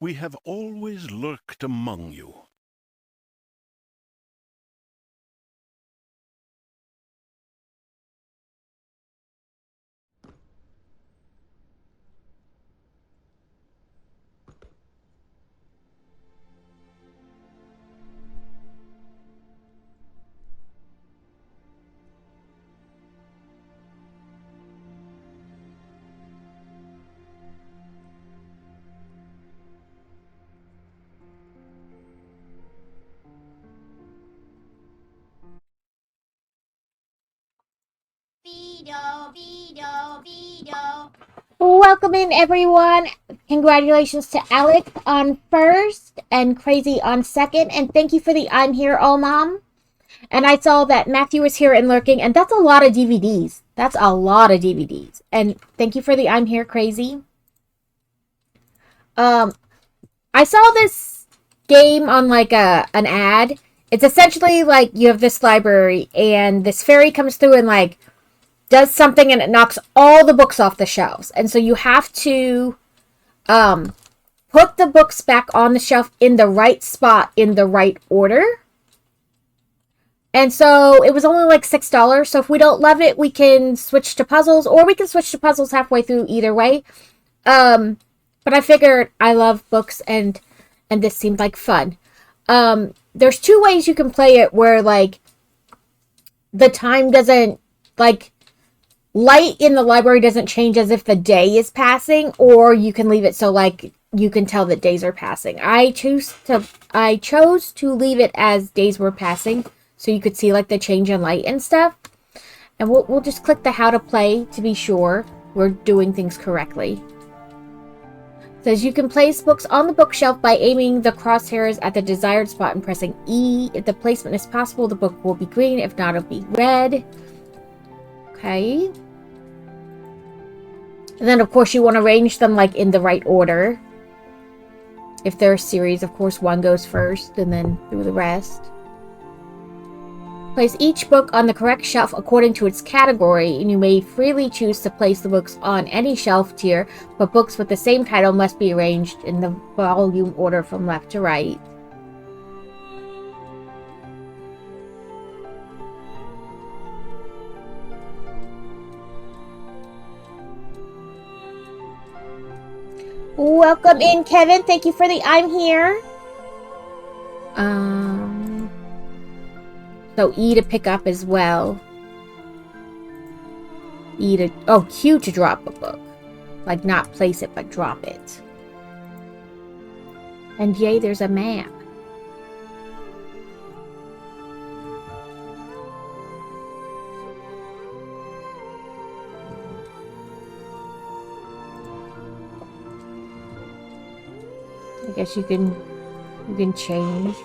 We have always lurked among you. Welcome in, everyone. Congratulations to Alec on first and Crazy on second. And thank you for the I'm Here, Oh Mom. And I saw that Matthew was here and lurking, and that's a lot of DVDs. That's a lot of DVDs. And thank you for the I'm Here, Crazy. I saw this game on like an ad. It's essentially like you have this library, and this fairy comes through and like does something, and it knocks all the books off the shelves. And so you have to put the books back on the shelf in the right spot in the right order. And so it was only like $6. So if we don't love it, we can switch to puzzles, or we can switch to puzzles halfway through either way. But I figured I love books, and this seemed like fun. There's two ways you can play it where like the time doesn't, like, light in the library doesn't change as if the day is passing, or you can leave it so like you can tell that days are passing. I chose to leave it as days were passing, so you could see like the change in light and stuff. And we'll just click the how to play to be sure we're doing things correctly. It says you can place books on the bookshelf by aiming the crosshairs at the desired spot and pressing E. If the placement is possible, the book will be green. If not, it'll be red. Okay. And then, of course, you want to arrange them, like, in the right order. If they're a series, of course, one goes first, and then through the rest. Place each book on the correct shelf according to its category, and you may freely choose to place the books on any shelf tier, but books with the same title must be arranged in the volume order from left to right. Welcome in, Kevin. Thank you for the I'm here. So E to pick up as well. Q to drop a book. Like, not place it, but drop it. And yay, there's a map. I guess you can change.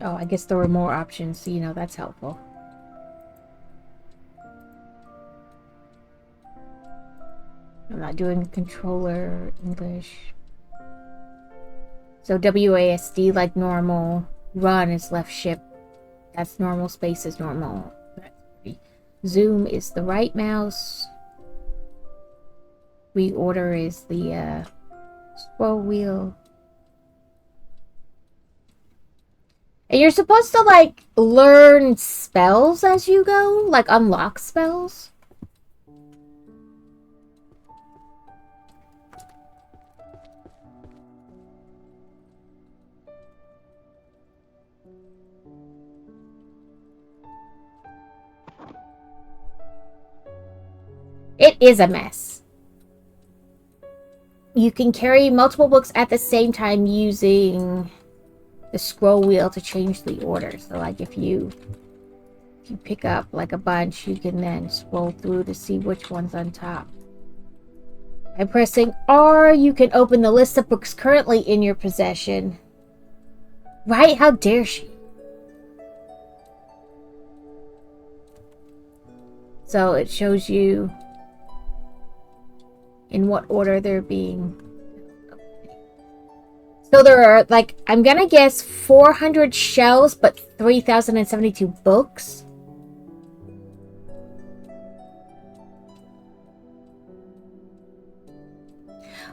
Oh, I guess there were more options, so that's helpful. I'm not doing controller English. So WASD like normal. Run is left shift. That's normal. Space is normal. Zoom is the right mouse. Reorder is the scroll wheel. And you're supposed to like learn spells as you go, like unlock spells. It is a mess. You can carry multiple books at the same time using the scroll wheel to change the order. So like if you pick up like a bunch, you can then scroll through to see which one's on top. By pressing R, you can open the list of books currently in your possession. Right? How dare she? So it shows you in what order they're being. So there are, like, I'm gonna guess 400 shells, but 3,072 books.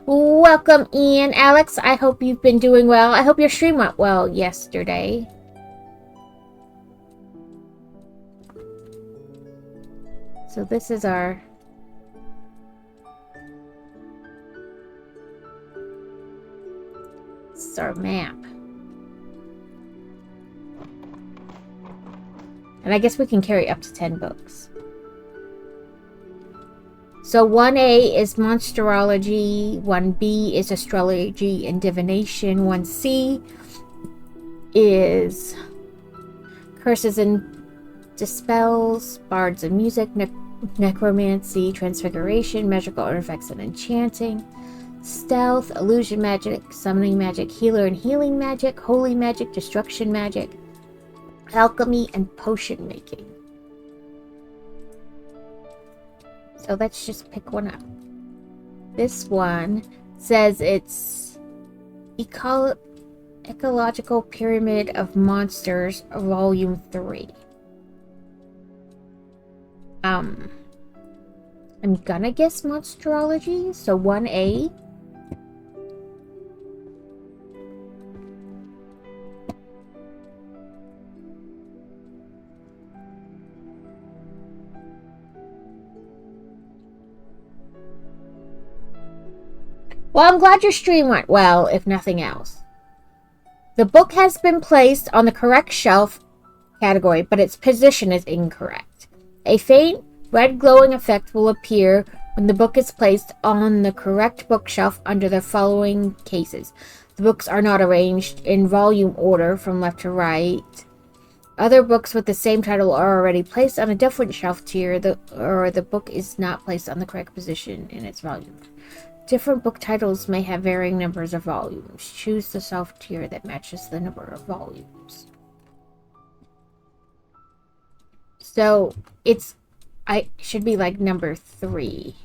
Welcome, Ian. Alex, I hope you've been doing well. I hope your stream went well yesterday. So this is our map. And I guess we can carry up to 10 books. So 1A is monsterology, 1B is astrology and divination, 1C is curses and dispels, bards and music, necromancy, transfiguration, magical artifacts and enchanting, stealth, illusion magic, summoning magic, healer and healing magic, holy magic, destruction magic, alchemy, and potion making. So let's just pick one up. This one says it's Ecological Pyramid of Monsters, Volume 3. I'm gonna guess monsterology, so 1A. Well, I'm glad your stream went well, if nothing else. The book has been placed on the correct shelf category, but its position is incorrect. A faint red glowing effect will appear when the book is placed on the correct bookshelf under the following cases. The books are not arranged in volume order from left to right. Other books with the same title are already placed on a different shelf tier, or the book is not placed on the correct position in its volume. Different book titles may have varying numbers of volumes. Choose the shelf tier that matches the number of volumes. So I should be like number 3.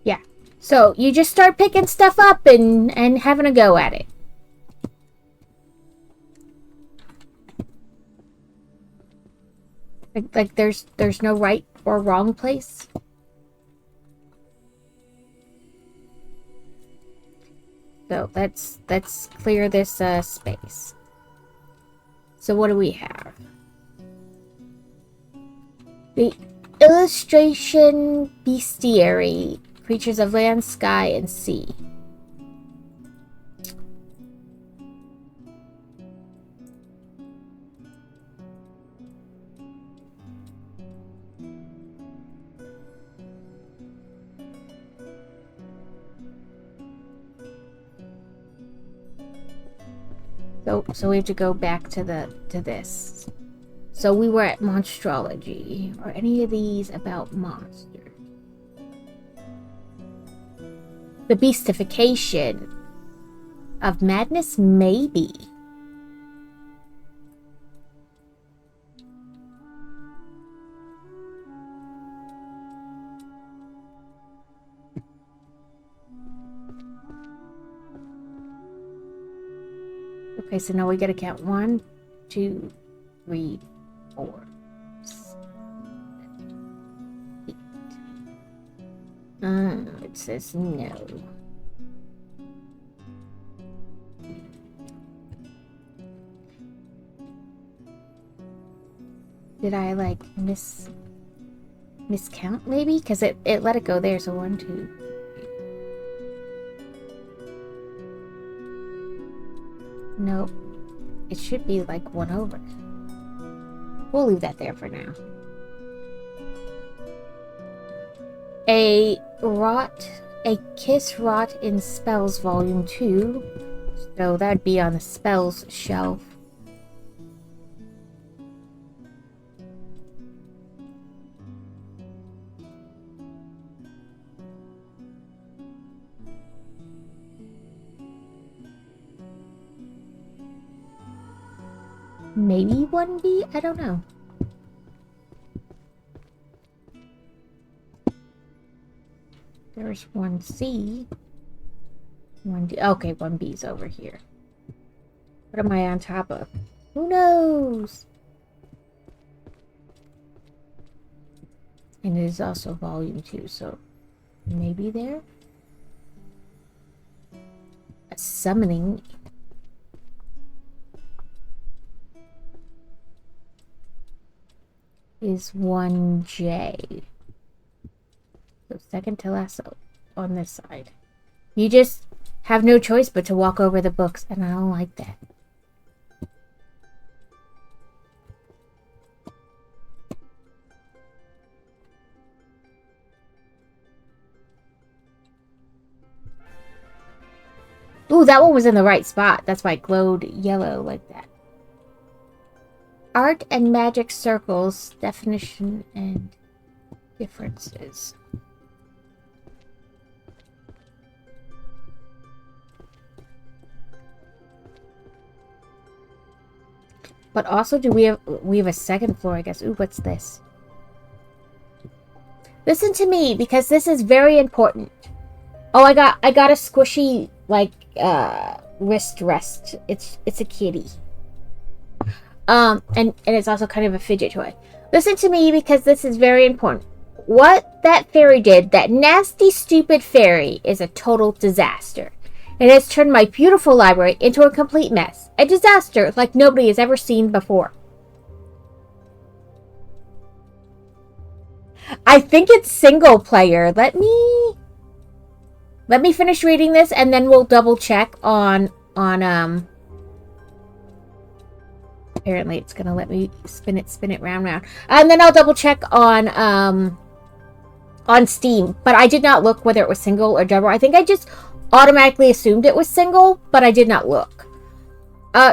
Yeah. So you just start picking stuff up and having a go at it. Like there's no right or wrong place. So let's clear this space. So what do we have? The illustration bestiary. Creatures of land, sky, and sea. So we have to go back to this. So we were at monstrology. Are any of these about monsters? The beastification of madness, maybe. Okay, so now we gotta count 1, 2, 3, 4, 8. It says no. Did I like miscount maybe? Because it let it go there, so 1, 2. Nope. It should be like 1 over. We'll leave that there for now. A Kiss Rot in Spells Volume 2. So that'd be on the spells shelf. Maybe 1B? I don't know. There's 1C. 1D. Okay, 1B's over here. What am I on top of? Who knows? And it is also volume 2, so maybe there? A summoning. Is 1J. So second to last on this side. You just have no choice but to walk over the books, and I don't like that. Ooh, that one was in the right spot. That's why it glowed yellow like that. Art and magic circles, definition and differences. But also, do we have a second floor, I guess. Ooh, what's this? Listen to me, because this is very important. Oh, I got a squishy, like, wrist rest. It's a kitty. And it's also kind of a fidget toy. Listen to me, because this is very important. What that fairy did, that nasty, stupid fairy, is a total disaster. It has turned my beautiful library into a complete mess. A disaster like nobody has ever seen before. I think it's single player. Let me finish reading this, and then we'll double check on apparently it's gonna let me spin it round. And then I'll double check on Steam. But I did not look whether it was single or double. I think I just automatically assumed it was single, but I did not look.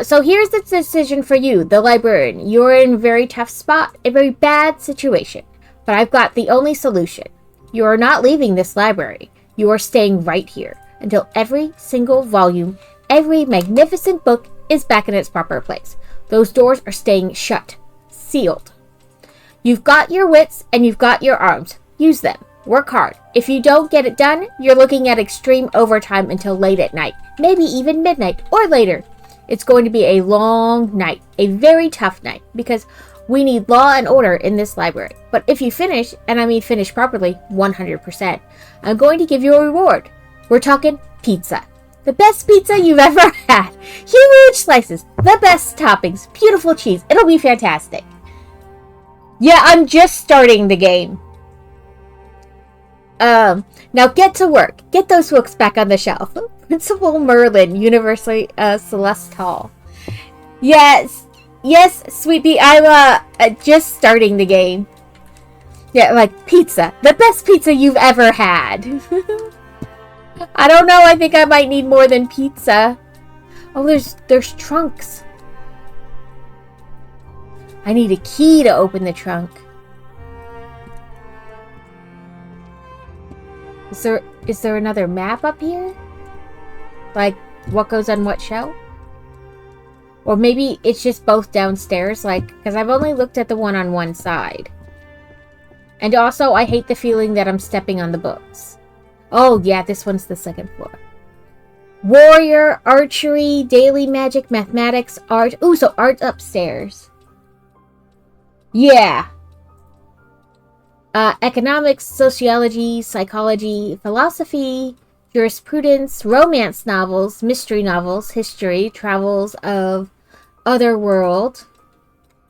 So here's the decision for you, the librarian. You're in a very tough spot, a very bad situation. But I've got the only solution. You are not leaving this library. You are staying right here until every single volume, every magnificent book is back in its proper place. Those doors are staying shut, sealed. You've got your wits and you've got your arms. Use them. Work hard. If you don't get it done, you're looking at extreme overtime until late at night, maybe even midnight or later. It's going to be a long night, a very tough night, because we need law and order in this library. But if you finish, and I mean finish properly, 100%, I'm going to give you a reward. We're talking pizza. The best pizza you've ever had. Huge slices, the best toppings, beautiful cheese. It'll be fantastic. Yeah, I'm just starting the game. Now get to work. Get those books back on the shelf. Principal Merlin, University Celeste Hall. Yes, Sweet Pea, I'm just starting the game. Yeah, like pizza. The best pizza you've ever had. I don't know, I think I might need more than pizza. Oh, there's trunks. I need a key to open the trunk. Is there another map up here? Like, what goes on what shelf? Or maybe it's just both downstairs, like, because I've only looked at the one on one side. And also, I hate the feeling that I'm stepping on the books. Oh, yeah, this one's the second floor. Warrior, archery, daily magic, mathematics, art. Ooh, so art's upstairs. Yeah. Economics, sociology, psychology, philosophy, jurisprudence, romance novels, mystery novels, history, travels of otherworld,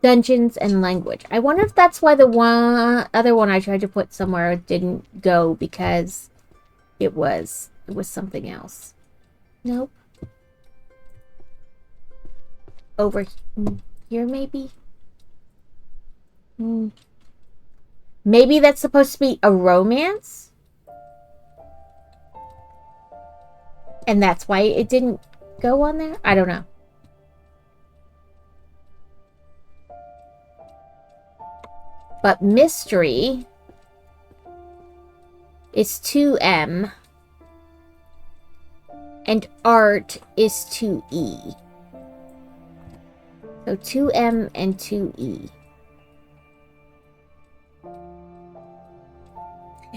dungeons, and language. I wonder if that's why the other one I tried to put somewhere didn't go, because it was something else. Nope. Over here, maybe? Maybe that's supposed to be a romance? And that's why it didn't go on there? I don't know. But mystery is 2M. And art is 2E. So 2M and 2E.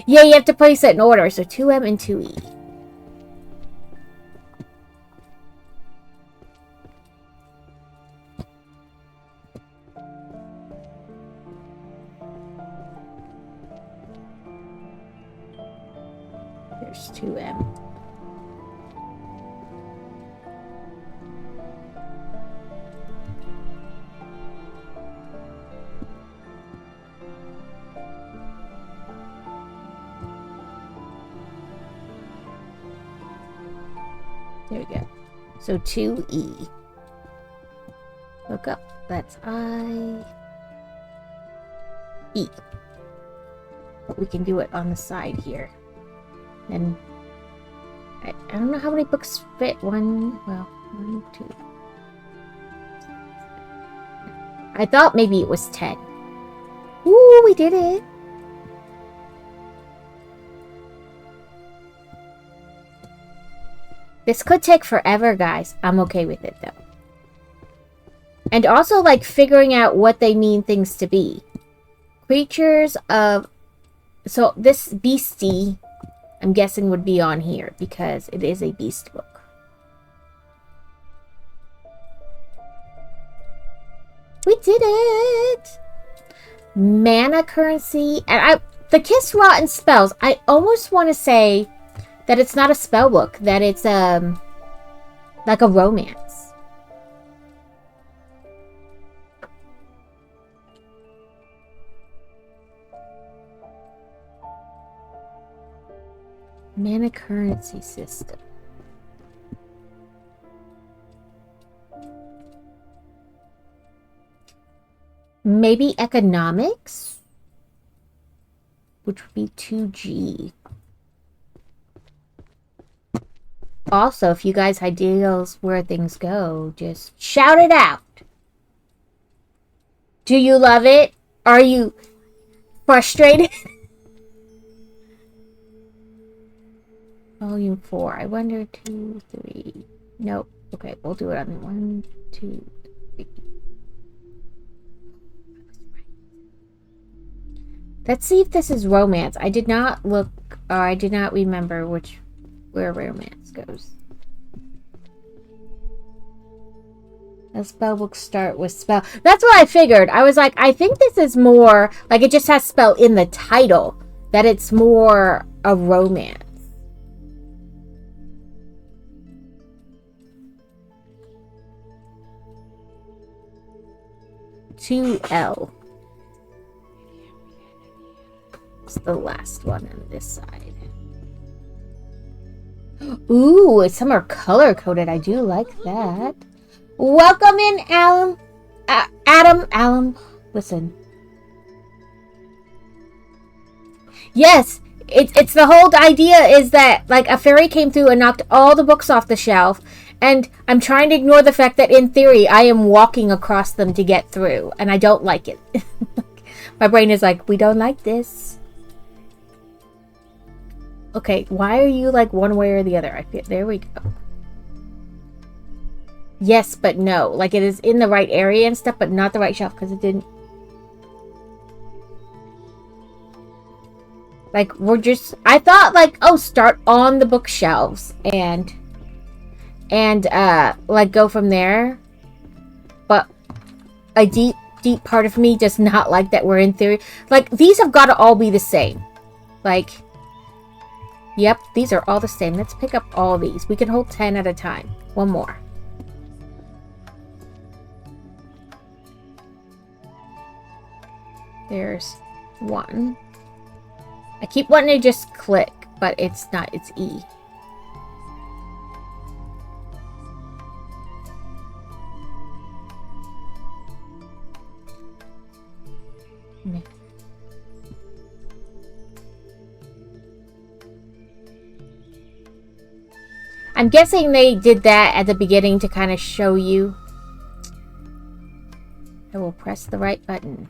Yeah, you have to place it in order. So 2M and 2E. There's 2M. There we go. So 2E. Look up. That's I. E. We can do it on the side here. And I don't know how many books fit. One, 2. I thought maybe it was 10. Ooh, we did it. This could take forever, guys. I'm okay with it, though. And also, like, figuring out what they mean things to be. Creatures of... So, this beastie, I'm guessing, would be on here, because it is a beast book. We did it! Mana currency. And the Kiss Rotten spells, I almost want to say that it's not a spell book, that it's like a romance. Mana currency system. Maybe economics? Which would be 2G. Also, if you guys have ideas where things go, just shout it out. Do you love it? Are you frustrated? Volume 4. I wonder 2, 3. Nope. Okay, we'll do it on 1, 2, 3. Let's see if this is romance. I did not look, or I did not remember where romance goes. A spell book start with spell. That's what I figured. I was like, I think this is more, like it just has spell in the title, that it's more a romance. L. It's the last one on this side. Ooh, some are color coded. I do like that. Welcome in, Adam. Adam. Listen. Yes, it's the whole idea is that like a fairy came through and knocked all the books off the shelf, and I'm trying to ignore the fact that in theory I am walking across them to get through, and I don't like it. My brain is like, we don't like this. Okay, why are you like one way or the other? There we go. Yes, but no. Like it is in the right area and stuff, but not the right shelf because it didn't. Like we're just. I thought like, oh, start on the bookshelves and like go from there. But a deep part of me does not like that we're in theory. Like these have got to all be the same. Like. Yep, these are all the same. Let's pick up all these. We can hold 10 at a time. One more. There's one. I keep wanting to just click, but it's not. It's E. I'm guessing they did that at the beginning to kind of show you. I will press the right button.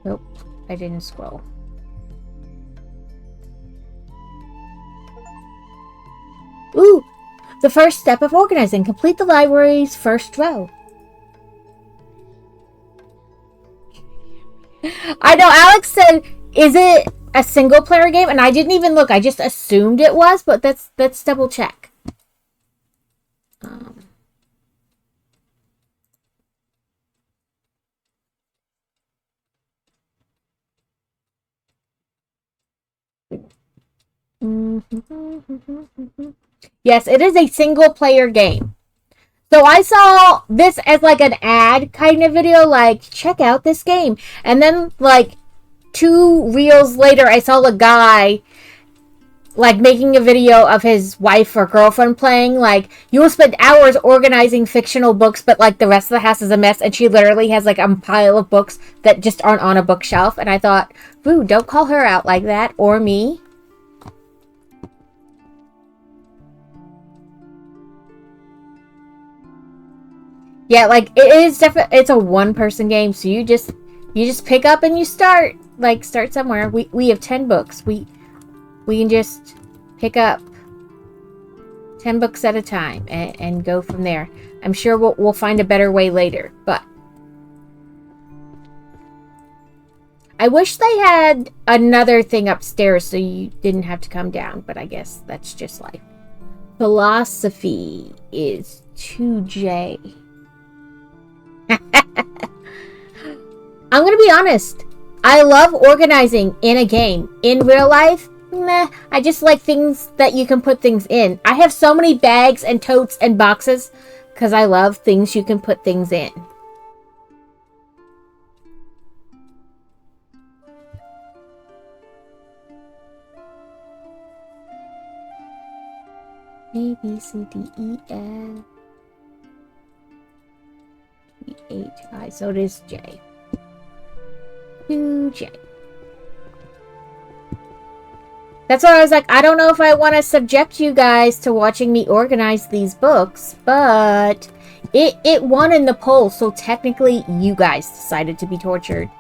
Nope, I didn't scroll. Ooh! The first step of organizing. Complete the library's first row. I know Alex said, is it a single player game? And I didn't even look. I just assumed it was, but let's double check. Yes, it is a single player game. So I saw this as like an ad kind of video, like, check out this game. And then, like, 2 reels later, I saw a guy, like, making a video of his wife or girlfriend playing. Like, you will spend hours organizing fictional books, but, like, the rest of the house is a mess. And she literally has, like, a pile of books that just aren't on a bookshelf. And I thought, ooh, don't call her out like that, or me. Yeah, like, it is definitely, it's a one-person game, so you just pick up and you start. Like, start somewhere. We have 10 books. We can just pick up 10 books at a time and go from there. I'm sure we'll find a better way later, but I wish they had another thing upstairs so you didn't have to come down, but I guess that's just life. Philosophy is 2J. I'm gonna be honest. I love organizing in a game. In real life, meh. I just like things that you can put things in. I have so many bags and totes and boxes because I love things you can put things in. A, B, C, D, E, F, G, H, I. So it is J. 2J. That's why I was like, I don't know if I want to subject you guys to watching me organize these books, but it won in the poll, so technically you guys decided to be tortured.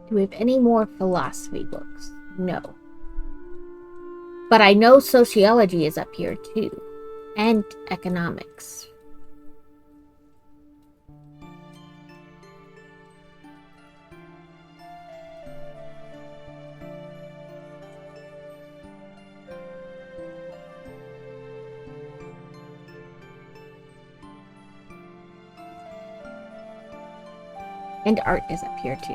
Do we have any more philosophy books? No. But I know sociology is up here too. And economics. And art is up here too.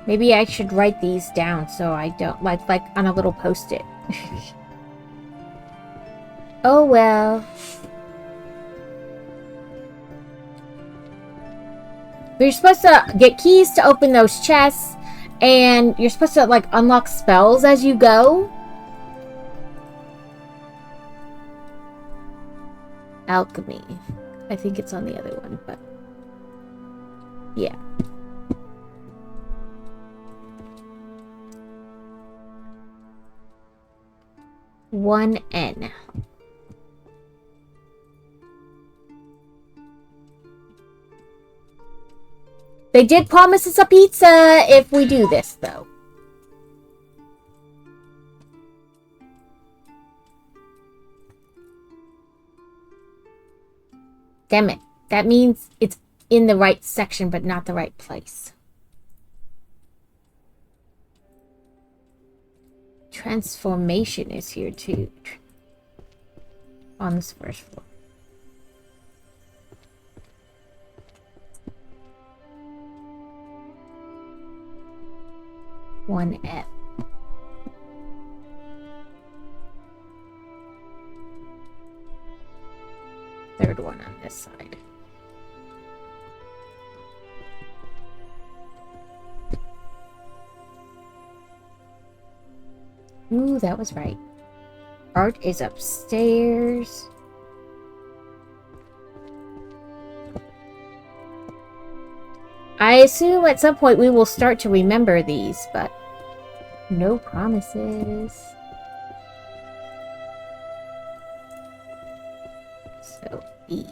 Maybe I should write these down so I don't, like on a little post-it. Oh well. You're supposed to get keys to open those chests, and you're supposed to, like, unlock spells as you go. Alchemy. I think it's on the other one, but yeah. One N. They did promise us a pizza if we do this, though. Damn it. That means it's in the right section, but not the right place. Transformation is here too. On this first floor. One F. Third one on this side. Ooh, that was right. Art is upstairs. I assume at some point we will start to remember these, but no promises. So, E.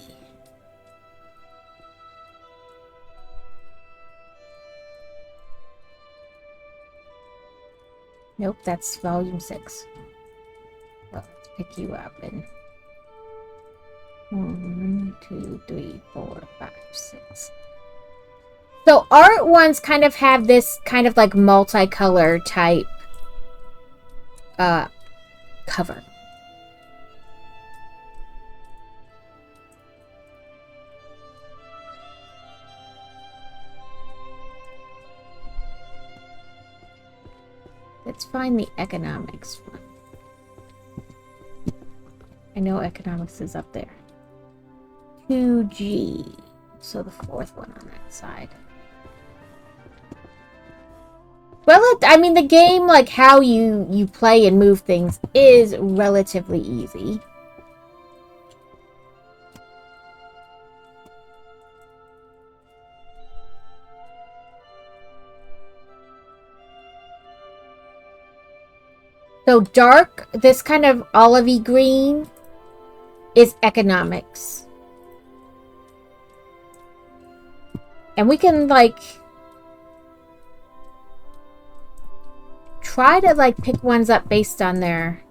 Nope, that's volume 6. Well, let's pick you up and 1, 2, 3, 4, 5, 6. So art ones kind of have this kind of like multicolor type cover. Let's find the economics one. I know economics is up there. 2G. So the fourth one on that side. Well, I mean, the game, like how you play and move things, is relatively easy. So dark, this kind of olivey green, is economics. And we can, like, try to, like, pick ones up based on their,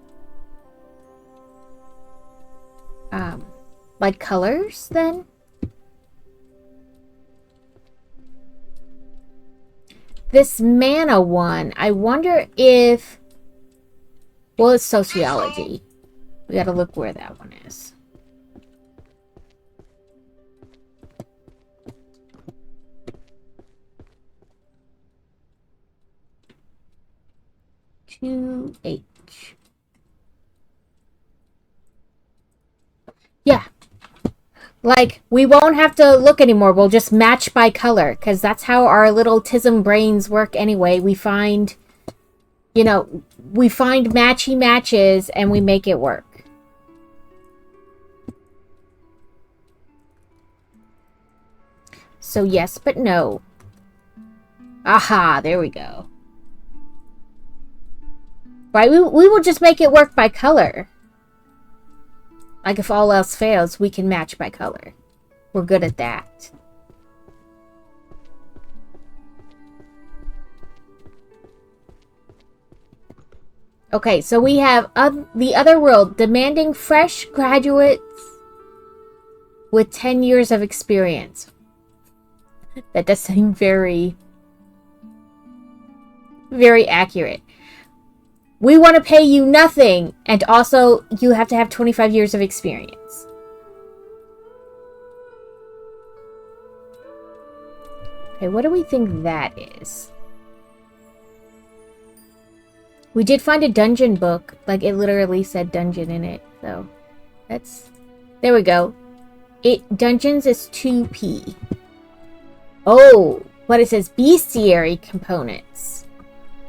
like, colors, then. This mana one, I wonder if... Well, it's sociology. We gotta look where that one is. H. Yeah. Like, we won't have to look anymore. We'll just match by color. Because that's how our little TISM brains work anyway. We find, you know, we find matchy matches and we make it work. So yes, but no. Aha, there we go. Right, we will just make it work by color. Like if all else fails, we can match by color. We're good at that. Okay, so we have the other world demanding fresh graduates with 10 years of experience. That does seem very, very accurate. We want to pay you nothing, and also you have to have 25 years of experience. Okay, what do we think that is? We did find a dungeon book. Like, it literally said dungeon in it, so that's... There we go. Dungeons is 2P. Oh, but it says bestiary components.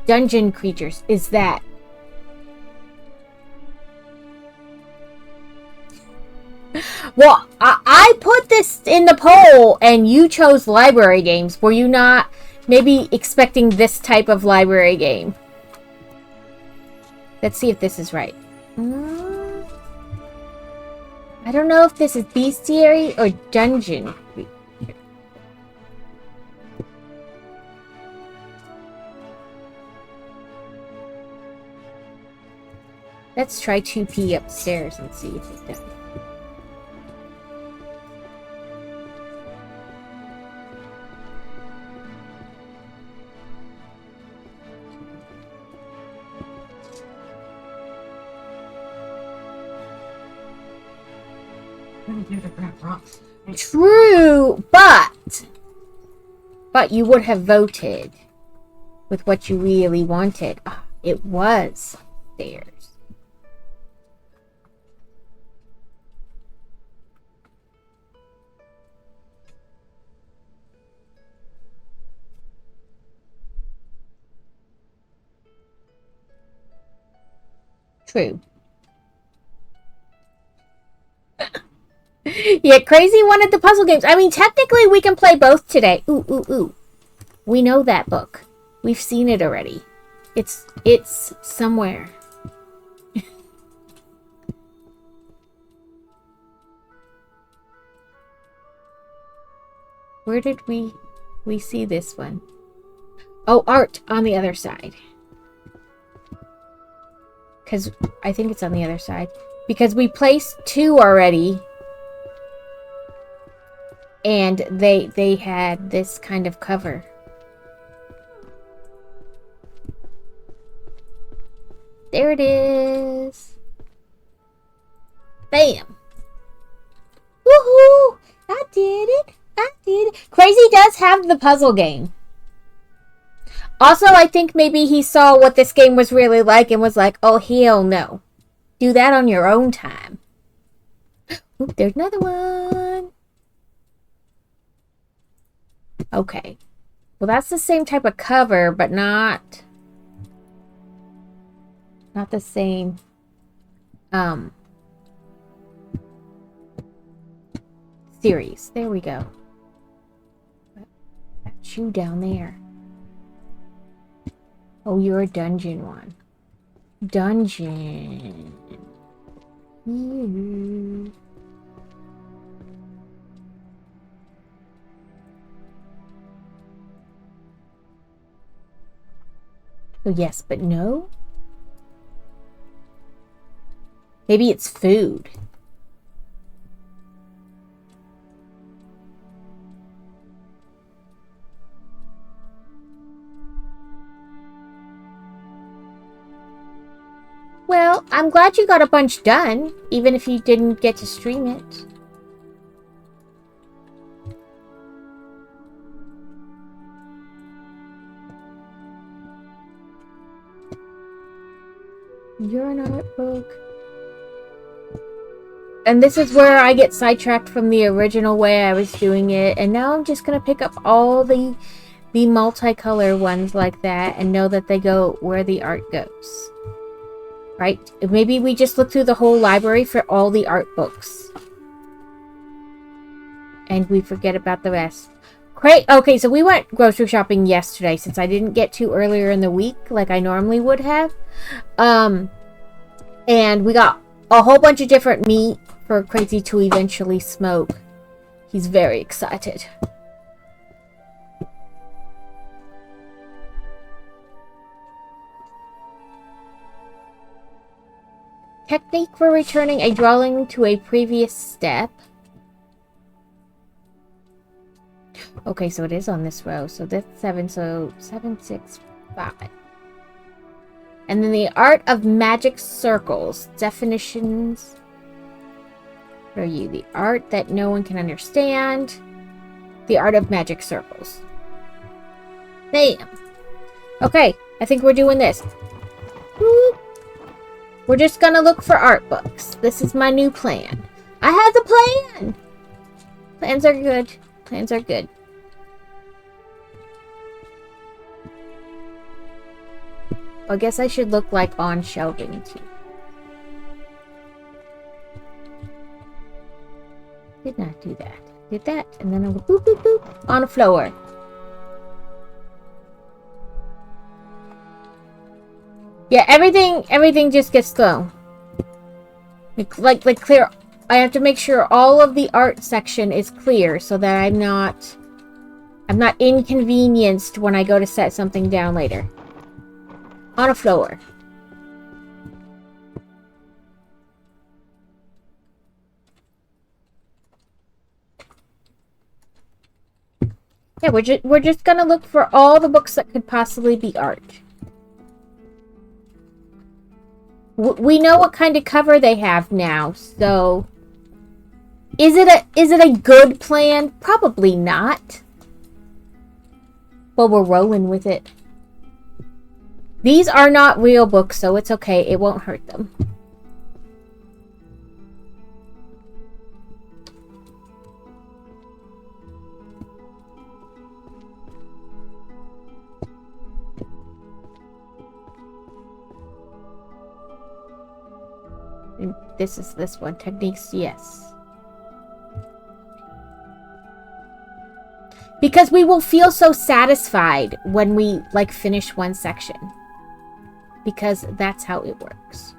Dungeon creatures is that. Well, I put this in the poll and you chose library games. Were you not maybe expecting this type of library game? Let's see if this is right. I don't know if this is bestiary or dungeon. Let's try 2P upstairs and see if it does. True, but you would have voted with what you really wanted. Oh, it was theirs. True. Yeah, Crazy wanted the puzzle games. I mean, technically we can play both today. Ooh, ooh, ooh. We know that book. We've seen it already. It's somewhere. Where did we see this one? Oh, art on the other side. Because I think it's on the other side. Because we placed 2 already. And they had this kind of cover. There it is. Bam. Woohoo! I did it. I did it. Crazy does have the puzzle game. Also, I think maybe he saw what this game was really like and was like, oh, hell no. Do that on your own time. Oop, there's another one. Okay. Well, that's the same type of cover, but not the same series. There we go. That's you down there. Oh, you're a dungeon one. Dungeon. Oh, yes, but no? Maybe it's food. Well, I'm glad you got a bunch done, even if you didn't get to stream it. You're an art book. And this is where I get sidetracked from the original way I was doing it, and now I'm just gonna pick up all the multicolor ones like that and know that they go where the art goes. Right? Maybe we just look through the whole library for all the art books. And we forget about the rest. Great. Okay, so we went grocery shopping yesterday since I didn't get to earlier in the week like I normally would have. And we got a whole bunch of different meat for Crazy to eventually smoke. He's very excited. Technique for returning a drawing to a previous step. Okay, so it is on this row. So that's 7. So 7, 6, 5. And then the art of magic circles. Definitions. What are you? The art that no one can understand. The art of magic circles. Bam. Okay, I think we're doing this. Whoop. We're just gonna look for art books. This is my new plan. I have the plan! Plans are good. Plans are good. I guess I should look like on shelving too. Did not do that. Did that, and then I'll go boop boop boop on the floor. Yeah, everything just gets thrown. Like clear. I have to make sure all of the art section is clear so that I'm not inconvenienced when I go to set something down later. On a floor. Yeah, we're just gonna look for all the books that could possibly be art. We know what kind of cover they have now, so is it a good plan? Probably not. Well, we're rolling with it. These are not real books, so it's okay. It won't hurt them. And this is this one. Techniques, yes. Because we will feel so satisfied when we, like, finish one section. Because that's how it works.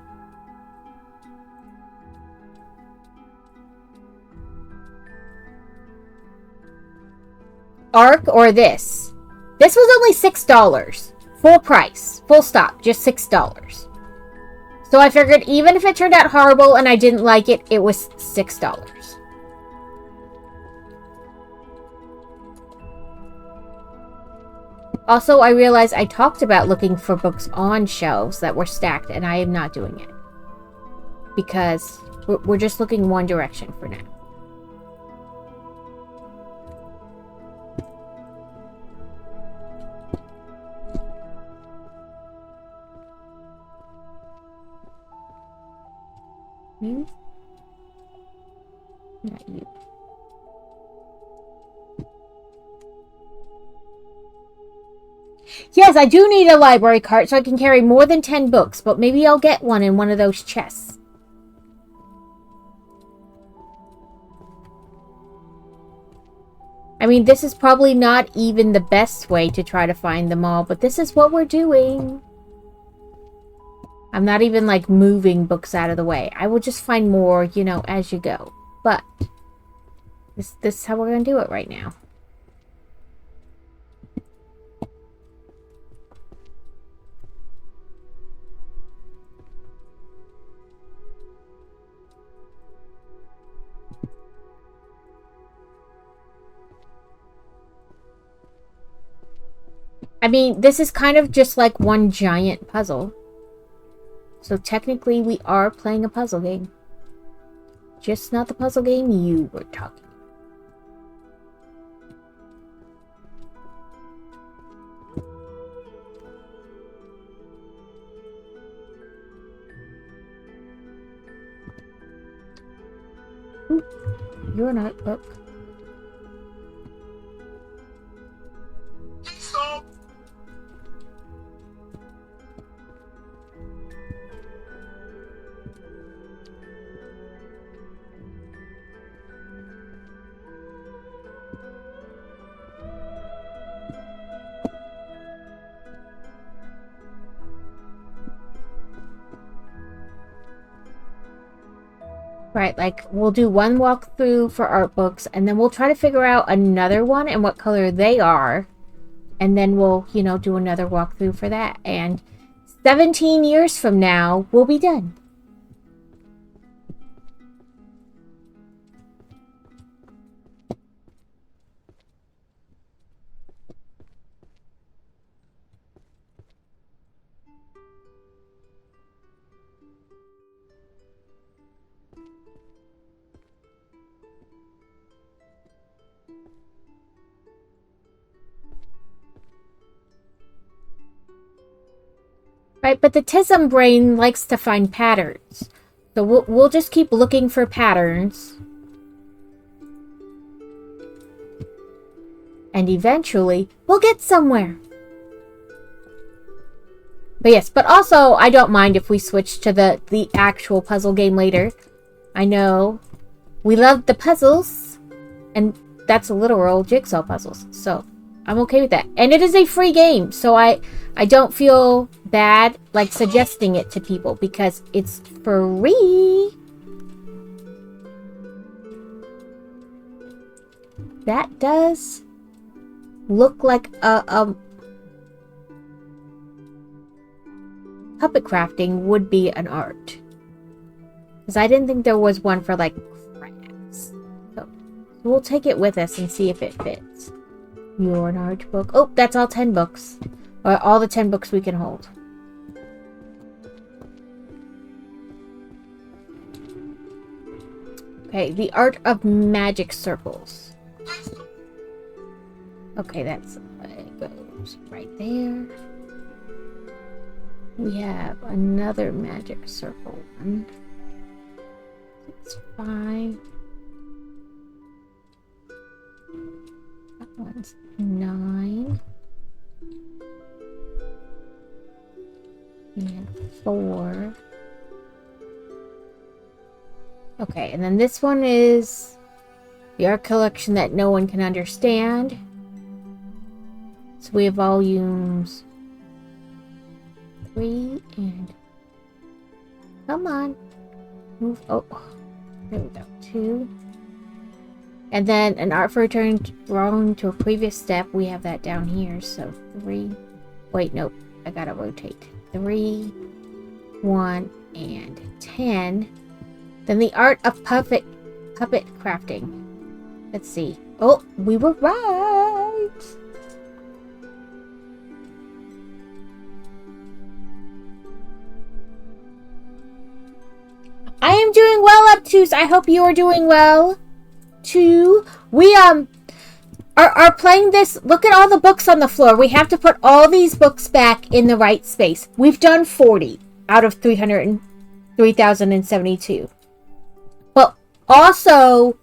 Arc or this? This was only $6. Full price. Full stop. Just $6. So I figured even if it turned out horrible and I didn't like it, it was $6. Also, I realized I talked about looking for books on shelves that were stacked, and I am not doing it. Because we're just looking one direction for now. You? Not you. Yes, I do need a library cart so I can carry more than 10 books, but maybe I'll get one in one of those chests. I mean, this is probably not even the best way to try to find them all, but this is what we're doing. I'm not even, like, moving books out of the way. I will just find more, you know, as you go. But this is how we're going to do it right now. I mean, this is kind of just like one giant puzzle. So technically we are playing a puzzle game. Just not the puzzle game you were talking about. Ooh, you're an art book. Right, like, we'll do one walkthrough for art books, and then we'll try to figure out another one and what color they are. And then we'll, you know, do another walkthrough for that. And 17 years from now, we'll be done. Right, but the Tism brain likes to find patterns. So we'll just keep looking for patterns. And eventually, we'll get somewhere. But yes, but also, I don't mind if we switch to the actual puzzle game later. I know we love the puzzles, and that's literal jigsaw puzzles. So I'm okay with that. And it is a free game, so I don't feel bad like suggesting it to people because it's free. That does look like a puppet crafting would be an art. Because I didn't think there was one for like crafts. So we'll take it with us and see if it fits. You're an art book. Oh, that's all 10 books. Or all the 10 books we can hold. Okay, the art of magic circles. Okay, that's it goes right there. We have another magic circle one. 6, 5. That one's 9. And 4. Okay, and then this one is the art collection that no one can understand. So we have volumes 3 and come on, move. Oh, there we go. 2, and then an art for return drawn to a previous step. We have that down here. So 3. Wait, nope. I gotta rotate. 3, 1, and 10. Then the art of puppet crafting. Let's see. Oh, we were right. I am doing well, Obtuse. I hope you are doing well too. We are playing this. Look at all the books on the floor. We have to put all these books back in the right space. We've done 40 out of 3,072. Also,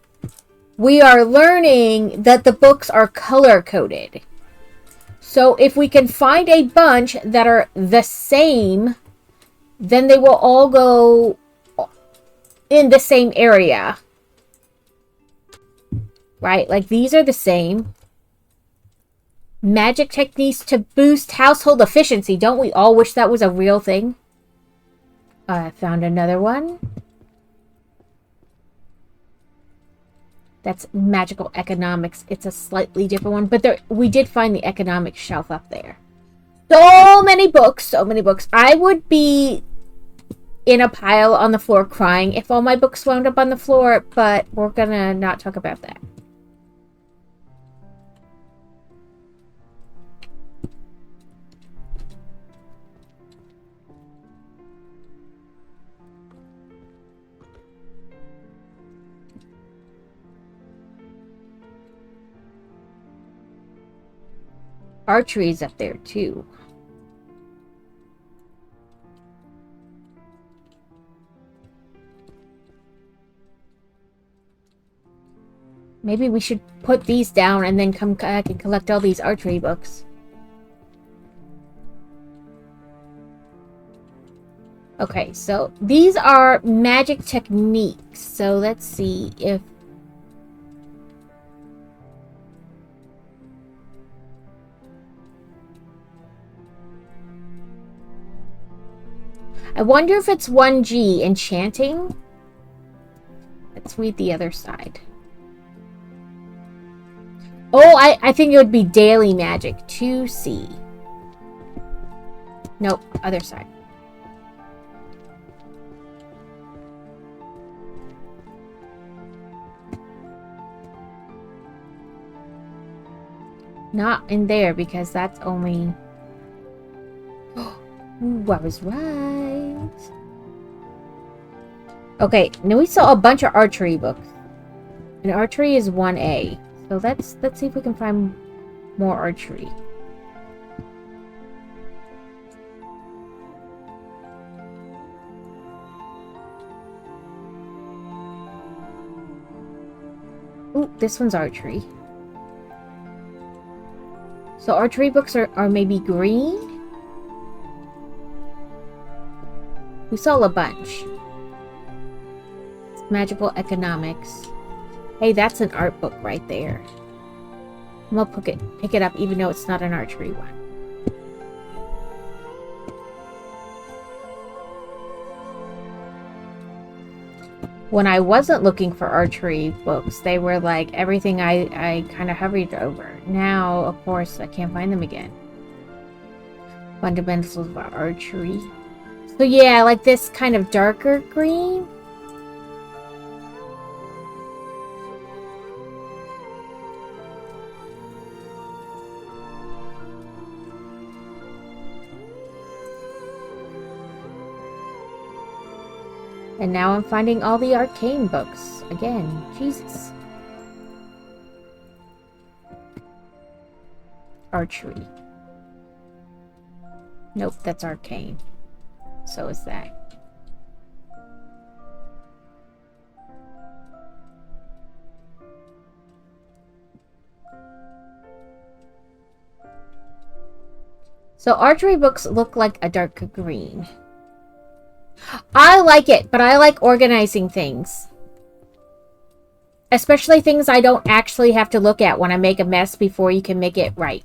we are learning that the books are color-coded. So if we can find a bunch that are the same, then they will all go in the same area. Right? Like, these are the same. Magic techniques to boost household efficiency. Don't we all wish that was a real thing? I found another one. That's magical economics. It's a slightly different one, but we did find the economics shelf up there. So many books, so many books. I would be in a pile on the floor crying if all my books wound up on the floor, but we're gonna not talk about that. Archery's up there too. Maybe we should put these down and then come back and collect all these archery books. Okay, so these are magic techniques. So let's see if... I wonder if it's 1G, enchanting? Let's read the other side. Oh, I think it would be daily magic, 2C. Nope, other side. Not in there, because that's only... Ooh, I was right. Okay, now we saw a bunch of archery books. And archery is 1A. So let's see if we can find more archery. Ooh, this one's archery. So archery books are maybe green? We saw a bunch. It's magical economics. Hey, that's an art book right there. I'm gonna pick it up even though it's not an archery one. When I wasn't looking for archery books, they were like everything I kind of hovered over. Now, of course, I can't find them again. Fundamentals of archery. So yeah, like this kind of darker green. And now I'm finding all the arcane books again. Jesus. Archery. Nope, that's arcane. So is that. So archery books look like a darker green. I like it, but I like organizing things. Especially things I don't actually have to look at when I make a mess before you can make it right.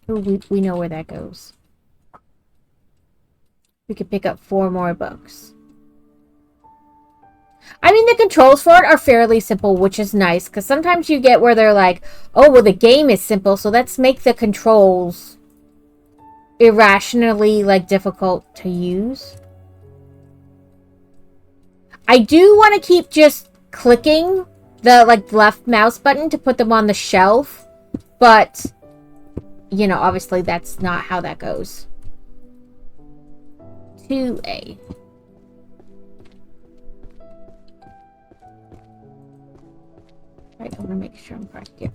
Ooh, we know where that goes. We could pick up 4 more books. I mean, the controls for it are fairly simple, which is nice. Because sometimes you get where they're like, oh, well, the game is simple, so let's make the controls irrationally, like, difficult to use. I do want to keep just clicking the, like, left mouse button to put them on the shelf. But, you know, obviously that's not how that goes. 2A. Right, I want to make sure I'm correct here.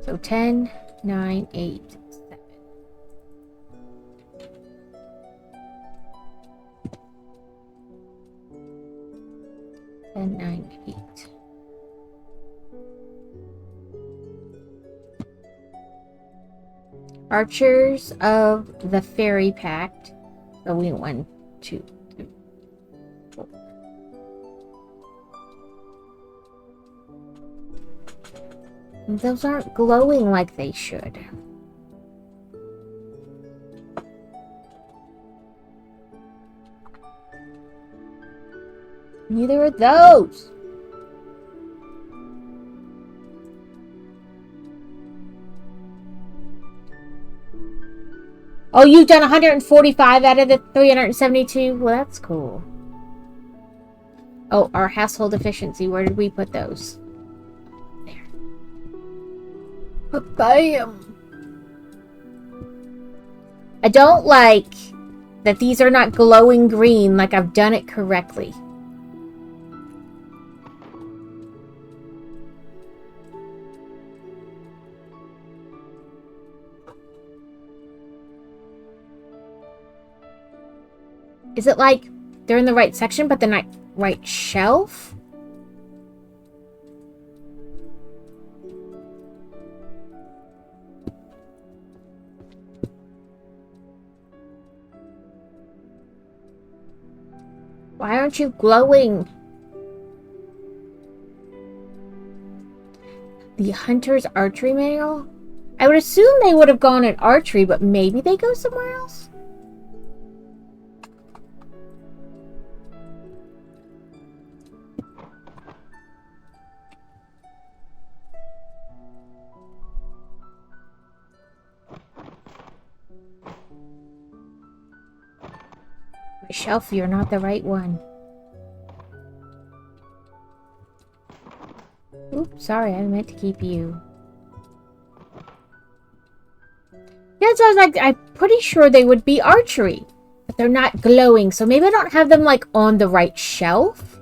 So 10, 9, 8, 7. 8. Archers of the Fairy Pact. So we 1, 2, 3, 4. Those aren't glowing like they should. Neither are those. Oh, you've done 145 out of the 372? Well, that's cool. Oh, our household efficiency. Where did we put those? There. Bam! I don't like that these are not glowing green like I've done it correctly. Is it like they're in the right section, but they're not right shelf? Why aren't you glowing? The Hunter's Archery Manual? I would assume they would have gone at archery, but maybe they go somewhere else? Shelf, you're not the right one. Oops, sorry, I meant to keep you. Yeah, so I was like, I'm pretty sure they would be archery, but they're not glowing, so maybe I don't have them like on the right shelf.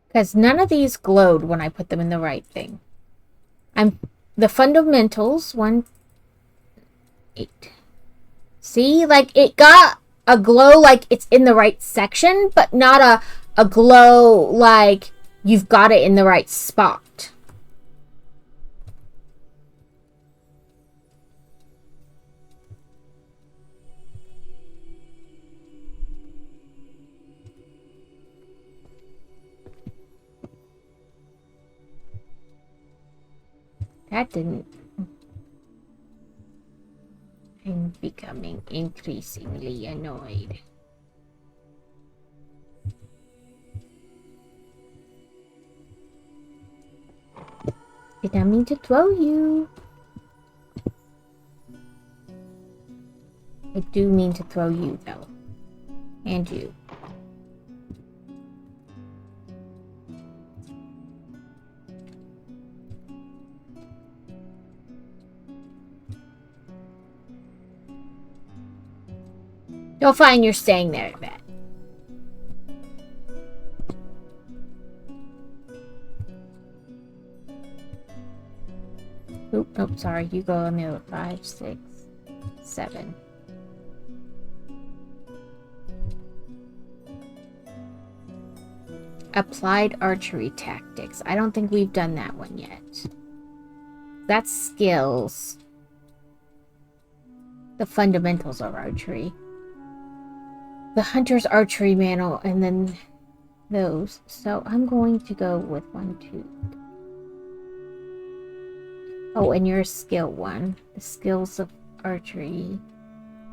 Because none of these glowed when I put them in the right thing. The fundamentals, 1, 8. See, like it got a glow like it's in the right section, but not a glow like you've got it in the right spot. That didn't. I'm becoming increasingly annoyed. Did not mean to throw you. I do mean to throw you, though. And you. You'll find you're staying there, I bet. Nope, sorry. You go on the 5, 6, 7. Applied archery tactics. I don't think we've done that one yet. That's skills. The fundamentals of archery. The Hunter's Archery Manual, and then those. So I'm going to go with 1, 2. Oh, and your skill 1. The skills of archery.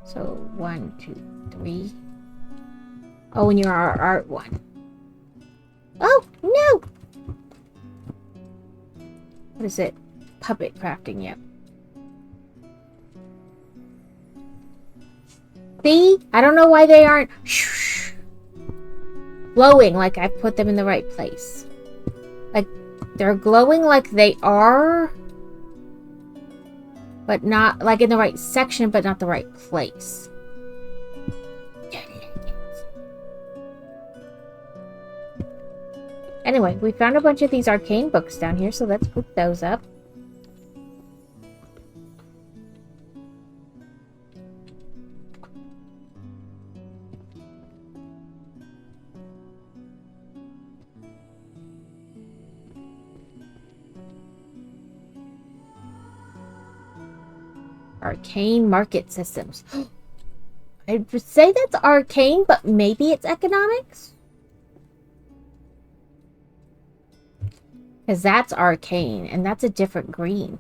So 1, 2, 3. Oh, and your art 1. Oh, no! What is it? Puppet crafting, yep. See? I don't know why they aren't glowing like I put them in the right place. Like, they're glowing like they are, but not, like in the right section, but not the right place. Anyway, we found a bunch of these arcane books down here, so let's put those up. Arcane market systems. I would say that's arcane, but maybe it's economics? Because that's arcane, and that's a different green.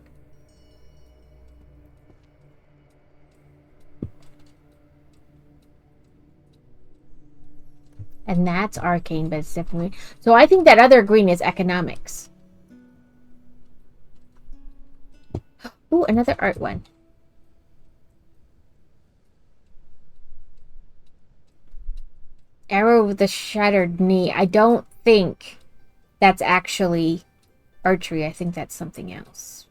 And that's arcane, but it's different. So I think that other green is economics. Ooh, another art one. Arrow with the shattered knee. I don't think that's actually archery. I think that's something else.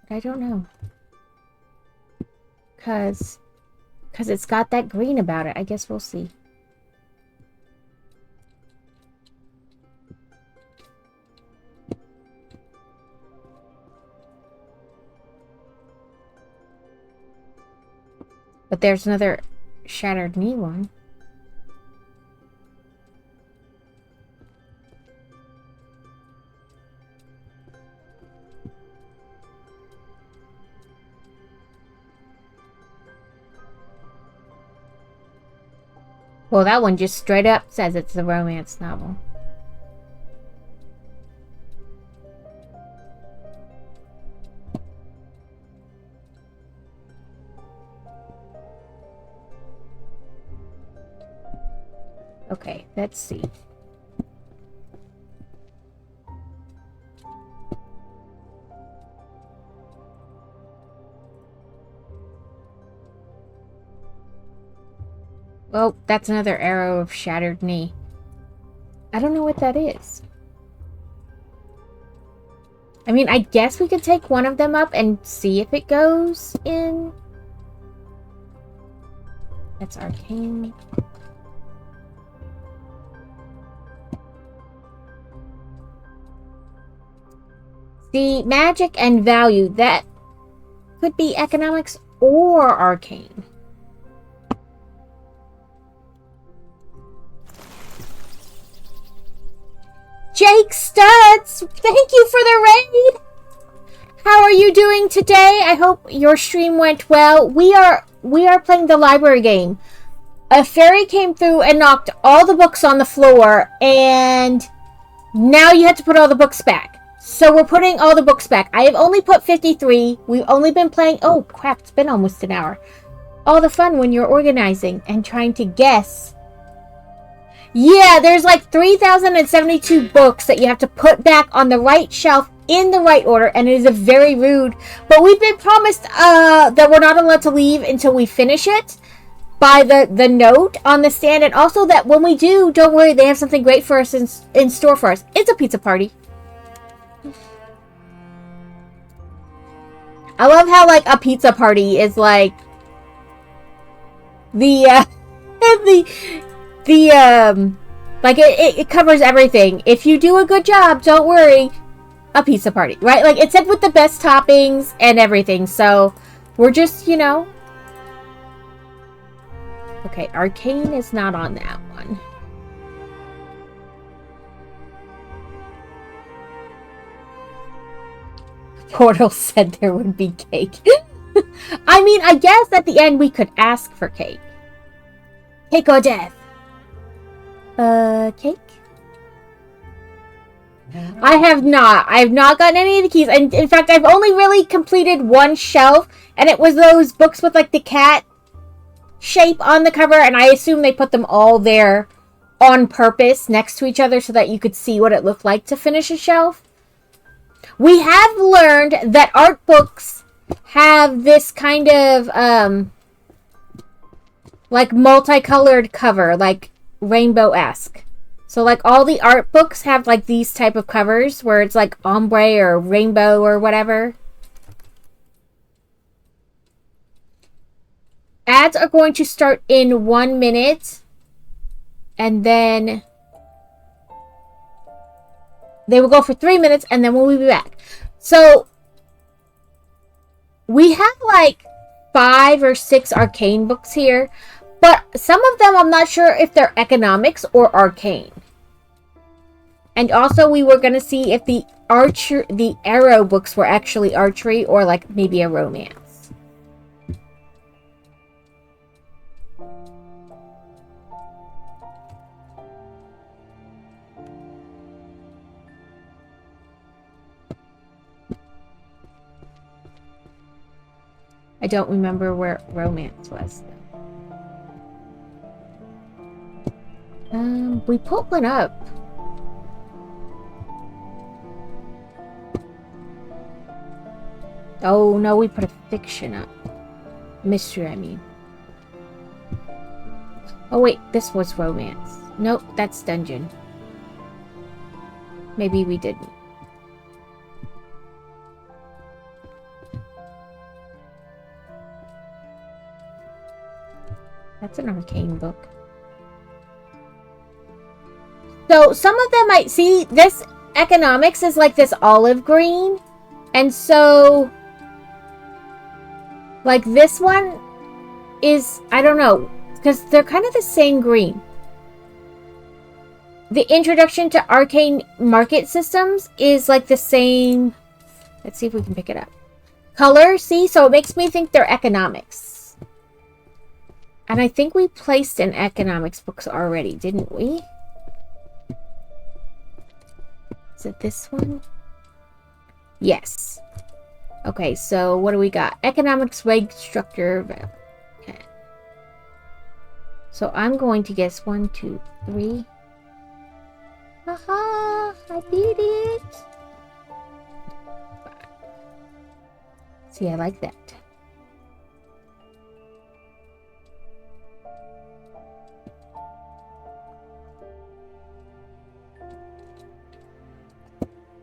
But I don't know. Because it's got that green about it. I guess we'll see. But there's another shattered knee one. Well, that one just straight up says it's a romance novel. Okay, let's see. Oh, that's another arrow of shattered knee. I don't know what that is. I mean, I guess we could take one of them up and see if it goes in. That's arcane. The magic and value, that could be economics or arcane. Jake Studs, thank you for the raid. How are you doing today? I hope your stream went well. We are playing the library game. A fairy came through and knocked all the books on the floor, and now you have to put all the books back. So we're putting all the books back. I have only put 53. We've only been playing... Oh, crap, it's been almost an hour. All the fun when you're organizing and trying to guess. Yeah, there's like 3,072 books that you have to put back on the right shelf in the right order, and it is a very rude. But we've been promised that we're not allowed to leave until we finish it by the note on the stand, and also that when we do, don't worry, they have something great for us in store for us. It's a pizza party. I love how like a pizza party is like like it covers everything. If you do a good job, don't worry, a pizza party, right? Like it's said with the best toppings and everything. So we're just, you know. Okay, arcane is not on that one. Portal said there would be cake. I mean, I guess at the end we could ask for cake. Cake or death? Cake? I have not gotten any of the keys. And in fact, I've only really completed one shelf, and it was those books with like the cat shape on the cover, and I assume they put them all there on purpose next to each other so that you could see what it looked like to finish a shelf. We have learned that art books have this kind of like multicolored cover, like rainbow-esque. So like all the art books have like these type of covers where it's like ombre or rainbow or whatever. Ads are going to start in 1 minute, and then they will go for 3 minutes, and then we'll be back. So we have like 5 or 6 arcane books here, but some of them I'm not sure if they're economics or arcane. And also we were going to see if the arrow books were actually archery or like maybe a romance. I don't remember where romance was. We put one up. Oh no, we put a fiction up. Mystery, I mean. Oh wait, this was romance. Nope, that's dungeon. Maybe we didn't. That's an arcane book. So some of them might see this economics is like this olive green. And so like this one is, I don't know, because they're kind of the same green. The introduction to arcane market systems is like the same. Let's see if we can pick it up. Color, see? So it makes me think they're economics. And I think we placed in economics books already, didn't we? Is it this one? Yes. Okay, so what do we got? Economics reg structure. Okay. So I'm going to guess 1, 2, 3. Haha, I did it. See, I like that.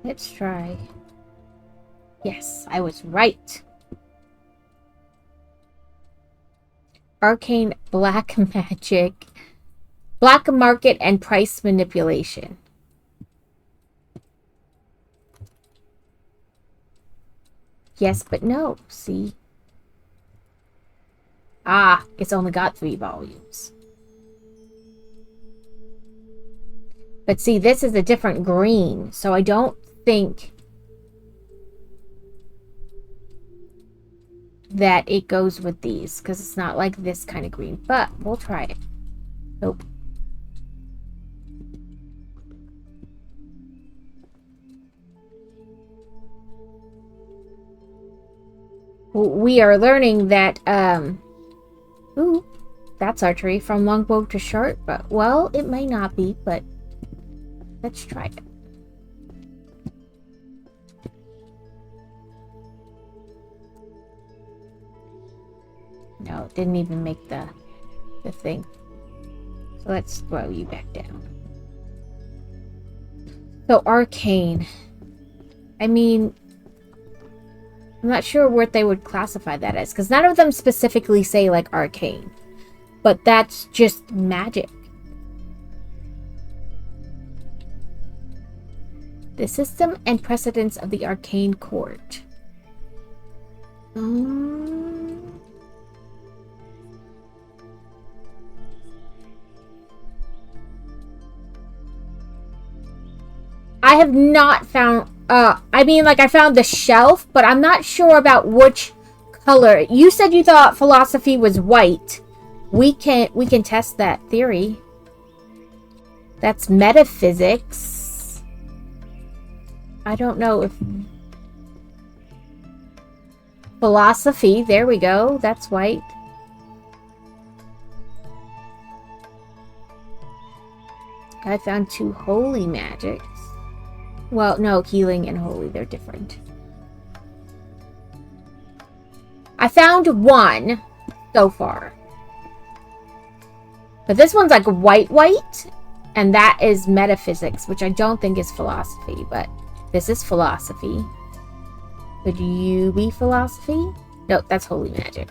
Let's try. Yes, I was right. Arcane black magic. Black market and price manipulation. Yes, but no. See? Ah, it's only got 3 volumes. But see, this is a different green, so I don't think that it goes with these, because it's not like this kind of green. But we'll try it. Nope. We are learning that, ooh, that's archery from longbow to short, but, well, it may not be, but let's try it. No, it didn't even make the thing. So let's throw you back down. So, arcane. I mean, I'm not sure what they would classify that as, because none of them specifically say, like, arcane. But that's just magic. The system and precedence of the arcane court. I have not found, I mean, like, I found the shelf, but I'm not sure about which color. You said you thought philosophy was white. We can test that theory. That's metaphysics. I don't know if... Philosophy, there we go. That's white. I found 2 holy magics. Well, no, healing and holy, they're different. I found 1 so far. But this one's like white, and that is metaphysics, which I don't think is philosophy, but this is philosophy. Would you be philosophy? No, that's holy magic.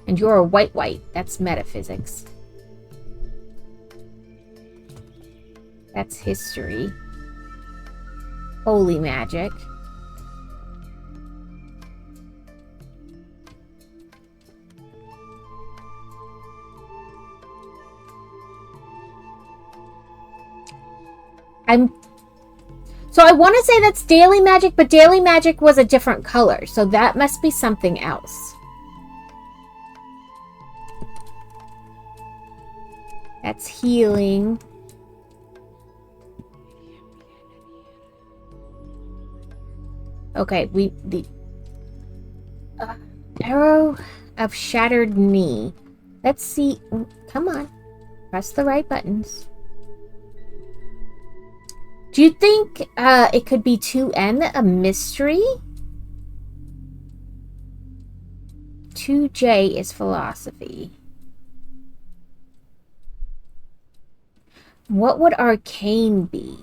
And you're a white, that's metaphysics. That's history. Holy magic. So I want to say that's daily magic, but daily magic was a different color, so that must be something else. That's healing. Okay, Arrow of Shattered Knee. Let's see. Come on. Press the right buttons. Do you think it could be 2N a mystery? 2J is philosophy. What would arcane be?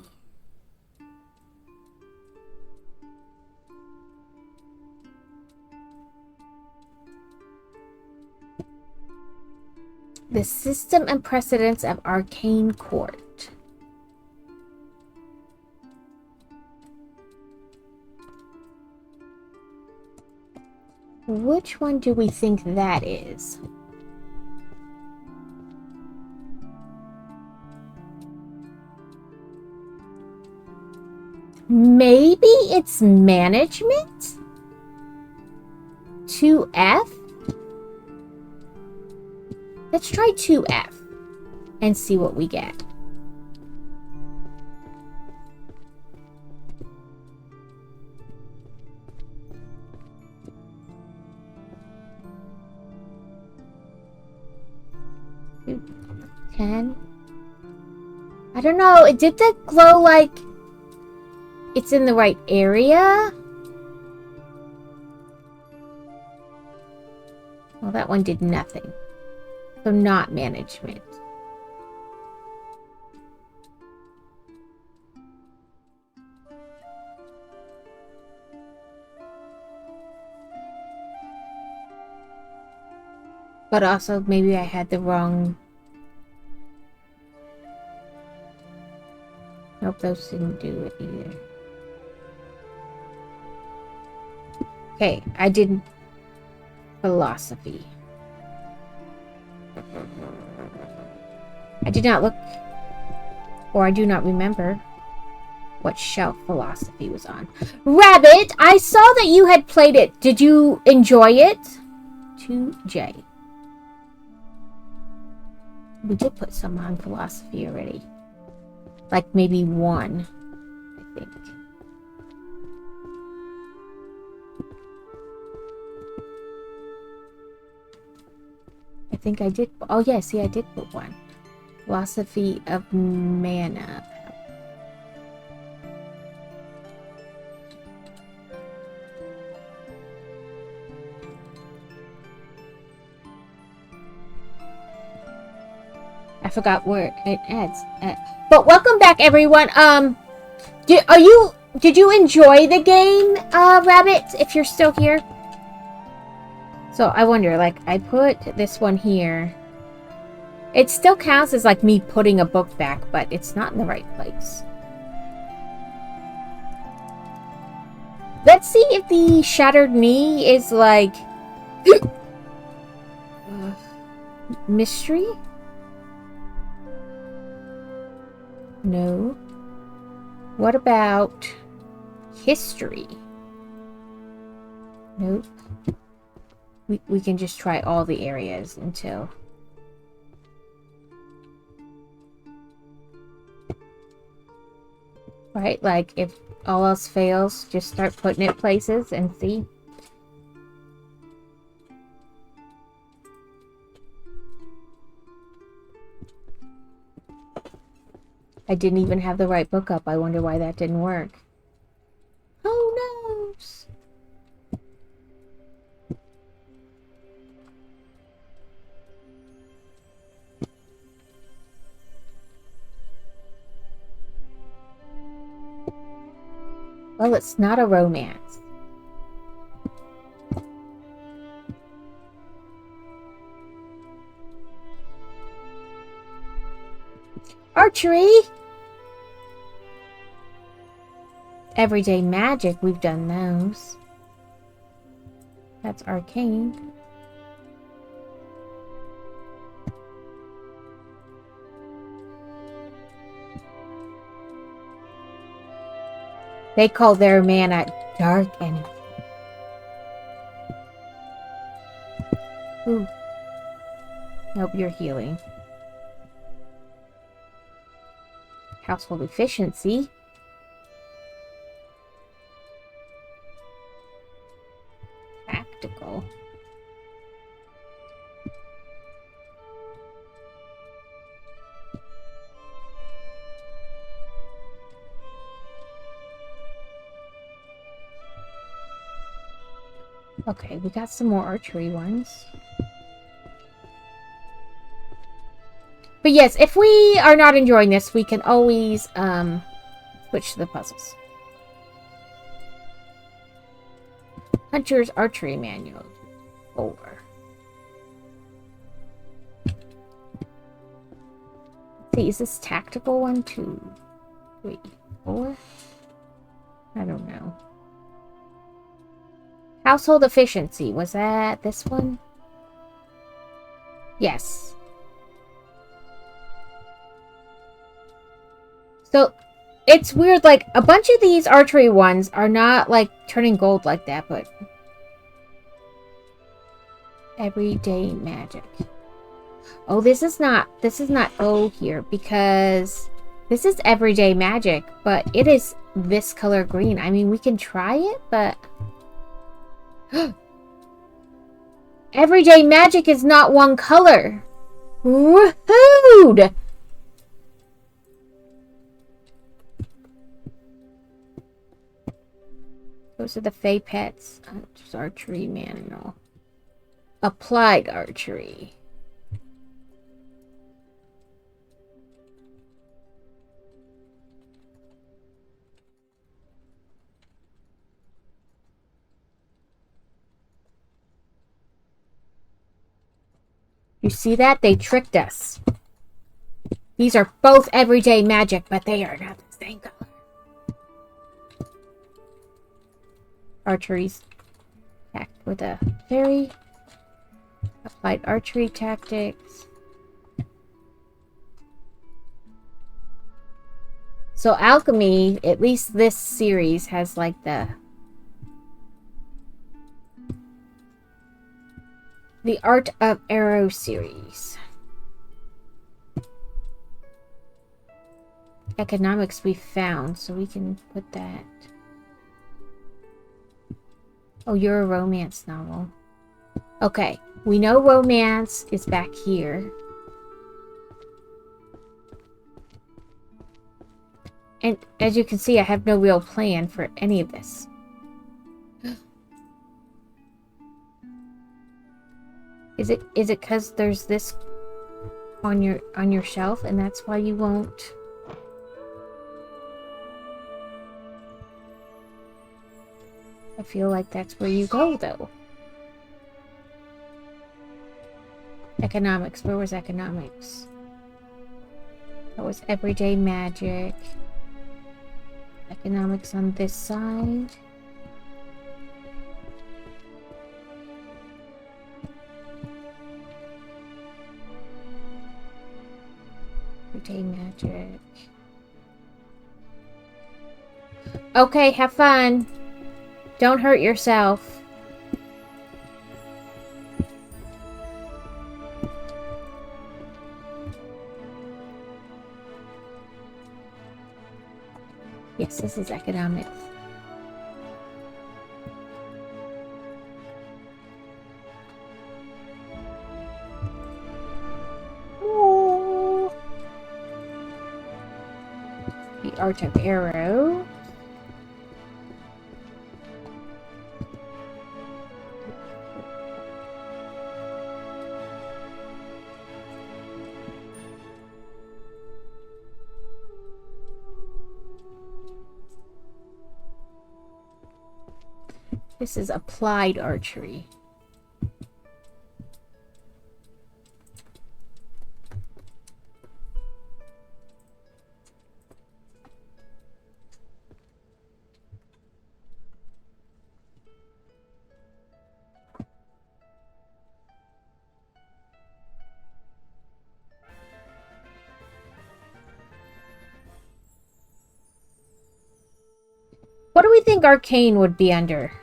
The system and precedence of Arcane Court. Which one do we think that is? Maybe it's management? 2F? Let's try 2F and see what we get. Ten. I don't know. Did that glow like it's in the right area? Well, that one did nothing. So not management. But also maybe I had the wrong... Nope, those didn't do it either. Okay, I did philosophy. I did not look, or I do not remember what shelf philosophy was on. Rabbit, I saw that you had played it. Did you enjoy it? 2J. We did put some on philosophy already. Like maybe one, I think. I think I did. Oh, yeah, see, I did put one. Philosophy of mana. I forgot where it adds. But welcome back, everyone. Did you enjoy the game, Rabbit? If you're still here. So I wonder, like, I put this one here. It still counts as like me putting a book back, but it's not in the right place. Let's see if the Shattered Knee is like mystery. No. What about history? Nope. We can just try all the areas until... Right? Like, if all else fails, just start putting it places and see. I didn't even have the right book up. I wonder why that didn't work. Oh, no! Well, it's not a romance. Archery! Everyday magic, we've done those. That's arcane. They call their mana dark energy. Ooh. Nope, you're healing. Household efficiency. Tactical. Okay, we got some more archery ones. But yes, if we are not enjoying this, we can always switch to the puzzles. Hunter's Archery Manual. Over. See, is this tactical 1, 2, 3, 4? I don't know. Household Efficiency. Was that this one? Yes. So, it's weird, like, a bunch of these archery ones are not, like, turning gold like that, but... Everyday magic. Oh, this is not O here, because this is everyday magic, but it is this color green. I mean, we can try it, but... Everyday magic is not one color. Woohoo! Those are the Fey Pets. Archery Manual. Applied Archery. You see that? They tricked us. These are both everyday magic, but they are not the same color. Archery's attacked with a fairy. Applied archery tactics. So alchemy, at least this series, has like the Art of Arrow series. Economics we found, so we can put that. Oh, you're a romance novel. Okay, we know romance is back here. And as you can see, I have no real plan for any of this. Is it because there's this on your shelf and that's why you won't? I feel like that's where you go though. Economics. Where was economics? That was everyday magic. Economics on this side. Everyday magic. Okay, have fun. Don't hurt yourself. Yes, this is economics. Oh. The Art of Arrow. This is applied archery. What do we think arcane would be under?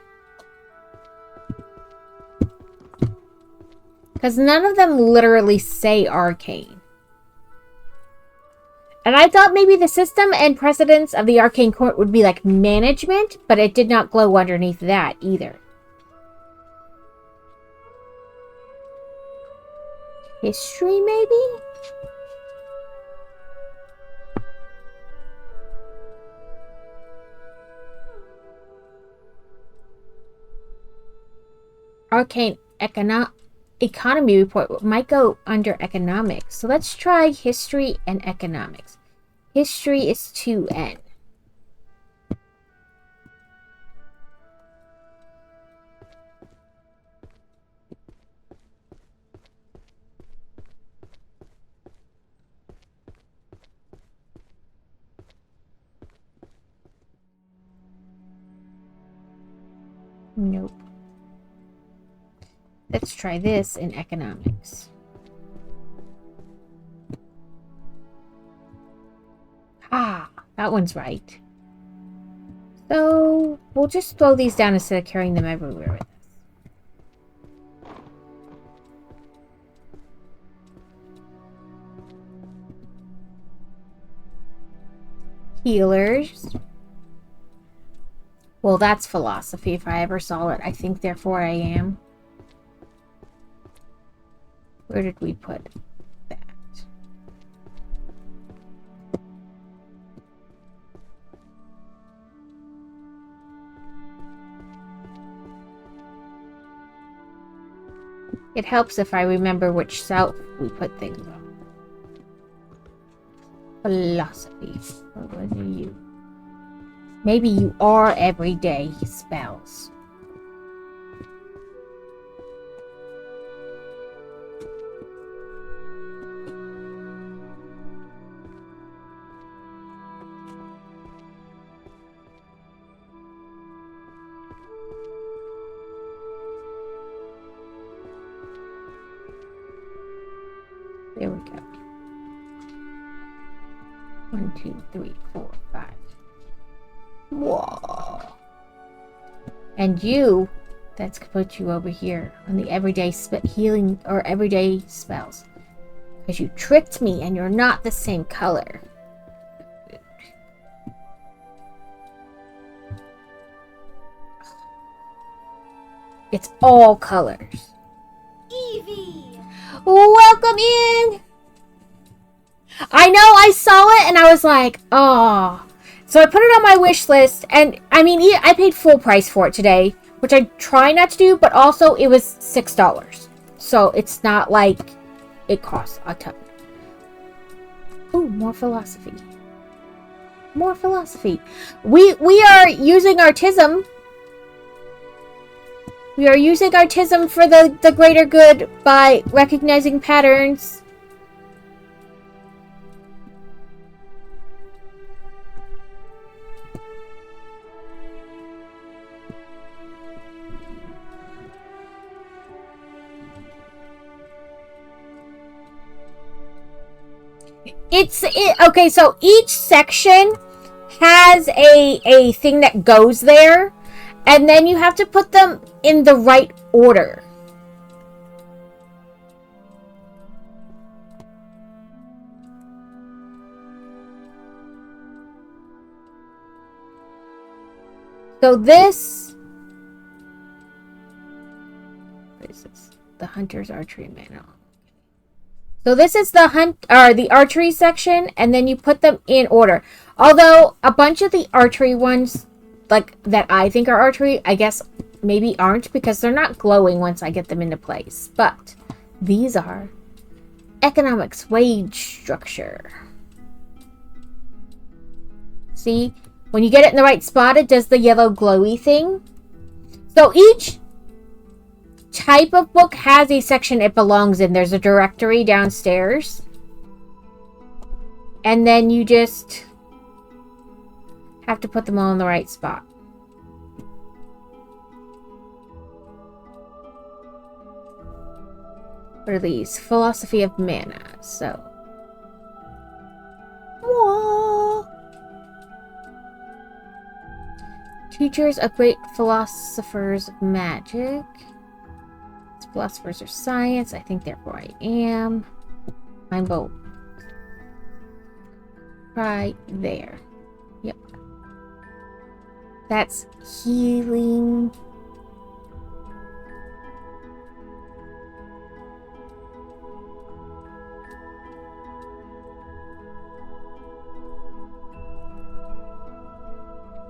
Because none of them literally say arcane. And I thought maybe the system and precedence of the arcane court would be like management, but it did not glow underneath that either. History, maybe? arcane economy report might go under economics. So let's try history and economics. History is 2N. Nope. Let's try this in economics. Ah, that one's right. So we'll just throw these down instead of carrying them everywhere with us. Healers. Well, that's philosophy if I ever saw it. I think, therefore I am. Where did we put that? It helps if I remember which shelf we put things on. Philosophy. What are you? Maybe you are everyday spells. There we go. 1, 2, 3, 4, 5. Whoa. And you, that's gonna put you over here on the everyday healing or everyday spells. Because you tricked me and you're not the same color. It's all colors. Evie! Welcome in! I know, I saw it and I was like, oh. So I put it on my wish list, and I mean, I paid full price for it today, which I try not to do, but also it was $6. So it's not like it costs a ton. Ooh, more philosophy. More philosophy. We are using artism. We are using artism for the greater good by recognizing patterns. Okay, so each section has a thing that goes there, and then you have to put them in the right order. So this, what is this? The Hunter's Archery Manual. So this is the archery section, and then you put them in order. Although a bunch of the archery ones, like that I think are archery, I guess maybe aren't because they're not glowing once I get them into place. But these are economics, wage structure. See, when you get it in the right spot, it does the yellow glowy thing. So each type of book has a section it belongs in. There's a directory downstairs. And then you just have to put them all in the right spot. What are these? Philosophy of Mana. So. Whoa. Teachers of great philosophers of magic. Philosophers of science. I think therefore I am. Mind bolt. Right there. Yep. That's healing.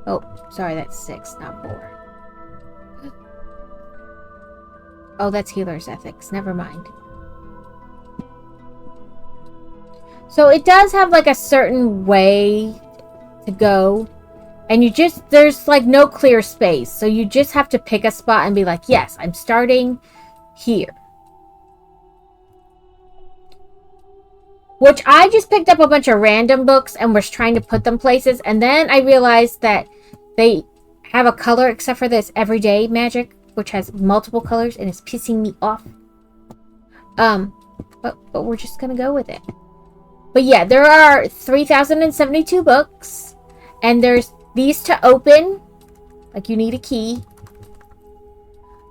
Oh, sorry, that's 6, not 4. Oh, that's healer's ethics. Never mind. So it does have like a certain way to go. And there's like no clear space. So you just have to pick a spot and be like, yes, I'm starting here. Which I just picked up a bunch of random books and was trying to put them places. And then I realized that they have a color except for this everyday magic, which has multiple colors and is pissing me off. But we're just gonna go with it. But yeah, there are 3,072 books. And there's these to open. Like, you need a key.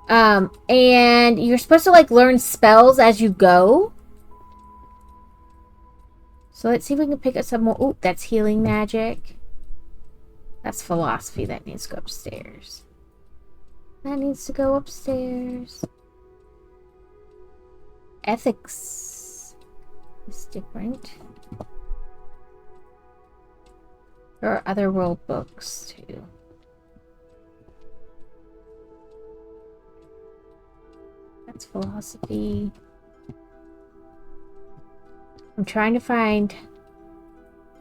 And you're supposed to, like, learn spells as you go. So let's see if we can pick up some more. Ooh, that's healing magic. That's philosophy. That needs to go upstairs. That needs to go upstairs. Ethics is different. There are other world books, too. That's philosophy. I'm trying to find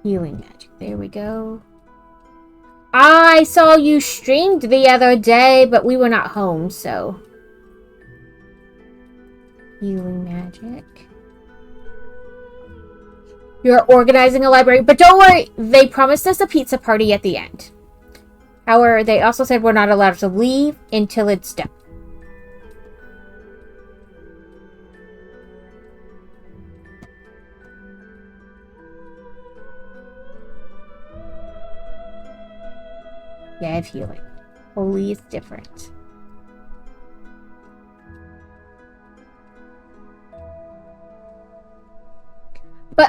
healing magic. There we go. I saw you streamed the other day, but we were not home, so... Healing magic. You're organizing a library, but don't worry, they promised us a pizza party at the end. However, they also said we're not allowed to leave until it's done. Yeah, I have healing. Holy is different.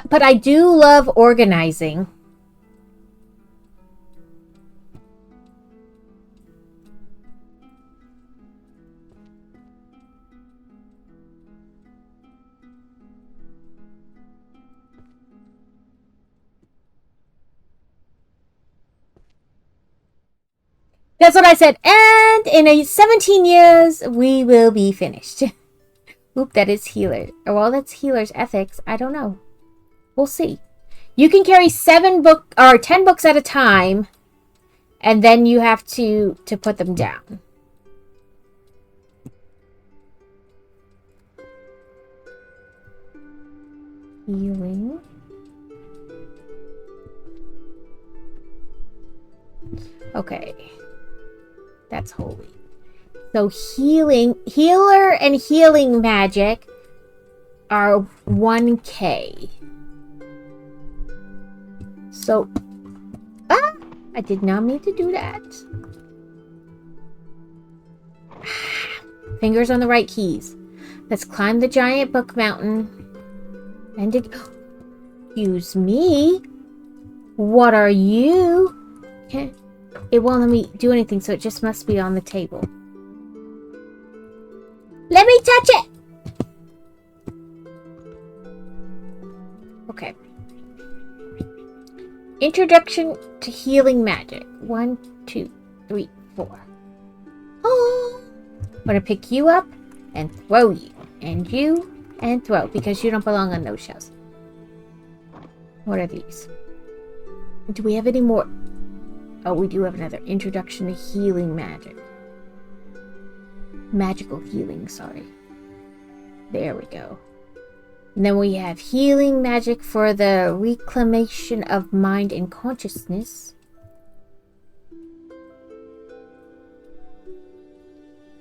But I do love organizing. That's what I said. And in 17 years, we will be finished. Oop, that is healer. Well, that's healer's ethics. I don't know. We'll see. You can carry 10 books at a time, and then you have to put them down. Healing. Okay. That's holy. So healer and healing magic are 1K. So, I did not mean to do that. Fingers on the right keys. Let's climb the giant book mountain. And excuse me. What are you? It won't let me do anything, so it just must be on the table. Let me touch it! Okay. Introduction to healing magic. 1, 2, 3, 4. Oh! I'm gonna pick you up and throw you. And you and throw, because you don't belong on those shelves. What are these? Do we have any more? Oh, we do have another. Introduction to healing magic. Magical healing, sorry. There we go. And then we have healing magic for the reclamation of mind and consciousness.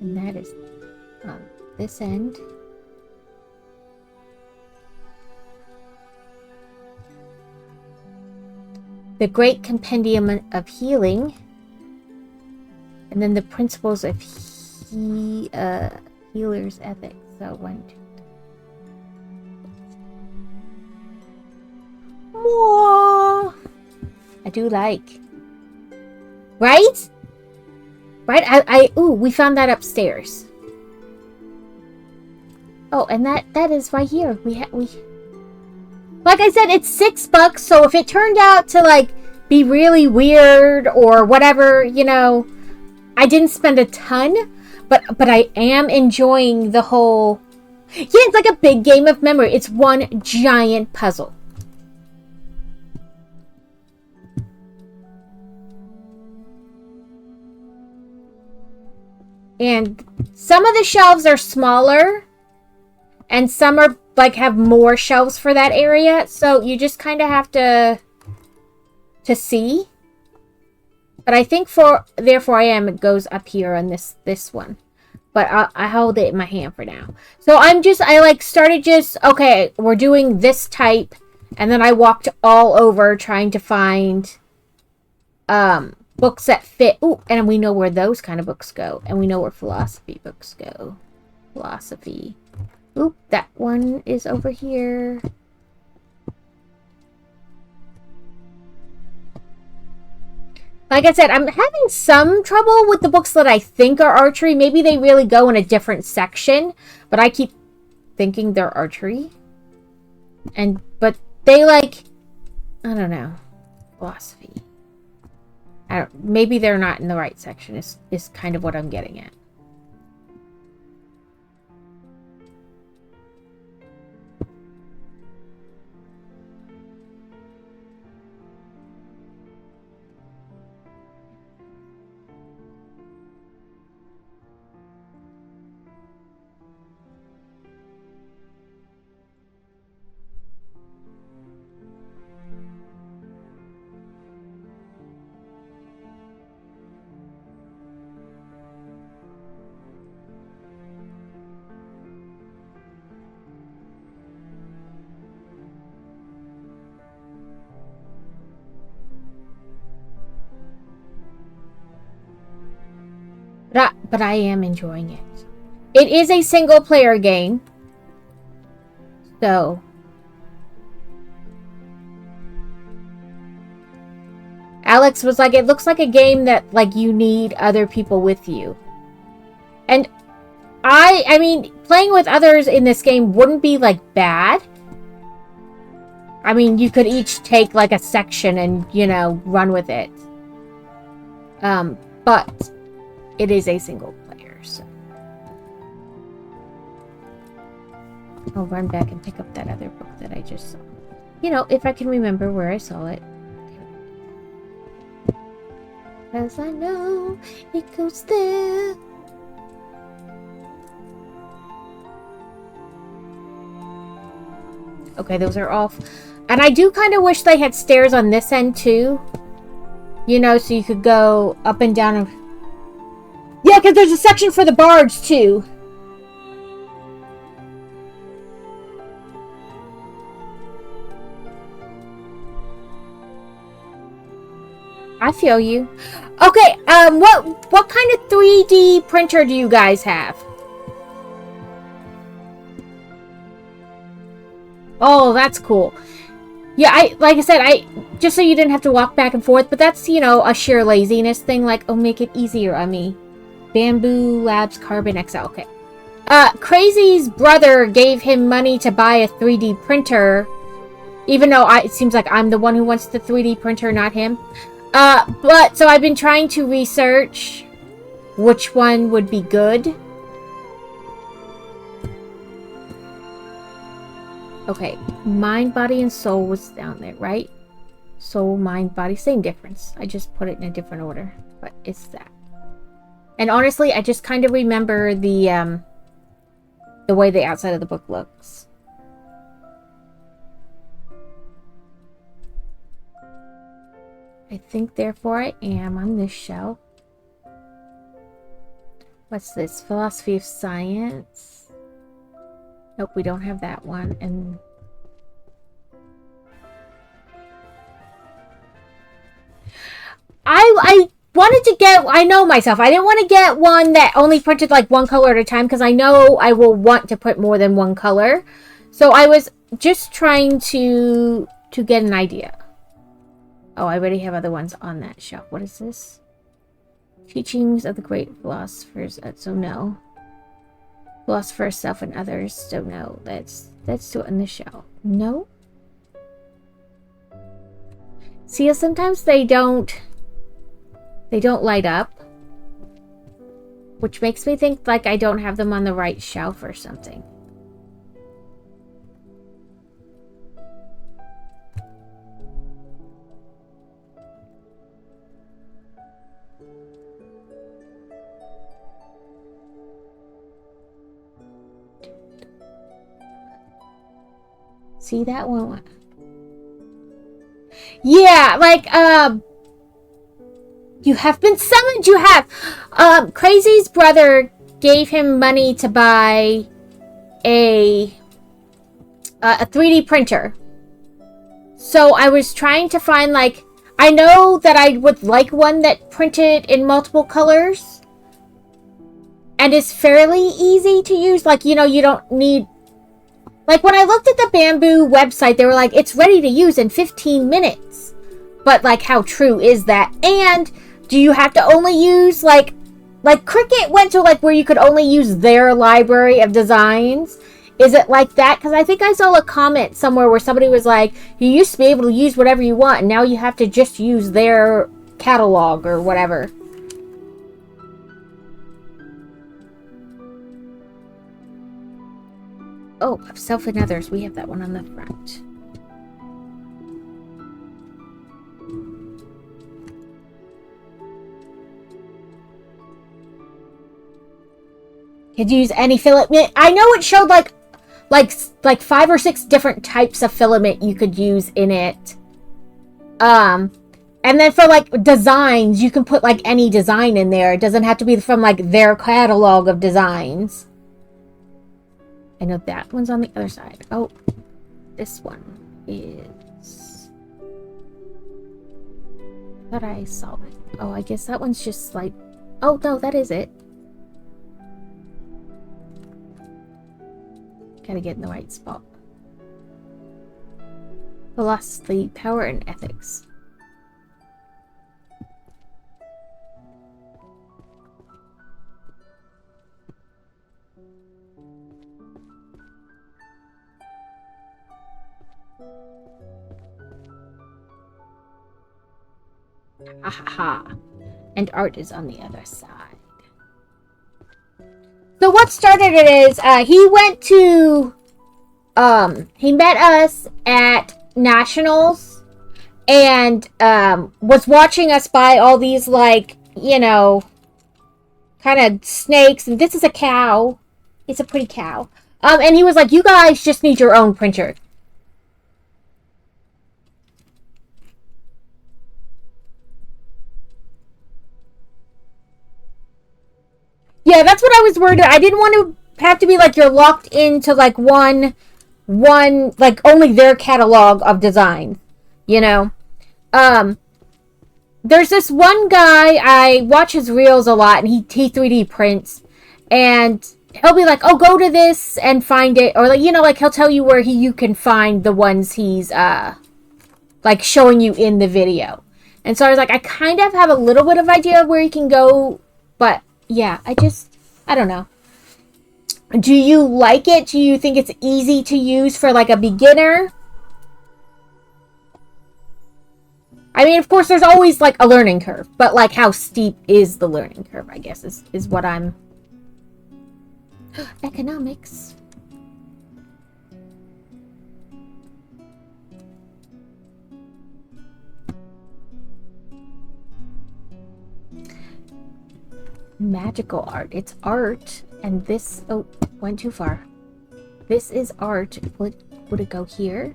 And that is on this end. The Great Compendium of Healing. And then the Principles of Healer's Ethics. So 1, 2. More. I do like. Right? Right? Ooh, we found that upstairs. Oh, and that is right here. We like I said, it's $6, so if it turned out to like be really weird or whatever, you know, I didn't spend a ton, But I am enjoying the whole... Yeah, it's like a big game of memory. It's one giant puzzle. And some of the shelves are smaller, and some are like have more shelves for that area. So you just kind of have to see. But I think therefore I am, it goes up here on this one. But I hold it in my hand for now. So I like started just, okay, we're doing this type. And then I walked all over trying to find books that fit. Ooh, and we know where those kind of books go. And we know where philosophy books go. Philosophy. Ooh, that one is over here. Like I said, I'm having some trouble with the books that I think are archery. Maybe they really go in a different section, but I keep thinking they're archery. But they like, I don't know, philosophy. Maybe they're not in the right section is kind of what I'm getting at. But I am enjoying it. It is a single player game. So Alex was like, it looks like a game that like you need other people with you. And I mean, playing with others in this game wouldn't be like bad. I mean, you could each take like a section and, you know, run with it. But it is a single player, so I'll run back and pick up that other book that I just saw. You know, if I can remember where I saw it. Because I know it goes there. Okay, those are off. And I do kind of wish they had stairs on this end too. You know, so you could go up and down and... Yeah, because there's a section for the barge, too. I feel you. Okay, what kind of 3D printer do you guys have? Oh, that's cool. Yeah, like I said, just so you didn't have to walk back and forth, but that's, you know, a sheer laziness thing, like, oh, make it easier on me. Bamboo Labs Carbon XL. Okay. Crazy's brother gave him money to buy a 3D printer, even though it seems like I'm the one who wants the 3D printer, not him. But so I've been trying to research which one would be good. Okay, mind, body, and soul was down there, right? Soul, mind, body, same difference. I just put it in a different order, but it's that. And honestly, I just kind of remember the way the outside of the book looks. I think, therefore, I am on this shelf. What's this? Philosophy of Science. Nope, we don't have that one. And I wanted to get, I know myself, I didn't want to get one that only printed like one color at a time because I know I will want to put more than one color. So I was just trying to get an idea. Oh, I already have other ones on that shelf. What is this? Teachings of the Great Philosophers. So no. Philosopher, Self, and Others. So no. Let's do it on the shelf. No. See, sometimes they don't light up. Which makes me think like I don't have them on the right shelf or something. See that one? Yeah, like, you have been summoned, you have! Crazy's brother gave him money to buy a 3D printer. So I was trying to find, like, I know that I would like one that printed in multiple colors. And is fairly easy to use. Like, you know, you don't need... Like, when I looked at the Bamboo website, they were like, it's ready to use in 15 minutes. But, like, how true is that? And do you have to only use, like Cricut went to, like, where you could only use their library of designs? Is it like that? Because I think I saw a comment somewhere where somebody was like, you used to be able to use whatever you want, and now you have to just use their catalog or whatever. Oh, Self and Others. We have that one on the front. Could you use any filament? I know it showed like 5 or 6 different types of filament you could use in it. And then for like designs, you can put like any design in there. It doesn't have to be from like their catalog of designs. I know that one's on the other side. Oh, this one is... I thought I saw it. Oh, I guess that one's just like... Oh, no, that is it. Gotta get in the right spot. Philosophy, Power, and Ethics. Ha ha ha. And art is on the other side. So what started it is, he went to, he met us at Nationals and, was watching us buy all these, like, you know, kind of snakes. And this is a cow. It's a pretty cow. And he was like, you guys just need your own printer. Yeah, that's what I was worried about. I didn't want to have to be like you're locked into like one like only their catalog of design, you know. There's this one guy, I watch his reels a lot, and he 3D prints, and he'll be like, "Oh, go to this and find it," or like, you know, like he'll tell you where you can find the ones he's like showing you in the video. And so I was like, I kind of have a little bit of idea of where you can go, but yeah, I don't know. Do you like it? Do you think it's easy to use for like a beginner? I mean, of course, there's always like a learning curve, but like how steep is the learning curve, I guess, is what I'm... Economics. Magical art. It's art, and this... Oh, went too far. This is art. Would it go here?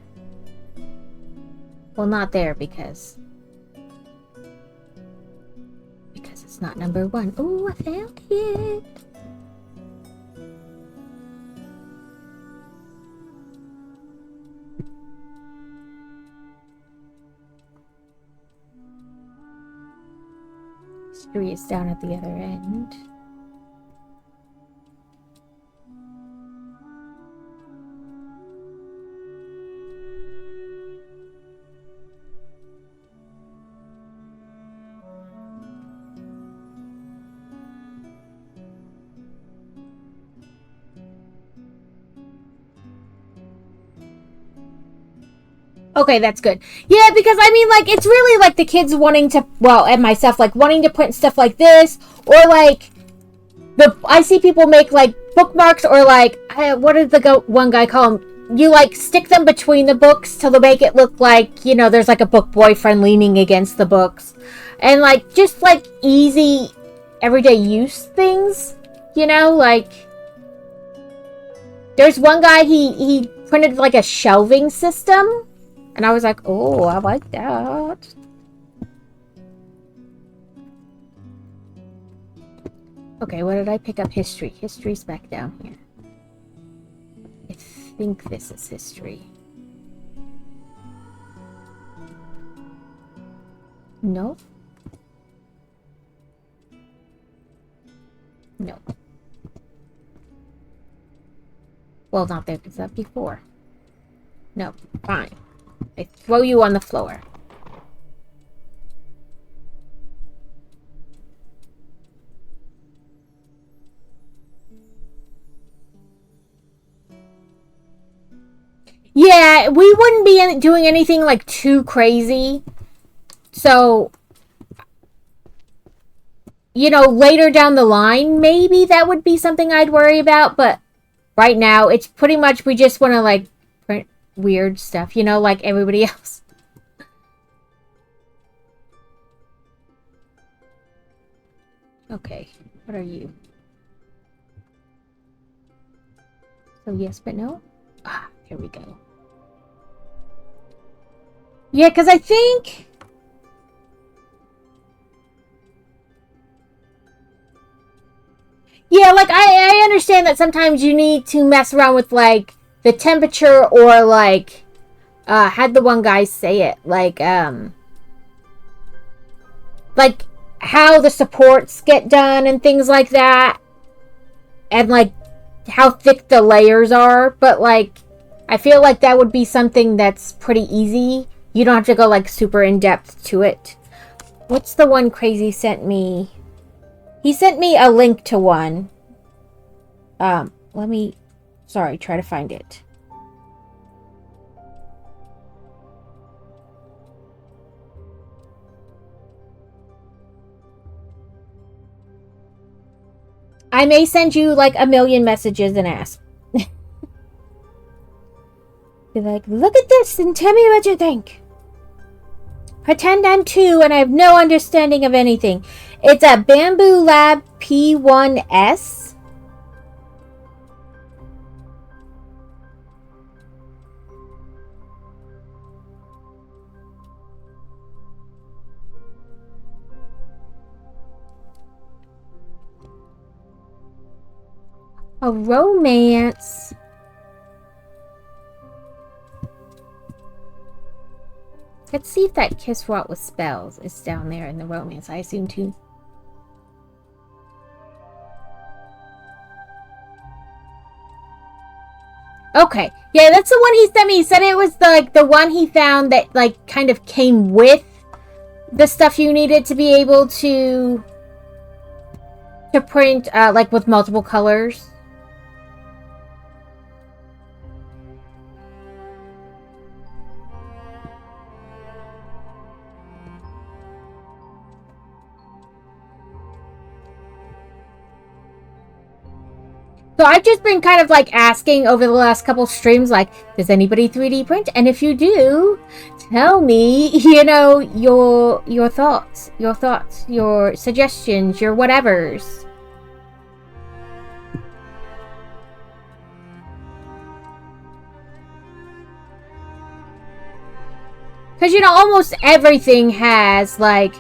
Well, not there, because it's not number 1. Oh, I found it! History is down at the other end. Okay, that's good. Yeah, because I mean, like, it's really like the kids wanting to, well, and myself, like, wanting to print stuff like this, or like, I see people make like bookmarks or like what did the one guy call them? You like stick them between the books to make it look like, you know, there's like a book boyfriend leaning against the books, and like just like easy everyday use things, you know, like there's one guy he printed like a shelving system, and I was like, oh, I like that. Okay, what did I pick up? History. History's back down here. I think this is history. No? No. Well, not there, because that before. No, fine. I throw you on the floor. Yeah, we wouldn't be doing anything like too crazy. So, you know, later down the line, maybe that would be something I'd worry about. But right now, it's pretty much we just want to like print weird stuff, you know, like everybody else. Okay, what are you? So yes, but no? Ah, here we go. Yeah, because I think... Yeah, like, I understand that sometimes you need to mess around with, like, the temperature or, like, had the one guy say it, like, how the supports get done and things like that. And, like, how thick the layers are. But, like, I feel like that would be something that's pretty easy. You don't have to go, like, super in-depth to it. What's the one Crazy sent me? He sent me a link to one. Let me... Sorry, try to find it. I may send you, like, a million messages and ask. Be like, look at this and tell me what you think. Pretend I'm 2 and I have no understanding of anything. It's a Bamboo Lab P1S. A romance. Let's see if that Kiss Rot with Spells is down there in the romance. I assume too. Okay. Yeah, that's the one he sent me. He said it was the one he found that like kind of came with the stuff you needed to be able to print like with multiple colors. So I've just been kind of like asking over the last couple streams, like, does anybody 3D print? And if you do, tell me, you know, your thoughts, your suggestions, your whatevers. Because, you know, almost everything has, like,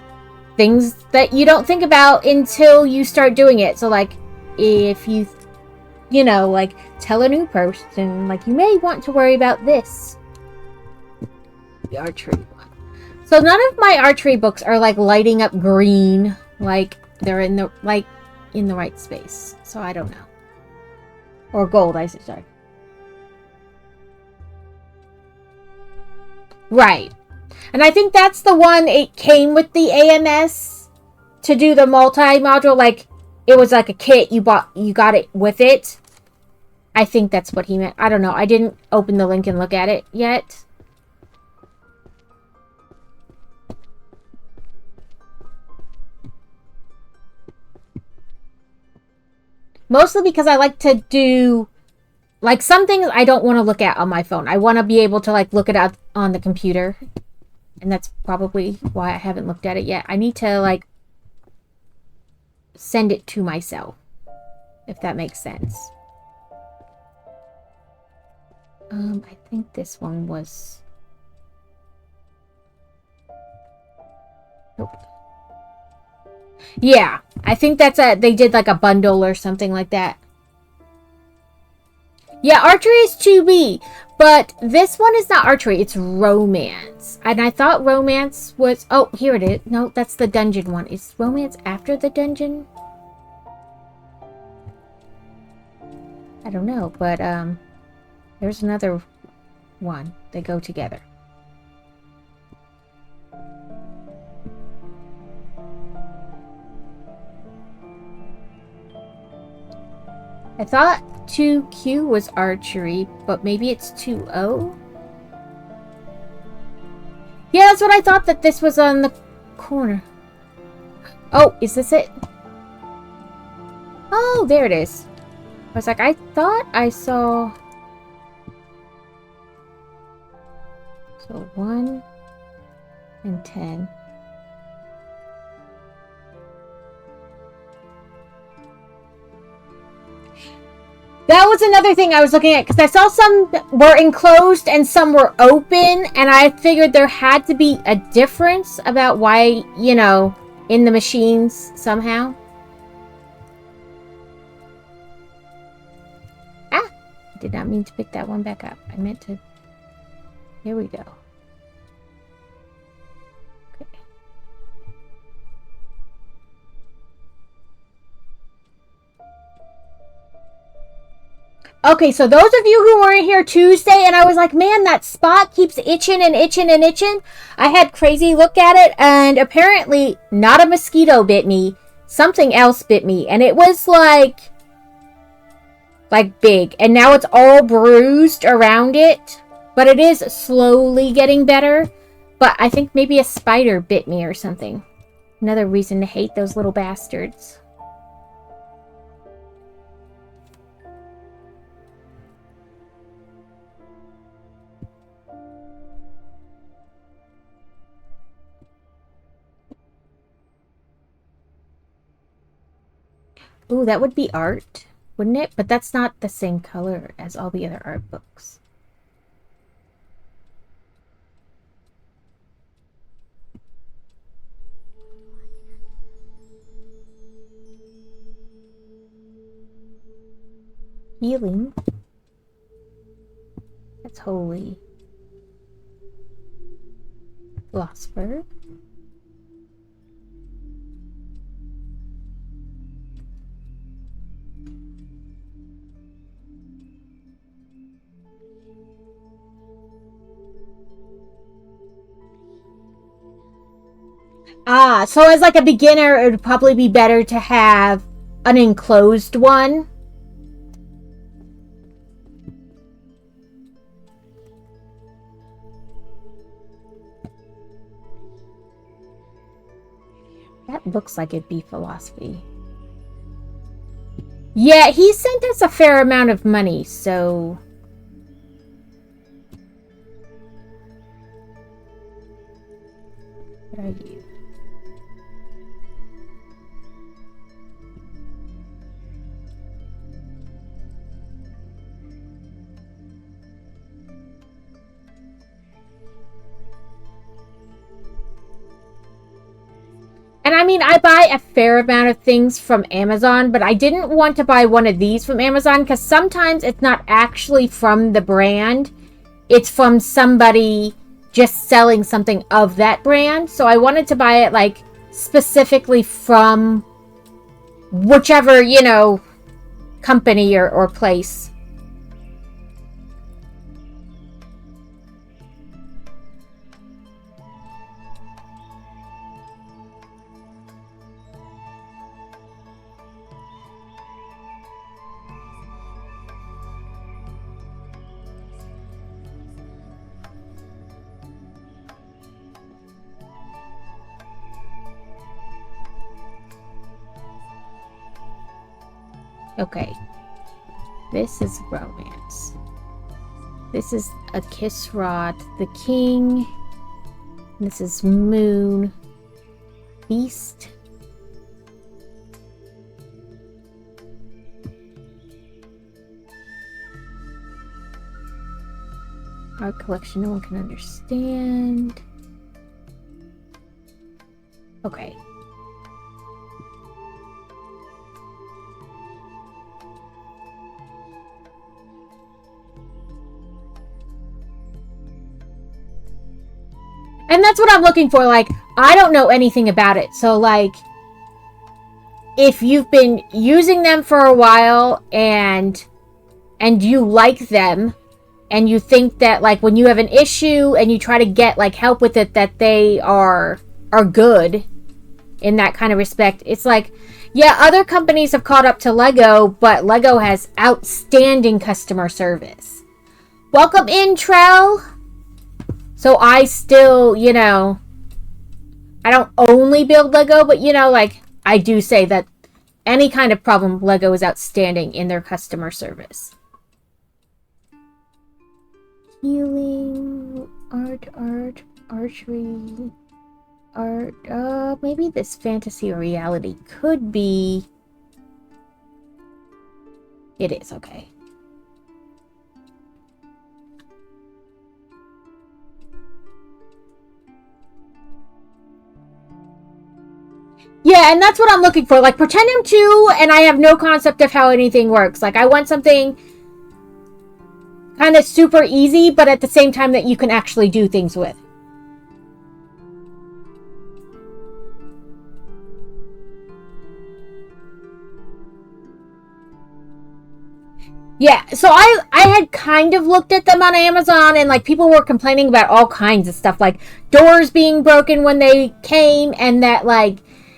things that you don't think about until you start doing it. So, like, if you know, like, tell a new person, like, you may want to worry about this. The archery one. So none of my archery books are, like, lighting up green. Like, they're in the right space. So I don't know. Or gold, I said, sorry. Right. And I think that's the one, it came with the AMS to do the multi-module, like, it was like a kit you got it with it. I think that's what he meant. I don't know. I didn't open the link and look at it yet. Mostly because I like to do, like, some things I don't want to look at on my phone. I want to be able to, like, look it up on the computer. And that's probably why I haven't looked at it yet. I need to, like, send it to myself, if that makes sense. I think this one was... Nope. Yeah, I think that's they did like a bundle or something like that. Yeah, archery is 2B, but this one is not archery, it's romance. And I thought romance was... Oh, here it is. No, that's the dungeon one. Is romance after the dungeon? I don't know, but there's another one. They go together. I thought 2Q was archery, but maybe it's 2O? Yeah, that's what I thought, that this was on the corner. Oh, is this it? Oh, there it is. I was like, I thought I saw... So 1 and 10. That was another thing I was looking at, because I saw some were enclosed and some were open, and I figured there had to be a difference about why, you know, in the machines somehow. Ah! I did not mean to pick that one back up. I meant to... Here we go. Okay, so those of you who were in here Tuesday and I was like, man, that spot keeps itching and itching and itching. I had Crazy look at it, and apparently not a mosquito bit me. Something else bit me, and it was like big. And now it's all bruised around it, but it is slowly getting better. But I think maybe a spider bit me or something. Another reason to hate those little bastards. Ooh, that would be art, wouldn't it? But that's not the same color as all the other art books. Healing. That's holy. Philosopher. Ah, so as like a beginner, it would probably be better to have an enclosed one. That looks like it'd be philosophy. Yeah, he sent us a fair amount of money, so... What are you? And I mean, I buy a fair amount of things from Amazon, but I didn't want to buy one of these from Amazon because sometimes it's not actually from the brand. It's from somebody just selling something of that brand. So I wanted to buy it, like, specifically from whichever, you know, company or place. Okay. This is romance. This is a Kisrot, the king. This is moon. Beast. Art collection no one can understand. Okay. And that's what I'm looking for. Like, I don't know anything about it. So, like, if you've been using them for a while and you like them, and you think that, like, when you have an issue and you try to get, like, help with it, that they are good in that kind of respect. It's like, yeah, other companies have caught up to Lego, but Lego has outstanding customer service. Welcome in, Trell. So I still, you know, I don't only build Lego, but, you know, like, I do say that any kind of problem, Lego is outstanding in their customer service. Healing, art, archery, art, maybe this fantasy or reality could be... It is, okay. Yeah, and that's what I'm looking for. Like, pretend I'm 2 and I have no concept of how anything works. Like, I want something kind of super easy, but at the same time that you can actually do things with. Yeah, so I had kind of looked at them on Amazon, and, like, people were complaining about all kinds of stuff, like doors being broken when they came, and that, like,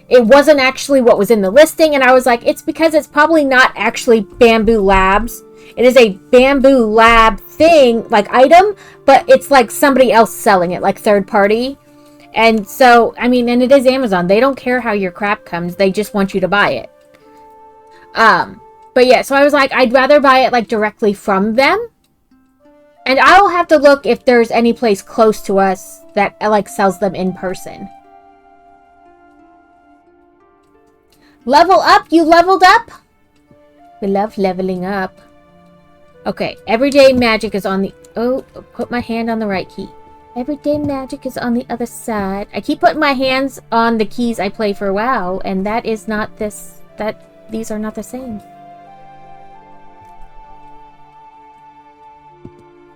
it wasn't actually what was in the listing. And I was like, it's because it's probably not actually Bamboo Labs. It is a Bamboo Lab thing, like, item, but it's like somebody else selling it, like third party. And so, I mean, and it is Amazon. They don't care how your crap comes. They just want you to buy it. But yeah, so I was like, I'd rather buy it, like, directly from them. And I'll have to look if there's any place close to us that, like, sells them in person. Level up? You leveled up? We love leveling up. Okay, everyday magic is on the... Oh, put my hand on the right key. Everyday magic is on the other side. I keep putting my hands on the keys I play for WoW, and that is not this... These are not the same.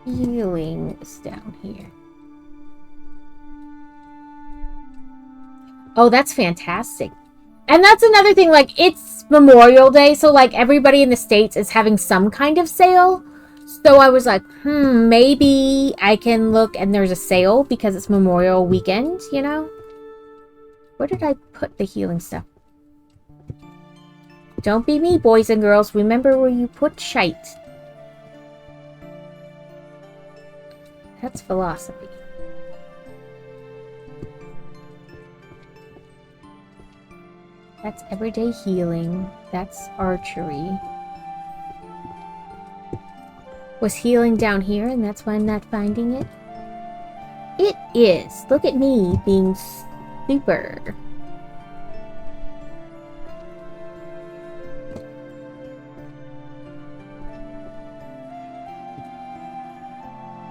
Healing is down here. Oh, that's fantastic. And that's another thing, like, it's Memorial Day, so, like, everybody in the States is having some kind of sale. So I was like, maybe I can look, and there's a sale because it's Memorial Weekend, you know? Where did I put the healing stuff? Don't be me, boys and girls. Remember where you put shite. That's philosophy. That's everyday healing. That's archery. Was healing down here and that's why I'm not finding it? It is. Look at me being super.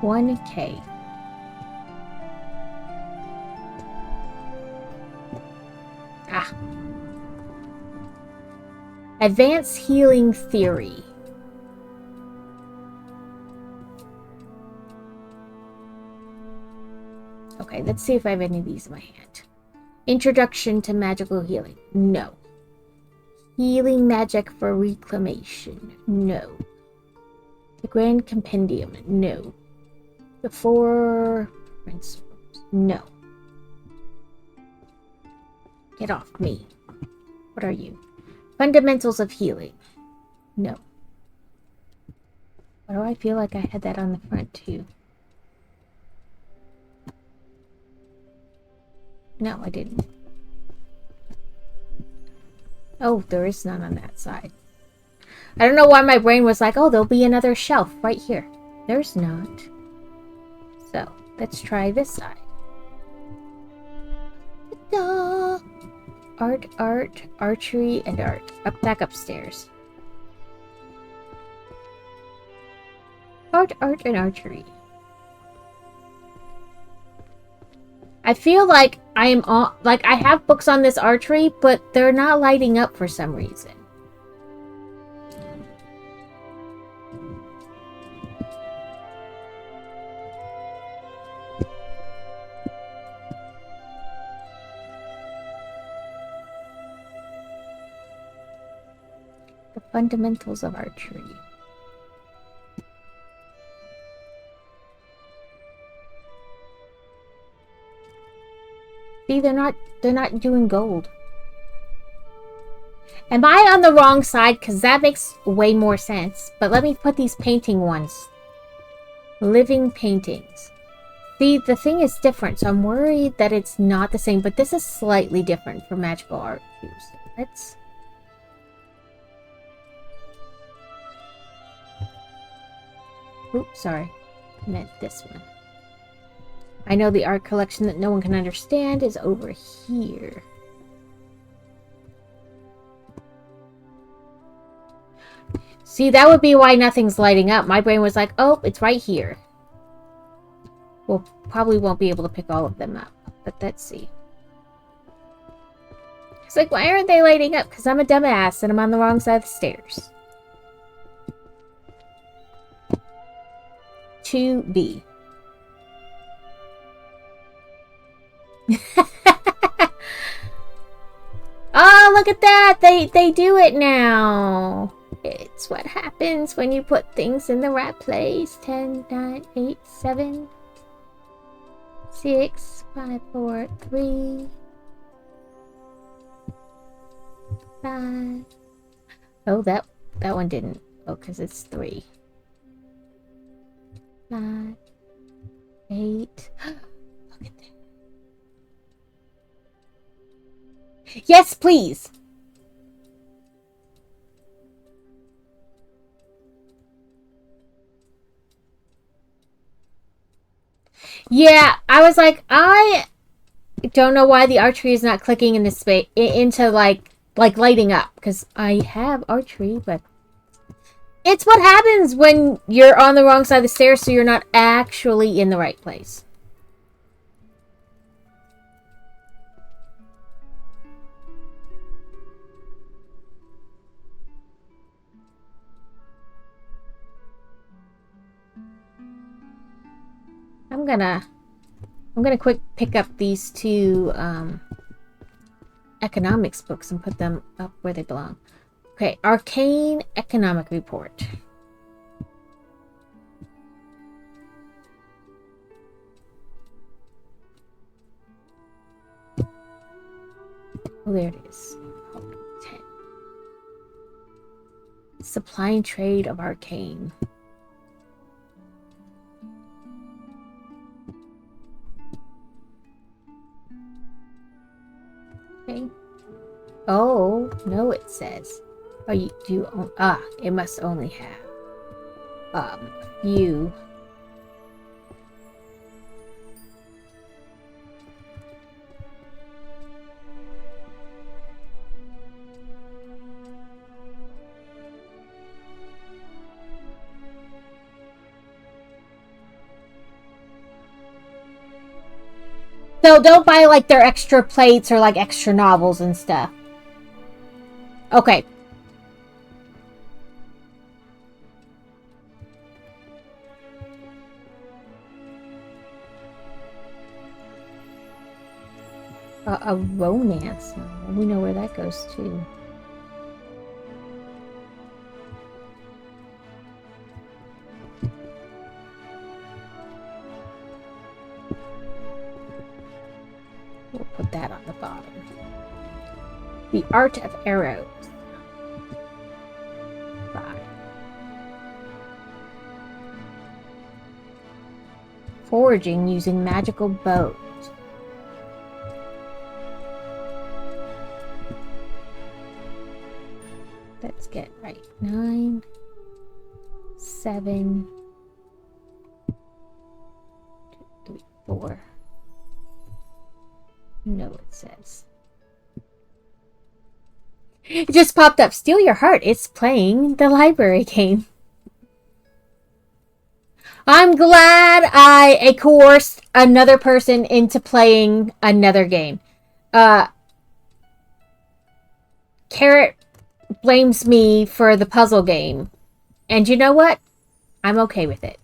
$1K. Ah. Advanced Healing Theory. Okay, let's see if I have any of these in my hand. Introduction to Magical Healing. No. Healing Magic for Reclamation. No. The Grand Compendium. No. The 4 Principles. No. Get off me. What are you? Fundamentals of Healing. No. Why do I feel like I had that on the front too? No, I didn't. Oh, there is none on that side. I don't know why my brain was like, oh, there'll be another shelf right here. There's not. So, let's try this side. Ta-da! Art, art, archery, and art. Back upstairs. Art, art, and archery. I feel like I am on, like I have books on this archery, but they're not lighting up for some reason. The fundamentals of archery. See, they're not doing gold. Am I on the wrong side? Because that makes way more sense. But let me put these painting ones. Living paintings. See, the thing is different, so I'm worried that it's not the same. But this is slightly different for magical art cubes. Let's... Oops, sorry. I meant this one. I know the art collection that no one can understand is over here. See, that would be why nothing's lighting up. My brain was like, oh, it's right here. We'll probably won't be able to pick all of them up, but let's see. It's like, why aren't they lighting up? Because I'm a dumbass and I'm on the wrong side of the stairs. 2B. Oh, look at that! They do it now. It's what happens when you put things in the right place. 10, 9, 8, 7, 6, 5, 4, 3, 5. Oh, that one didn't. Oh, because it's 3. 5, 8. Look at that. Yes, please. Yeah, I was like, I don't know why the archery is not clicking in this space into like lighting up, because I have archery, but it's what happens when you're on the wrong side of the stairs, so you're not actually in the right place. I'm gonna quick pick up these two economics books and put them up where they belong. Okay, Arcane Economic Report. Oh, there it is. 10. Supply and trade of Arcane. Okay. Oh, no, it says. Oh, you do. It must only have a few. So don't buy like their extra plates or like extra novels and stuff. Okay. A romance novel. We know where that goes to. We'll put that on the bottom. The Art of Arrows. 5. Foraging using magical bows. Let's get right. 9, 7, 2, 3, 4. No, it says. It just popped up. Steal Your Heart. It's playing the library game. I'm glad I coerced another person into playing another game. Carrot blames me for the puzzle game. And you know what? I'm okay with it.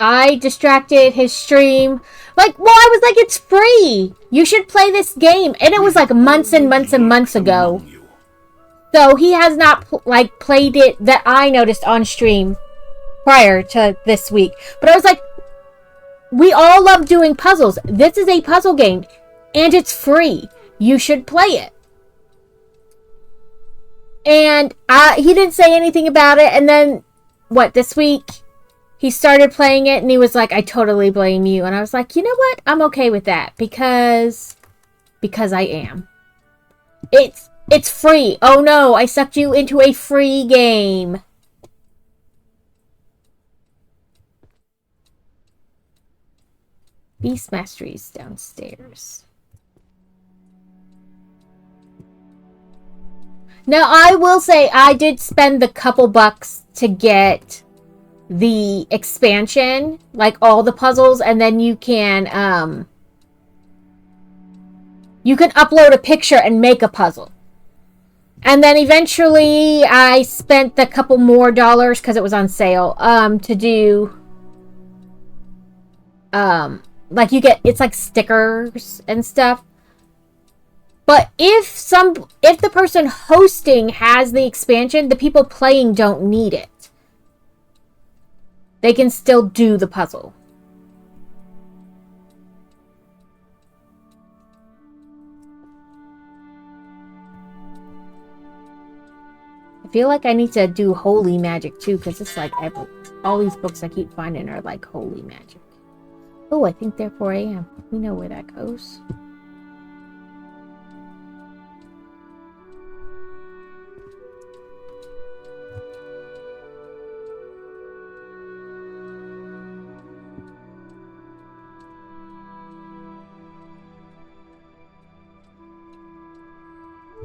I distracted his stream. Like, well, I was like, it's free. You should play this game. And it was like months and months and months ago. So he has not, played it that I noticed on stream prior to this week. But I was like, we all love doing puzzles. This is a puzzle game. And it's free. You should play it. And he didn't say anything about it. And then, this week? He started playing it and he was like, I totally blame you. And I was like, you know what? I'm okay with that because I am. It's free. Oh no, I sucked you into a free game. Beast Mastery's downstairs. Now, I will say I did spend the couple bucks to get the expansion, like all the puzzles, and then you can upload a picture and make a puzzle. And then eventually I spent a couple more dollars because it was on sale to do it's like stickers and stuff. But if the person hosting has the expansion, the people playing don't need it. They can still do the puzzle. I feel like I need to do holy magic too, because it's like all these books I keep finding are like holy magic. Oh, I think therefore I am. We know where that goes.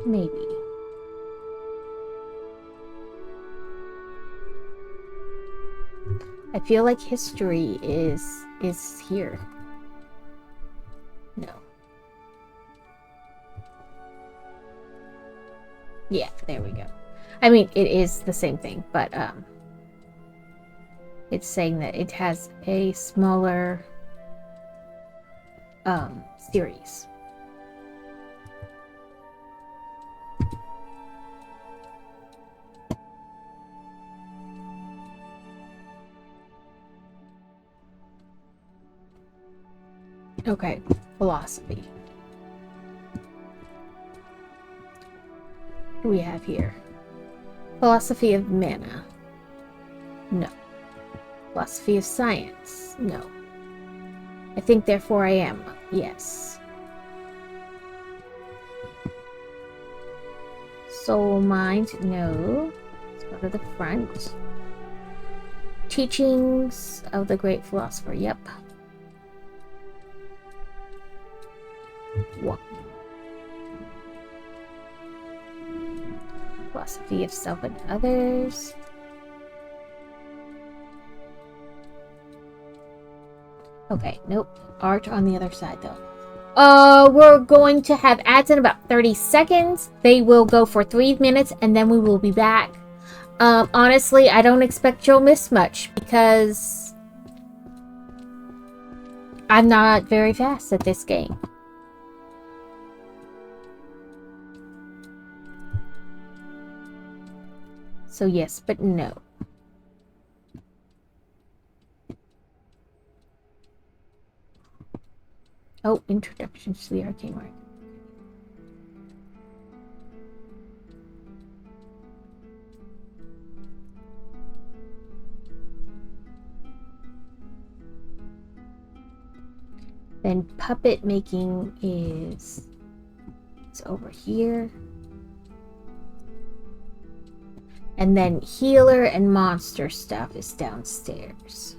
Maybe. I feel like history is here. No. Yeah, there we go. I mean, it is the same thing, but it's saying that it has a smaller series. Okay, philosophy. What do we have here? Philosophy of mana. No. Philosophy of science. No. I think therefore I am. Yes. Soul mind. No. Let's go to the front. Teachings of the great philosopher. Yep. What? Philosophy of self and others. Okay, nope. Art on the other side, though. We're going to have ads in about 30 seconds. They will go for 3 minutes, and then we will be back. Honestly, I don't expect you'll miss much, because I'm not very fast at this game. So yes, but no. Oh, introduction to the arcane market. Then puppet making is over here. And then healer and monster stuff is downstairs.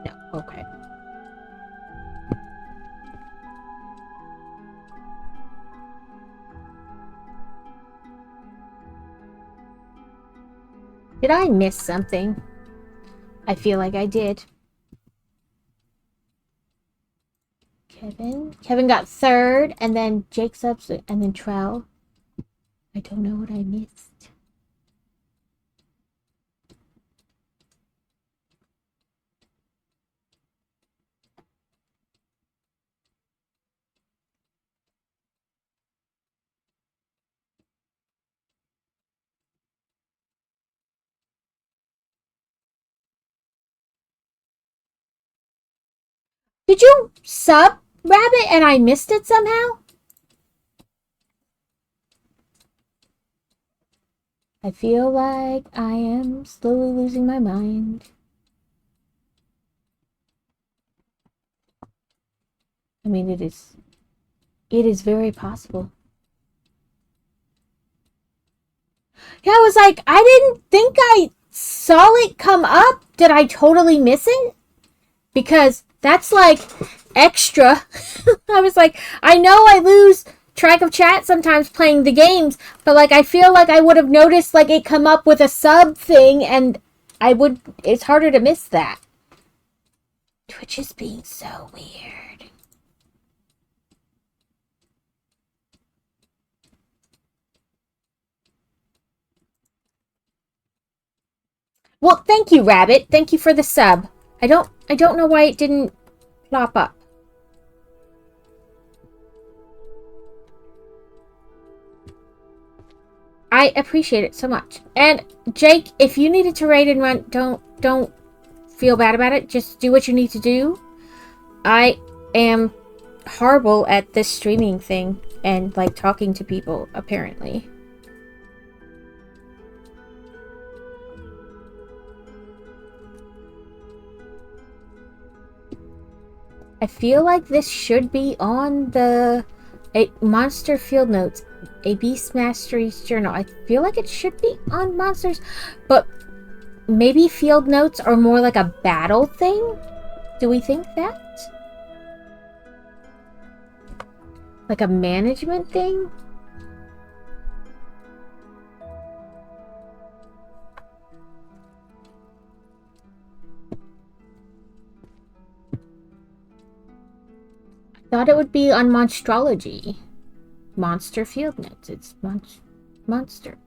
No, okay. Did I miss something? I feel like I did. Kevin got third, and then Jake's up, and then Trell. I don't know what I missed. Did you sub Rabbit and I missed it somehow? I feel like I am slowly losing my mind. I mean, it is very possible. Yeah, I was like, I didn't think I saw it come up. Did I totally miss it? Because that's like extra. I was like, I know I lose track of chat sometimes playing the games, but like I feel like I would have noticed like it come up with a sub thing, and it's harder to miss that. Twitch is being so weird. Well, thank you, Rabbit. Thank you for the sub. I don't know why it didn't plop up. I appreciate it so much. And Jake, if you needed to raid and run, don't feel bad about it. Just do what you need to do. I am horrible at this streaming thing and like talking to people, apparently. I feel like this should be on the Monster Field Notes, a Beast Mastery's Journal. I feel like it should be on Monsters, but maybe Field Notes are more like a battle thing? Do we think that? Like a management thing? Thought it would be on Monstrology. Monster Field Notes. It's Monster.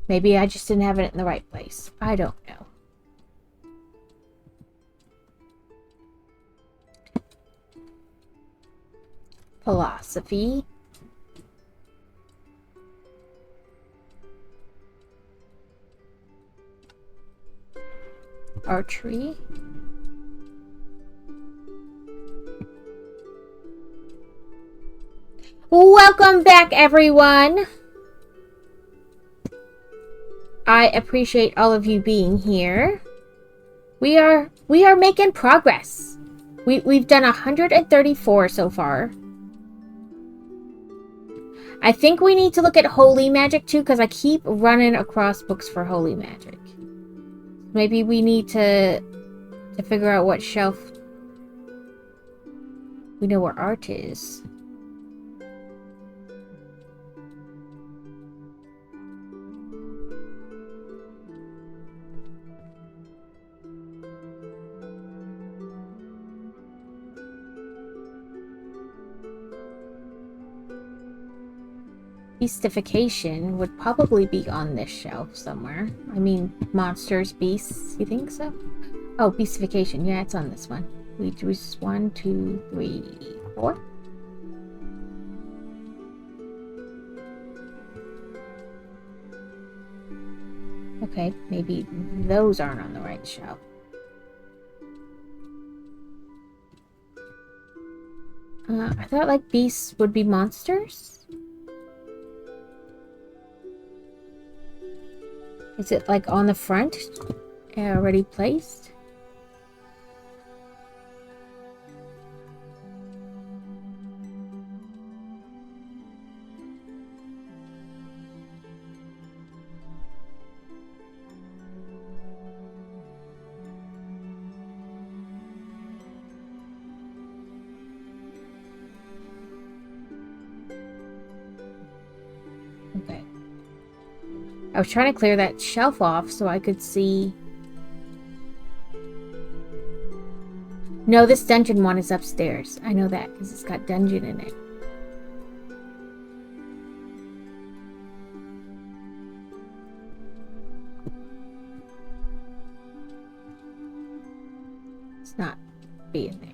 Maybe I just didn't have it in the right place. I don't know. Philosophy. Archery. Welcome back, everyone. I appreciate all of you being here. We are making progress. We've done 134 so far. I think we need to look at Holy Magic too, because I keep running across books for Holy Magic. Maybe we need to figure out what shelf we know where art is. Beastification would probably be on this shelf somewhere. I mean, monsters, beasts, you think so? Oh, beastification. Yeah, it's on this one. We do 1, 2, 3, 4. Okay, maybe those aren't on the right shelf. I thought like beasts would be monsters. Is it like on the front? Already placed? Okay. I was trying to clear that shelf off so I could see. No, this dungeon one is upstairs. I know that because it's got dungeon in it. It's not being there.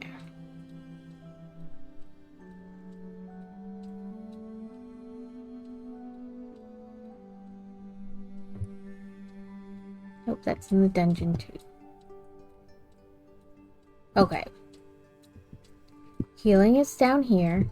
Nope, that's in the dungeon too. Okay. Healing is down here.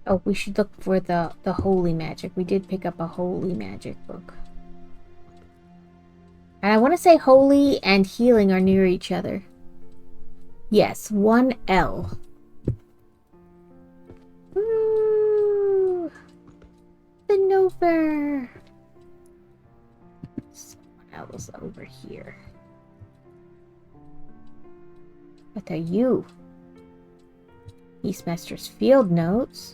Oh, we should look for the holy magic. We did pick up a holy magic book. And I want to say holy and healing are near each other. Yes, 1L. Ooh, the Nova. Someone else over here. What are you? Beastmaster's field notes.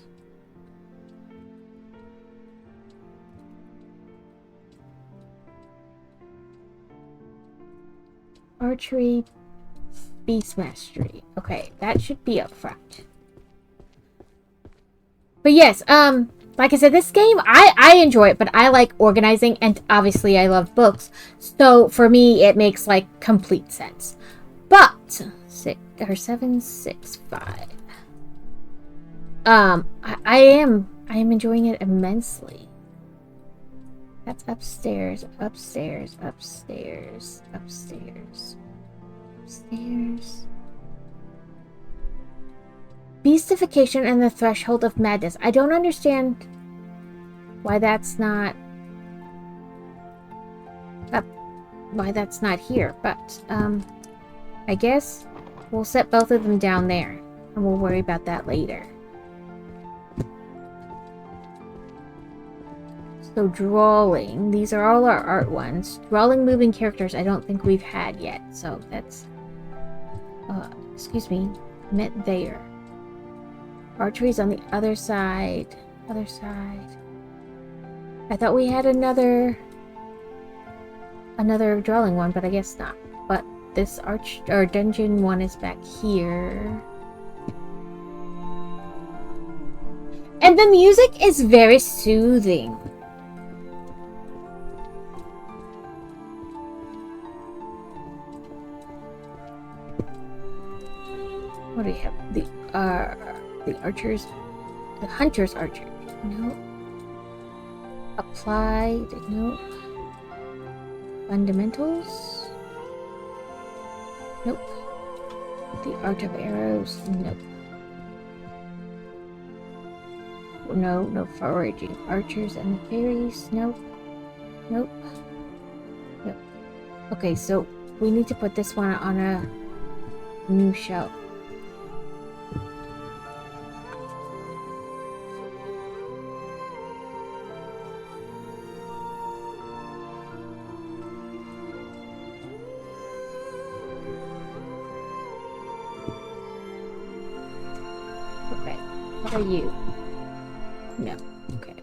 Archery, beast mastery. Okay, that should be up front. But yes, like I said, this game, I enjoy it, but I like organizing, and obviously I love books. So for me, it makes like complete sense. But 765. I am enjoying it immensely. That's upstairs, upstairs, upstairs, upstairs, upstairs. Beastification and the Threshold of Madness. I don't understand why that's not here, but I guess we'll set both of them down there, and we'll worry about that later. So drawing, these are all our art ones. Drawing moving characters I don't think we've had yet, so that's excuse me, meant there. Archery's on the other side. Other side. I thought we had another drawing one, but I guess not. But this dungeon one is back here. And the music is very soothing. What do we have? The archers, the hunter's archer. No. Applied. No. Fundamentals. Nope. The art of arrows. Nope. No foraging. Archers and the fairies. Nope. Nope. Nope. Okay, so we need to put this one on a new shelf. Okay. What are you? No. Okay.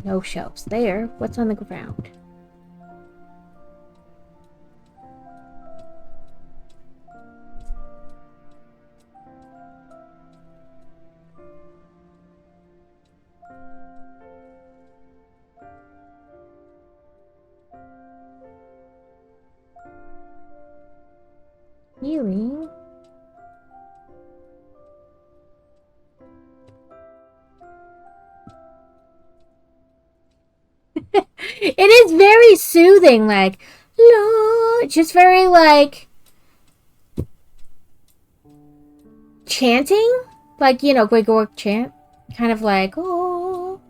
No shelves there. What's on the ground? Healing. It is very soothing, like, just very, like, chanting, like, you know, Gregoric chant, kind of like, oh.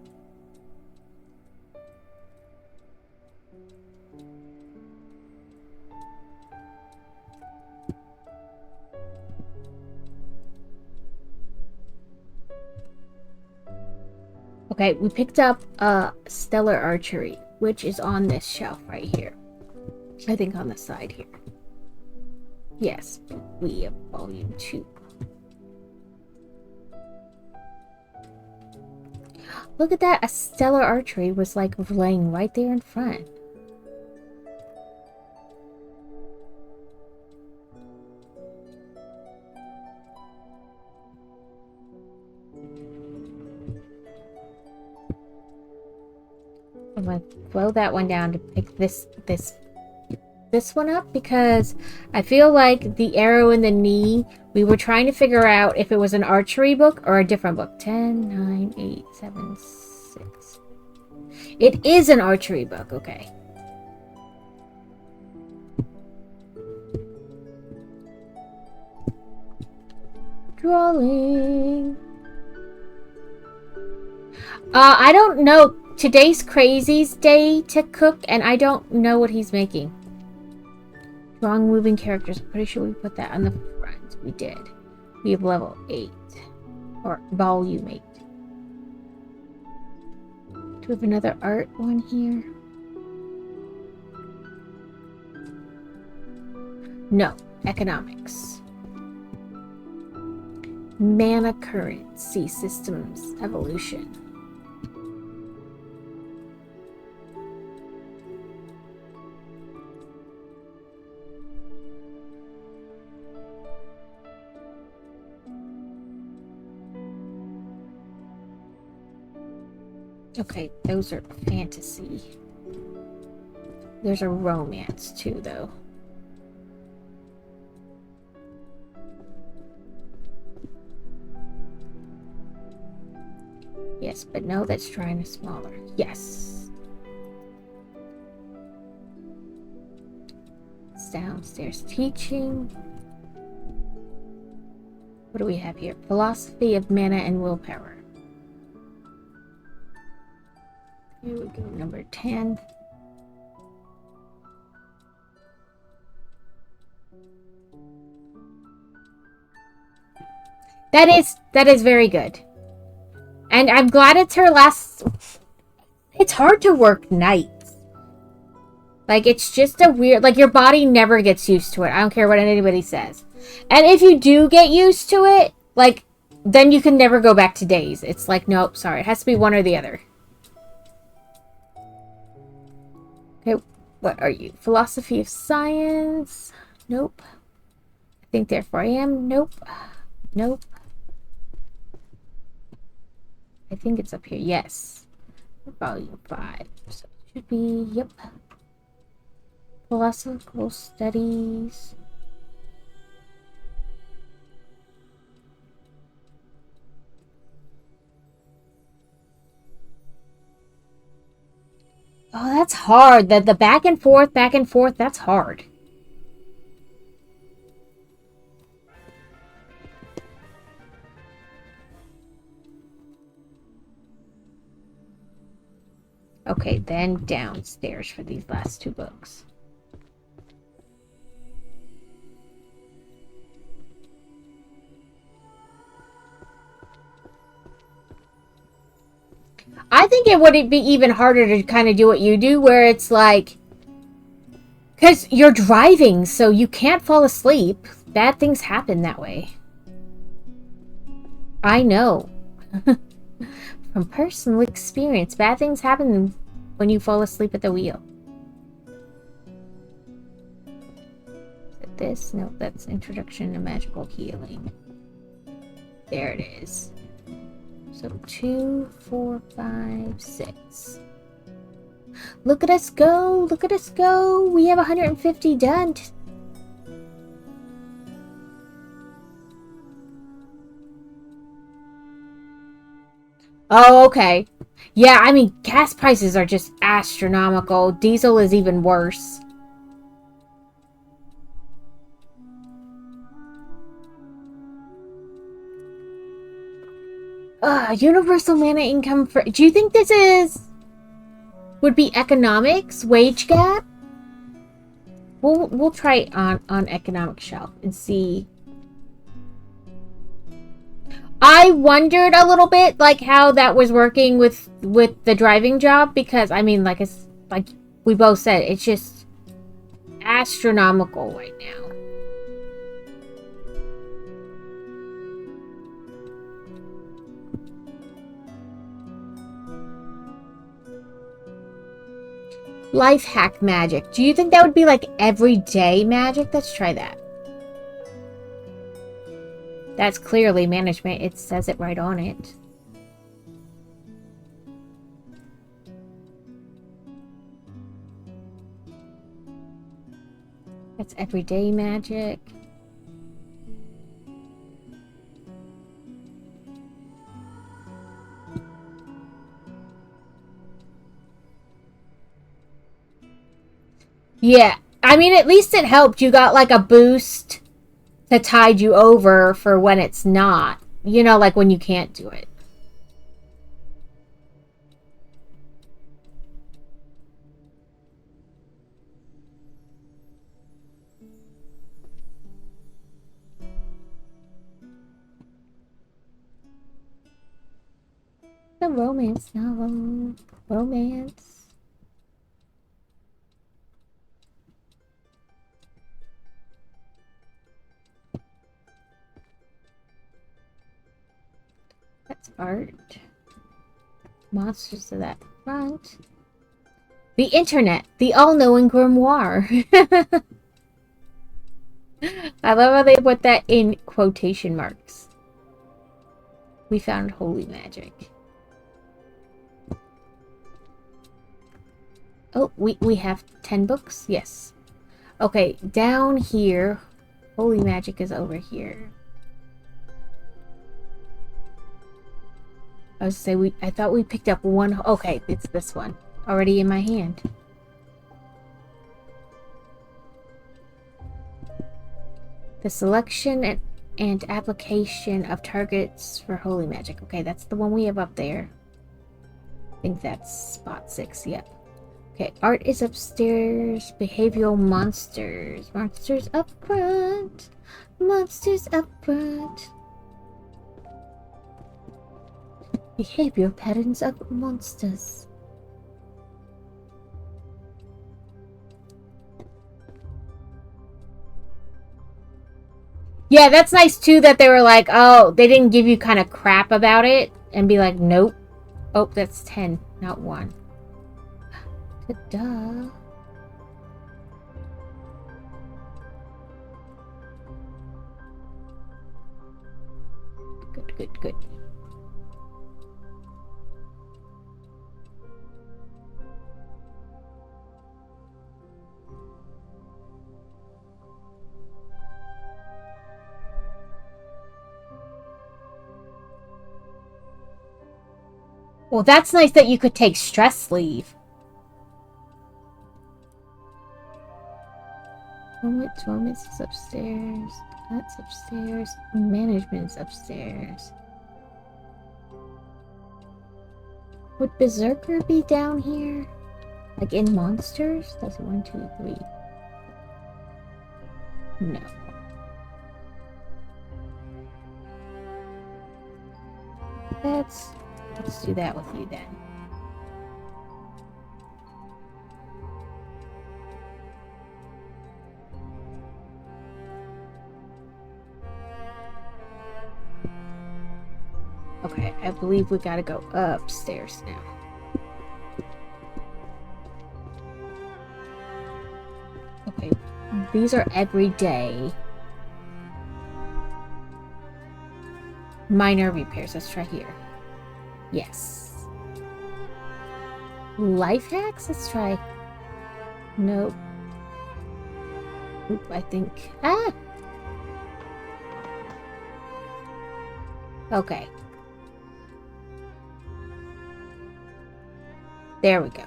Okay, we picked up Stellar Archery, which is on this shelf right here. I think on the side here. Yes, we have volume 2. Look at that, a Stellar Archery was like laying right there in front. I'm gonna throw that one down to pick this one up because I feel like the arrow in the knee, we were trying to figure out if it was an archery book or a different book. 10, 9, 8, 7, 6. It is an archery book, okay. Drawing. I don't know. Today's Crazy's day to cook, and I don't know what he's making. Drawing moving characters. I'm pretty sure we put that on the front. We did. We have level 8. Or volume 8. Do we have another art one here? No. Economics. Mana currency systems evolution. Okay, those are fantasy. There's a romance too, though. Yes, but no, that's trying to smaller. Yes. It's downstairs teaching. What do we have here? Philosophy of mana and willpower. Here we go, number 10. That is very good. And I'm glad it's her last... It's hard to work nights. Like, it's just a weird... Like, your body never gets used to it. I don't care what anybody says. And if you do get used to it, like, then you can never go back to days. It's like, nope, sorry. It has to be one or the other. Okay, what are you? Philosophy of science? Nope. I think therefore I am. Nope. Nope. I think it's up here. Yes. Volume 5. So it should be, yep. Philosophical studies. Oh, that's hard. The back and forth, that's hard. Okay, then downstairs for these last 2 books. I think it would be even harder to kind of do what you do, where it's like... Because you're driving, so you can't fall asleep. Bad things happen that way. I know. From personal experience, bad things happen when you fall asleep at the wheel. Is it this? No, that's Introduction to Magical Healing. There it is. So 2, 4, 5, 6. Look at us go! Look at us go! We have 150 done. Oh, okay. Yeah, I mean, gas prices are just astronomical. Diesel is even worse. Universal mana income for... Do you think this is... would be economics? Wage gap? We'll try it on economic shelf and see. I wondered a little bit like how that was working with the driving job, because I mean, like, it's like we both said, it's just astronomical right now. Life hack magic. Do you think that would be like everyday magic? Let's try that. That's clearly management. It says it right on it. That's everyday magic. Yeah, I mean, at least it helped. You got like a boost to tide you over for when it's not. You know, like when you can't do it. The romance novel. Romance. That's art. Monsters to that front. The internet. The all-knowing grimoire. I love how they put that in quotation marks. We found holy magic. Oh, we have 10 books? Yes. Okay, down here. Holy magic is over here. I was say I thought we picked up one. Okay, it's this one. Already in my hand. The selection and application of targets for holy magic. Okay, that's the one we have up there. I think that's spot 6, yep. Okay, art is upstairs. Behavioral monsters. Monsters up front. Monsters up front. Behavior patterns of monsters. Yeah, that's nice too that they were like, oh, they didn't give you kind of crap about it and be like, nope. Oh, that's 10, not 1. Ta-da. Good, good, good. Well, that's nice that you could take stress leave. Romance is upstairs. That's upstairs. Management's upstairs. Would Berserker be down here? Like in monsters? That's 1, 2, 3. No. Let's do that with you then. Okay, I believe we gotta go upstairs now. Okay, these are everyday. Minor repairs, let's try here. Yes. Life hacks? Let's try. Nope. Oop, I think. Ah! Okay. There we go.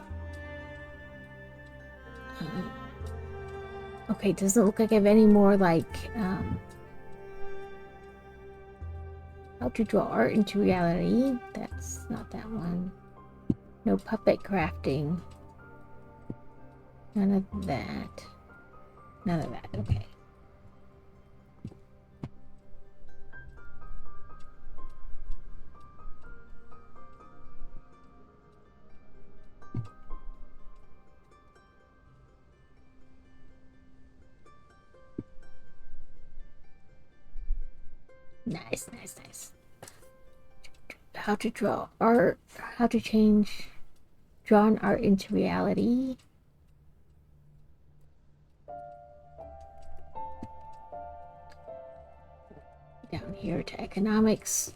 Okay, doesn't look like I have any more, like, how to draw art into reality. That's not that one. No puppet crafting. None of that. None of that, okay. Nice, nice, nice. How to draw art. How to change drawn art into reality. Down here to economics.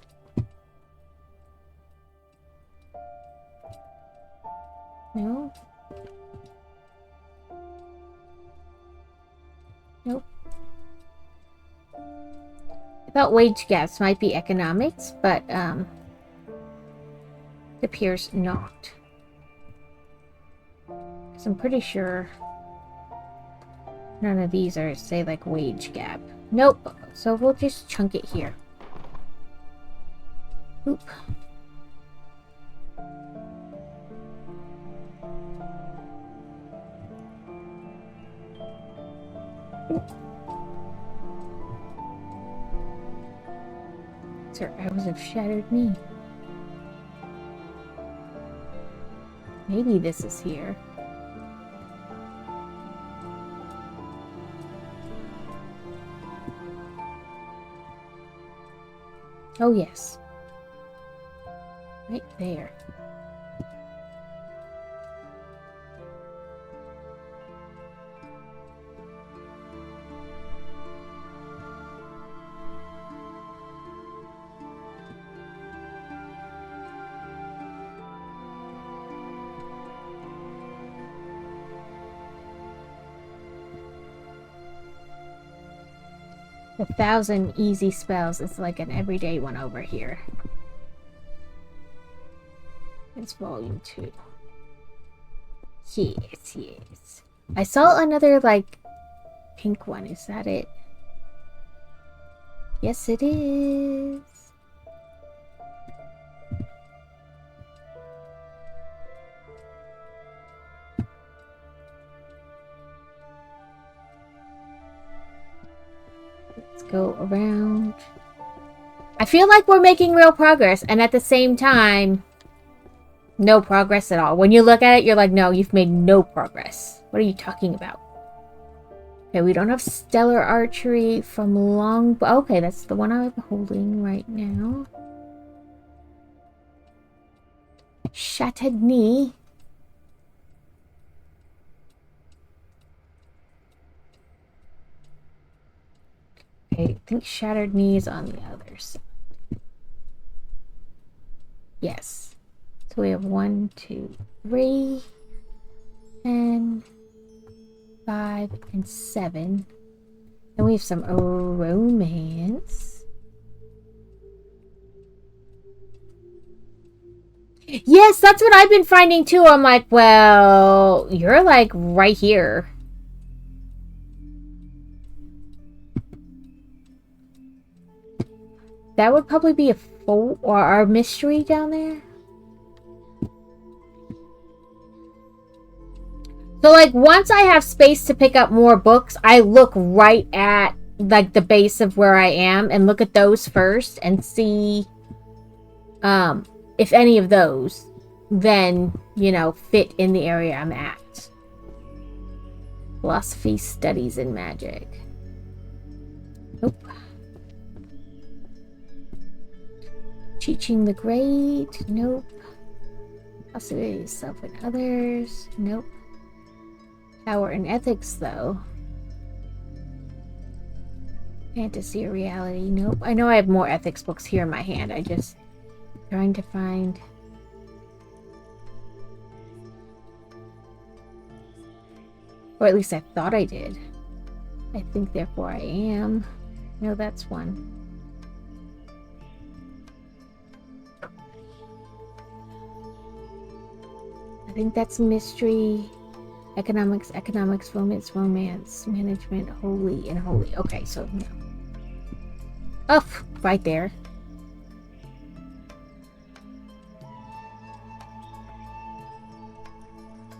No. Nope. I thought wage gaps might be economics, but it appears not. So I'm pretty sure none of these are, say, like wage gap. Nope. So we'll just chunk it here. Oop. Sir, arrows have shattered me. Maybe this is here. Oh, yes. Right there. The 1,000 easy spells is like an everyday one over here. It's volume 2. Yes, yes. I saw another, like, pink one. Is that it? Yes, it is. Let's go around. I feel like we're making real progress, and at the same time, no progress at all. When you look at it, you're like, no, you've made no progress. What are you talking about? Okay, we don't have stellar archery from long... Okay, that's the one I'm holding right now. Shattered knee. Okay, I think shattered knee is on the other side. Yes. So we have 1, 2, 3, 10, 5, and 7. Then we have some romance. Yes, that's what I've been finding too. I'm like, well, you're like right here. That would probably be a full or our mystery down there. So, like, once I have space to pick up more books, I look right at, like, the base of where I am and look at those first and see if any of those then, you know, fit in the area I'm at. Philosophy, studies, and magic. Nope. Teaching the great. Nope. Possibility of self and others. Nope. Power and ethics, though. Fantasy or reality. Nope. I know I have more ethics books here in my hand. I just trying to find. Or at least I thought I did. I think, therefore, I am. No, that's one. think that's mystery, economics, romance, management, holy, and holy. Okay, so no. Oh, right there.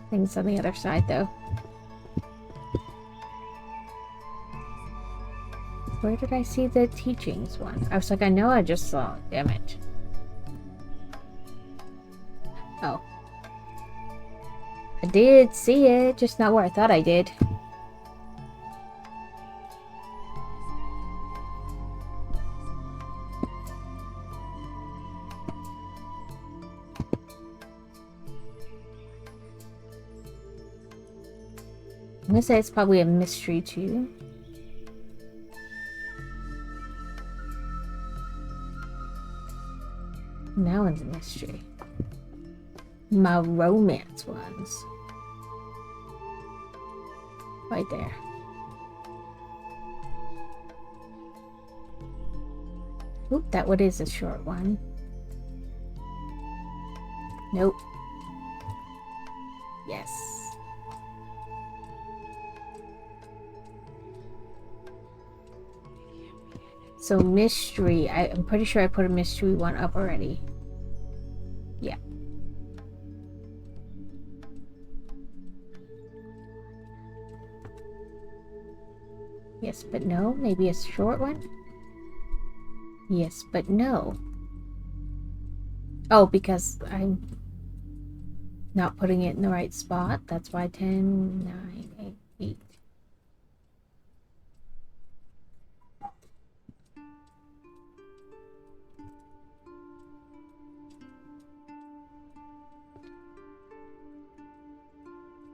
Things on the other side, though. Where did I see the teachings one? I was like, I know I just saw it. Damn it. Oh. I did see it, just not where I thought I did. I'm gonna say it's probably a mystery too. That one's a mystery. My romance ones. Right there. Oop, that one is a short one. Nope. Yes. So mystery, I'm pretty sure I put a mystery one up already. Yeah. Yes, but no. Maybe a short one? Yes, but no. Oh, because I'm not putting it in the right spot. That's why 10, 9, 8, 8.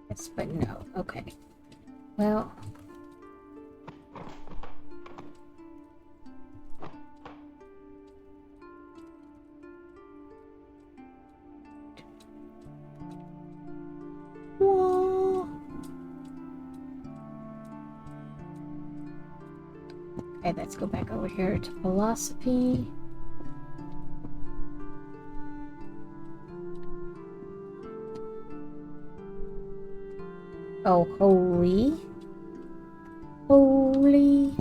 Yes, but no. Okay. Well. Whoa. Okay, let's go back over here to philosophy. Oh, holy. Holy.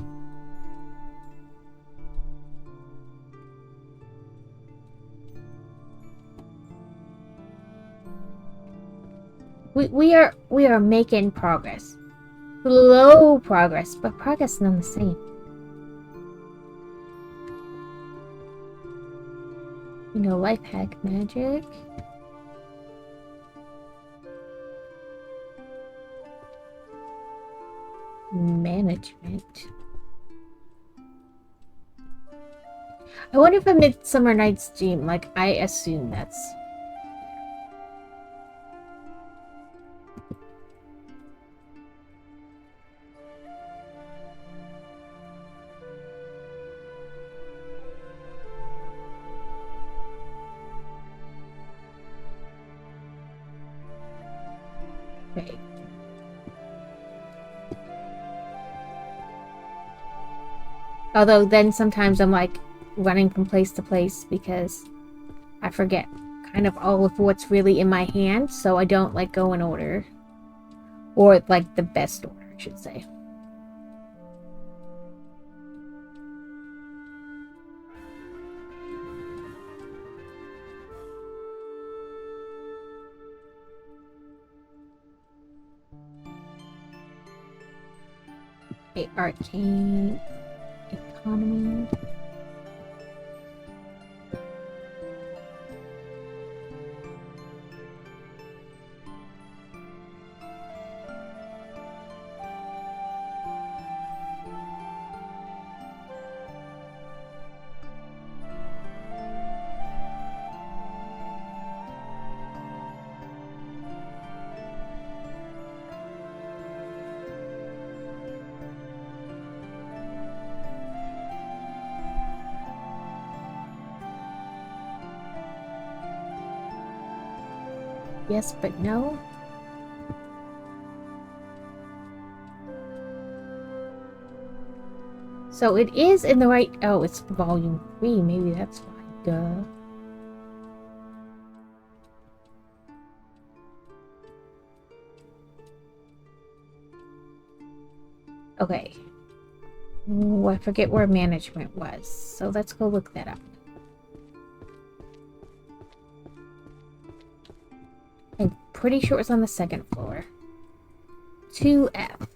We are making progress. Slow progress, but progress is not the same. You know, life hack magic. Management. I wonder if a Midsummer Night's Dream, like, I assume that's... Okay. Although then sometimes I'm like running from place to place because I forget kind of all of what's really in my hand, so I don't like go in order. Or like the best order, I should say. Okay, arcane economy. Yes, but no. So it is in the right... Oh, it's volume 3. Maybe that's why. Duh. Okay. Ooh, I forget where management was. So let's go look that up. I'm pretty sure it's on the second floor. 2F.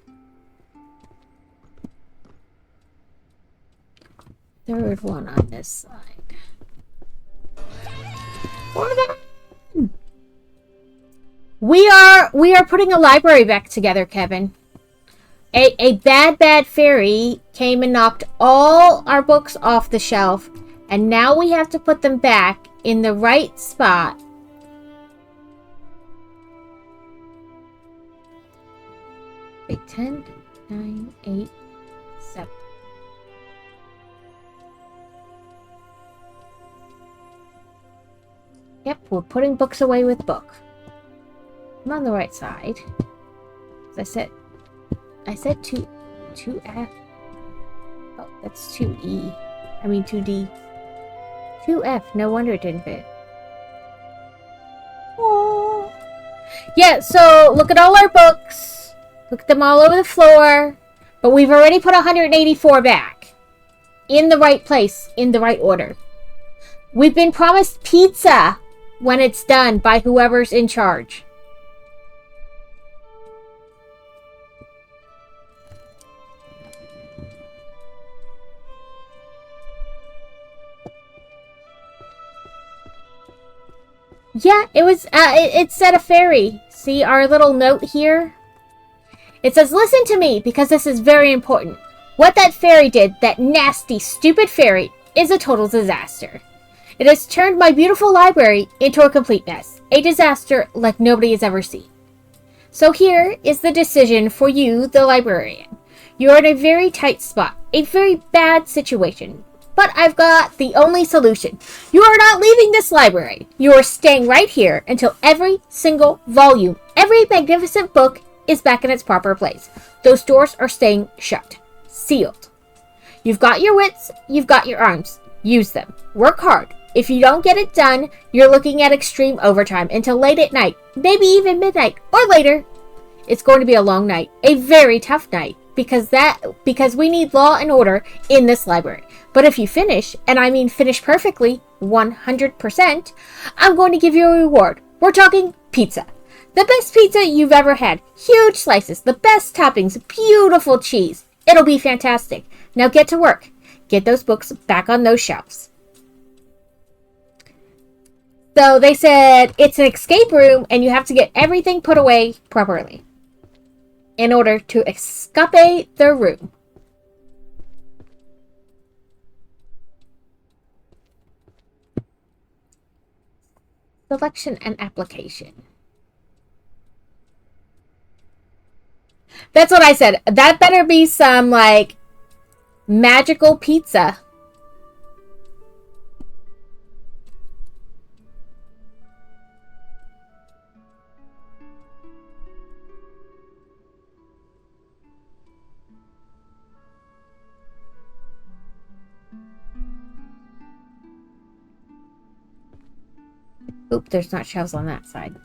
Third one on this side. We are putting a library back together, Kevin. A bad fairy came and knocked all our books off the shelf, and now we have to put them back in the right spot. Wait, 10, 9, 8, 7. Yep, we're putting books away with book. I'm on the right side. As I said 2F. Oh, that's 2E. I mean 2D. 2F. No wonder it didn't fit. Oh. Yeah, so look at all our books. Look at them all over the floor. But we've already put 184 back. In the right place. In the right order. We've been promised pizza when it's done by whoever's in charge. Yeah, it was, it said a fairy. See our little note here? It says, listen to me, because this is very important. What that fairy did, that nasty, stupid fairy, is a total disaster. It has turned my beautiful library into a complete mess. A disaster like nobody has ever seen. So here is the decision for you, the librarian. You're in a very tight spot. A very bad situation. But I've got the only solution. You are not leaving this library. You are staying right here until every single volume, every magnificent book is back in its proper place. Those doors are staying shut. Sealed. You've got your wits, you've got your arms. Use them. Work hard. If you don't get it done, you're looking at extreme overtime until late at night, maybe even midnight or later. It's going to be a long night, a very tough night, because we need law and order in this library. But if you finish, and I mean finish perfectly, 100%, I'm going to give you a reward. We're talking pizza. The best pizza you've ever had. Huge slices, the best toppings, beautiful cheese. It'll be fantastic. Now get to work. Get those books back on those shelves. So they said it's an escape room and you have to get everything put away properly in order to escape the room. Selection and application. That's what I said. That better be some, like, magical pizza. Oop, there's not shelves on that side.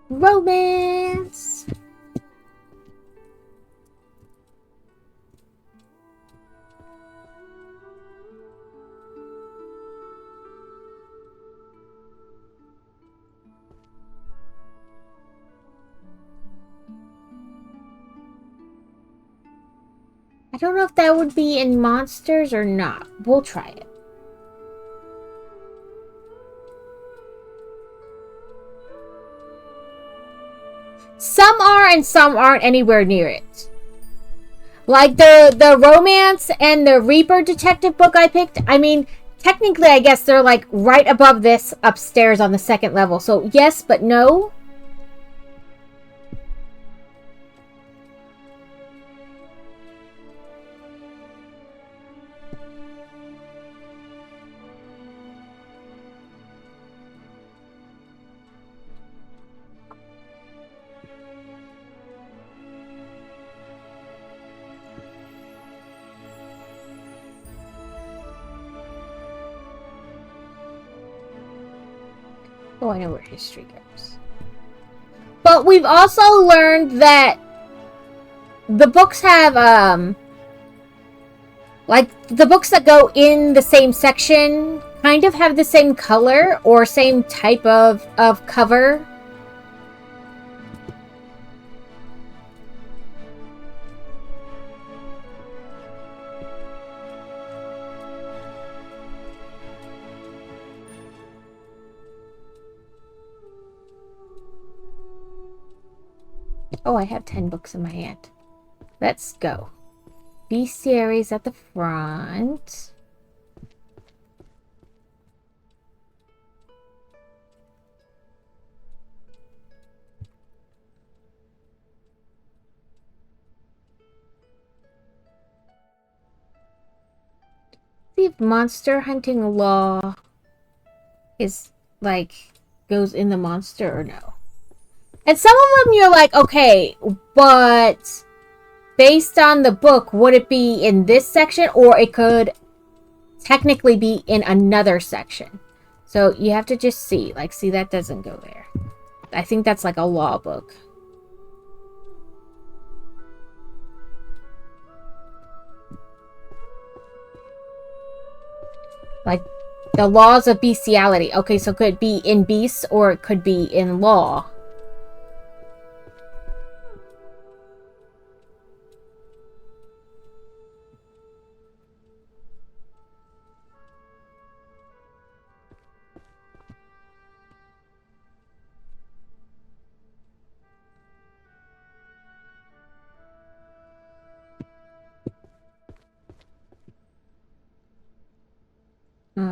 Romance! I don't know if that would be in monsters or not. We'll try it. Some are and some aren't anywhere near it. Like the romance and the Reaper detective book I picked. I mean, technically I guess they're like right above this upstairs on the second level. So yes, but no. Oh, I know where history goes. But we've also learned that the books have, like, the books that go in the same section kind of have the same color or same type of cover. Oh, I have 10 books in my hand. Let's go. Bestiaries at the front. See if monster hunting law is like goes in the monster or no. And some of them you're like, okay, but based on the book, would it be in this section or it could technically be in another section? So you have to just see. Like, see, that doesn't go there. I think that's like a law book. Like, the laws of bestiality. Okay, so it could be in beasts or it could be in law.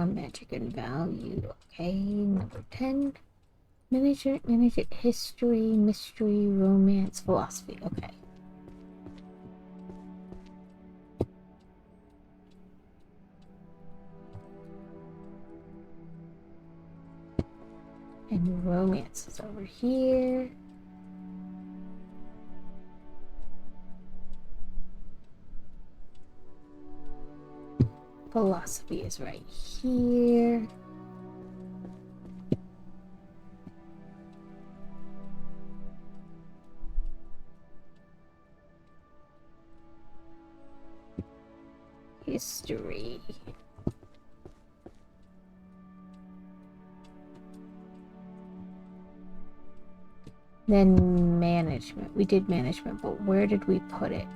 Magic and value. Okay, number 10. Management, history, mystery, romance, philosophy. Okay. And romance is over here. Philosophy is right here. History. Then management. We did management, but where did we put it?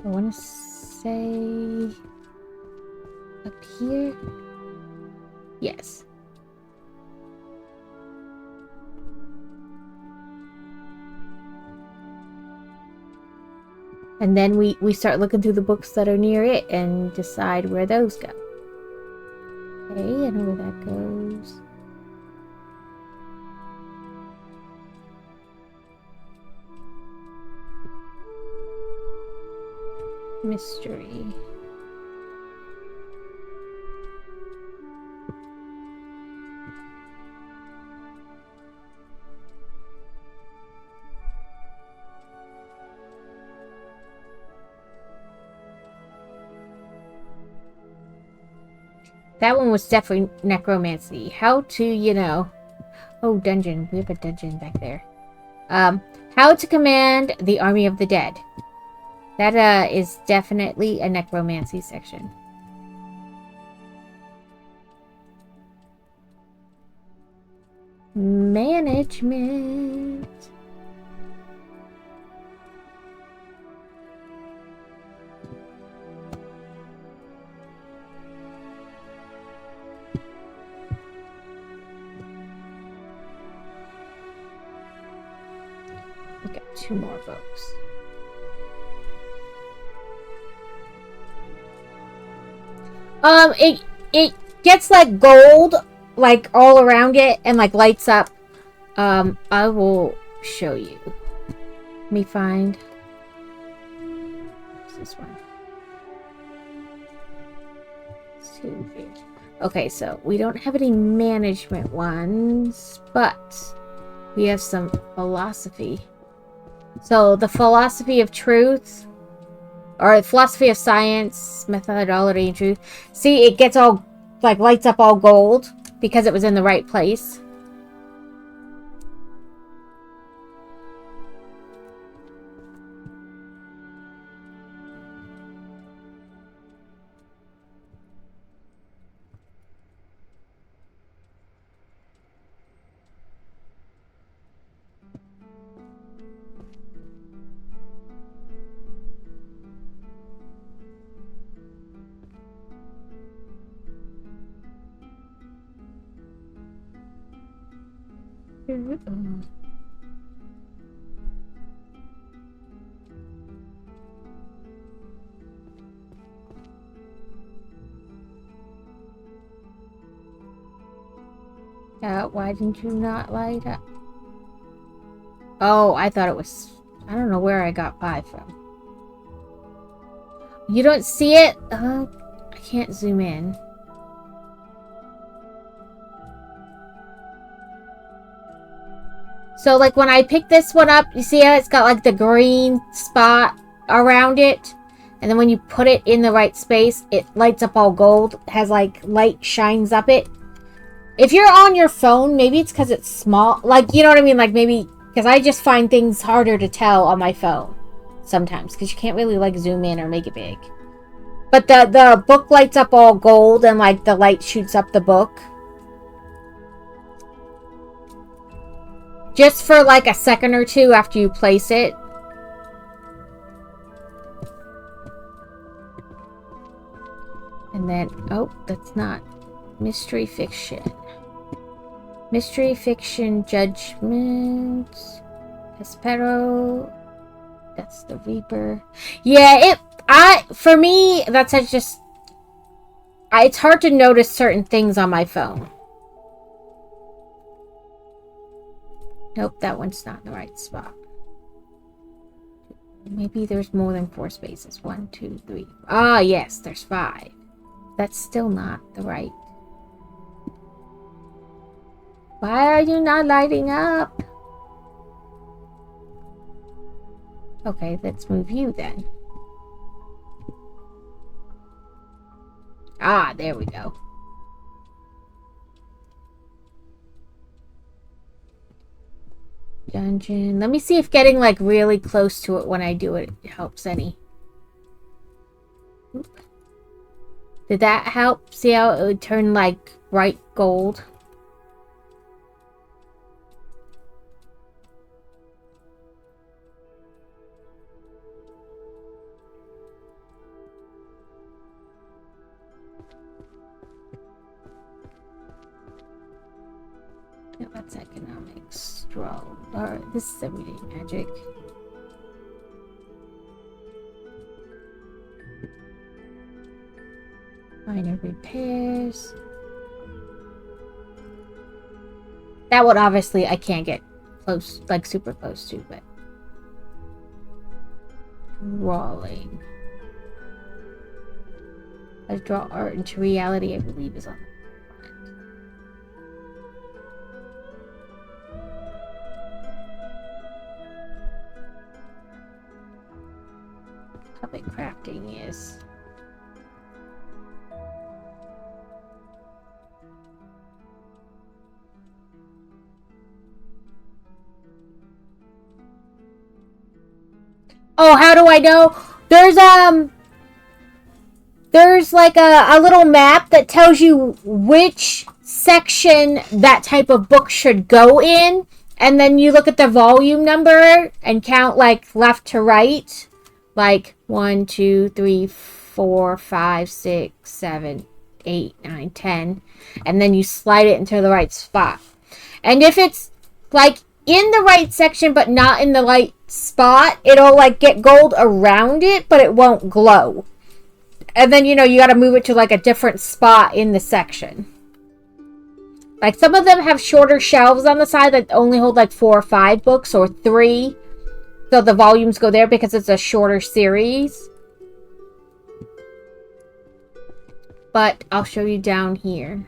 I want to say up here. Yes. And then we start looking through the books that are near it and decide where those go. Okay, I know where that goes. Mystery. That one was definitely necromancy. How to, you know... Oh, dungeon. We have a dungeon back there. How to command the army of the dead. That is definitely a necromancy section. Management. We got 2 more books. It gets like gold, like all around it, and like lights up. I will show you. Let me find. What's this one? Okay, so we don't have any management ones, but we have some philosophy. So the philosophy of truth. Or philosophy of science, methodology, and truth. See, it gets all, like, lights up all gold because it was in the right place. Why didn't you not light up? Oh, I thought it was... I don't know where I got 5 from. You don't see it? I can't zoom in. So, like, when I pick this one up, you see how it's got, like, the green spot around it? And then when you put it in the right space, it lights up all gold. It has, like, light shines up it. If you're on your phone, maybe it's because it's small. Like, you know what I mean? Like, maybe... Because I just find things harder to tell on my phone. Sometimes. Because you can't really, like, zoom in or make it big. But the book lights up all gold and, like, the light shoots up the book. Just for, like, a second or two after you place it. And then... Oh, that's not... Mystery fiction. Mystery fiction judgment. Espero. That's the Reaper. Yeah, for me, that's just... it's hard to notice certain things on my phone. Nope, that one's not in the right spot. Maybe there's more than 4 spaces. 1, 2, 3. Ah, yes, there's 5. That's still not the right. Why are you not lighting up? Okay, let's move you then. Ah, there we go. Dungeon. Let me see if getting, like, really close to it when I do it helps any. Oop. Did that help? See how it would turn, like, bright gold? No, that's economics. Draw. Alright, this is everyday magic. Minor repairs. That one obviously I can't get close, like super close to, but... Drawing. Let's draw art into reality, I believe is on the topic crafting is. Oh, how do I know? There's like a little map that tells you which section that type of book should go in. And then you look at the volume number and count like left to right. Like 1, 2, 3, 4, 5, 6, 7, 8, 9, 10. And then you slide it into the right spot. And if it's like in the right section but not in the right spot, it'll like get gold around it, but it won't glow. And then, you know, you gotta move it to like a different spot in the section. Like some of them have shorter shelves on the side that only hold like 4 or 5 books or 3. So the volumes go there because it's a shorter series. But I'll show you down here.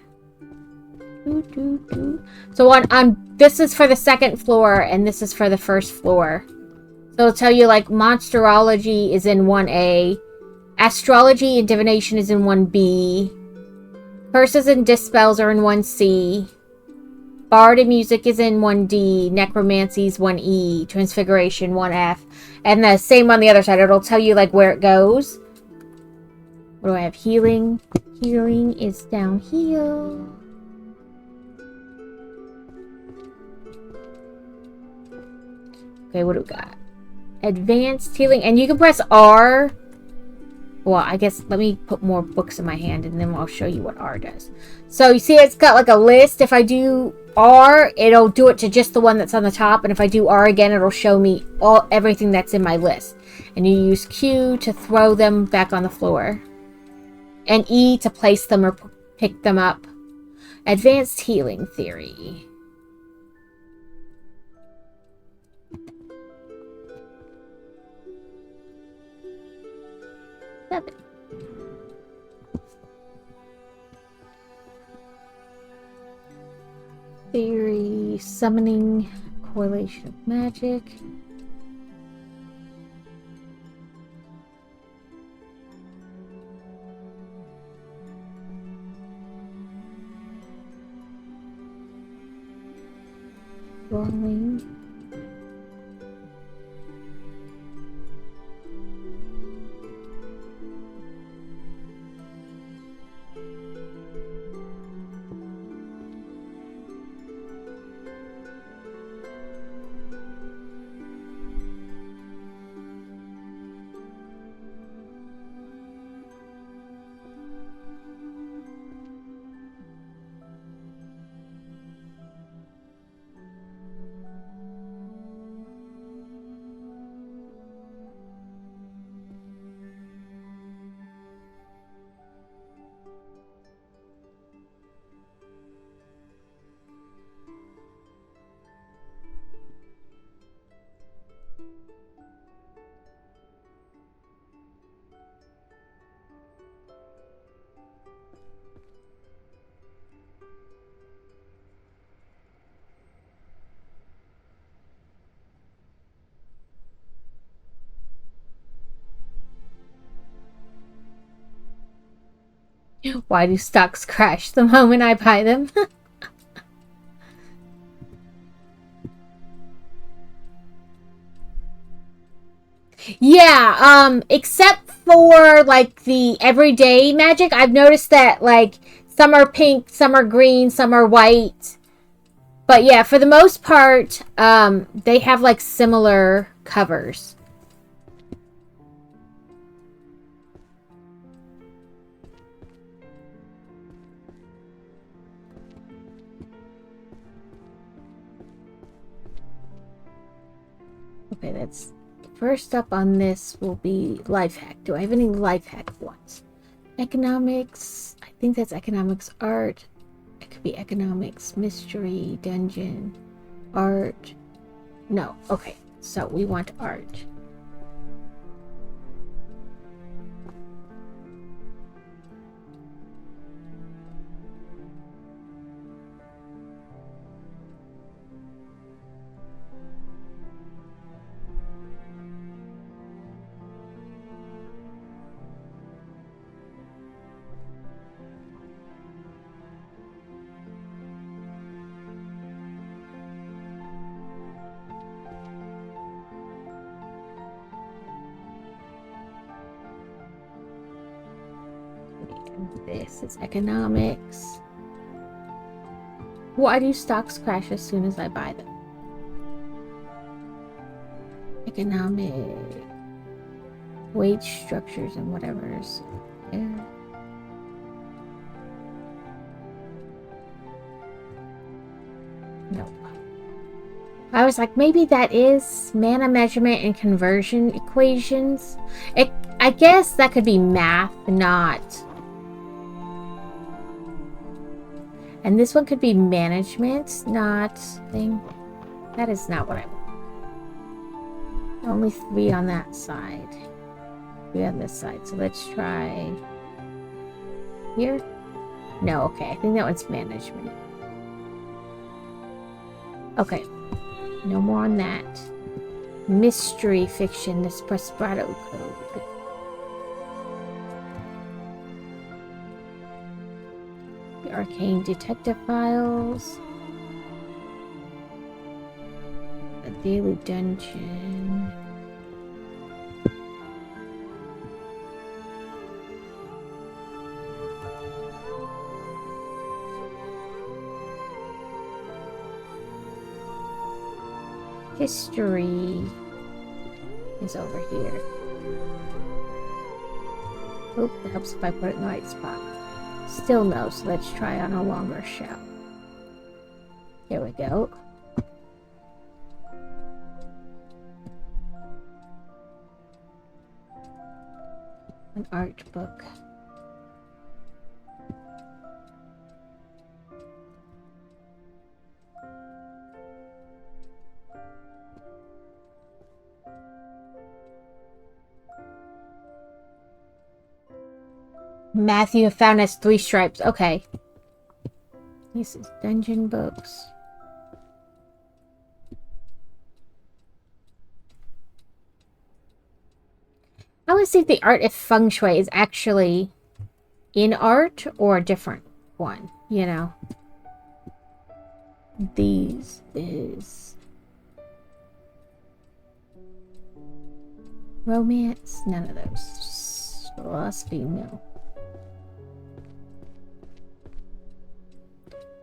So on this is for the 2nd floor and this is for the 1st floor. So it'll tell you like monsterology is in 1A. Astrology and divination is in 1B. Curses and dispels are in 1C. Bard and music is in 1D. Necromancy is 1E. Transfiguration 1F. And the same on the other side. It'll tell you like where it goes. What do I have? Healing. Healing is down here. Okay, what do we got? Advanced healing. And you can press R Well, I guess let me put more books in my hand and then I'll show you what R does. So you see it's got like a list. If I do R, it'll do it to just the one that's on the top. And if I do R again, it'll show me everything that's in my list. And you use Q to throw them back on the floor. And E to place them or pick them up. Advanced Healing Theory. Seven. Theory, summoning, correlation of magic. Rolling. Why do stocks crash the moment I buy them? Yeah, except for like the everyday magic, I've noticed that like some are pink, some are green, some are white. But yeah, for the most part, they have like similar covers. Okay, that's first up on this will be life hack. Do I have any life hack ones? Economics. I think that's economics art. It could be economics, mystery, dungeon, art. No. Okay. So we want art. This is economics. Why do stocks crash as soon as I buy them? Economic wage structures and whatever's there. Nope. I was like, maybe that is mana measurement and conversion equations. I guess that could be math, not. And this one could be management, not thing. That is not what I want. Only 3 on that side. 3 on this side. So let's try here. No, okay. I think that one's management. Okay. No more on that. Mystery fiction, this Prosperado code. Arcane detective files. A daily dungeon. History is over here. Oop, that helps if I put it in the right spot. Still no, so let's try on a longer shell. There we go. An art book. Matthew found us 3 stripes. Okay. This is dungeon books. I want to see if the art of feng shui is actually in art or a different one, you know. These is romance. None of those. Philosophy, no.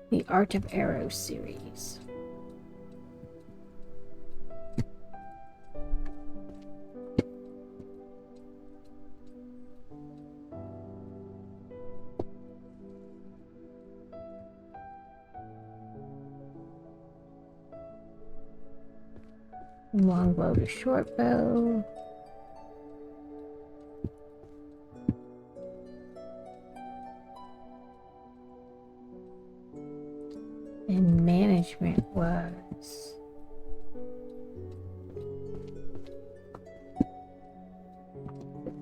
The Art of Arrow series. Long bow to short bow. And management was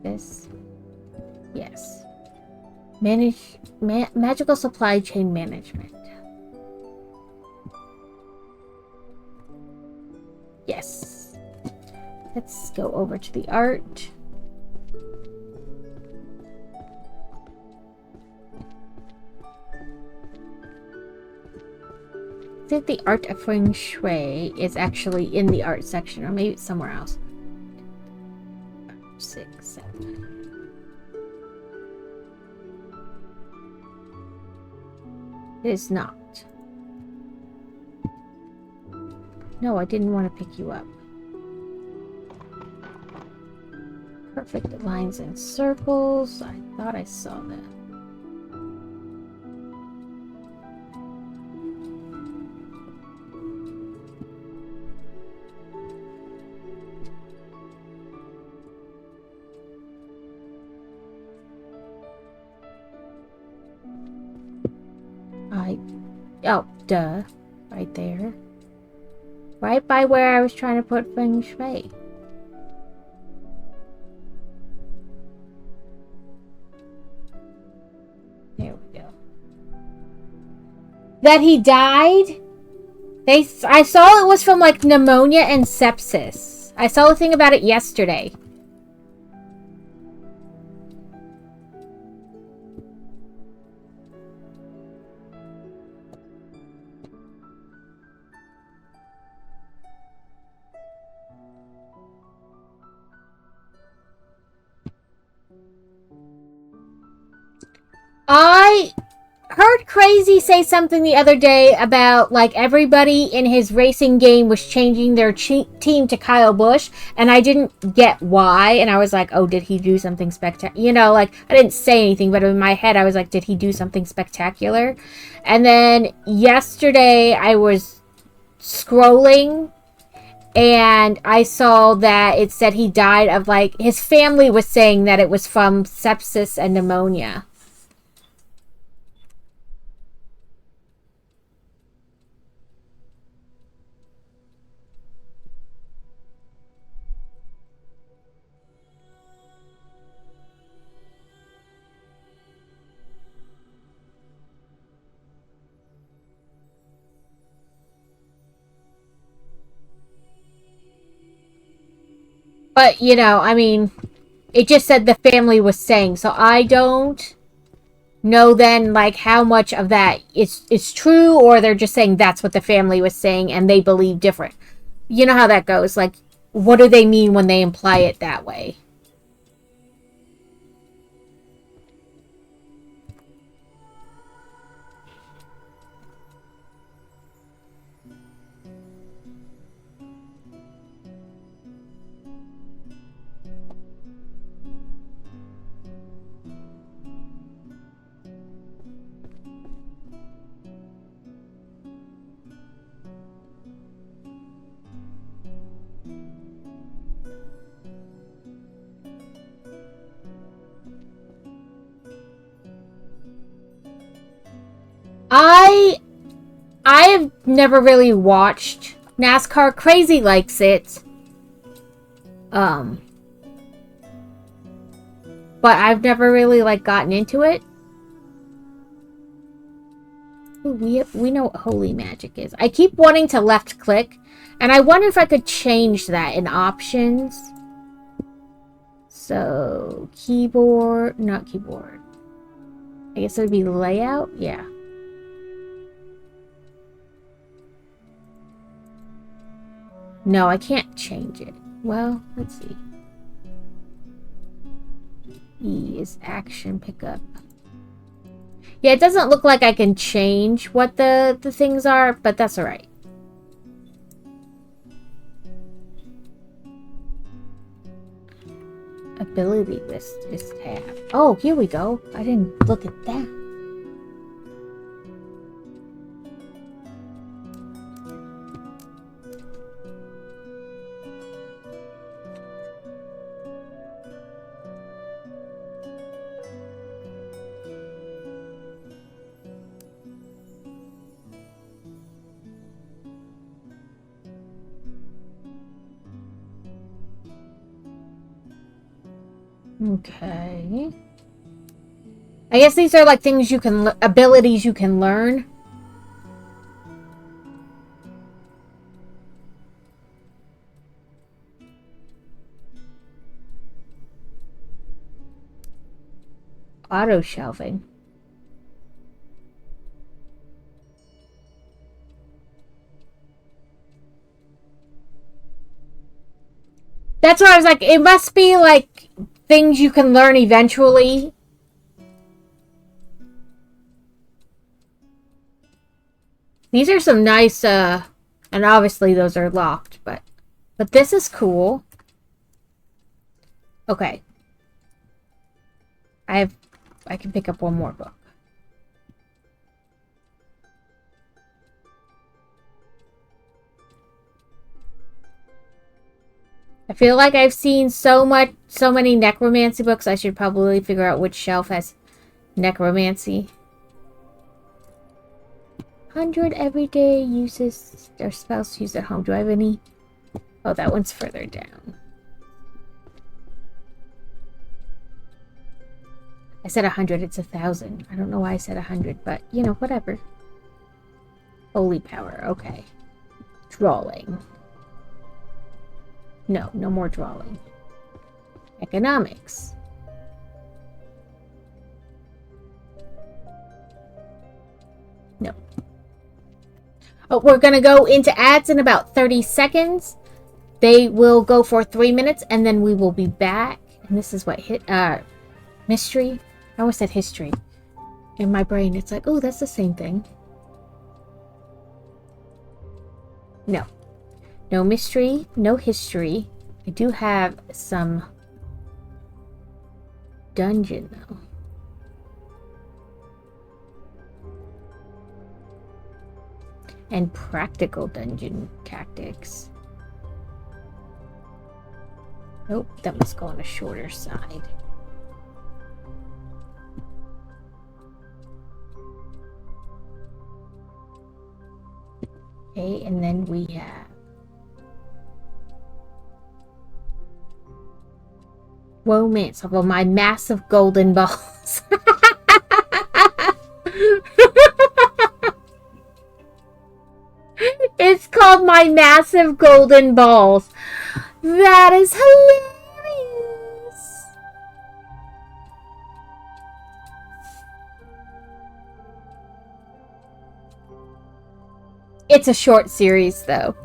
this. Yes. Magical supply chain management. Yes. Let's go over to the art. I think the art of feng shui is actually in the art section, or maybe it's somewhere else. 6, 7. It is not. No, I didn't want to pick you up. Perfect lines and circles. I thought I saw that. Oh, duh. Right there. Right by where I was trying to put feng shui. There we go. That he died? I saw it was from like pneumonia and sepsis. I saw the thing about it yesterday. I heard Crazy say something the other day about like everybody in his racing game was changing their team to Kyle Busch, and I didn't get why, and I was like, oh, did he do something spectacular? You know, like I didn't say anything, but in my head I was like, did he do something spectacular? And then yesterday I was scrolling and I saw that it said he died of like, his family was saying that it was from sepsis and pneumonia. But, you know, I mean, it just said the family was saying, so I don't know then, like, how much of that is true, or they're just saying that's what the family was saying and they believe different. You know how that goes. Like, what do they mean when they imply it that way? I have never really watched NASCAR. Crazy likes it. But I've never really, like, gotten into it. Ooh, we know what holy magic is. I keep wanting to left click, and I wonder if I could change that in options. So, keyboard, not keyboard. I guess it would be layout, yeah. No, I can't change it. Well, let's see. E is action pickup. Yeah, it doesn't look like I can change what the things are, but that's alright. Ability list is tab. Oh, here we go. I didn't look at that. Okay. I guess these are like things you can, abilities you can learn. Auto shelving. That's why I was like, it must be like things you can learn eventually. These are some nice, and obviously those are locked, but this is cool. Okay. I can pick up one more book. I feel like I've seen so many necromancy books, I should probably figure out which shelf has necromancy. 100 everyday uses or spells used at home. Do I have any? Oh, that one's further down. I said 100, it's 1,000. I don't know why I said 100, but, you know, whatever. Holy power, okay. Drawing. No, no more drawing. Economics. No. Oh, we're gonna go into ads in about 30 seconds. They will go for 3 minutes, and then we will be back. And this is what mystery. I always said history. In my brain, it's like, oh, that's the same thing. No. No mystery, no history. I do have some dungeon, though. And practical dungeon tactics. Nope, that must go on a shorter side. Okay, and then we have romance of my massive golden balls. It's called My Massive Golden Balls. That is hilarious. It's a short series, though.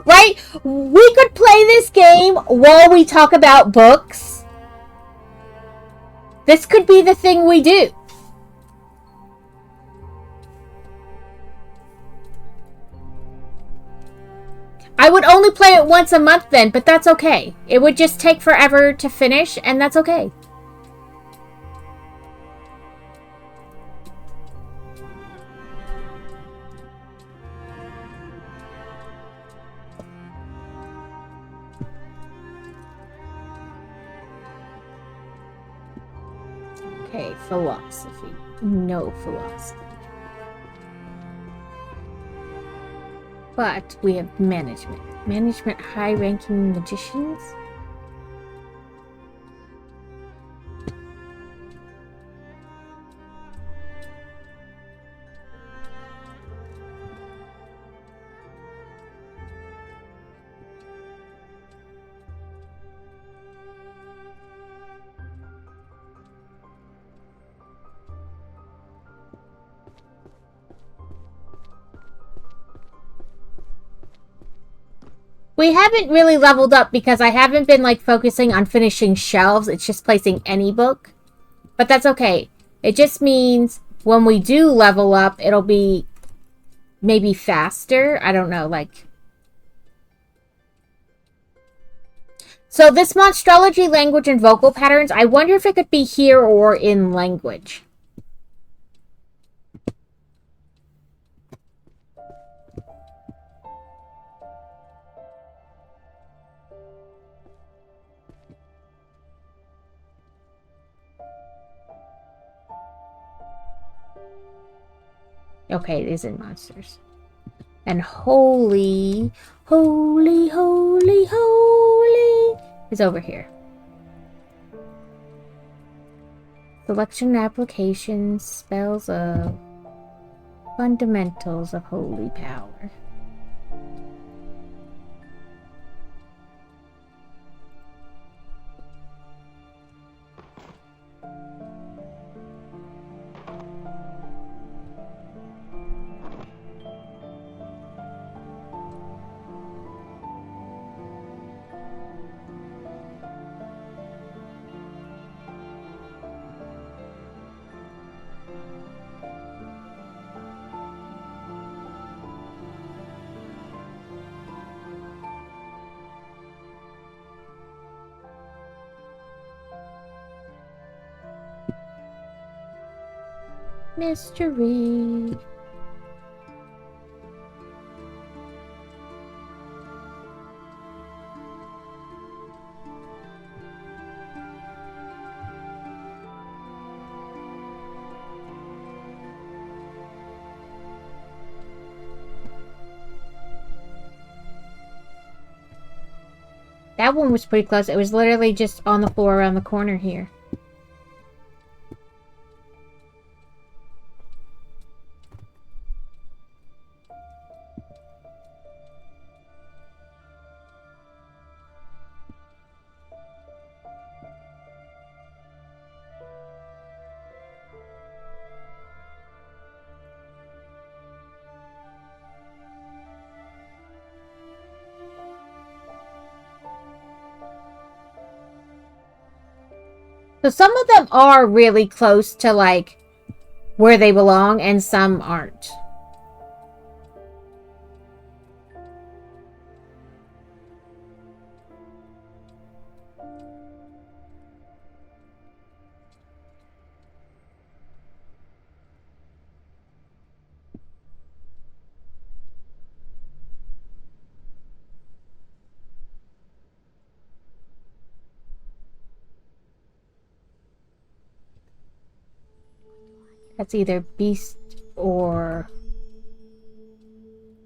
Right? We could play this game while we talk about books. This could be the thing we do. I would only play it once a month then, but that's okay. It would just take forever to finish, and that's okay. Okay, philosophy. No philosophy. But we have management. Management high-ranking magicians? We haven't really leveled up because I haven't been like focusing on finishing shelves. It's just placing any book. But that's okay. It just means when we do level up, it'll be maybe faster. I don't know, like... So this monstrology language and vocal patterns, I wonder if it could be here or in language. Okay, it is in monsters. And holy is over here. Selection applications, spells of fundamentals of holy power. Mystery. That one was pretty close. It was literally just on the floor around the corner here. So some of them are really close to, like, where they belong, and some aren't. That's either beast or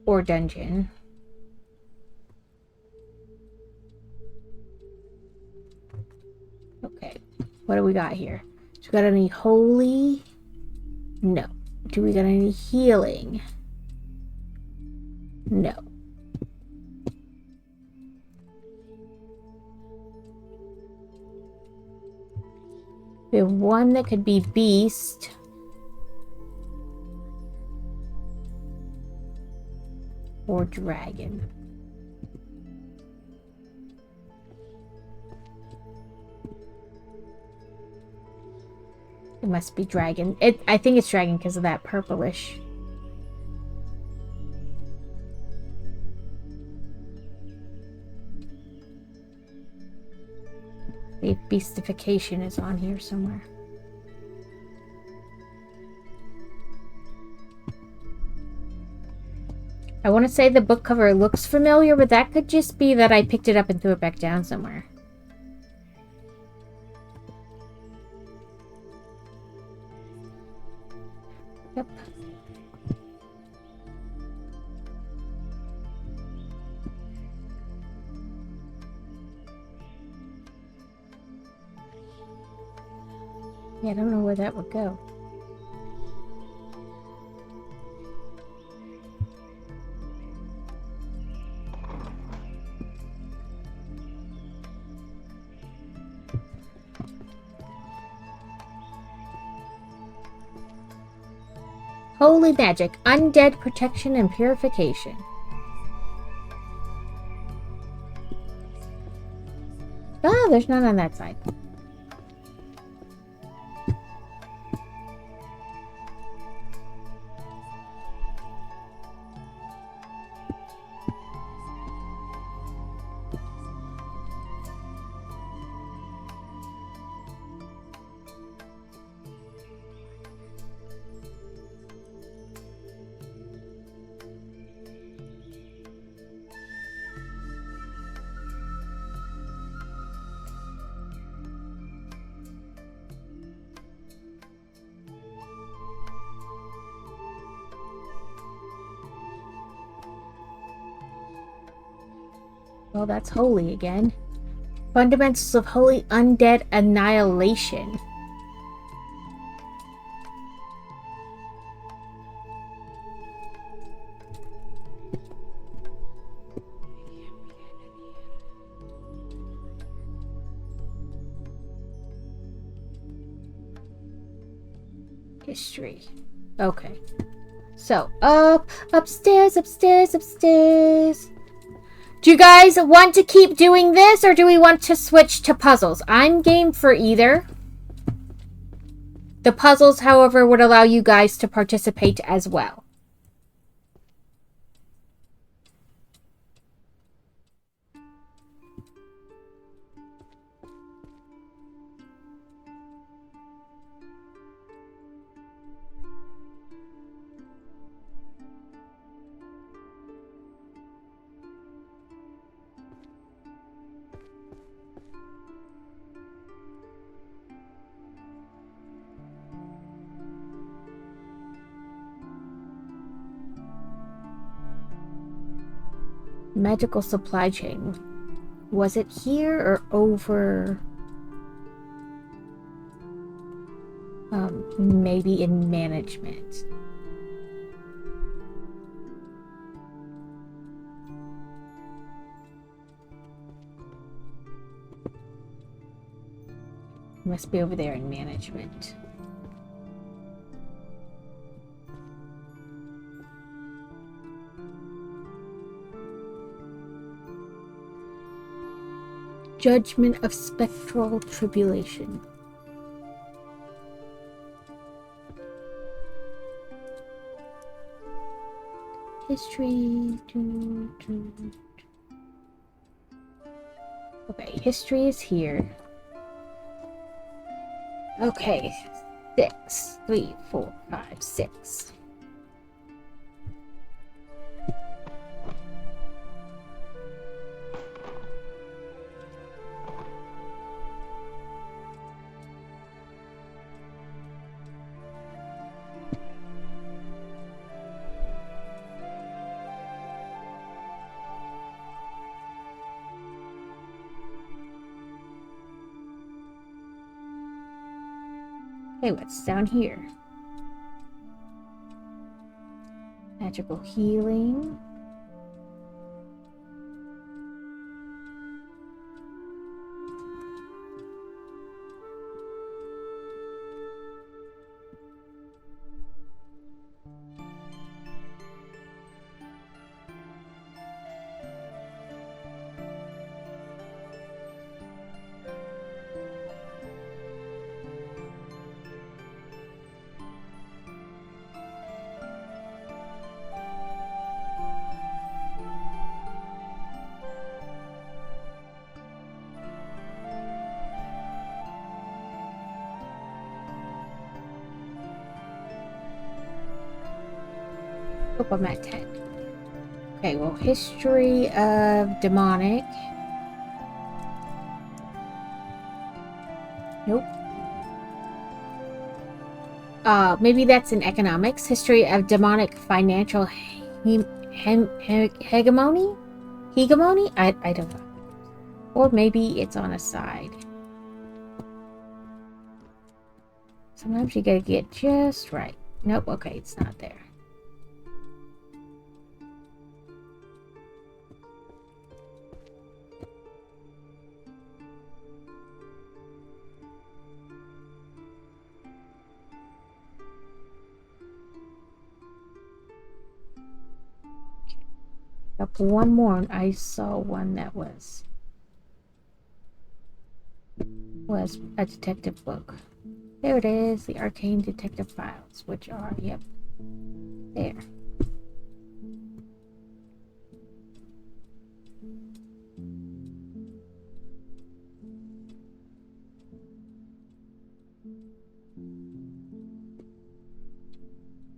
dungeon. Okay, what do we got here? So we got any holy? No. Do we got any healing? No. We have one that could be beast. Or dragon. It must be dragon. I think it's dragon because of that purplish. The beastification is on here somewhere. I want to say the book cover looks familiar, but that could just be that I picked it up and threw it back down somewhere. Yep. Yeah, I don't know where that would go. Holy magic, undead protection and purification. Ah, there's none on that side. Well, that's holy again. Fundamentals of Holy Undead Annihilation. History. Okay. So, upstairs. Do you guys want to keep doing this, or do we want to switch to puzzles? I'm game for either. The puzzles, however, would allow you guys to participate as well. Magical supply chain. Was it here or over? Maybe in management. Must be over there in management. Judgment of Spectral Tribulation. History. Okay, history is here. Okay, 6, 3, 4, 5, 6. Okay, what's down here? Magical healing. Hope I'm at 10. Okay, well, history of demonic. Nope. maybe that's in economics. History of demonic financial hegemony? Hegemony? I don't know. Or maybe it's on a side. Sometimes you gotta get just right. Nope, okay, it's not there. Up one more, and I saw one that was a detective book. There it is, the Arcane Detective Files, which are, yep, there.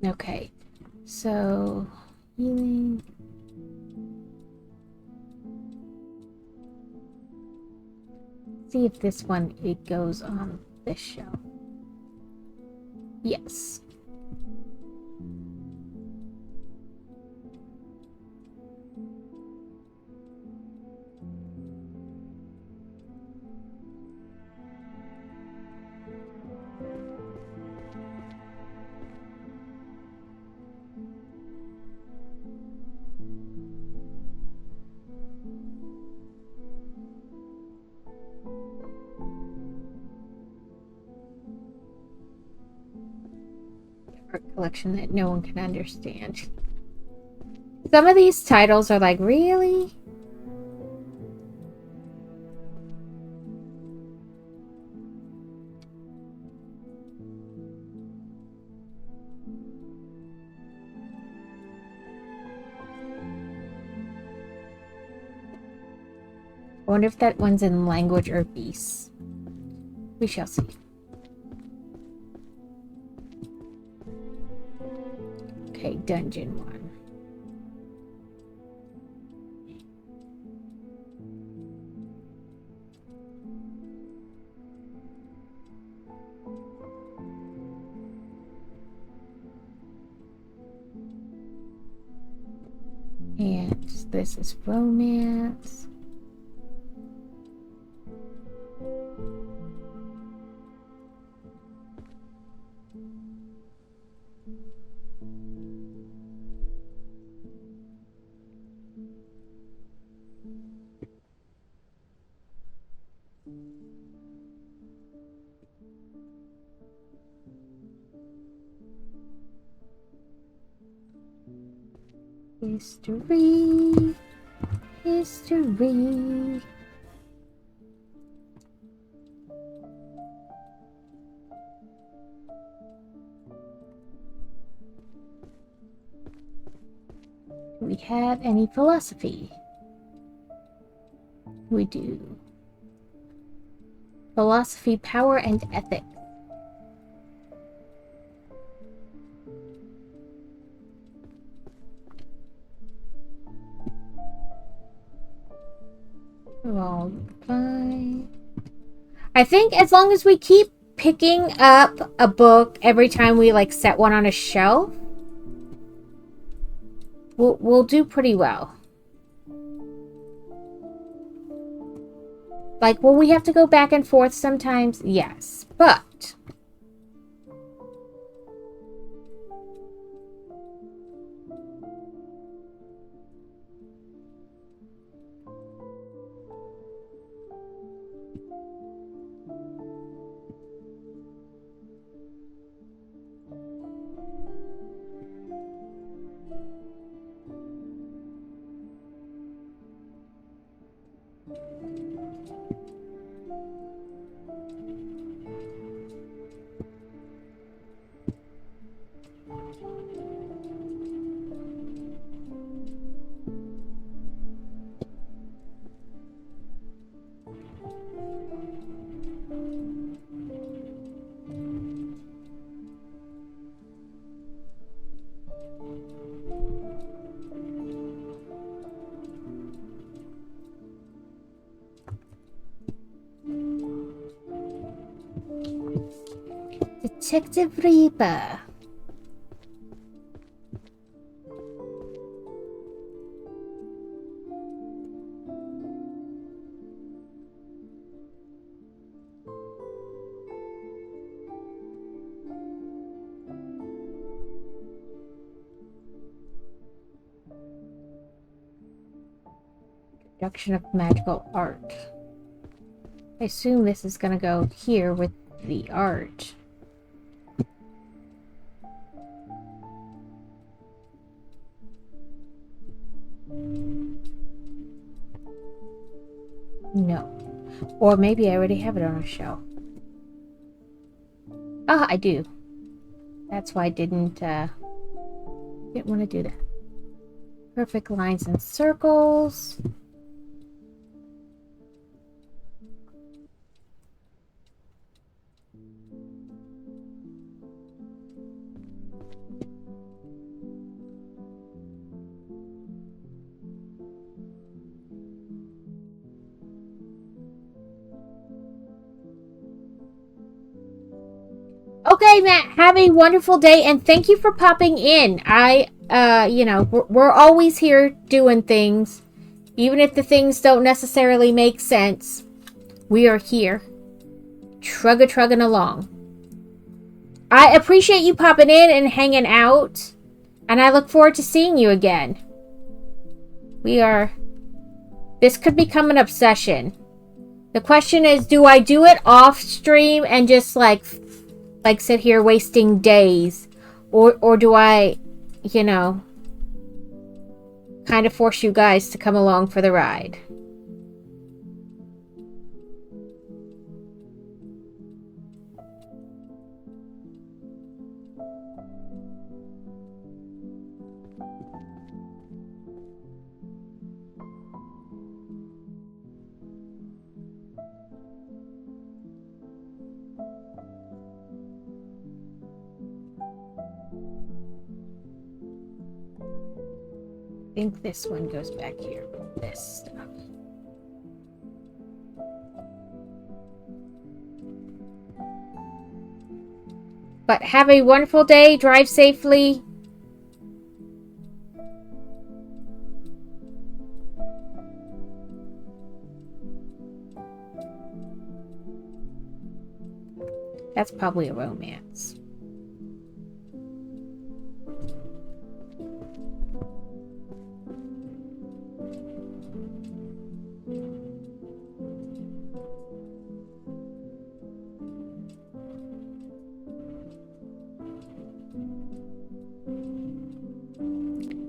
Okay, so healing. See if this one it goes on this shelf. Yes. Art collection that no one can understand. Some of these titles are like, really? I wonder if that one's in language or beast. We shall see. Okay, dungeon one. And this is romance. History. History. Do we have any philosophy? We do. Philosophy, power, and ethics. Well, fine. I think as long as we keep picking up a book every time we like set one on a shelf, we'll do pretty well. Like, will we have to go back and forth sometimes? Yes, but Detective Reaper. Production of magical art. I assume this is gonna go here with the art. No. Or maybe I already have it on a shelf. Ah, I do. That's why I didn't want to do that. Perfect lines and circles. Okay, Matt, have a wonderful day and thank you for popping in. We're always here doing things. Even if the things don't necessarily make sense, we are here. Trugging along. I appreciate you popping in and hanging out. And I look forward to seeing you again. This could become an obsession. The question is, do I do it off stream and just like sit here wasting days? Or do I, kind of force you guys to come along for the ride? I think this one goes back here with this stuff. But have a wonderful day. Drive safely. That's probably a romance.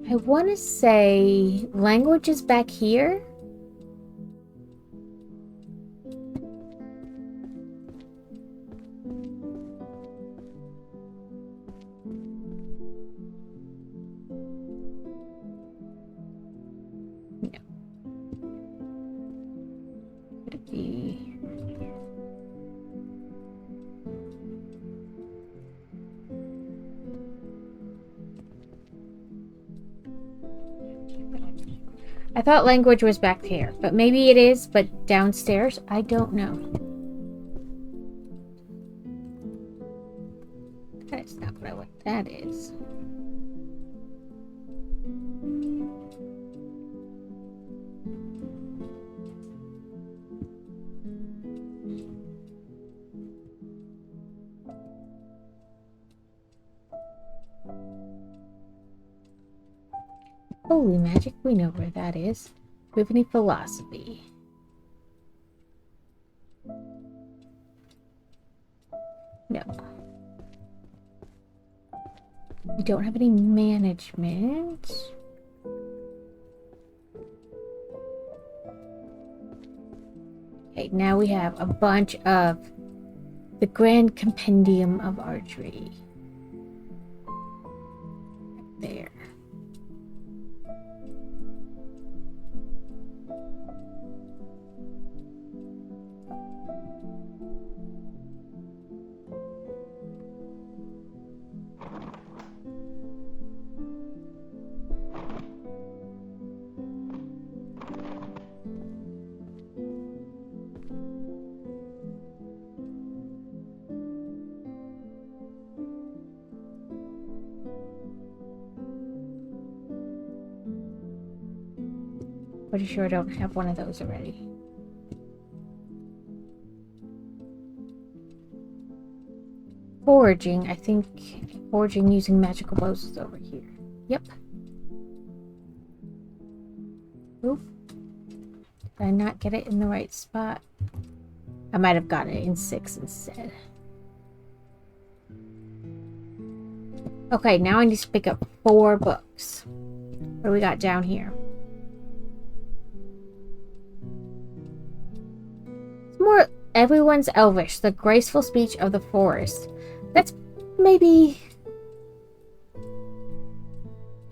I want to say language is back here. No. Could it be? I thought language was back here, but maybe it is, but downstairs? I don't know. That's not what that is. Holy magic, we know where that is. Epiphany philosophy. No. We don't have any management. Okay, now we have a bunch of the Grand Compendium of Archery. There. Pretty sure I don't have one of those already. Foraging. I think foraging using magical bows is over here. Yep. Oop. Did I not get it in the right spot? I might have gotten it in 6 instead. Okay, now I need to pick up 4 books. What do we got down here? It's more everyone's Elvish, the graceful speech of the forest. Let's maybe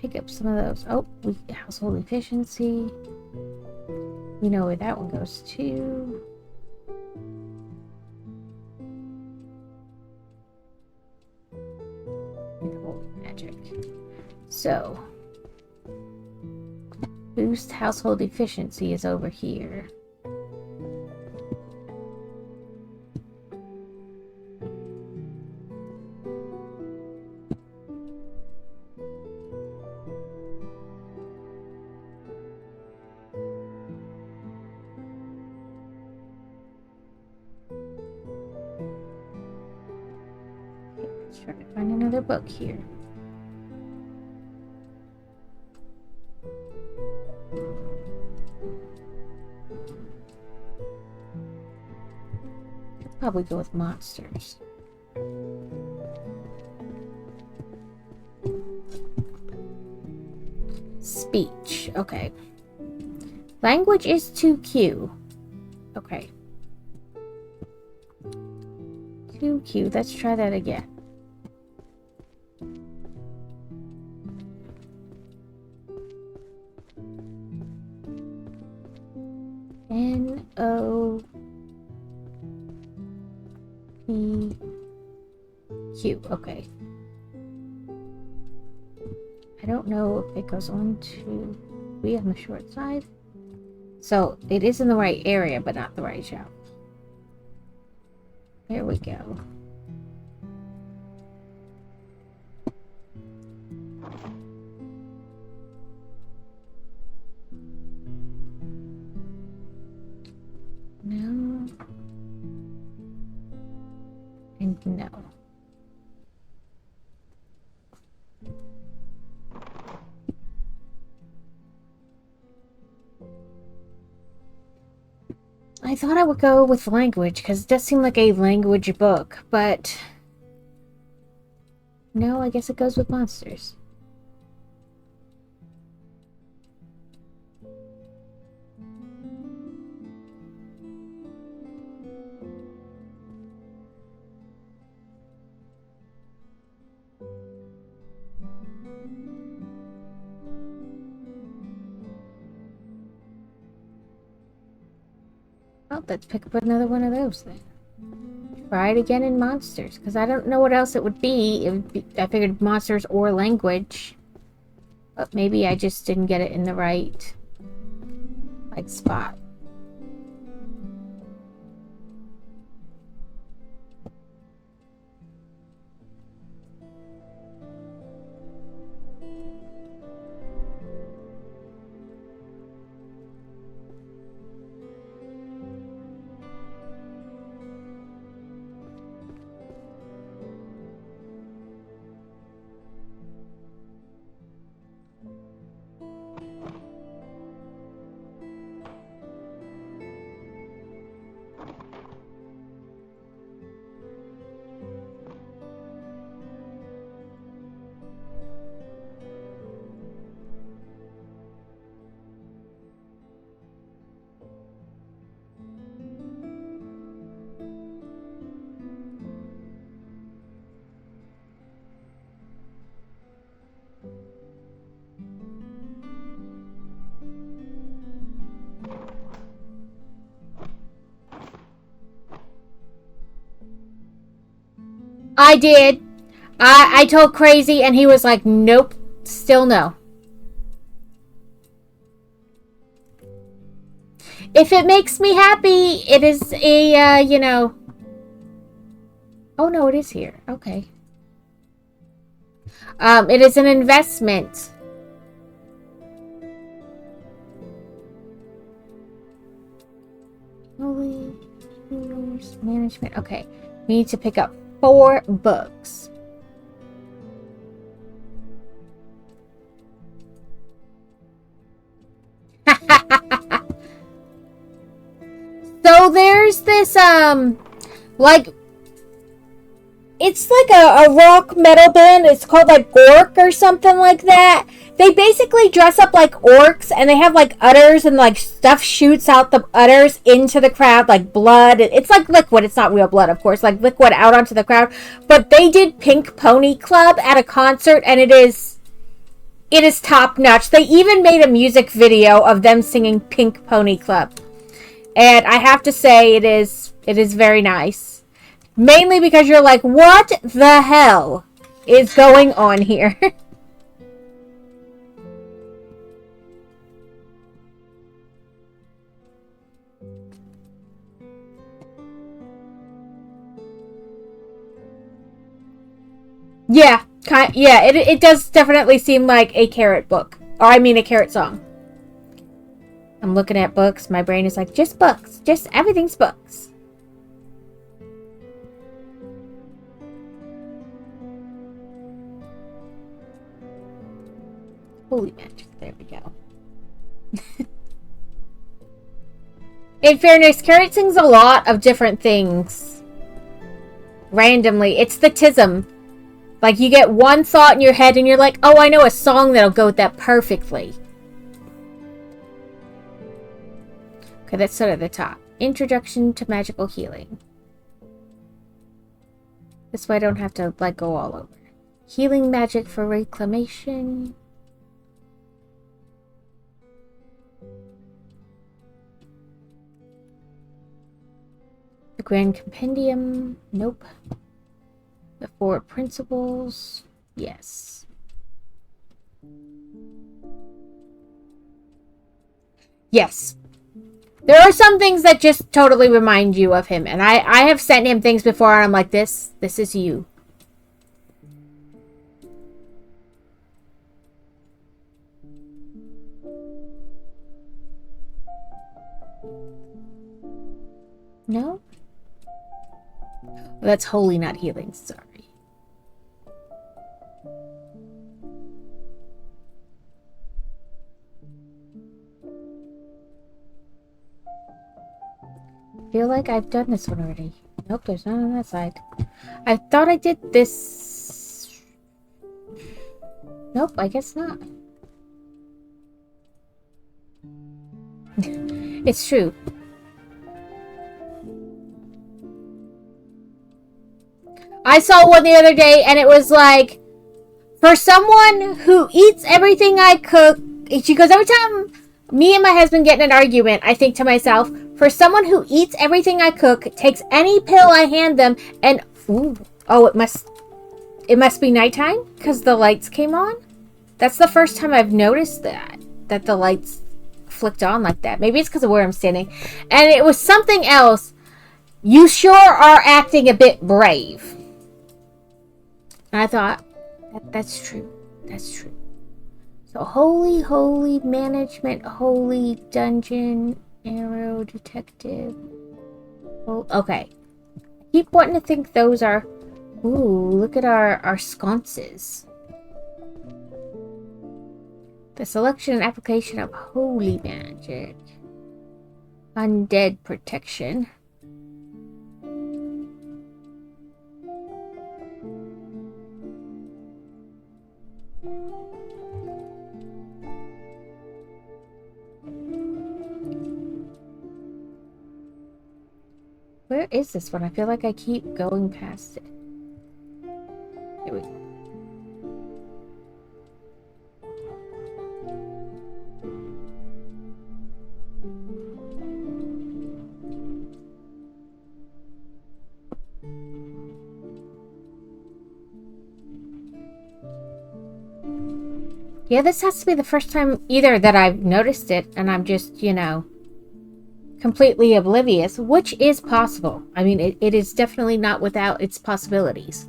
pick up some of those. Oh, household efficiency. We know where that one goes to. Magic. So, boost household efficiency is over here. Let's try to find another book here. Probably go with monsters. Speech. Okay. Language is 2Q. Okay. 2Q. Let's try that again. N-O... Q. Okay. I don't know if it goes on to be on the short side. So it is in the right area, but not the right shelf. There we go. No. And no. I thought I would go with language because it does seem like a language book, but no, I guess it goes with monsters. Well, let's pick up another one of those then. Try it again in monsters, because I don't know what else it would be. I figured monsters or language. But maybe I just didn't get it in the right, spot. I did. I told Crazy and he was like, nope, still no. If it makes me happy, it is a, you know... Oh, no, it is here. Okay. It is an investment. Management. Okay. We need to pick up 4 books. So there's this, like, it's like a rock metal band. It's called like Gork or something like that. They basically dress up like orcs and they have like udders and like stuff shoots out the udders into the crowd like blood. It's like liquid. It's not real blood, of course, like liquid out onto the crowd. But they did Pink Pony Club at a concert and it is top notch. They even made a music video of them singing Pink Pony Club. And I have to say it is very nice. Mainly because you're like, what the hell is going on here? Yeah, it does definitely seem like a Carrot book. Or I mean a Carrot song. I'm looking at books. My brain is like, just books. Just everything's books. Holy magic. There we go. In fairness, Carrot sings a lot of different things. Randomly. It's the tism. Like, you get one thought in your head and you're like, oh, I know a song that'll go with that perfectly. Okay, let's start at the top. Introduction to Magical Healing. This way I don't have to, like, go all over. Healing magic for reclamation. The Grand Compendium. Nope. The 4 Principles. Yes. Yes. There are some things that just totally remind you of him. And I have sent him things before and I'm like, this is you. No? Well, that's wholly not healing, sorry. I feel like I've done this one already. Nope, there's none on that side. I thought I did this. Nope, I guess not. It's true. I saw one the other day and it was like, for someone who eats everything I cook, she goes, every time me and my husband get in an argument, I think to myself, for someone who eats everything I cook, takes any pill I hand them, and ooh, oh, it must be nighttime because the lights came on. That's the first time I've noticed that the lights flicked on like that. Maybe it's because of where I'm standing. And it was something else. You sure are acting a bit brave. And I thought, that's true. That's true. So, holy management, holy dungeon, arrow, detective. Oh, okay. I keep wanting to think those are... Ooh, look at our sconces. The selection and application of holy magic. Undead protection. Where is this one? I feel like I keep going past it. Here we go. Yeah, this has to be the first time either that I've noticed it and I'm just, you know, completely oblivious, which is possible. I mean, it is definitely not without its possibilities.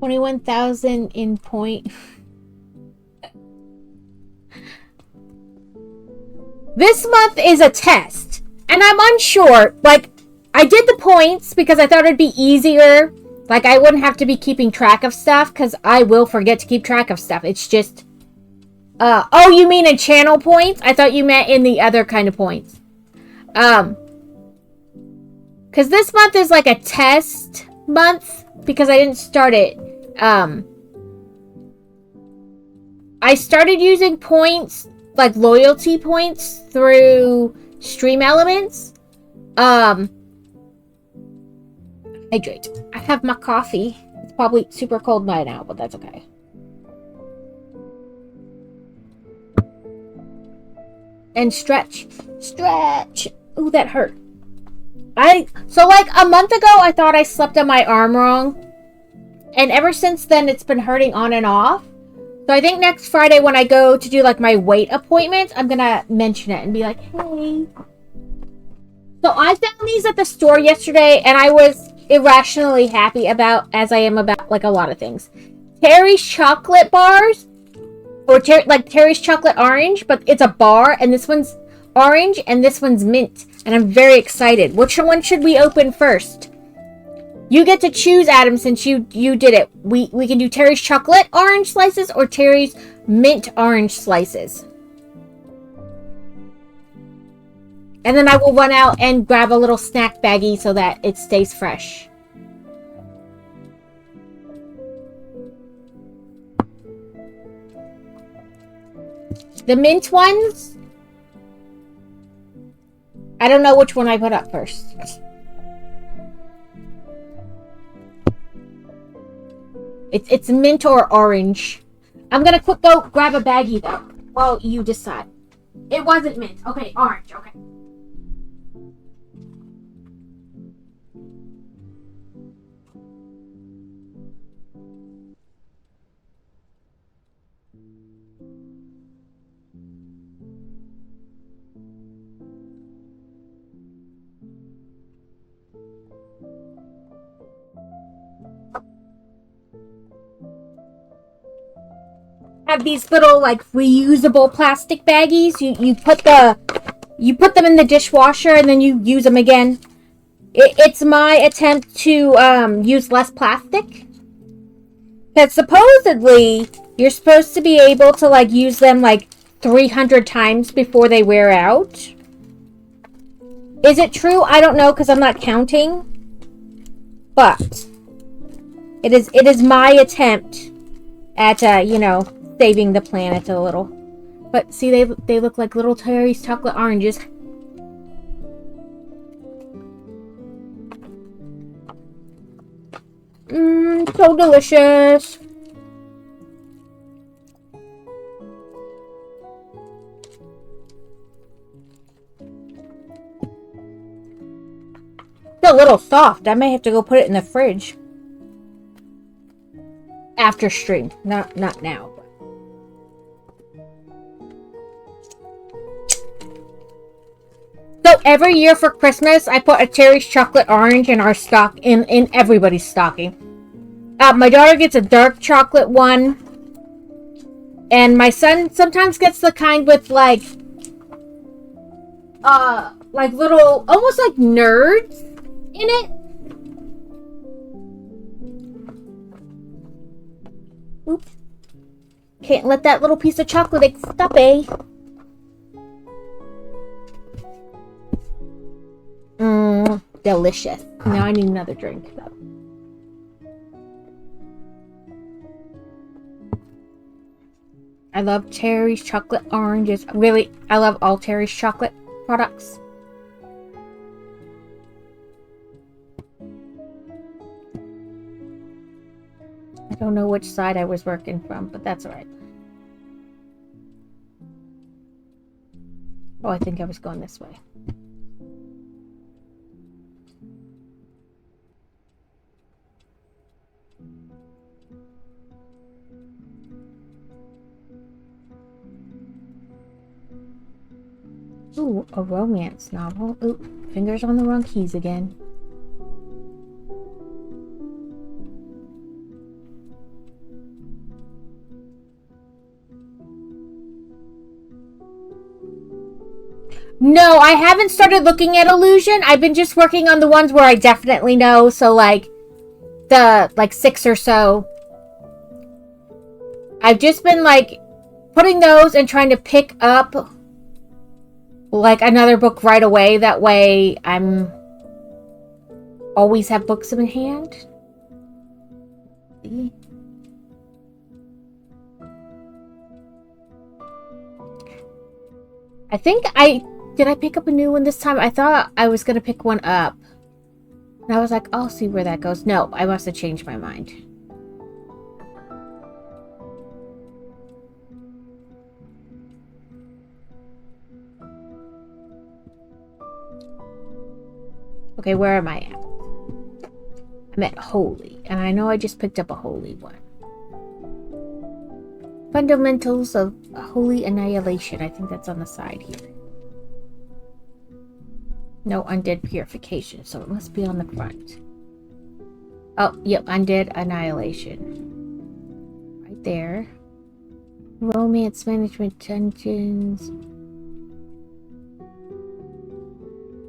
21,000 in point. This month is a test, and I'm unsure. Like, I did the points because I thought it'd be easier. Like, I wouldn't have to be keeping track of stuff, because I will forget to keep track of stuff. It's just... oh, you mean in channel points? I thought you meant in the other kind of points. Because this month is like a test month, because I didn't start it. I started using points, like loyalty points, through Stream Elements. Hydrate. I have my coffee. It's probably super cold by now, but that's okay. And stretch. Stretch. Ooh, that hurt. So like a month ago, I thought I slept on my arm wrong. And ever since then, it's been hurting on and off. So I think next Friday when I go to do like my weight appointment, I'm gonna mention it and be like, hey. So I found these at the store yesterday, and I was irrationally happy about, as I am about like a lot of things. Terry's chocolate bars, or like Terry's chocolate orange, but it's a bar, and this one's orange and this one's mint, and I'm very excited. Which one should we open first? You get to choose, Adam, since you did it. We can do Terry's chocolate orange slices or Terry's mint orange slices. And then I will run out and grab a little snack baggie so that it stays fresh. The mint ones, I don't know which one I put up first. It's mint or orange. I'm gonna quick go grab a baggie though, while you decide. It wasn't mint. Okay, orange. Okay. Have these little like reusable plastic baggies. You put them in the dishwasher and then you use them again. It's my attempt to use less plastic. Because supposedly you're supposed to be able to like use them like 300 times before they wear out. Is it true? I don't know because I'm not counting. But it is my attempt at saving the planet a little. But see, they look like little Terry's chocolate oranges. So delicious. It's a little soft. I may have to go put it in the fridge. After stream. Not now. So every year for Christmas, I put a Terry's chocolate orange in our stock, in everybody's stocking. My daughter gets a dark chocolate one. And my son sometimes gets the kind with like little, almost like nerds in it. Oops. Can't let that little piece of chocolate escape. Delicious. Now I need another drink though. I love Terry's chocolate oranges. Really, I love all Terry's chocolate products. I don't know which side I was working from, but that's alright. Oh, I think I was going this way. Ooh, a romance novel. Ooh, fingers on the wrong keys again. No, I haven't started looking at Illusion. I've been just working on the ones where I definitely know. So, like, the, 6 or so. I've just been, like, putting those and trying to pick up, like, another book right away. That way, always have books in hand. I think did I pick up a new one this time? I thought I was going to pick one up. And I was like, I'll see where that goes. No, I must have changed my mind. Okay, where am I at? I'm at Holy. And I know I just picked up a Holy one. Fundamentals of Holy Annihilation. I think that's on the side here. No, Undead Purification, so it must be on the front. Oh, yep, Undead Annihilation. Right there. Romance Management Dungeons.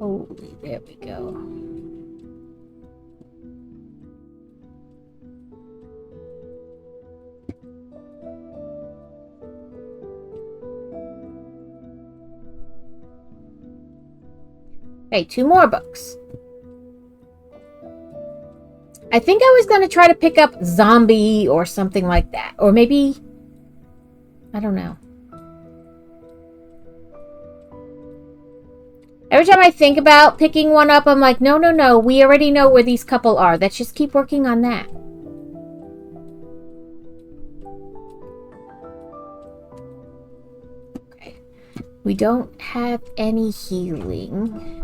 Holy, there we go. Okay, 2 more books. I think I was going to try to pick up Zombie or something like that. Or maybe, I don't know. Every time I think about picking one up, I'm like, no. We already know where these couple are. Let's just keep working on that. Okay. We don't have any healing.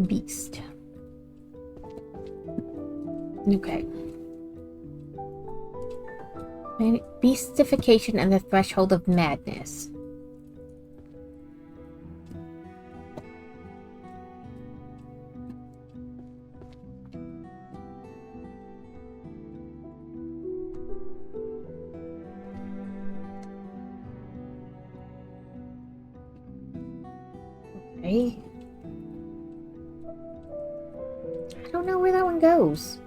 Beast. Okay. Beastification and the Threshold of Madness. Okay. I don't know where that one goes.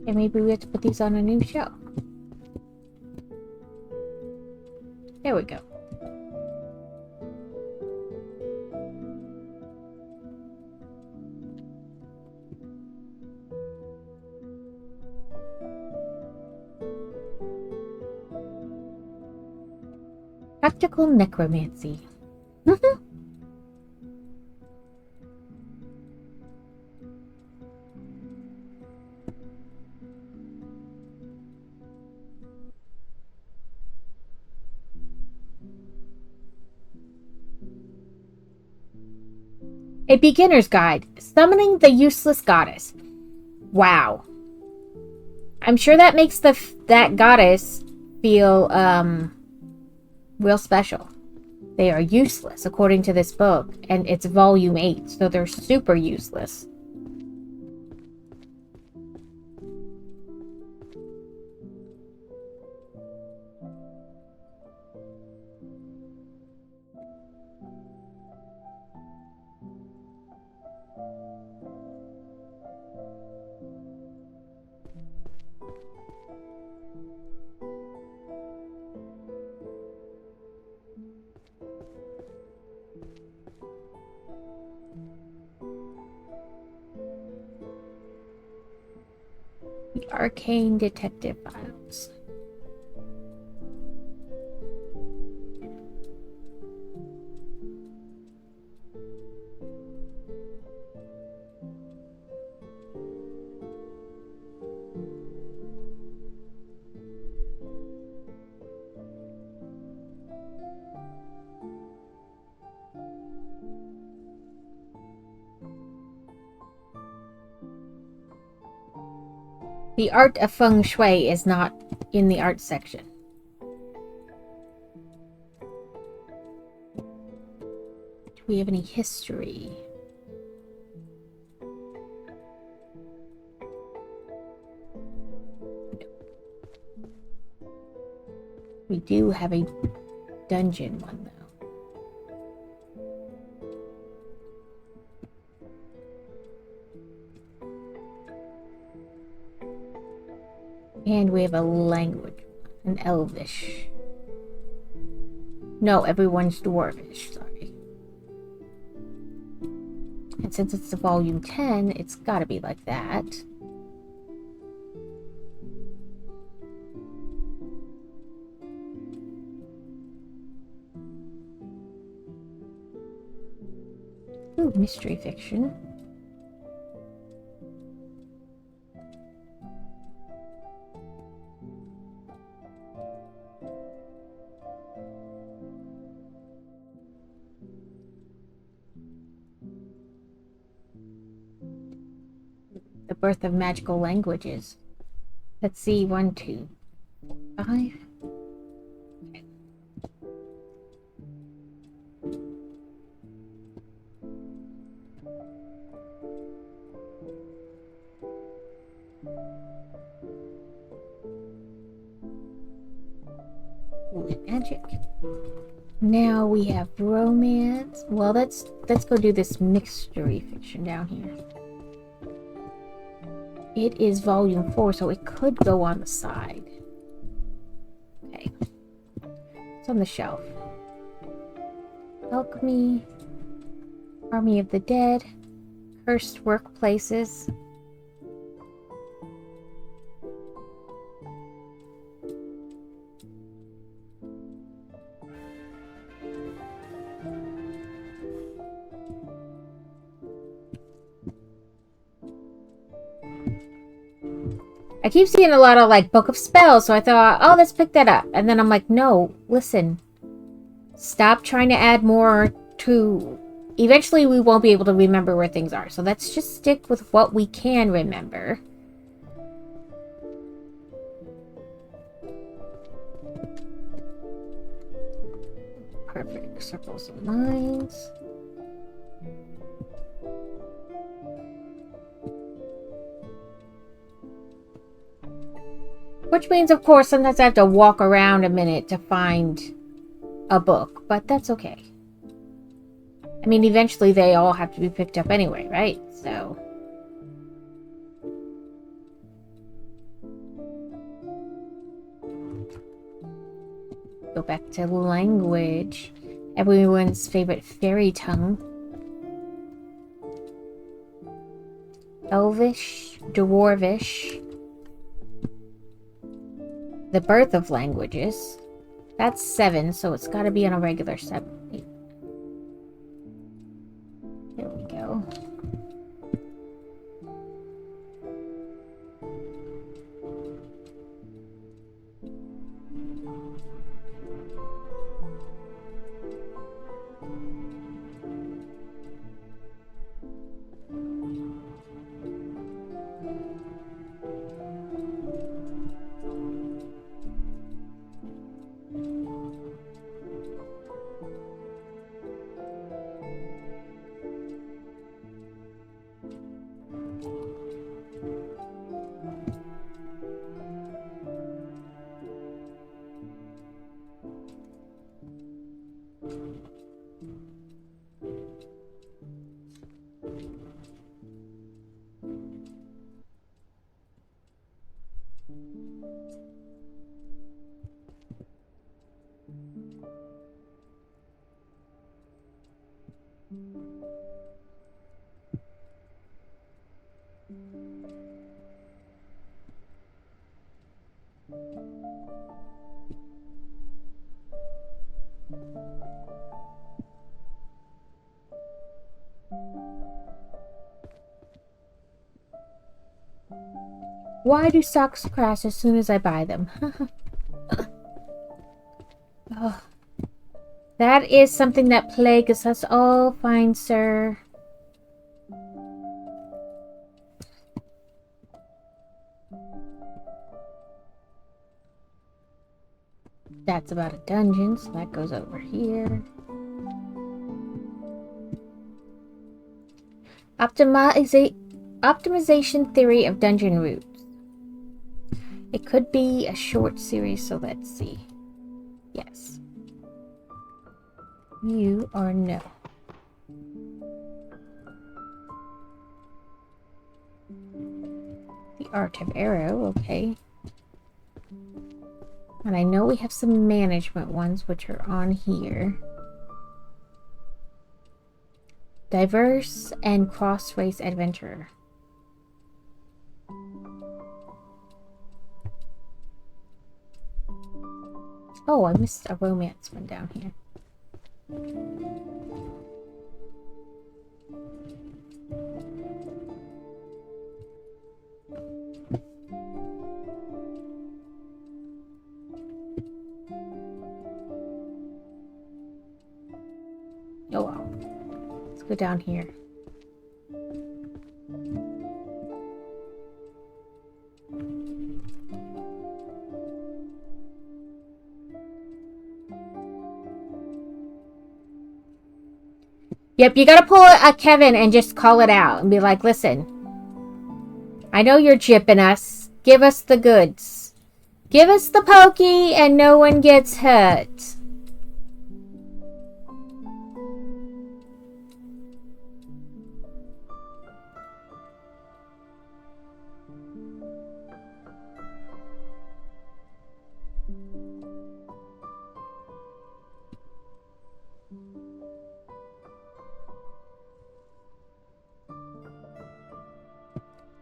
And maybe we have to put these on a new shelf. There we go. Practical Necromancy. A Beginner's Guide. Summoning the Useless Goddess. Wow. I'm sure that makes that goddess feel, real special. They are useless, according to this book, and it's volume 8, so they're super useless. The Arcane Detective Files. The art of feng shui is not in the art section. Do we have any history? We do have a dungeon one, though. And we have a language, an Elvish. No, everyone's Dwarvish, sorry. And since it's the volume 10, it's gotta be like that. Ooh, mystery fiction. The birth of magical languages. Let's see, 1, 2, 5. Magic. Now we have romance. Well, let's go do this mystery fiction down here. It is volume 4, so it could go on the side. Okay. It's on the shelf. Alchemy. Army of the Dead. Cursed Workplaces. I keep seeing a lot of like Book of Spells, so I thought, oh, let's pick that up. And then I'm like, no, listen. Stop trying to add more to... Eventually we won't be able to remember where things are. So let's just stick with what we can remember. Perfect. Circles and lines. Which means, of course, sometimes I have to walk around a minute to find a book, but that's okay. I mean, eventually they all have to be picked up anyway, right? So... Go back to language. Everyone's favorite fairy tongue. Elvish, Dwarvish. The birth of languages. That's 7, so it's got to be on a regular 7. There we go. Why do socks crash as soon as I buy them? Oh, that is something that plagues us all, fine sir. That's about a dungeon, so that goes over here. Optimization theory of dungeon routes. It could be a short series, so let's see. Yes. You are no. The Art of Arrow, okay. And I know we have some management ones, which are on here. Diverse and cross-race adventurer. Oh, I missed a romance one down here. Oh well. Let's go down here. Yep, you gotta pull a Kevin and just call it out and be like, listen, I know you're chipping us. Give us the goods. Give us the pokey and no one gets hurt.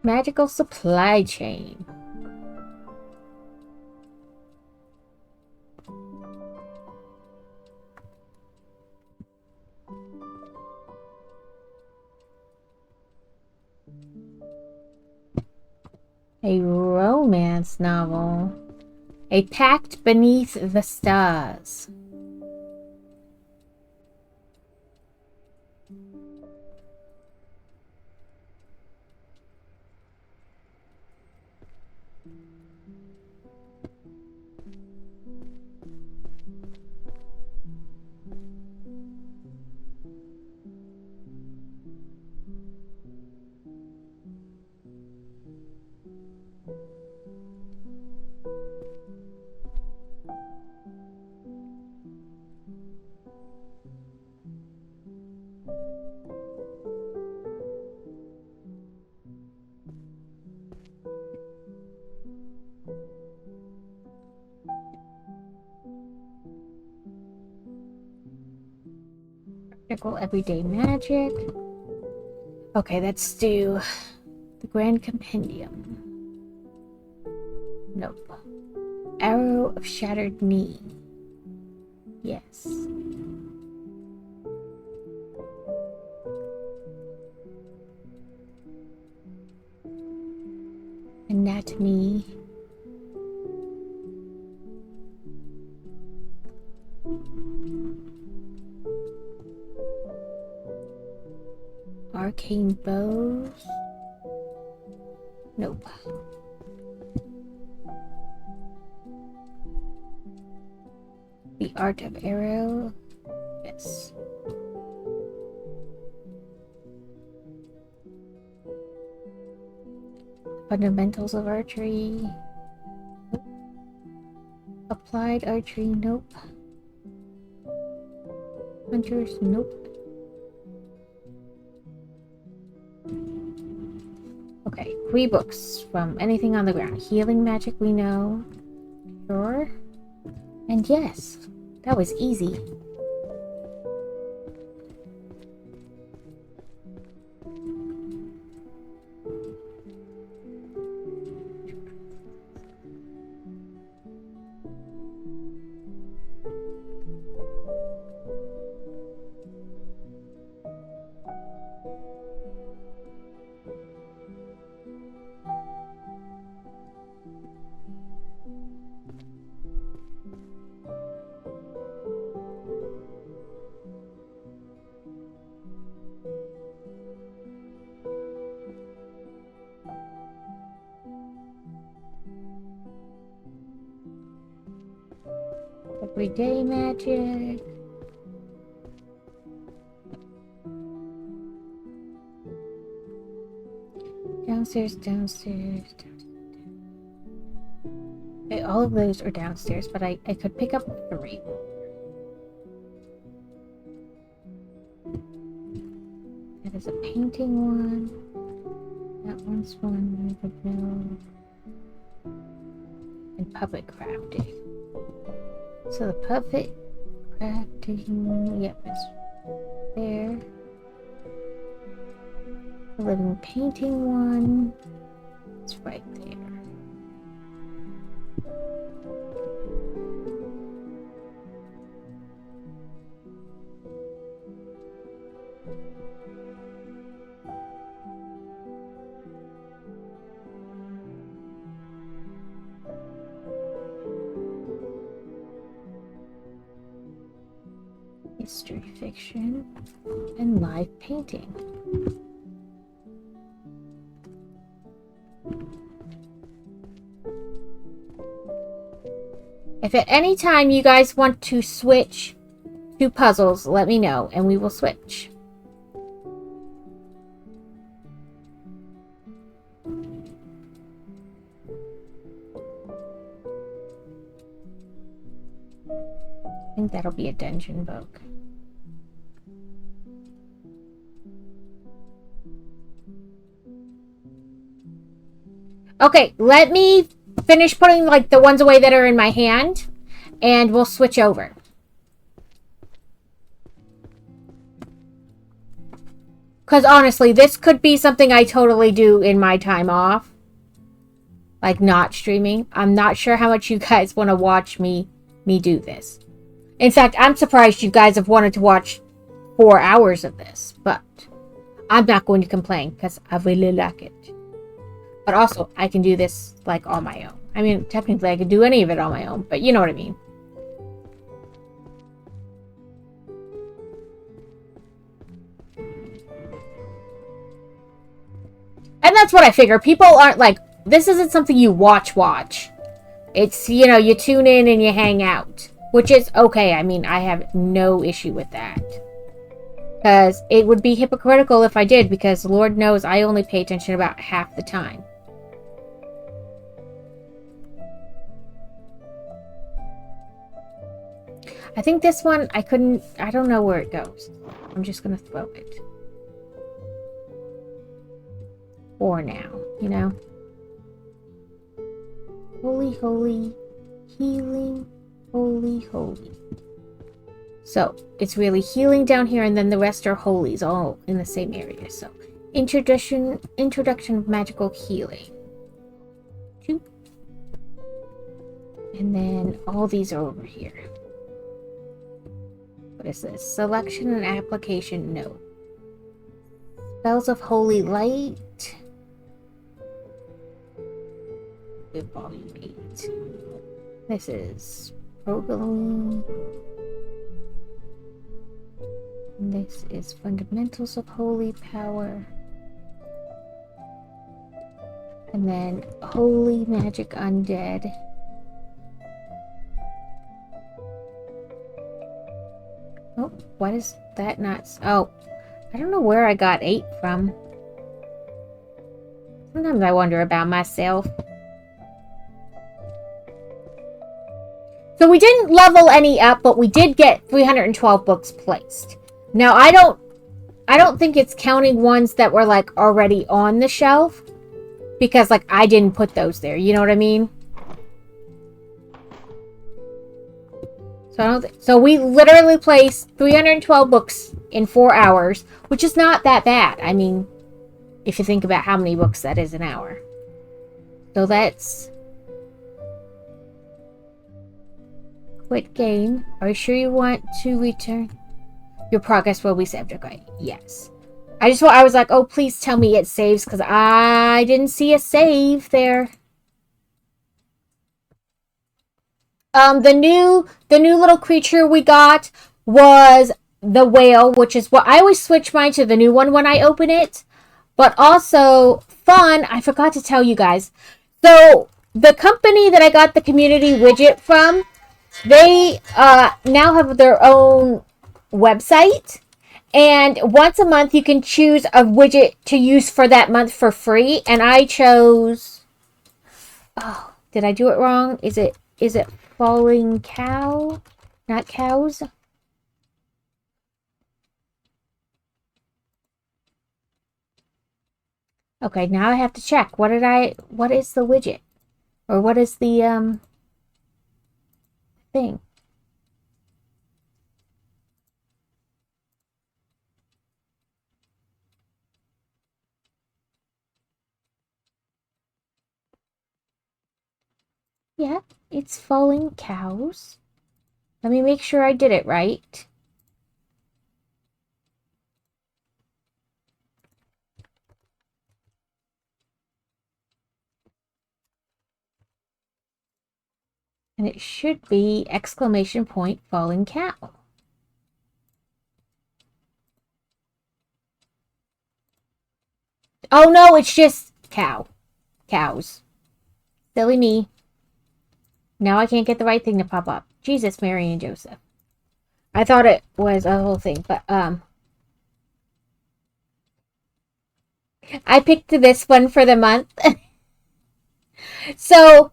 Magical supply chain. A romance novel. A Pact Beneath the Stars. Practical everyday magic. Okay, let's do the Grand Compendium. Nope. Arrow of Shattered Knee. Yes. Anatomy. Arcane bows. Nope. The Art of Arrow. Yes. Fundamentals of Archery. Nope. Applied Archery. Nope. Hunters. Nope. Okay, 3 books from anything on the ground. Healing magic we know. Sure. And yes, that was easy. Everyday magic. Downstairs, downstairs, downstairs. Okay, all of those are downstairs, but I could pick up 3. That is a painting one. That one's one I would know. And puppet crafting. So the puppet crafting, yep, it's there. The living painting one, it's right there. History fiction and live painting. If at any time you guys want to switch to puzzles, let me know and we will switch. I think that'll be a dungeon book. Okay, let me finish putting like the ones away that are in my hand and we'll switch over. Because honestly, this could be something I totally do in my time off. Like not streaming. I'm not sure how much you guys want to watch me do this. In fact, I'm surprised you guys have wanted to watch 4 hours of this. But I'm not going to complain because I really like it. But also, I can do this, like, on my own. I mean, technically, I could do any of it on my own, but you know what I mean. And that's what I figure. People aren't, like, this isn't something you watch. It's, you know, you tune in and you hang out. Which is okay. I mean, I have no issue with that. Because it would be hypocritical if I did, because Lord knows I only pay attention about half the time. I think this one, I don't know where it goes. I'm just going to throw it. For now, you know? Holy, holy, healing, holy, holy. So, it's really healing down here, and then the rest are holies, all in the same area. So, introduction of magical healing. 2. And then all these are over here. What is this? Selection and application, no. Spells of holy light. Volume 8. This is Progalone. This is Fundamentals of Holy Power. And then Holy Magic Undead. Oh, what is that not? Oh, I don't know where I got 8 from. Sometimes I wonder about myself. So we didn't level any up, but we did get 312 books placed. Now, I don't think it's counting ones that were, like, already on the shelf. Because, like, I didn't put those there. You know what I mean? So we literally placed 312 books in 4 hours. Which is not that bad. I mean, if you think about how many books that is an hour. So that's... Quit game. Are you sure you want to return? Your progress will be saved. Okay, yes. I was like, oh, please tell me it saves, because I didn't see a save there. The new little creature we got was the whale, which is what I always switch mine to the new one when I open it. But also, fun, I forgot to tell you guys. So, the company that I got the community widget from, They now have their own website, and once a month you can choose a widget to use for that month for free. And I chose. Oh, did I do it wrong? Is it falling cow? Not cows? Okay, now I have to check. What is the widget? Or what is the thing? Yeah, it's falling cows. Let me make sure I did it right. And it should be exclamation point falling cow. Oh no, it's just cow. Cows. Silly me. Now I can't get the right thing to pop up. Jesus, Mary, and Joseph. I thought it was a whole thing, but I picked this one for the month. So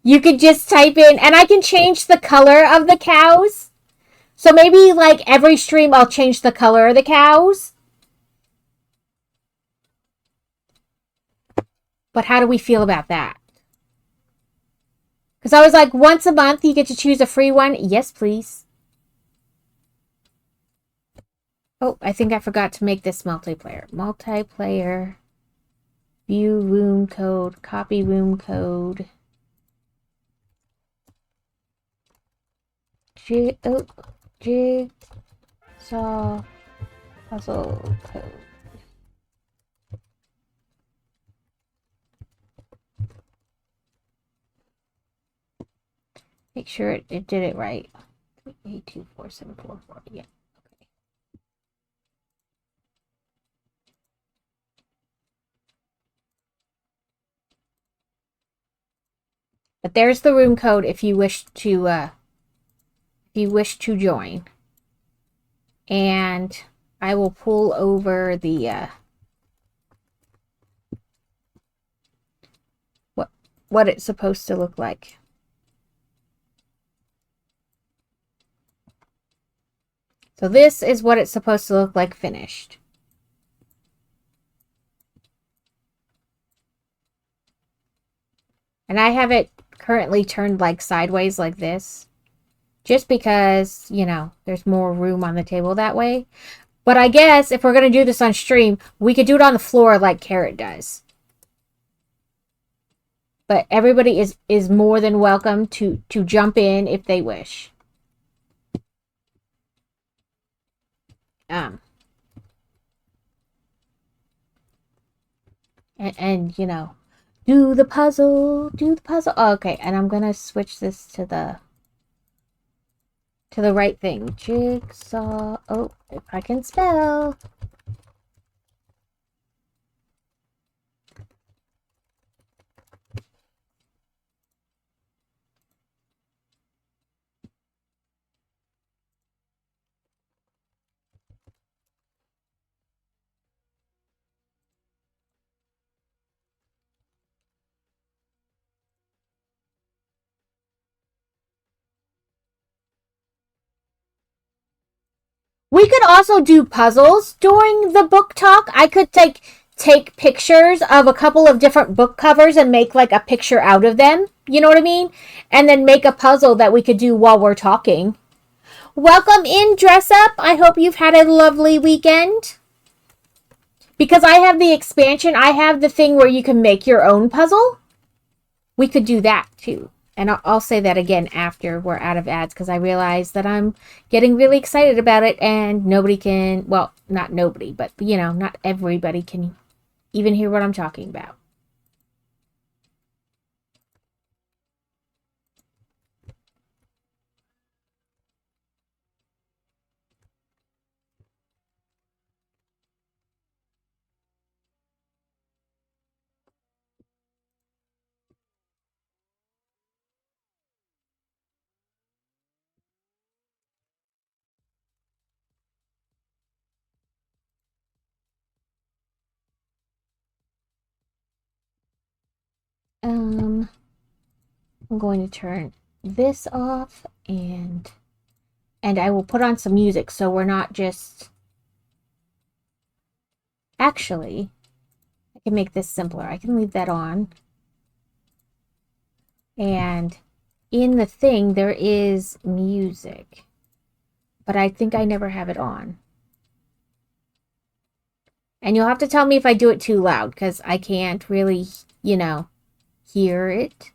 you could just type in, and I can change the color of the cows. So maybe like every stream I'll change the color of the cows. But how do we feel about that? Because I was like, once a month you get to choose a free one. Yes, please. Oh, I think I forgot to make this multiplayer. Multiplayer. View room code. Copy room code. Jigsaw puzzle code. Make sure it did it right. 3824744. Yeah. Okay. But there's the room code if you wish to join. And I will pull over the what it's supposed to look like. So this is what it's supposed to look like finished. And I have it currently turned like sideways like this. Just because, you know, there's more room on the table that way. But I guess if we're going to do this on stream, we could do it on the floor like Carrot does. But everybody is more than welcome to jump in if they wish. And you know, do the puzzle. Oh, okay, and I'm gonna switch this to the right thing. Jigsaw. Oh, if I can spell. We could also do puzzles during the book talk. I could take pictures of a couple of different book covers and make like a picture out of them. You know what I mean? And then make a puzzle that we could do while we're talking. Welcome in, Dress Up. I hope you've had a lovely weekend. Because I have the expansion, I have the thing where you can make your own puzzle. We could do that too. And I'll say that again after we're out of ads because I realize that I'm getting really excited about it and nobody can, well, not nobody, but you know, not everybody can even hear what I'm talking about. I'm going to turn this off and I will put on some music so we're not just... Actually, I can make this simpler. I can leave that on. And in the thing, there is music. But I think I never have it on. And you'll have to tell me if I do it too loud, because I can't really, hear it.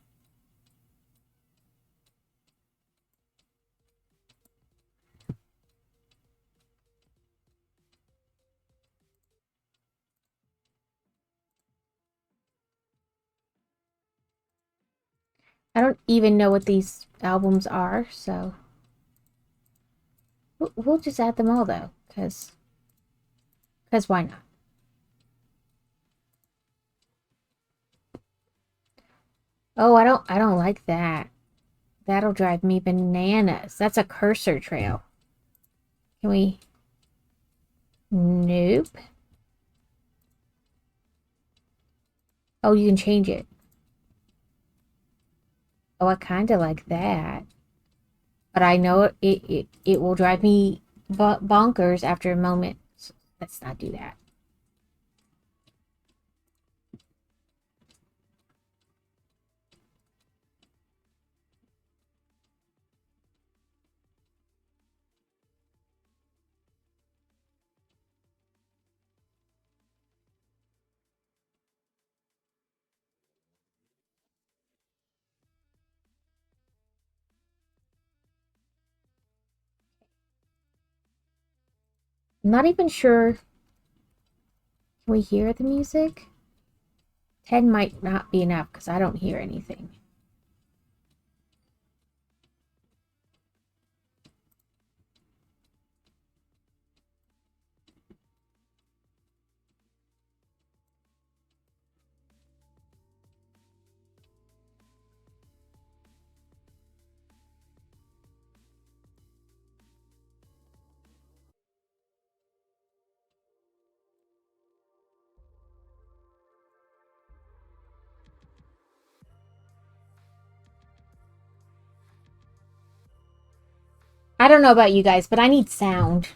I don't even know what these albums are, so... We'll just add them all, though, because why not? Oh, I don't like that. That'll drive me bananas. That's a cursor trail. Can we... Nope. Oh, you can change it. Oh, I kind of like that. But I know it will drive me bonkers after a moment. So let's not do that. I'm not even sure. Can we hear the music? 10 might not be enough because I don't hear anything. I don't know about you guys, but I need sound.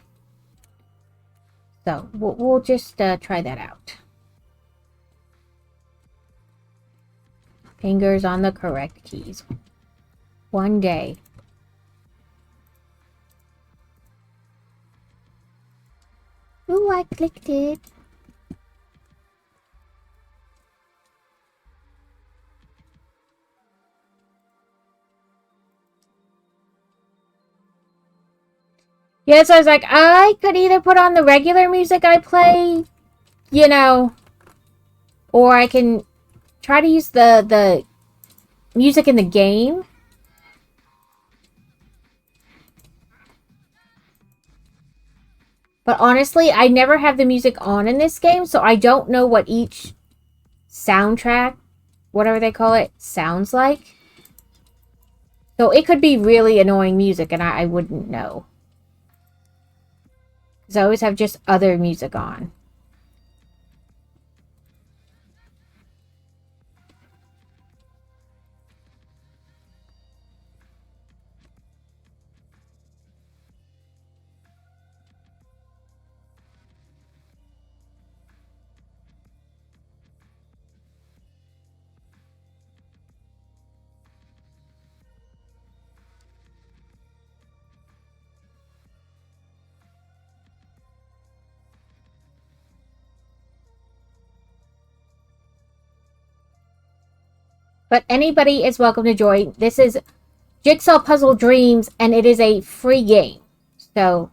So we'll just try that out. Fingers on the correct keys. One day. Ooh, I clicked it. Yeah, so I was like, I could either put on the regular music I play, or I can try to use the music in the game. But honestly, I never have the music on in this game, so I don't know what each soundtrack, whatever they call it, sounds like. So it could be really annoying music and I wouldn't know. Because I always have just other music on. But anybody is welcome to join. This is Jigsaw Puzzle Dreams, and it is a free game. So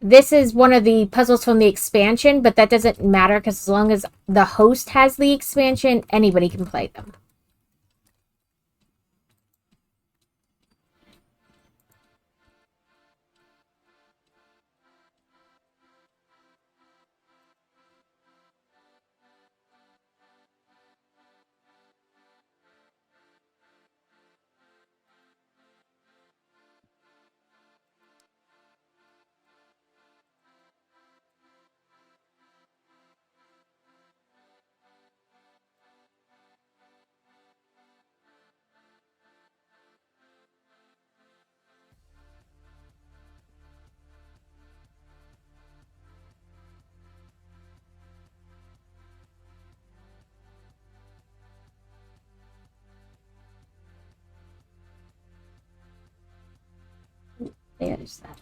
this is one of the puzzles from the expansion, but that doesn't matter because as long as the host has the expansion, anybody can play them. There's that.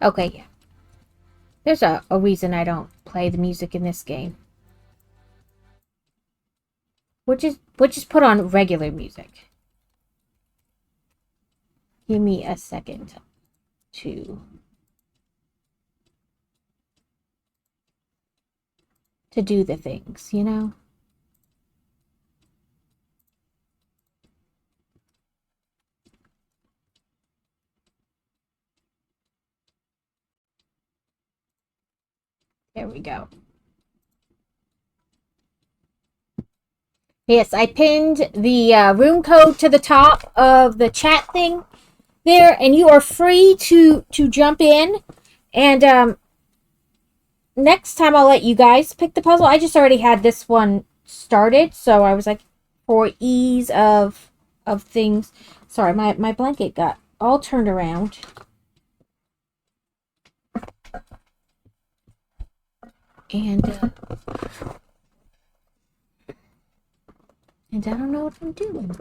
Okay, yeah. There's a reason I don't play the music in this game. We'll just put on regular music. Give me a second to do the things, you know? There we go. Yes, I pinned the room code to the top of the chat thing there, and you are free to jump in. And next time I'll let you guys pick the puzzle. I just already had this one started, so I was like, for ease of things. Sorry, my blanket got all turned around. And I don't know what I'm doing.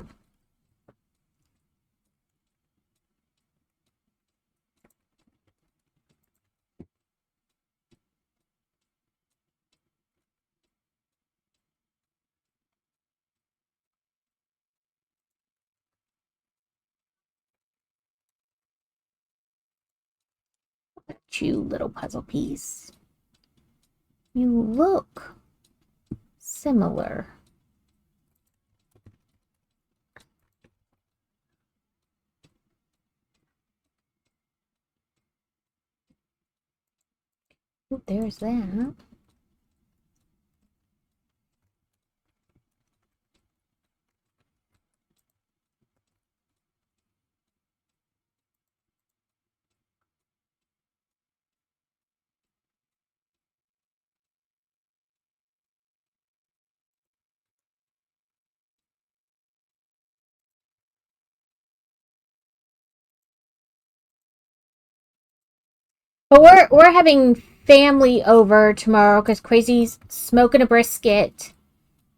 You little puzzle piece. You look similar. Ooh, there's that. But we're having family over tomorrow because Crazy's smoking a brisket,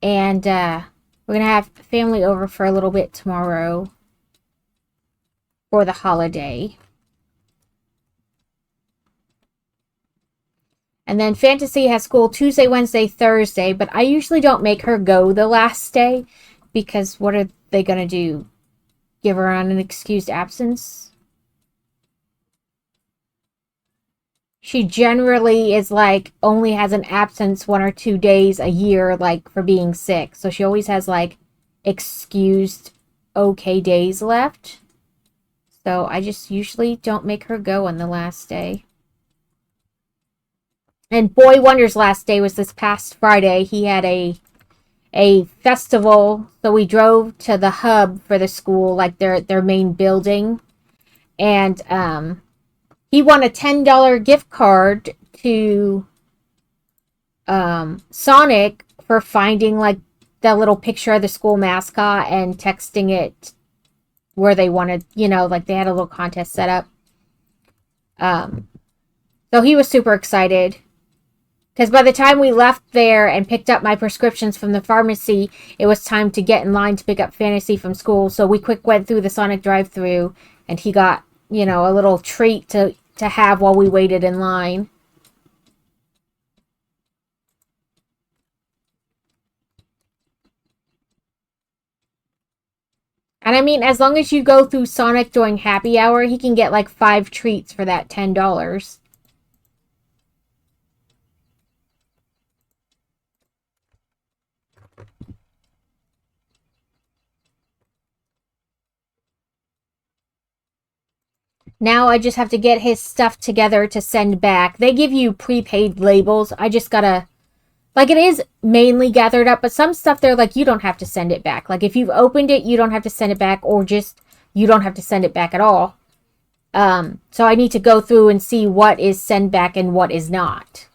and we're gonna have family over for a little bit tomorrow for the holiday. And then Fantasy has school Tuesday, Wednesday, Thursday, but I usually don't make her go the last day because what are they gonna do? Give her on an excused absence? She generally is like only has an absence 1 or 2 days a year, like for being sick. So she always has like excused okay days left. So I just usually don't make her go on the last day. And Boy Wonder's last day was this past Friday. He had a festival, so we drove to the hub for the school, like their main building, and he won a $10 gift card to Sonic for finding like the little picture of the school mascot and texting it where they wanted, like they had a little contest set up. So he was super excited. Because by the time we left there and picked up my prescriptions from the pharmacy, it was time to get in line to pick up Fantasy from school. So we quick went through the Sonic drive-thru, and he got, a little treat to have while we waited in line. And I mean, as long as you go through Sonic during happy hour, he can get like 5 treats for that $10. Now I just have to get his stuff together to send back. They give you prepaid labels. I just gotta, like, it is mainly gathered up, but some stuff they're like, you don't have to send it back. Like, if you've opened it, you don't have to send it back, or just, you don't have to send it back at all. So I need to go through and see what is send back and what is not.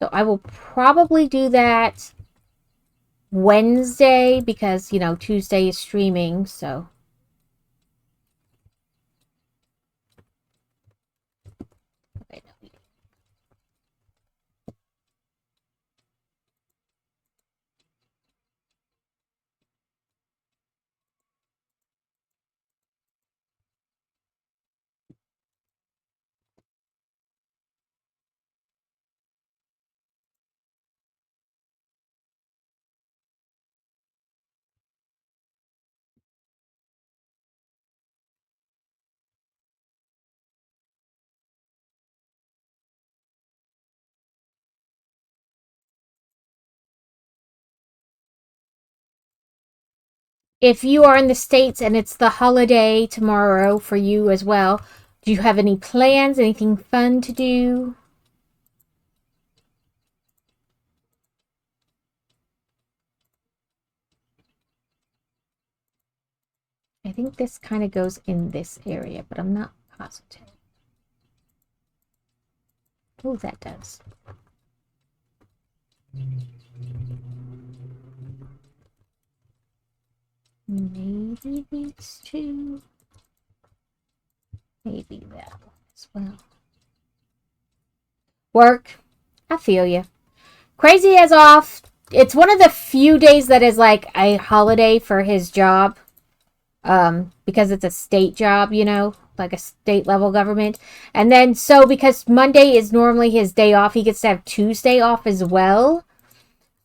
So I will probably do that Wednesday because, Tuesday is streaming, so. if you are in the States and it's the holiday tomorrow for you as well, do you have any plans? Anything fun to do? I think this kind of goes in this area, but I'm not positive. Oh, that does. Maybe these two. Maybe that one as well. Work. I feel you. Crazy is off. It's one of the few days that is like a holiday for his job. Because it's a state job, you know, like a state level government. And then so because Monday is normally his day off, he gets to have Tuesday off as well.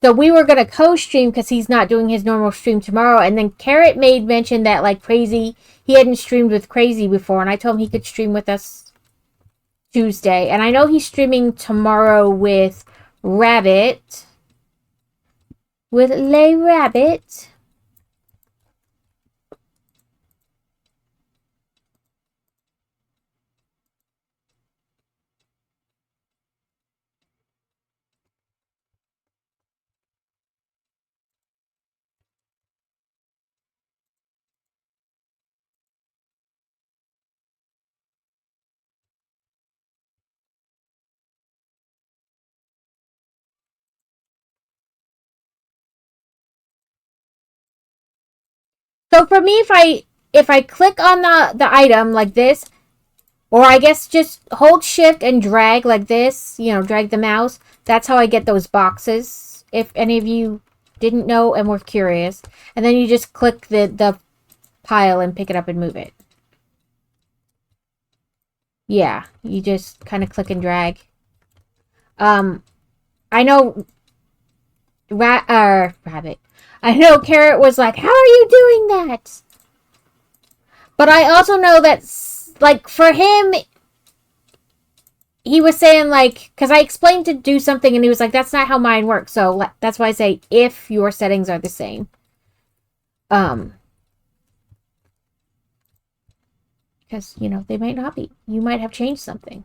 So we were going to co-stream because he's not doing his normal stream tomorrow. And then Carrot made mention that, like, Crazy, he hadn't streamed with Crazy before. And I told him he could stream with us Tuesday. And I know he's streaming tomorrow with Rabbit. With Lay Rabbit. So for me, if I click on the item like this, or I guess just hold shift and drag like this, you know, drag the mouse, that's how I get those boxes. If any of you didn't know and were curious. And then you just click the pile and pick it up and move it. Yeah, you just kind of click and drag. I know Rabbit. I know Carrot was like, how are you doing that? But I also know that, like, for him, he was saying, like, because I explained to do something and he was like, that's not how mine works. So that's why I say if your settings are the same. Because, you know, they might not be. You might have changed something.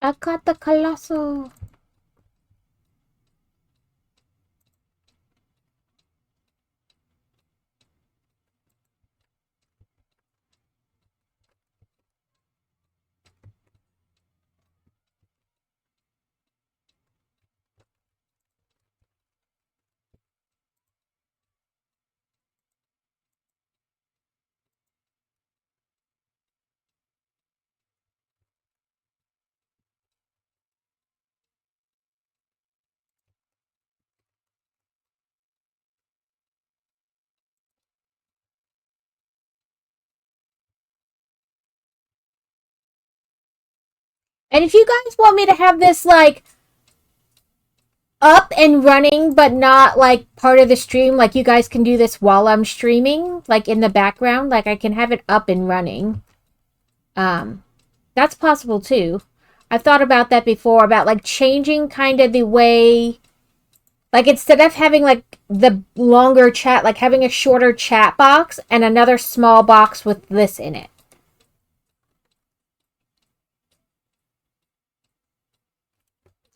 I got the Colossal. And if you guys want me to have this, like, up and running, but not, like, part of the stream, like, you guys can do this while I'm streaming, like, in the background. Like, I can have it up and running. That's possible, too. I've thought about that before, about, like, changing kind of the way... Like, instead of having, like, the longer chat, like, having a shorter chat box and another small box with this in it.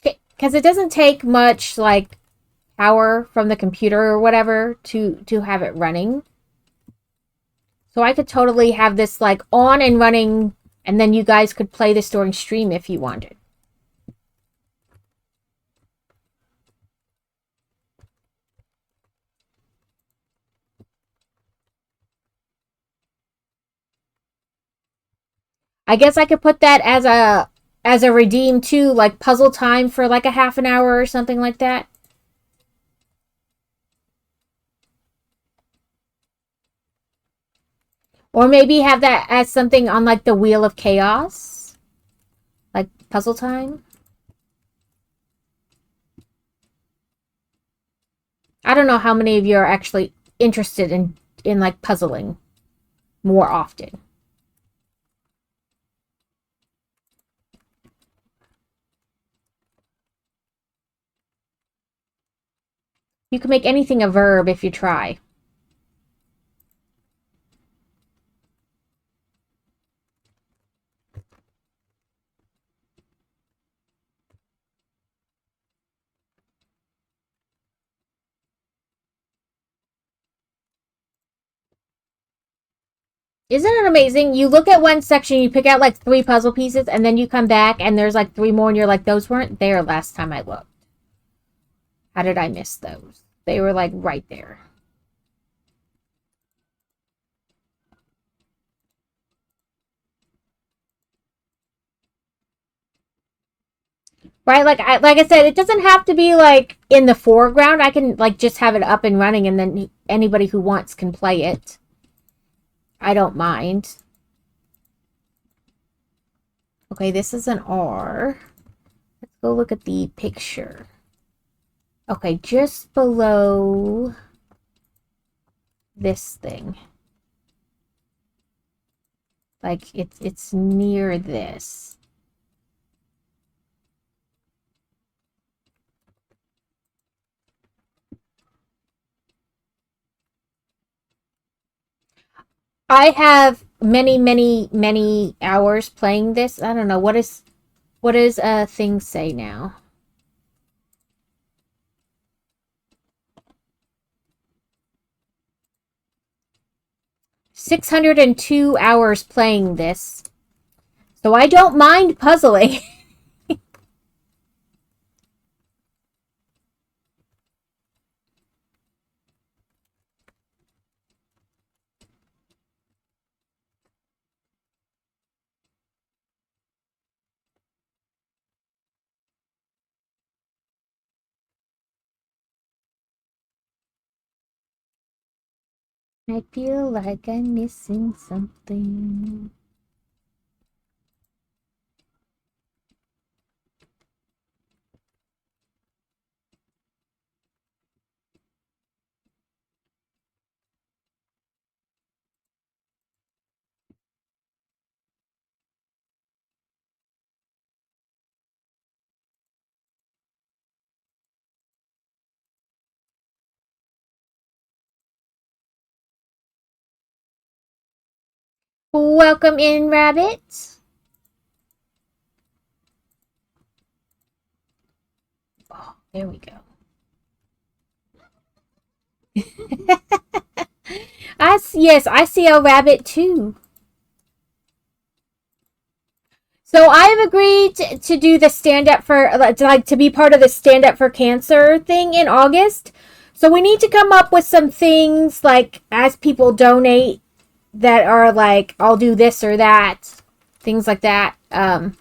Because it doesn't take much, like, power from the computer or whatever to have it running. So I could totally have this, like, on and running, and then you guys could play this during stream if you wanted. I guess I could put that as a redeem too, like puzzle time for like a half an hour or something like that. Or maybe have that as something on like the Wheel of Chaos. Like puzzle time. I don't know how many of you are actually interested in like puzzling more often. You can make anything a verb if you try. Isn't it amazing? You look at one section, you pick out like 3 puzzle pieces, and then you come back and there's like 3 more, and you're like, those weren't there last time I looked. How did I miss those? They were like right there. Right? Like I said, it doesn't have to be like in the foreground. I can like just have it up and running, and then anybody who wants can play it. I don't mind. Okay, this is an R. Let's go look at the picture. Okay, just below this thing. Like it's near this. I have many hours playing this. I don't know what is thing say now. 602 hours playing this. So I don't mind puzzling. I feel like I'm missing something. Welcome in, rabbit. Oh, there we go. Yes, I see a rabbit too. So I've agreed to do the stand up for like to be part of the stand up for cancer thing in August. So we need to come up with some things like as people donate that are like I'll do this or that, things like that. I'm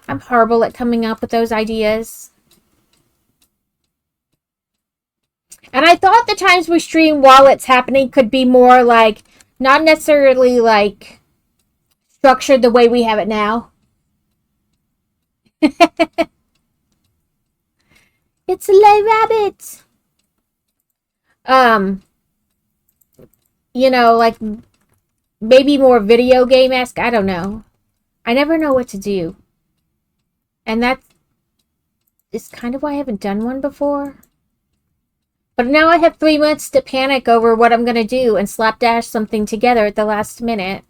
horrible at coming up with those ideas. And I thought the times we stream while it's happening could be more like not necessarily like structured the way we have it now. It's a lay rabbit. You know, like maybe more video game-esque. I don't know. I never know what to do. And that is kind of why I haven't done one before. But now I have 3 months to panic over what I'm going to do and slapdash something together at the last minute.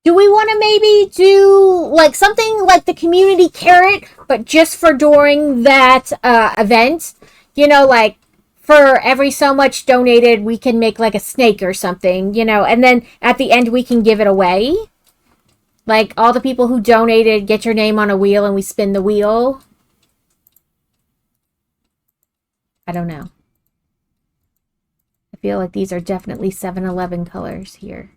Do we want to maybe do like something like the community carrot, but just for during that event? You know, like for every so much donated, we can make like a snake or something, you know, and then at the end we can give it away. Like all the people who donated get your name on a wheel and we spin the wheel. I don't know. I feel like these are definitely 7-Eleven colors here.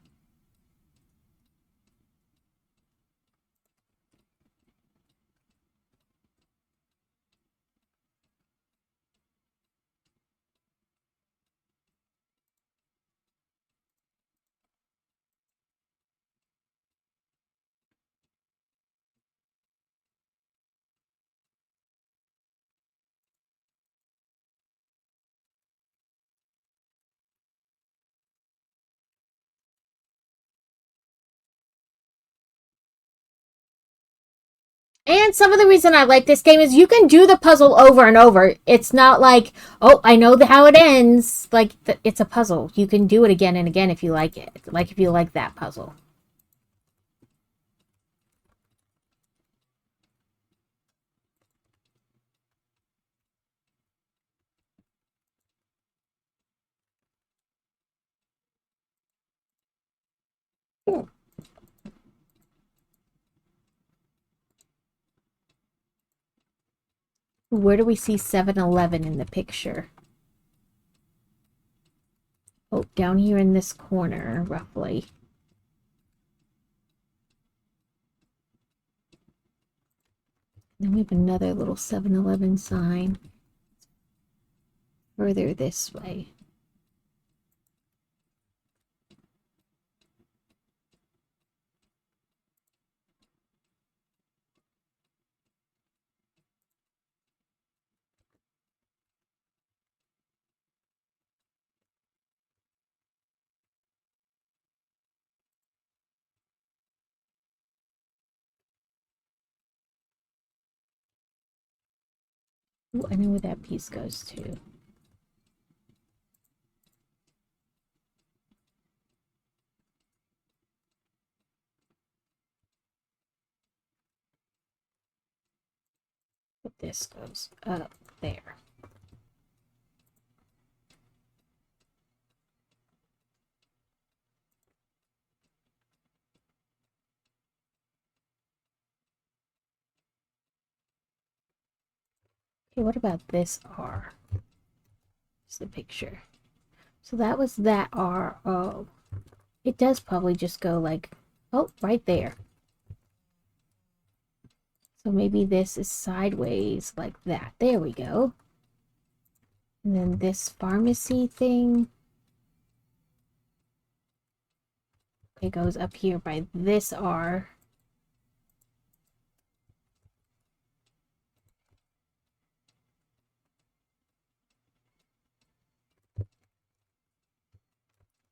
And some of the reason I like this game is you can do the puzzle over and over. It's not like, oh, I know how it ends. Like, it's a puzzle. You can do it again and again if you like it. Like, if you like that puzzle. Where do we see 7-Eleven in the picture? Oh, down here in this corner, roughly. Then we have another little 7-Eleven sign further this way. Ooh, I know where that piece goes to. But this goes up there. Okay, what about this R? It's the picture. So that was that R. Oh, it does probably just go like, oh, right there. So maybe this is sideways like that. There we go. And then this pharmacy thing. It goes up here by this R.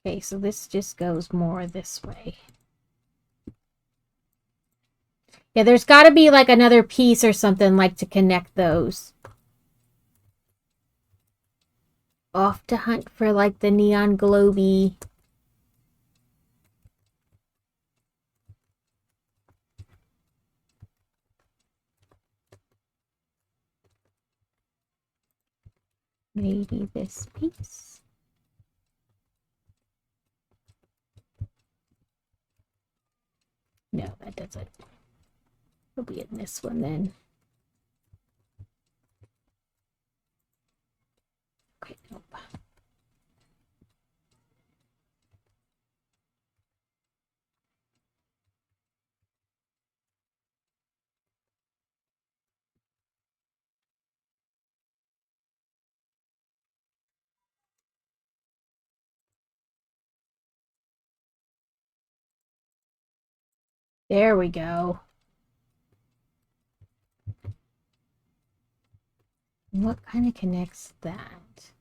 Okay, so this just goes more this way. Yeah, there's got to be like another piece or something like to connect those. Off to hunt for like the neon globy. Maybe this piece. No, that doesn't. It'll be in this one then. Okay, nope. There we go. What kind of connects that?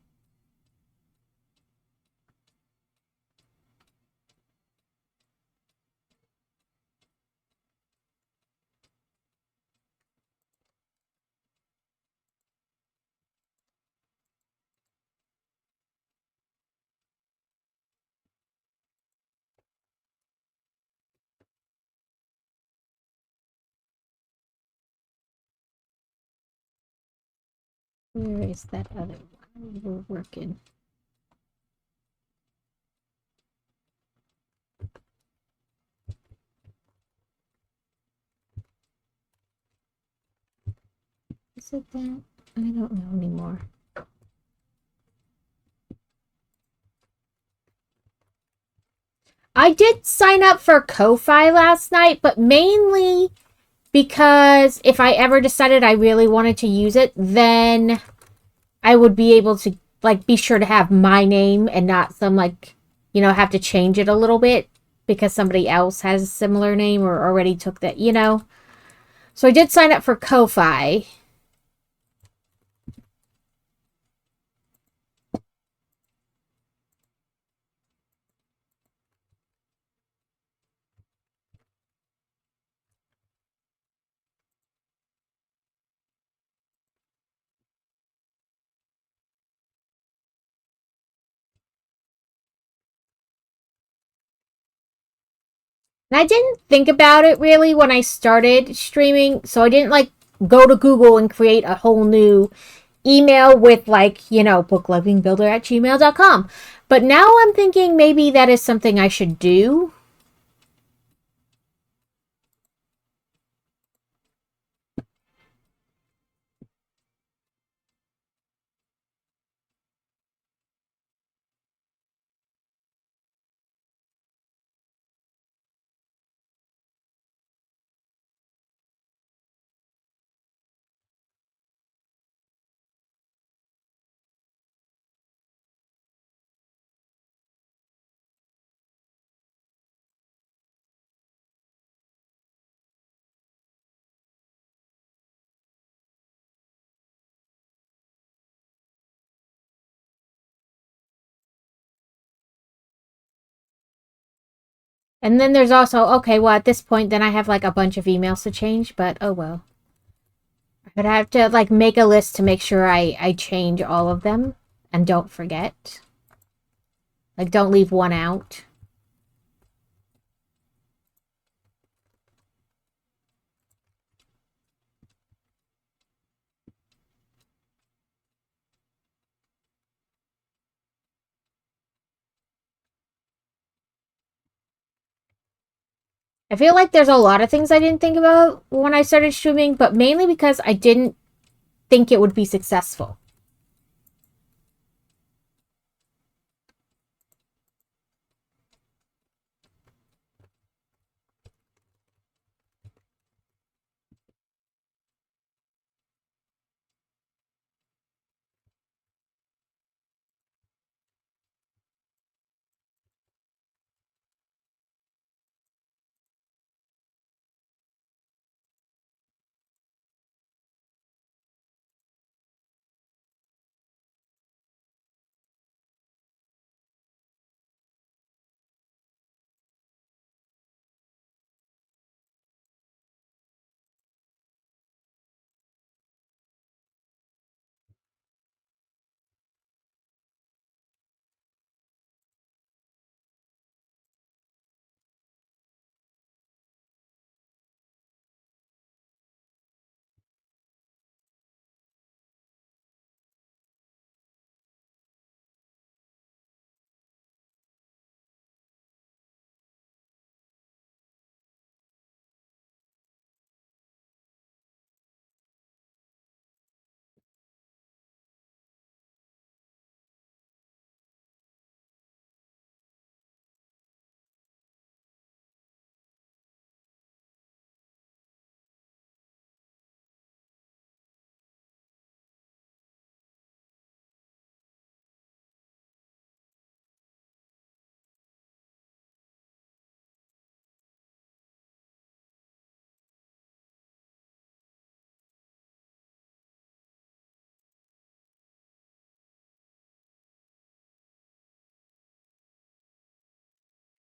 Where is that other one we're working? Is it that? I don't know anymore. I did sign up for Ko-Fi last night, but mainly because if I ever decided I really wanted to use it, then I would be able to like be sure to have my name and not some like, have to change it a little bit because somebody else has a similar name or already took that. So I did sign up for Ko-Fi. And I didn't think about it really when I started streaming, so I didn't like go to Google and create a whole new email with like, booklovingbuilder@gmail.com. But now I'm thinking maybe that is something I should do. And then there's also, okay, well, at this point, then I have like a bunch of emails to change, but oh well. But I have to like make a list to make sure I change all of them and don't forget. Like, don't leave one out. I feel like there's a lot of things I didn't think about when I started streaming, but mainly because I didn't think it would be successful.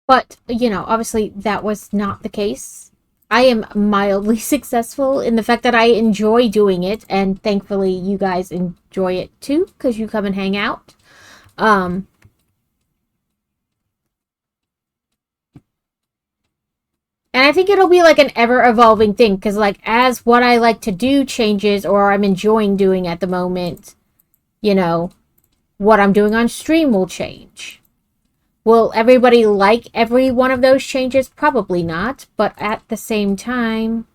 But, obviously that was not the case. I am mildly successful in the fact that I enjoy doing it, and thankfully you guys enjoy it too, because you come and hang out. Um, and I think it'll be like an ever evolving thing, because like as what I like to do changes or I'm enjoying doing at the moment, you know, what I'm doing on stream will change. Will everybody like every one of those changes? Probably not, but at the same time,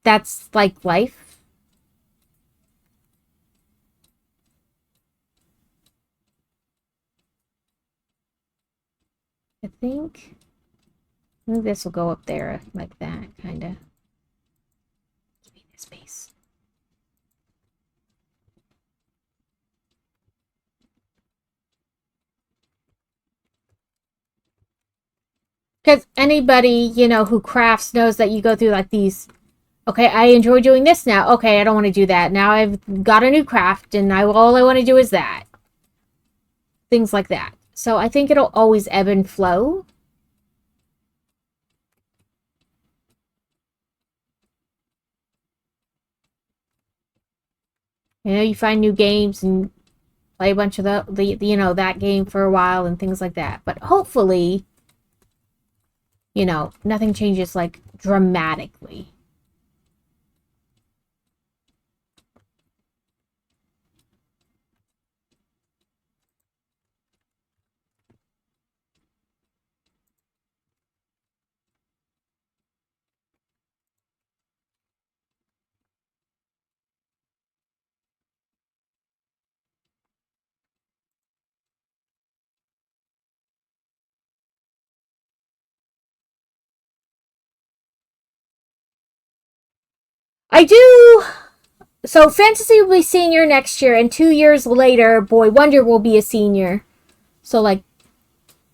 that's like life. I think this will go up there like that, kind of. Give me this space. Because anybody, who crafts knows that you go through like these. Okay, I enjoy doing this now. Okay, I don't want to do that. Now I've got a new craft and all I want to do is that. Things like that. So I think it'll always ebb and flow. You find new games and play a bunch of that game for a while and things like that. But hopefully nothing changes like dramatically. I do. So Fantasy will be senior next year, and 2 years later, Boy Wonder will be a senior. So like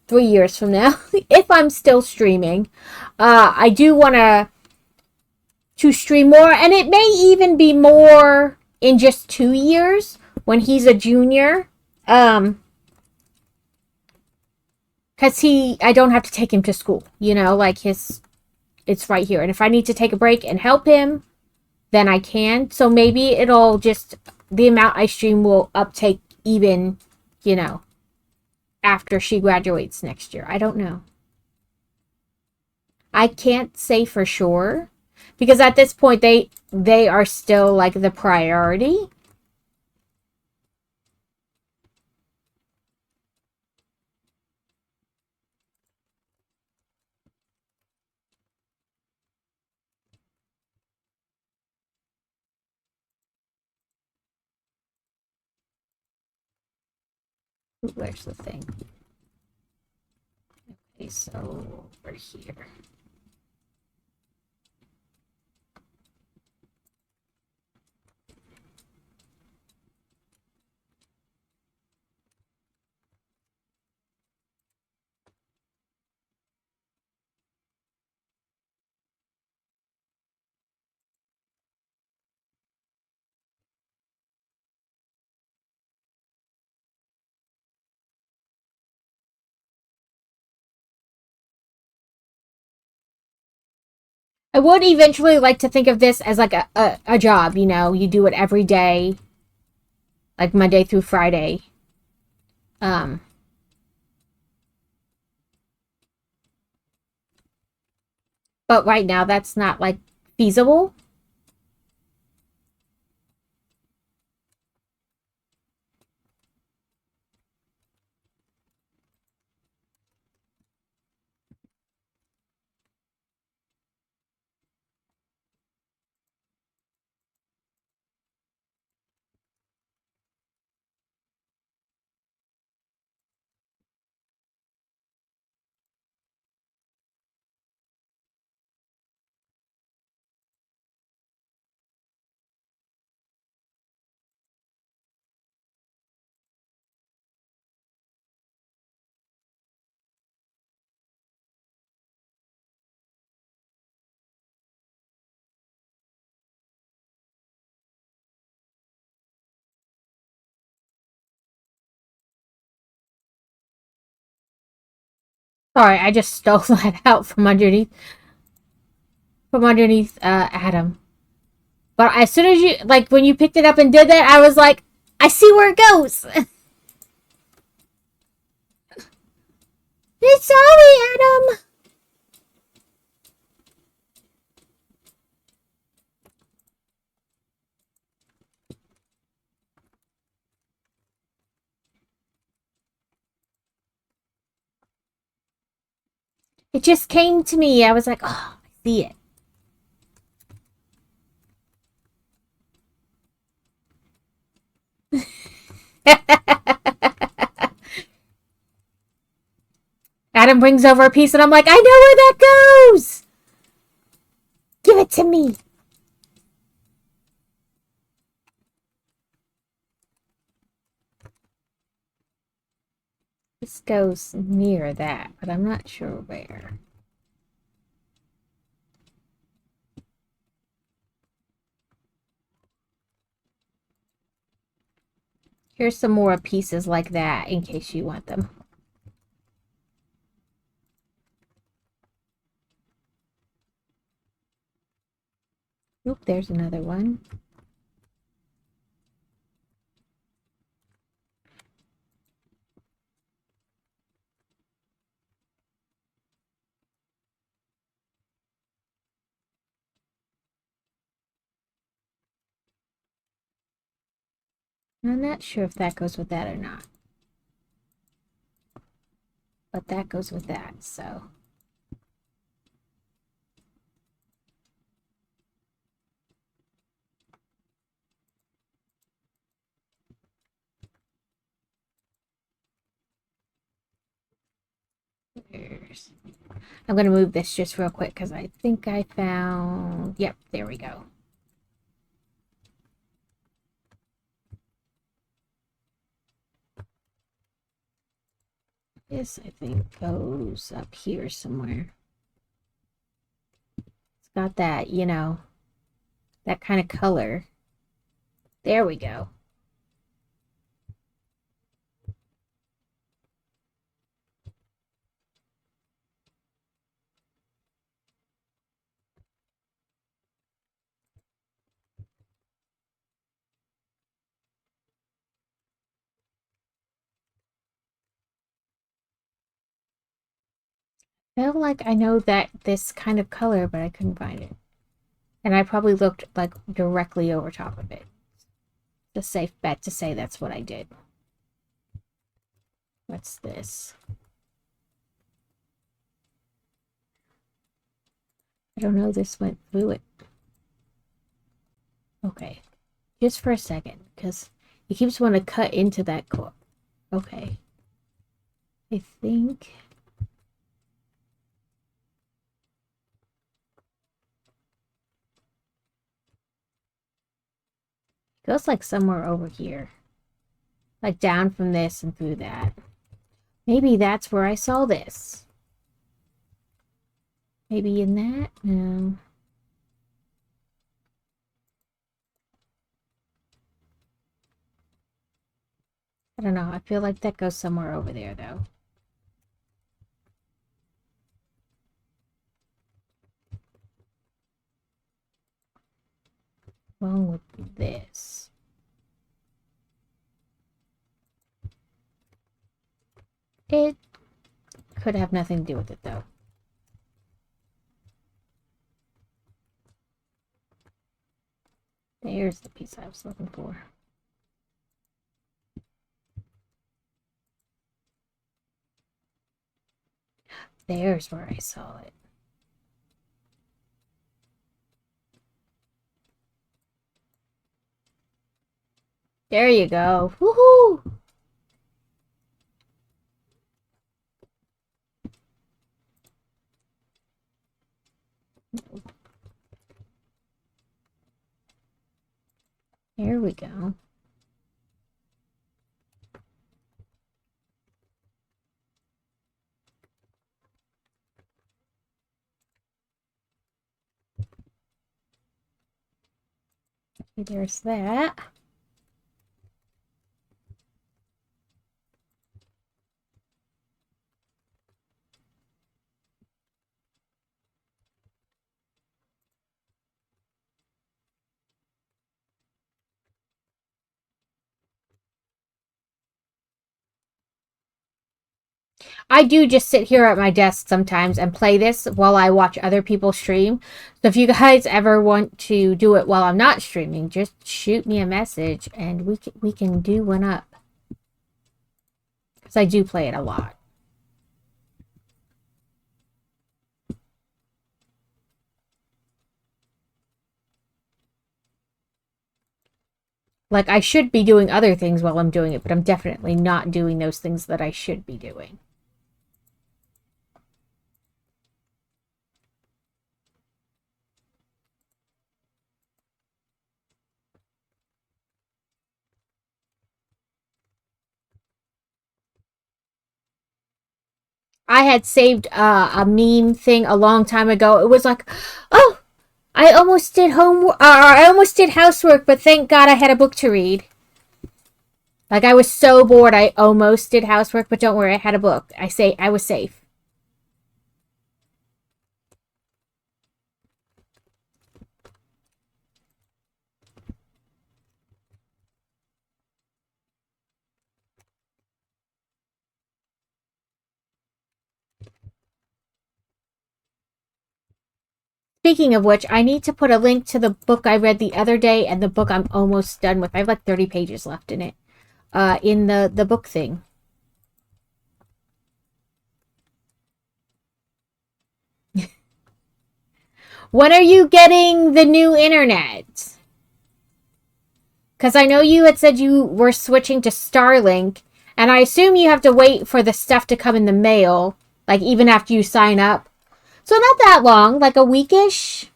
3 years from now, if I'm still streaming, I do want to stream more, and it may even be more in just 2 years when he's a junior. Because I don't have to take him to school, like it's right here. And if I need to take a break and help him, then I can. So maybe it'll just, the amount I stream will uptake even, after she graduates next year. I don't know. I can't say for sure because at this point they are still like the priority. Where's the thing? Okay, so over here. I would eventually like to think of this as like a job, you do it every day, like Monday through Friday. Um, but right now that's not like feasible. Sorry, I just stole that out from underneath Adam. But as soon as you like when you picked it up and did that, I was like, I see where it goes. Sorry, Adam. It just came to me. I was like, oh, I see it. Adam brings over a piece, and I'm like, I know where that goes. Give it to me. This goes near that, but I'm not sure where. Here's some more pieces like that in case you want them. Oop, there's another one. I'm not sure if that goes with that or not. But that goes with that, so. I'm going to move this just real quick because I think I found... Yep, there we go. This, I think, goes up here somewhere. It's got that, you know, that kind of color. There we go. I feel like I know that this kind of color, but I couldn't find it. And I probably looked like directly over top of it. It's a safe bet to say that's what I did. What's this? I don't know, this went through it. Okay. Just for a second, because he keeps wanting to cut into that core. Okay. I think... Goes like somewhere over here. Like down from this and through that. Maybe that's where I saw this. Maybe in that? No. I don't know. I feel like that goes somewhere over there, though. Wrong with this. It could have nothing to do with it, though. There's the piece I was looking for. There's where I saw it. There you go. Woohoo! There we go. There's that. I do just sit here at my desk sometimes and play this while I watch other people stream. So if you guys ever want to do it while I'm not streaming, just shoot me a message and we can do one up. Because I do play it a lot. Like, I should be doing other things while I'm doing it, but I'm definitely not doing those things that I should be doing. I had saved a meme thing a long time ago. It was like, oh, I almost did I almost did housework, but thank God I had a book to read. Like, I was so bored, I almost did housework, but don't worry, I had a book. I was safe. Speaking of which, I need to put a link to the book I read the other day and the book I'm almost done with. I have like 30 pages left in it. In the book thing. When are you getting the new internet? Because I know you had said you were switching to Starlink, and I assume you have to wait for the stuff to come in the mail, like even after you sign up. So not that long, like a weekish.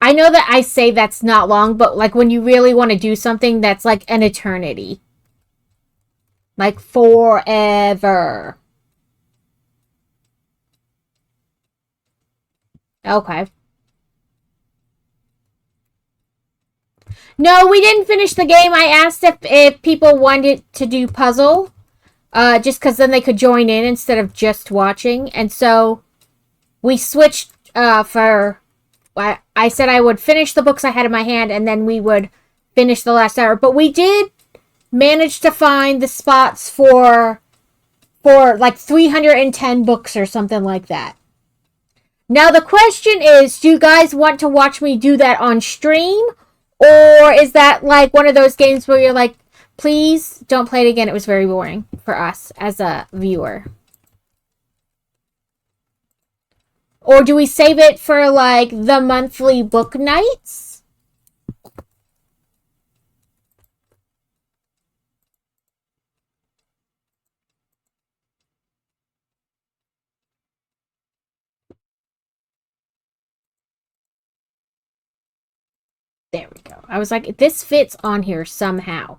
I know that I say that's not long, but like when you really want to do something, that's like an eternity. Like forever. Okay. No, we didn't finish the game. I asked if people wanted to do puzzle. Just because then they could join in instead of just watching. And so we switched for... I said I would finish the books I had in my hand and then we would finish the last hour. But we did manage to find the spots for like 310 books or something like that. Now the question is, do you guys want to watch me do that on stream? Or is that like one of those games where you're like, please don't play it again. It was very boring for us as a viewer. Or do we save it for like the monthly book nights? There we go. I was like, this fits on here somehow.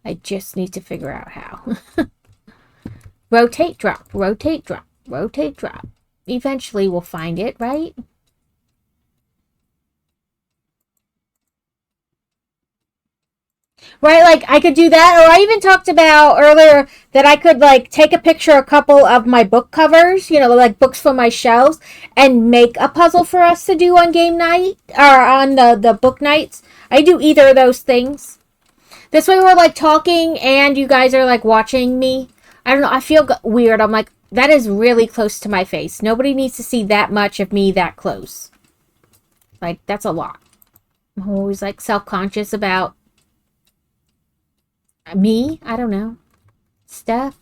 I just need to figure out how. Rotate, drop, rotate, drop, rotate, drop. Eventually we'll find it, right? Right, like I could do that, or I even talked about earlier that I could like take a picture a couple of my book covers, you know, like books from my shelves, and make a puzzle for us to do on game night or on the book nights. I do either of those things. This way we're like talking and you guys are like watching me. I don't know, I feel weird. I'm like, that is really close to my face. Nobody needs to see that much of me that close. Like, that's a lot. I'm always like self-conscious about me. I don't know. Stuff.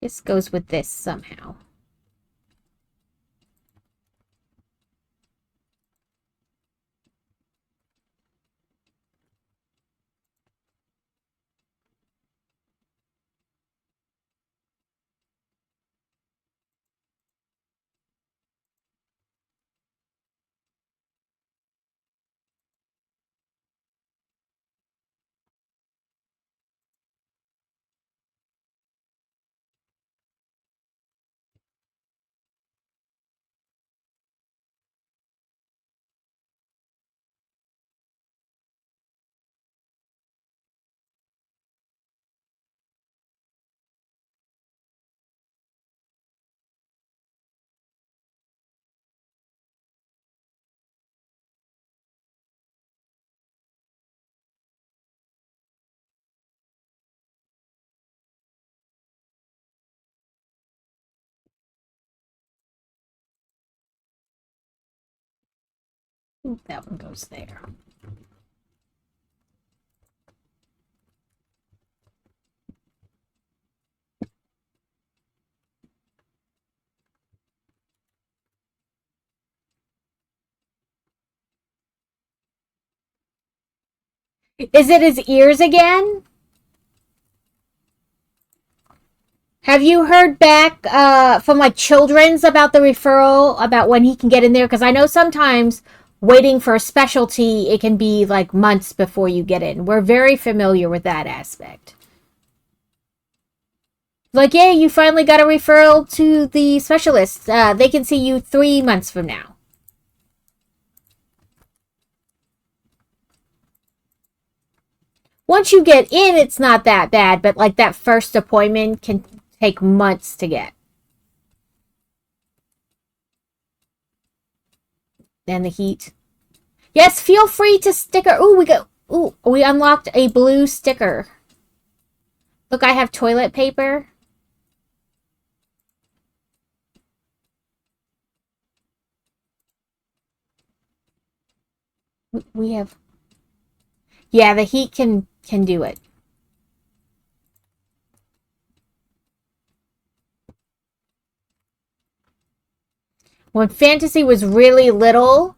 This goes with this somehow. That one goes there. Is it his ears again? Have you heard back from like Children's about the referral, about when he can get in there? Because I know sometimes waiting for a specialty, it can be like months before you get in. We're very familiar with that aspect. Like, yeah, you finally got a referral to the specialist. They can see you 3 months from now. Once you get in, it's not that bad, but like that first appointment can take months to get. And the heat. Yes, feel free to sticker. We unlocked a blue sticker. Look, I have toilet paper. We have. Yeah, the heat can do it. When Fantasy was really little,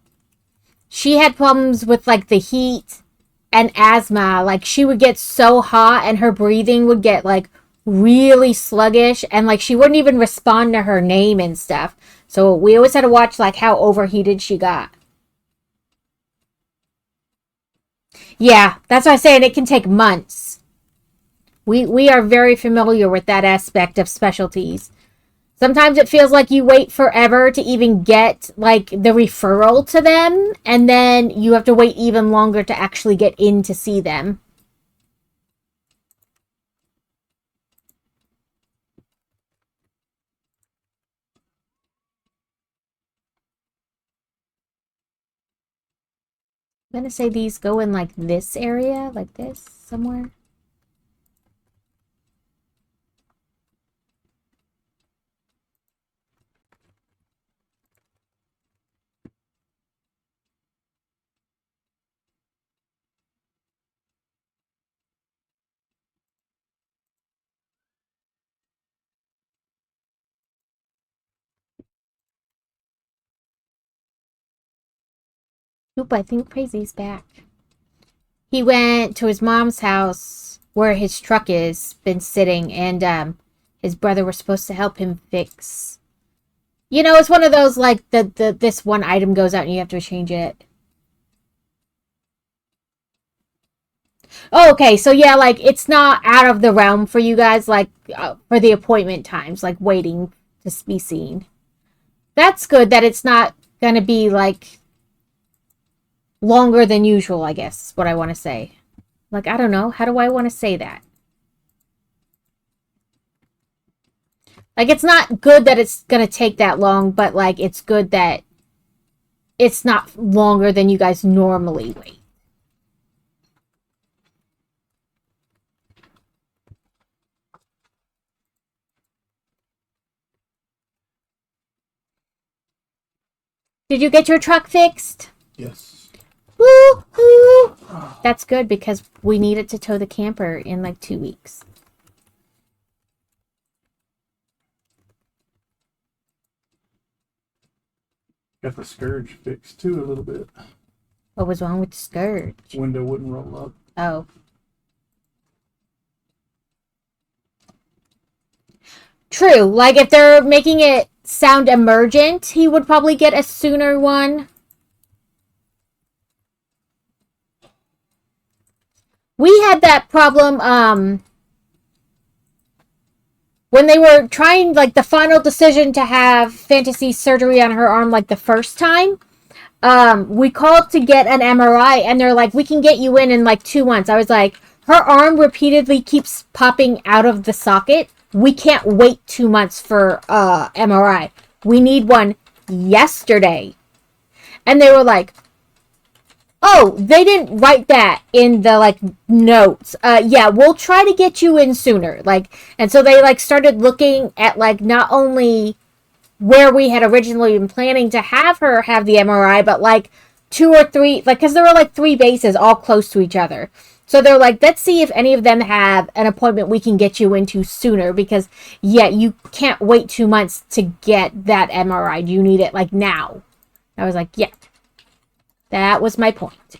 she had problems with like the heat and asthma. Like she would get so hot and her breathing would get like really sluggish and like she wouldn't even respond to her name and stuff. So we always had to watch like how overheated she got. Yeah, that's what I'm saying. It can take months. We are very familiar with that aspect of specialties. Sometimes it feels like you wait forever to even get like the referral to them, and then you have to wait even longer to actually get in to see them. I'm gonna say these go in like this area, like this, somewhere. Oop, I think Crazy's back. He went to his mom's house where his truck is, been sitting, and his brother was supposed to help him fix. You know, it's one of those like this one item goes out and you have to change it. Oh, okay, so yeah, like it's not out of the realm for you guys, like for the appointment times, like waiting to be seen. That's good that it's not gonna be like longer than usual, I guess, is what I want to say. Like, I don't know. How do I want to say that? Like, it's not good that it's going to take that long, but, like, it's good that it's not longer than you guys normally wait. Did you get your truck fixed? Yes. Woo-hoo! That's good because we need it to tow the camper in like 2 weeks. Got the Scourge fixed too a little bit. What was wrong with the Scourge? Window wouldn't roll up. Oh. True. Like if they're making it sound emergent, he would probably get a sooner one. We had that problem when they were trying like the final decision to have Fantasy surgery on her arm like the first time. We called to get an MRI and they're like, we can get you in like 2 months. I was like, her arm repeatedly keeps popping out of the socket. We can't wait 2 months for MRI. We need one yesterday. And they were like, oh, they didn't write that in the like notes. Yeah, we'll try to get you in sooner. Like, and so they like started looking at like not only where we had originally been planning to have her have the MRI, but like 2 or 3, like, because there were like 3 bases all close to each other. So they're like, let's see if any of them have an appointment we can get you into sooner because, yeah, you can't wait 2 months to get that MRI. You need it like now. I was like, yeah, that was my point.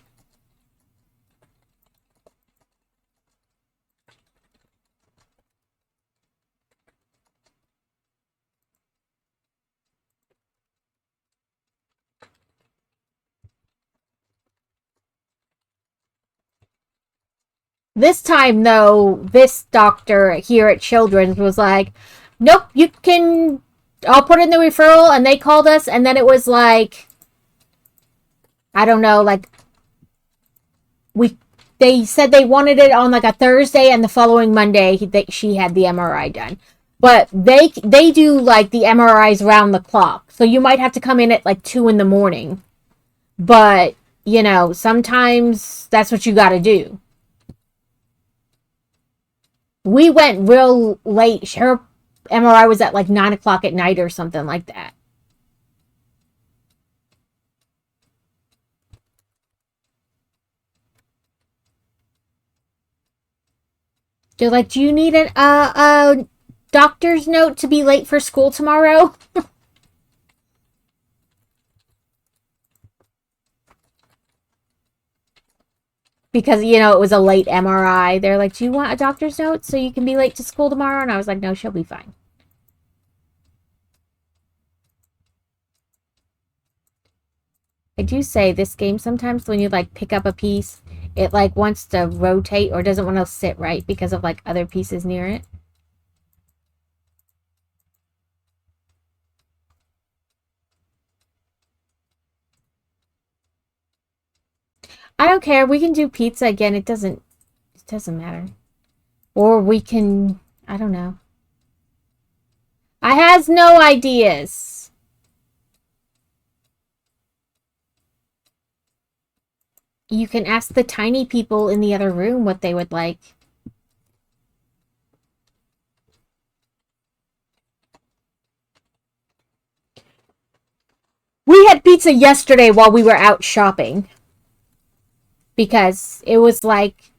This time, though, this doctor here at Children's was like, nope, you can, I'll put in the referral, and they called us, and then it was like, I don't know, like, they said they wanted it on like a Thursday, and the following Monday she had the MRI done. But they do like the MRIs round the clock, so you might have to come in at like 2 in the morning. But you know, sometimes that's what you got to do. We went real late. Her MRI was at like 9 o'clock at night or something like that. They're like, do you need a doctor's note to be late for school tomorrow? Because, you know, it was a late MRI. They're like, do you want a doctor's note so you can be late to school tomorrow? And I was like, no, she'll be fine. I do say this game, sometimes when you, like, pick up a piece, it, like, wants to rotate or doesn't want to sit right because of, like, other pieces near it. I don't care. We can do pizza again. It doesn't matter. Or we can, I don't know. I has no ideas. You can ask the tiny people in the other room what they would like. We had pizza yesterday while we were out shopping. Because it was like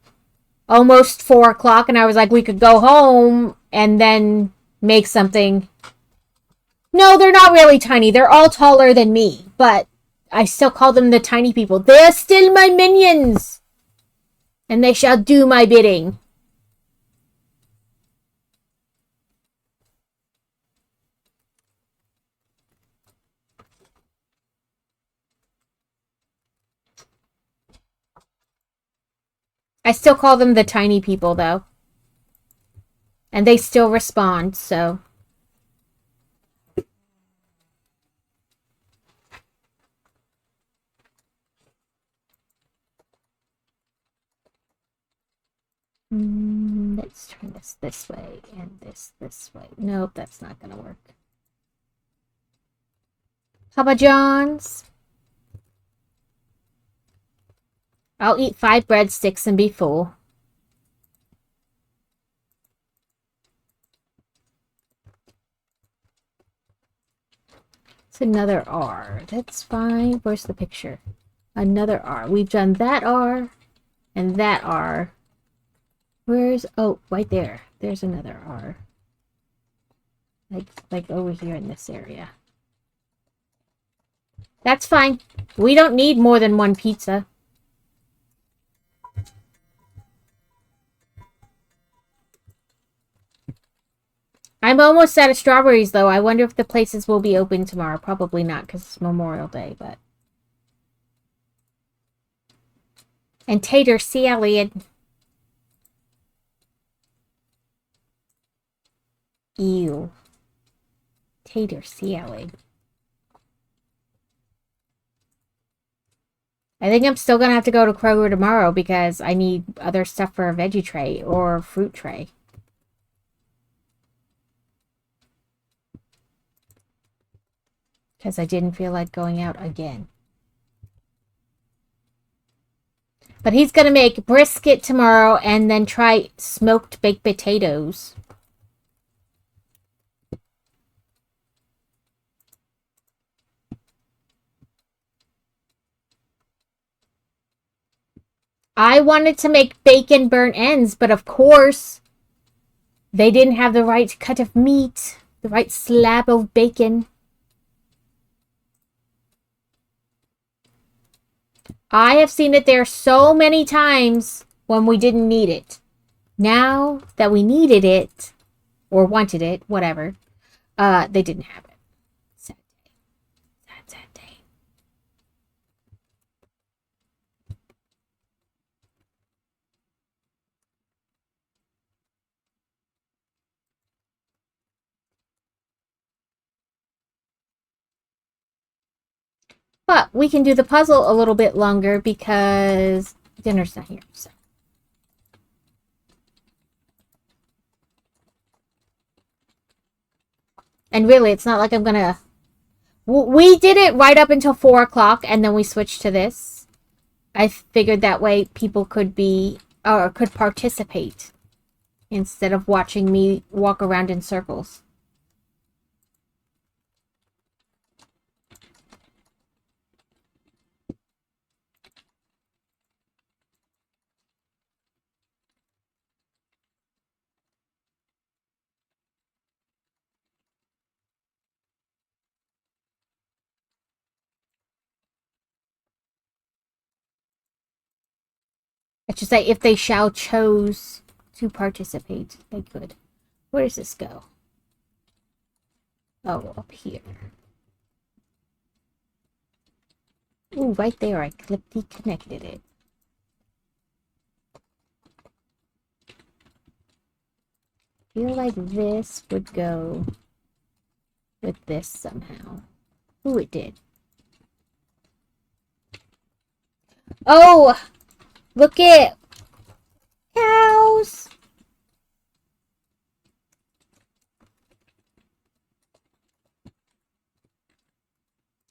almost 4 o'clock, and I was like, we could go home and then make something. No, they're not really tiny. They're all taller than me, but I still call them the tiny people. They're still my minions, and they shall do my bidding. I still call them the tiny people, though. And they still respond, so. Let's turn this way and this way. Nope, that's not gonna work. Papa John's. I'll eat 5 breadsticks and be full. It's another R. That's fine. Where's the picture? Another R. We've done that R and that R. Where's... Oh, right there. There's another R. Like over here in this area. That's fine. We don't need more than one pizza. I'm almost out of strawberries, though. I wonder if the places will be open tomorrow. Probably not, because it's Memorial Day, but... And tater salad. Ew. Tater salad. I think I'm still going to have to go to Kroger tomorrow because I need other stuff for a veggie tray or fruit tray. Because I didn't feel like going out again. But he's going to make brisket tomorrow and then try smoked baked potatoes. I wanted to make bacon burnt ends, but of course, they didn't have the right cut of meat, the right slab of bacon. I have seen it there so many times when we didn't need it. Now that we needed it, or wanted it, whatever, they didn't have it. Sad day. Sad, sad day. But we can do the puzzle a little bit longer because dinner's not here. So And really, it's not like I'm gonna... We did it right up until 4 o'clock, and then we switched to this. I figured that way people could be... or could participate. Instead of watching me walk around in circles. I should say, if they shall chose to participate, they could. Where does this go? Oh, up here. Ooh, right there, I connected it. Feel like this would go with this somehow. Ooh, it did. Oh! Look at cows!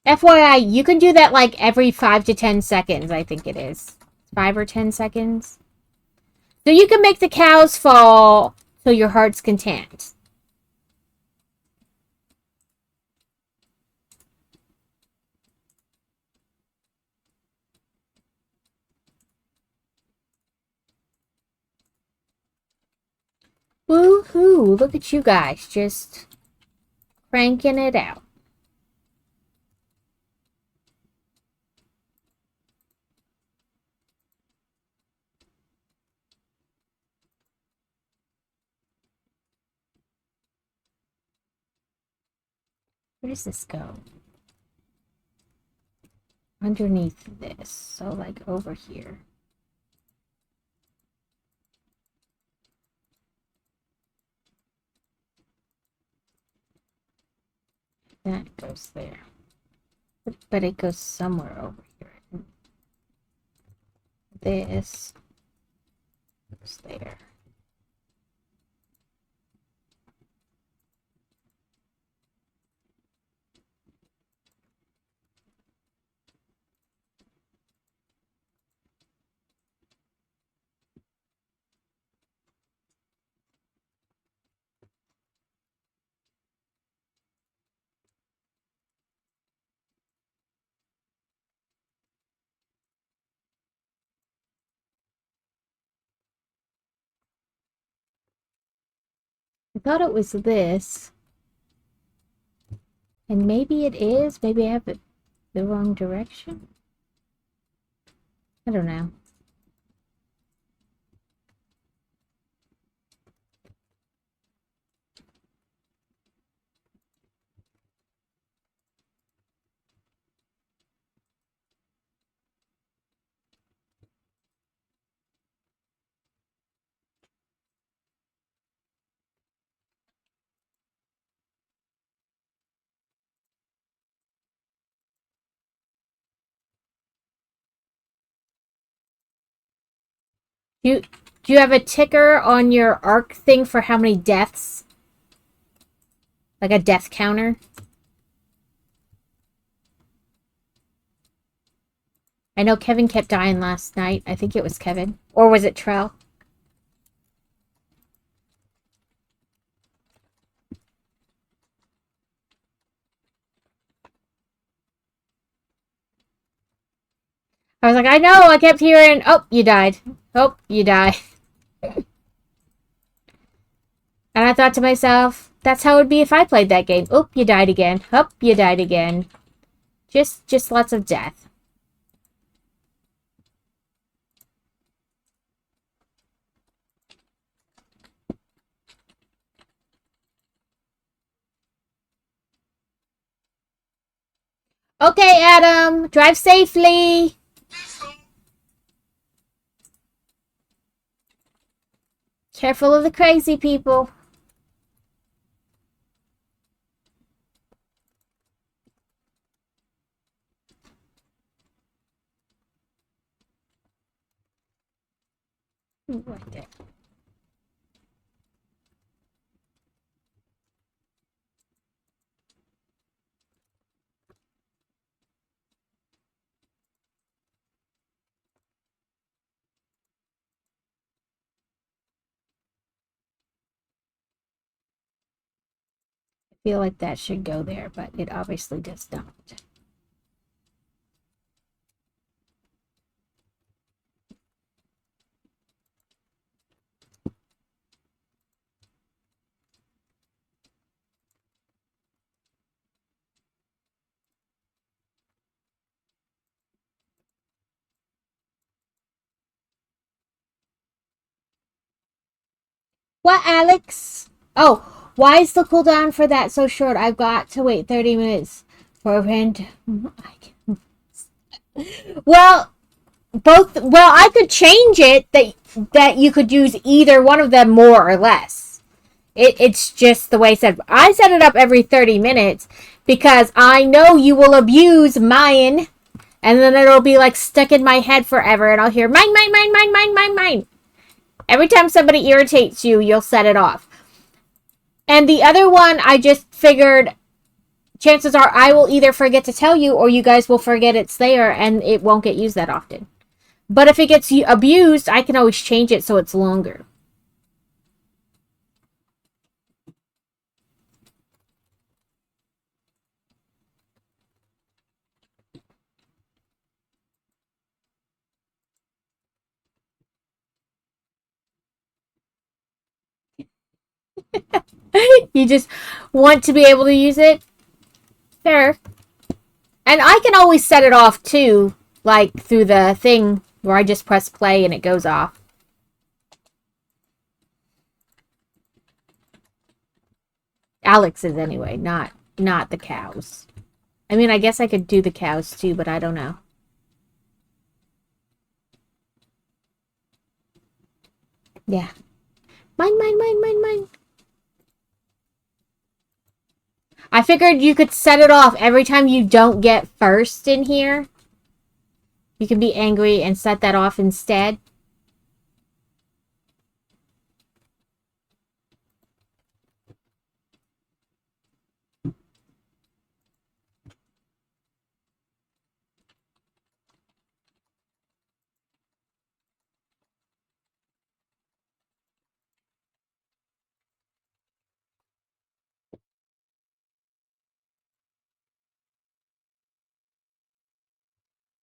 FYI, you can do that like every 5 to 10 seconds, I think it is. 5 or 10 seconds. So you can make the cows fall to your heart's content. Woo-hoo! Look at you guys, just cranking it out. Where does this go? Underneath this, so like over here. That goes there. But it goes somewhere over here. This goes there. I thought it was this. And maybe it is. Maybe I have it the wrong direction. I don't know. Do you have a ticker on your arc thing for how many deaths? Like a death counter? I know Kevin kept dying last night. I think it was Kevin. Or was it Trell? I was like, I know, I kept hearing, oh, you died. Oh, you died. And I thought to myself, that's how it would be if I played that game. Oop, you died again. Oop, you died again. Just lots of death. Okay, Adam, drive safely. Careful of the crazy people. Ooh, right there. feel like that should go there, but it obviously does not. What, Alex? Oh, why is the cooldown for that so short? I've got to wait 30 minutes for a random. Well, I could change it that you could use either one of them more or less. It's just the way I set it up every 30 minutes because I know you will abuse mine, and then it'll be like stuck in my head forever, and I'll hear mine, mine, mine, mine, mine, mine, mine. Every time somebody irritates you, you'll set it off. And the other one, I just figured chances are I will either forget to tell you or you guys will forget it's there and it won't get used that often. But if it gets abused, I can always change it so it's longer. You just want to be able to use it? Fair. And I can always set it off too, like through the thing where I just press play and it goes off. Alex's anyway, not the cows. I mean, I guess I could do the cows too, but I don't know. Yeah. Mine, mine, mine, mine, mine. I figured you could set it off every time you don't get first in here. You can be angry and set that off instead.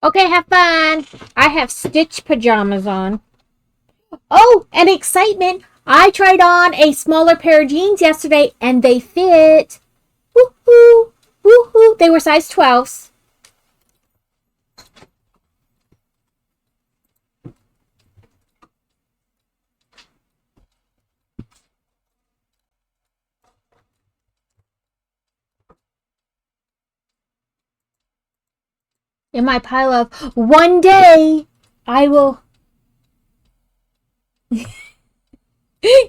Okay, have fun. I have Stitch pajamas on. Oh, and excitement. I tried on a smaller pair of jeans yesterday and they fit. Woohoo! Woohoo! They were size 12s. In my pile of one day I will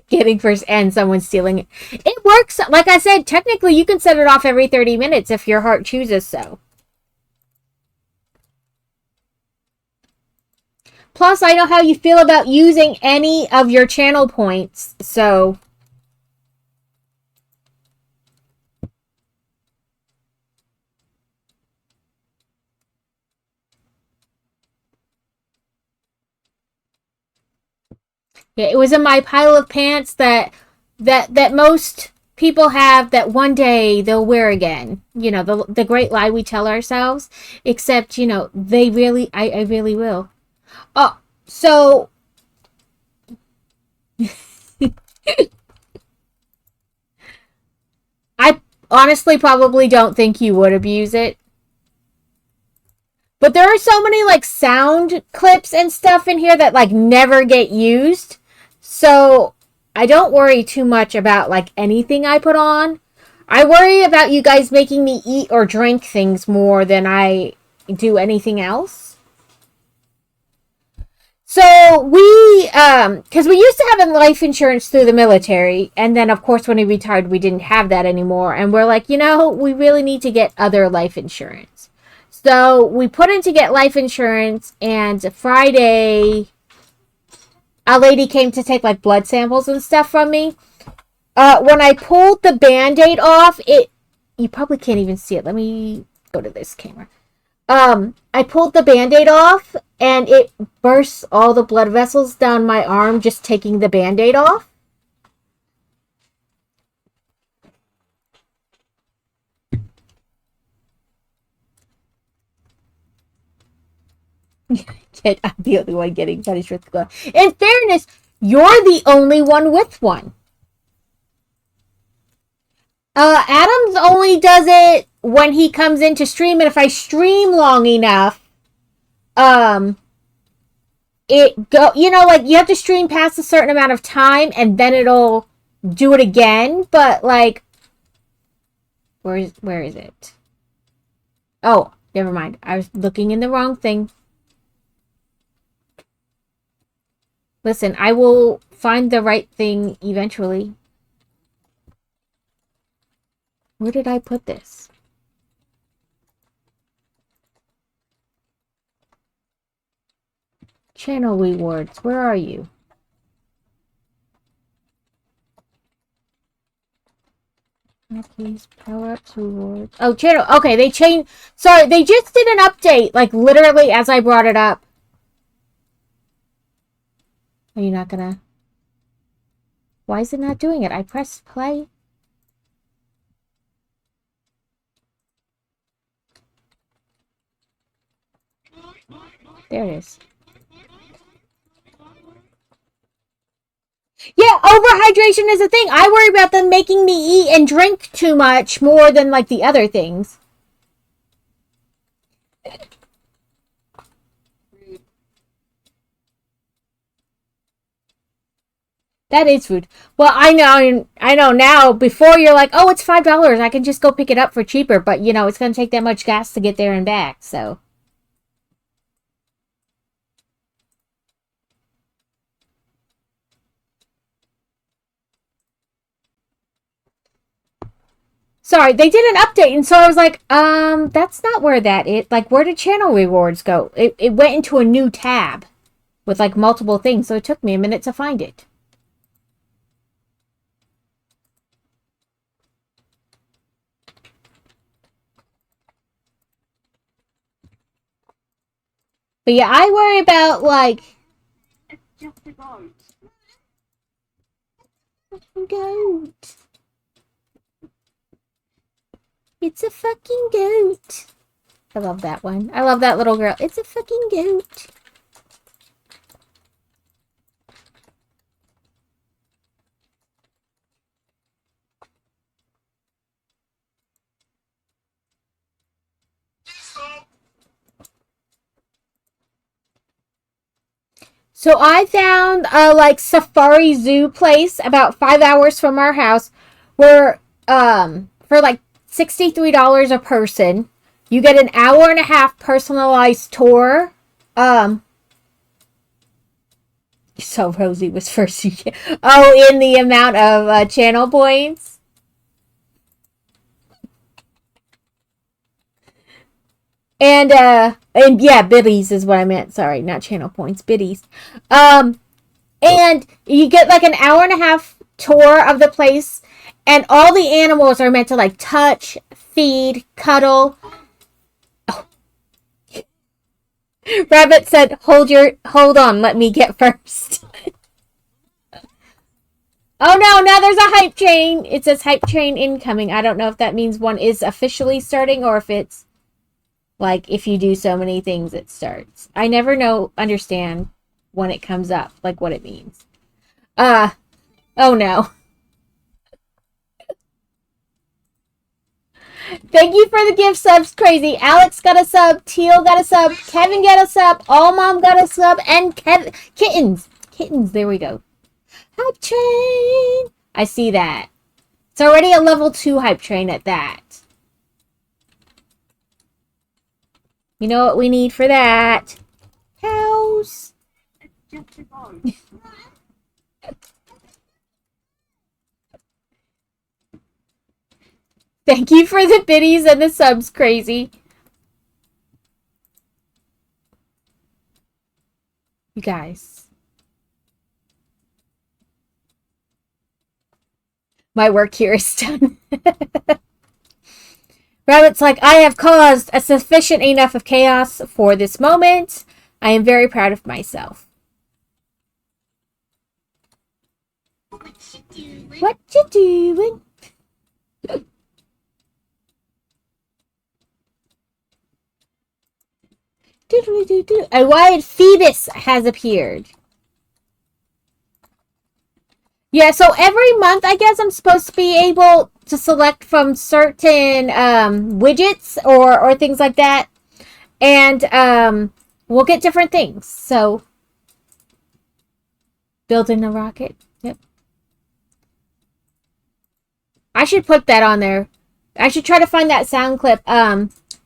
getting first and someone stealing it. It works. Like I said, technically you can set it off every 30 minutes if your heart chooses so. Plus, I know how you feel about using any of your channel points, so... Yeah, it was in my pile of pants that most people have that one day they'll wear again. You know, the great lie we tell ourselves. Except, you know, they really, I really will. Oh, so... I honestly probably don't think you would abuse it. But there are so many, like, sound clips and stuff in here that, like, never get used. So, I don't worry too much about, like, anything I put on. I worry about you guys making me eat or drink things more than I do anything else. So, because we used to have life insurance through the military, and then, of course, when we retired, we didn't have that anymore. And we're like, you know, we really need to get other life insurance. So, we put in to get life insurance, and Friday... a lady came to take, like, blood samples and stuff from me. When I pulled the Band-Aid off, you probably can't even see it. Let me go to this camera. I pulled the Band-Aid off, and it burst all the blood vessels down my arm just taking the Band-Aid off. I'm the only one getting punished with glove. In fairness, you're the only one with one. Adams only does it when he comes in to stream, and if I stream long enough, it go, like you have to stream past a certain amount of time, and then it'll do it again. But like, where is it? Oh, never mind. I was looking in the wrong thing. Listen, I will find the right thing eventually. Where did I put this? Channel rewards. Where are you? Keys, power-ups, rewards. Oh, channel. Okay, they changed. Sorry, they just did an update, like literally as I brought it up. Are you not gonna? Why is it not doing it? I pressed play. There it is. Yeah, overhydration is a thing. I worry about them making me eat and drink too much more than like the other things. That is food. Well, I know now, before you're like, oh, it's $5. I can just go pick it up for cheaper. But, it's going to take that much gas to get there and back. So. Sorry, they did an update. And so I was like, that's not where that is. Like, where did channel rewards go? It went into a new tab with like multiple things. So it took me a minute to find it. But yeah, I worry about like. It's just a goat. Goat. It's a fucking goat. I love that one. I love that little girl. It's a fucking goat. So I found a like safari zoo place about 5 hours from our house where for like $63 a person, you get an hour and a half personalized tour. So Rosie was first. Oh, in the amount of channel points. And yeah, biddies is what I meant. Sorry, not channel points, biddies. And you get like an hour and a half tour of the place, and all the animals are meant to like touch, feed, cuddle. Oh. Rabbit said, hold on, let me get first. Oh no, now there's a hype train. It says hype train incoming. I don't know if that means one is officially starting or if it's like, if you do so many things, it starts. I never understand when it comes up, like what it means. Oh no. Thank you for the gift subs, Crazy. Alex got a sub, Teal got a sub, Kevin got a sub, All Mom got a sub, and Kittens. Kittens, there we go. Hype train. I see that. It's already a level 2 hype train at that. You know what we need for that? Cows. It's just a goat. Thank you for the biddies and the subs, Crazy. You guys. My work here is done. Rabbit's like, I have caused a sufficient enough of chaos for this moment. I am very proud of myself. What you doing? And why Phoebus has appeared. Yeah, so every month, I guess I'm supposed to be able to select from certain widgets or things like that. And we'll get different things. So, building a rocket. Yep. I should put that on there. I should try to find that sound clip.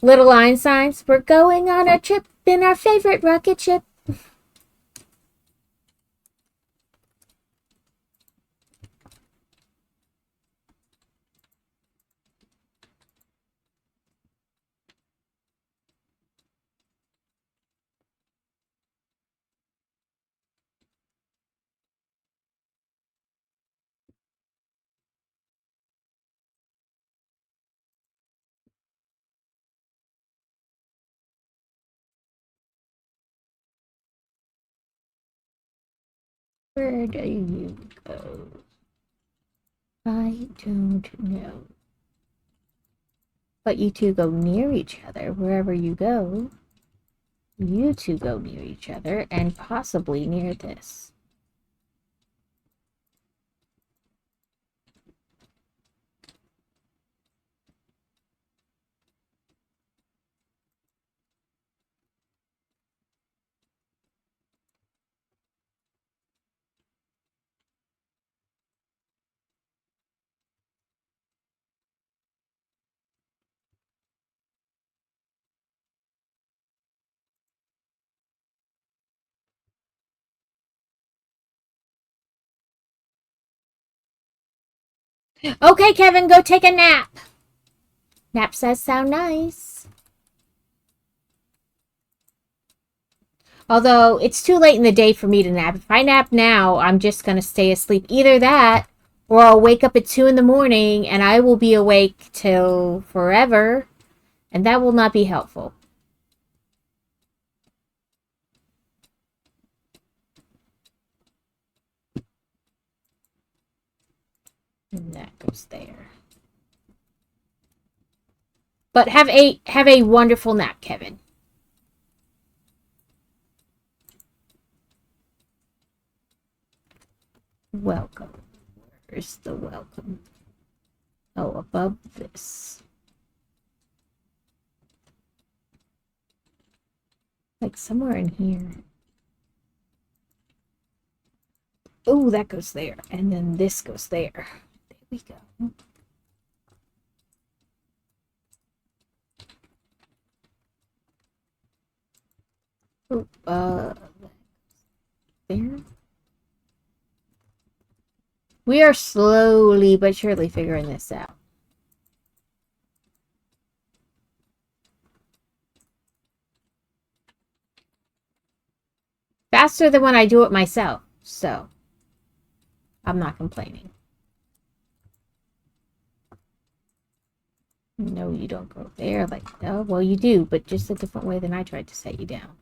Little Einsteins. We're going on a trip in our favorite rocket ship. Where do you go? I don't know. But you two go near each other wherever you go. You two go near each other and possibly near this. Okay, Kevin, go take a nap. Nap says sound nice. Although, it's too late in the day for me to nap. If I nap now, I'm just going to stay asleep. Either that, or I'll wake up at 2 in the morning and I will be awake till forever. And that will not be helpful. And that goes there. But have a wonderful nap, Kevin. Welcome. Where's the welcome? Oh, above this. Like somewhere in here. Oh, that goes there. And then this goes there. There we go. Oh, there. We are slowly but surely figuring this out. Faster than when I do it myself, so I'm not complaining. No, you don't go there like, oh, well, you do, but just a different way than I tried to set you down.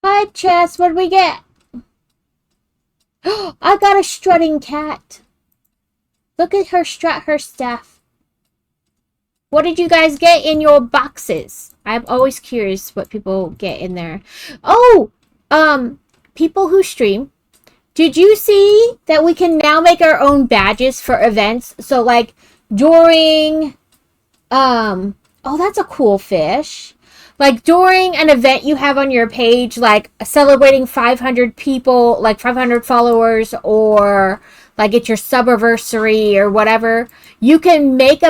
Hi, Chess, what did we get? I got a strutting cat. Look at her strut her stuff. What did you guys get in your boxes? I'm always curious what people get in there. Oh, people who stream. Did you see that we can now make our own badges for events? So like during oh, that's a cool fish. Like during an event you have on your page, like celebrating 500 people, like 500 followers, or like it's your subiversary or whatever, you can make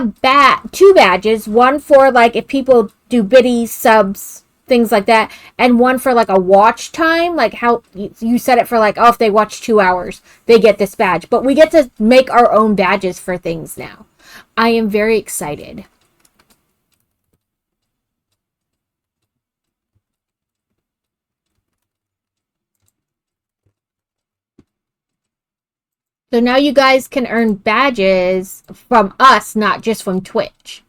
two badges, one for like if people do biddies, subs, things like that, and one for like a watch time, like how you set it for like, oh, if they watch 2 hours, they get this badge. But we get to make our own badges for things now. I am very excited. So now you guys can earn badges from us, not just from Twitch.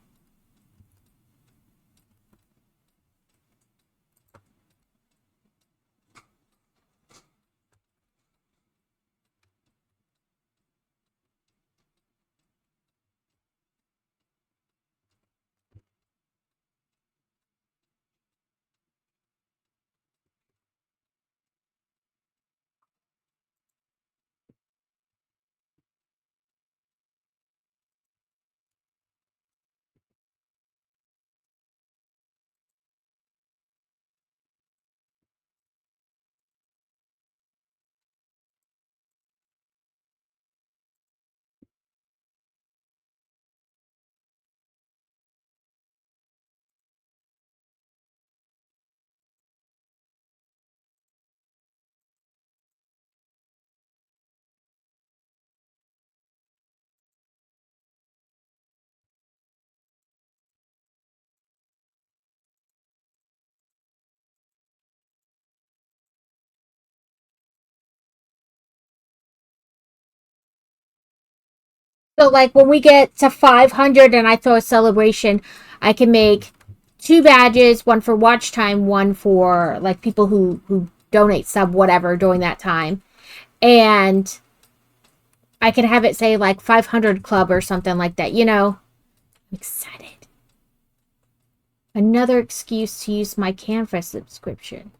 So, like, when we get to 500 and I throw a celebration, I can make 2 badges, one for watch time, one for, like, people who donate sub whatever during that time. And I can have it say, like, 500 club or something like that, you know? I'm excited. Another excuse to use my Canva subscription.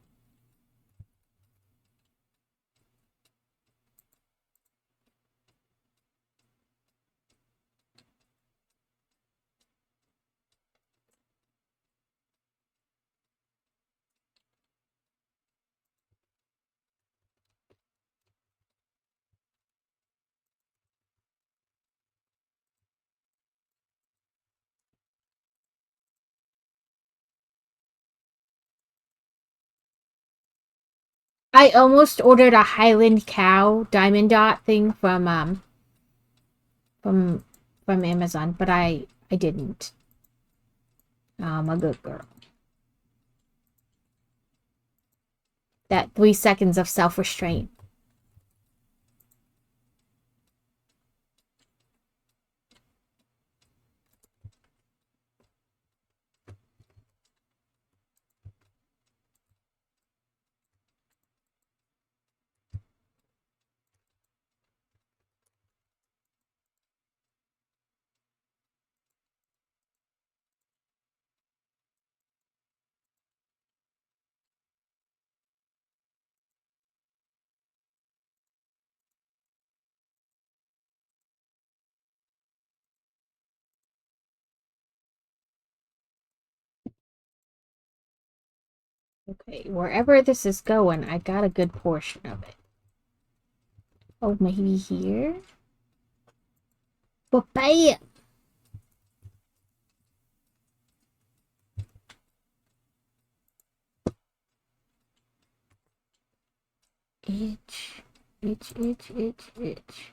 I almost ordered a Highland Cow Diamond Dot thing from from Amazon, but I didn't. I'm a good girl. That 3 seconds of self-restraint. Okay, wherever this is going, I got a good portion of it. Oh, maybe here? But bam! Itch, itch, itch, itch, itch.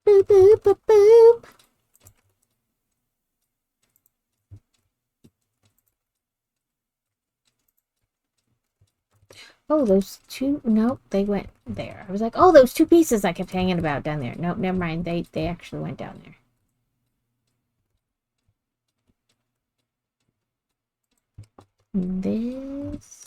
Boop, boop, boop, boop. Oh, those two. Nope, they went there. I was like, oh, those 2 pieces I kept hanging about down there. Nope, never mind. They actually went down there. This.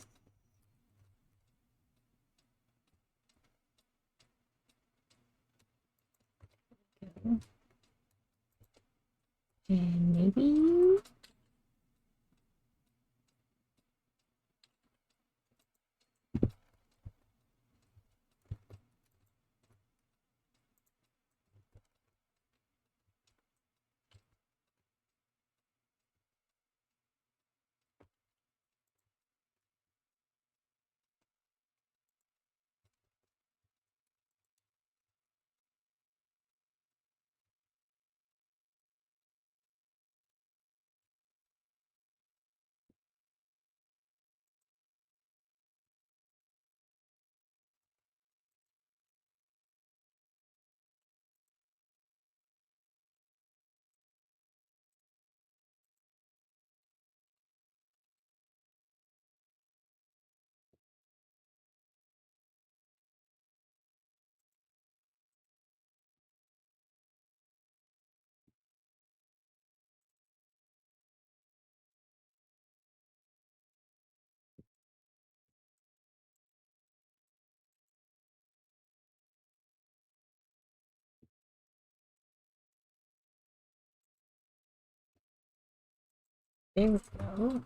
And maybe you. There we go.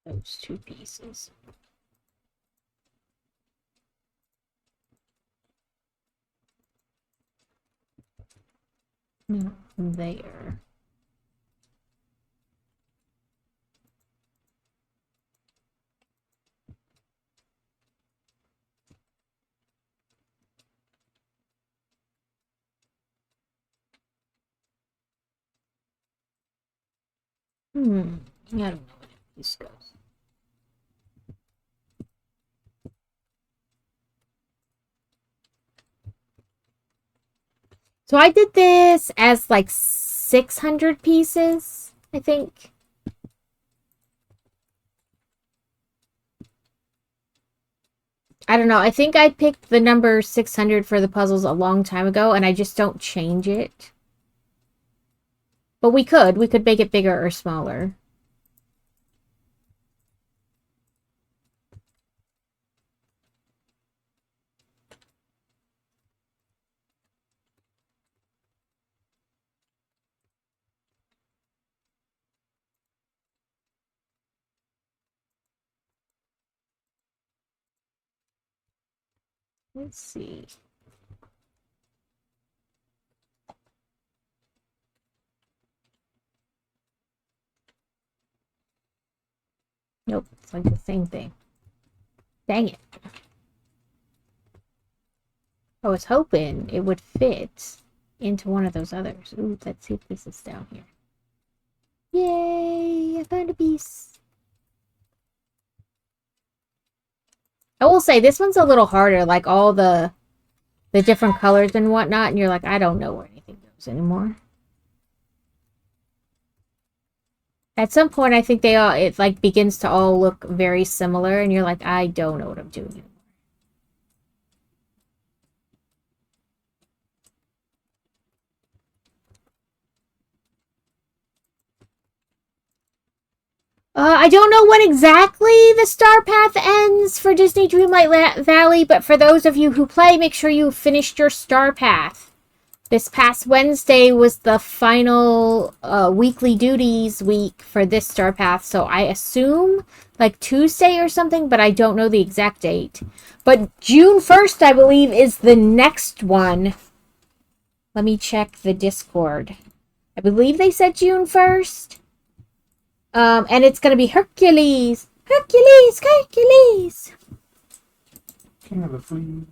Those two pieces. No, there. I don't know where this goes. So I did this as like 600 pieces, I think. I don't know. I think I picked the number 600 for the puzzles a long time ago, and I just don't change it. But we could. We could make it bigger or smaller. Let's see. Nope, it's like the same thing. Dang it. I was hoping it would fit into one of those others. Ooh, let's see if this is down here. Yay! I found a piece. I will say this one's a little harder, like all the different colors and whatnot, and you're like, I don't know where anything goes anymore. At some point, I think it like begins to all look very similar, and you're like, I don't know what I'm doing anymore. I don't know when exactly the Star Path ends for Disney Dreamlight Valley, but for those of you who play, make sure you finished your Star Path. This past Wednesday was the final weekly duties week for this Star Path, so I assume like Tuesday or something, but I don't know the exact date. But June 1st, I believe, is the next one. Let me check the Discord. I believe they said June 1st. And it's gonna be Hercules! Hercules! Hercules! King of the Fleas.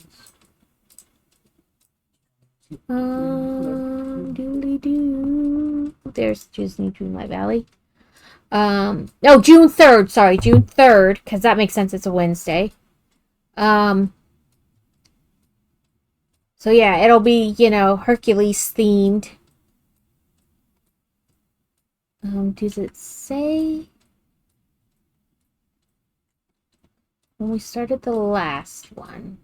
Doodly doo. There's Disney Dreamlight Valley. No, June 3rd. Sorry, June 3rd, because that makes sense. It's a Wednesday. So yeah, it'll be, Hercules themed. Does it say when we started the last one?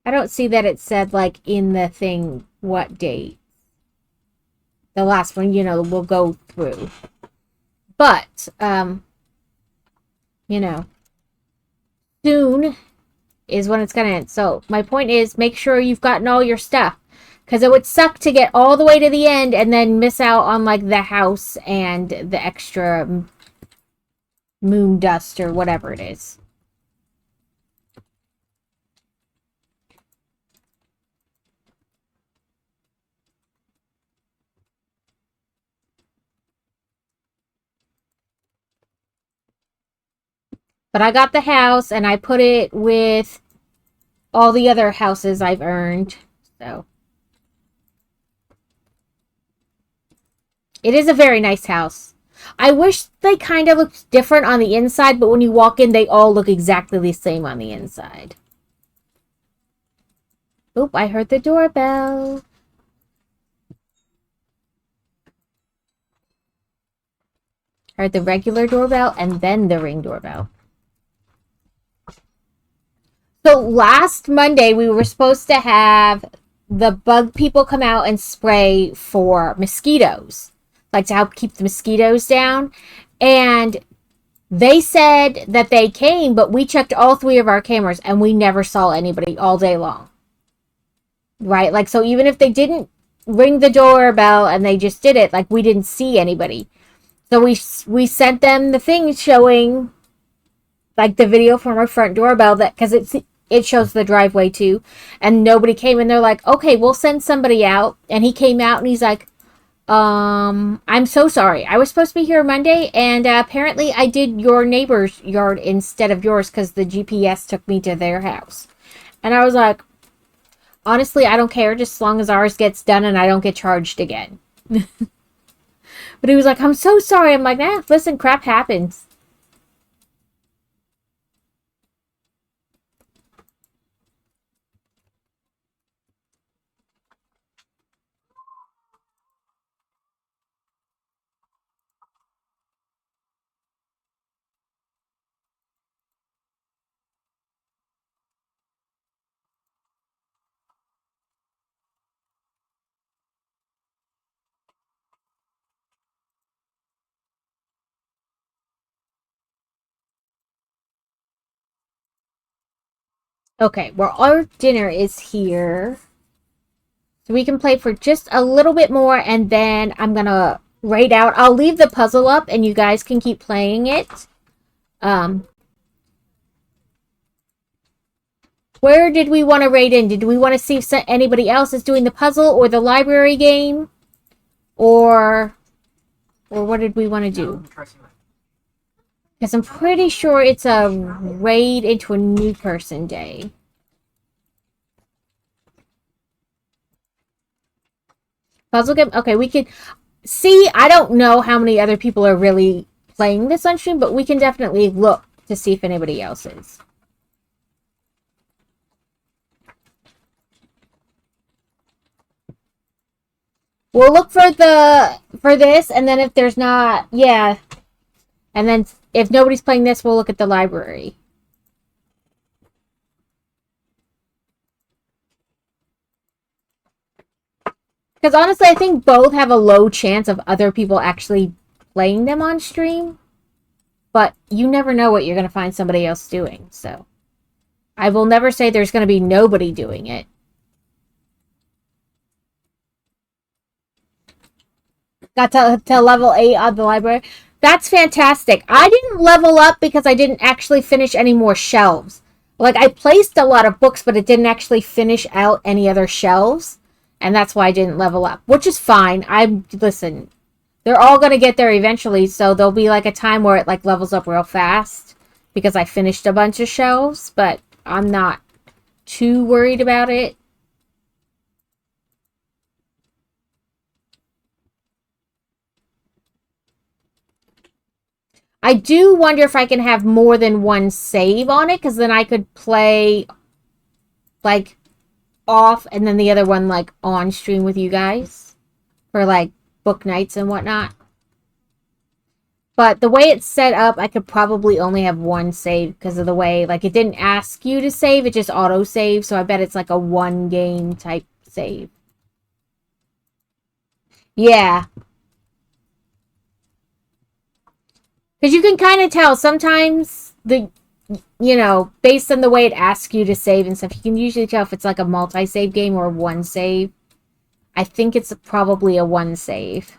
I don't see that it said, like, in the thing what date. The last one, we'll go through. But, soon is when it's gonna end. So, my point is, make sure you've gotten all your stuff. Because it would suck to get all the way to the end and then miss out on, like, the house and the extra moon dust or whatever it is. But I got the house, and I put it with all the other houses I've earned. So it is a very nice house. I wish they kind of looked different on the inside, but when you walk in, they all look exactly the same on the inside. Oop, I heard the doorbell. Heard the regular doorbell and then the Ring doorbell. So last Monday, we were supposed to have the bug people come out and spray for mosquitoes, like to help keep the mosquitoes down. And they said that they came, but we checked all 3 of our cameras and we never saw anybody all day long. Right? Like, so even if they didn't ring the doorbell and they just did it, like, we didn't see anybody. So we sent them the thing showing, like, the video from our front doorbell, that because it shows the driveway too, and nobody came. And they're like, okay, we'll send somebody out. And he came out and he's like, I'm so sorry. I was supposed to be here Monday, and apparently I did your neighbor's yard instead of yours because the GPS took me to their house. And I was like, honestly, I don't care, just as long as ours gets done and I don't get charged again. But he was like, I'm so sorry. I'm like, listen, crap happens. Okay, well, our dinner is here. So we can play for just a little bit more, and then I'm going to raid out. I'll leave the puzzle up, and you guys can keep playing it. Where did we want to raid in? Did we want to see if anybody else is doing the puzzle or the library game? Or what did we want to do? Because I'm pretty sure it's a raid into a new person day. Puzzle game? Okay, we can see. I don't know how many other people are really playing this on stream, but we can definitely look to see if anybody else is. We'll look for this, and then if there's not, yeah. And then if nobody's playing this, we'll look at the library. Because honestly, I think both have a low chance of other people actually playing them on stream. But you never know what you're going to find somebody else doing. So I will never say there's going to be nobody doing it. Got to level 8 on the library. That's fantastic. I didn't level up because I didn't actually finish any more shelves. Like, I placed a lot of books, but it didn't actually finish out any other shelves. And that's why I didn't level up. Which is fine. Listen, they're all going to get there eventually, so there'll be, like, a time where it, like, levels up real fast. Because I finished a bunch of shelves, but I'm not too worried about it. I do wonder if I can have more than one save on it, because then I could play, like, off and then the other one, like, on stream with you guys for, like, book nights and whatnot. But the way it's set up, I could probably only have one save because of the way, like, it didn't ask you to save, it just auto-save, so I bet it's, like, a one-game type save. Yeah. Because you can kind of tell sometimes based on the way it asks you to save and stuff, you can usually tell if it's like a multi-save game or one save. I think it's probably a one save.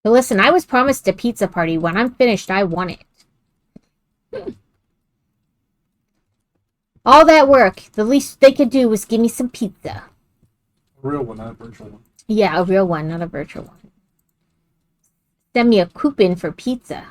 But listen, I was promised a pizza party. When I'm finished, I want it. All that work, the least they could do was give me some pizza. A real one, not a virtual one. Yeah, a real one, not a virtual one. Send me a coupon for pizza.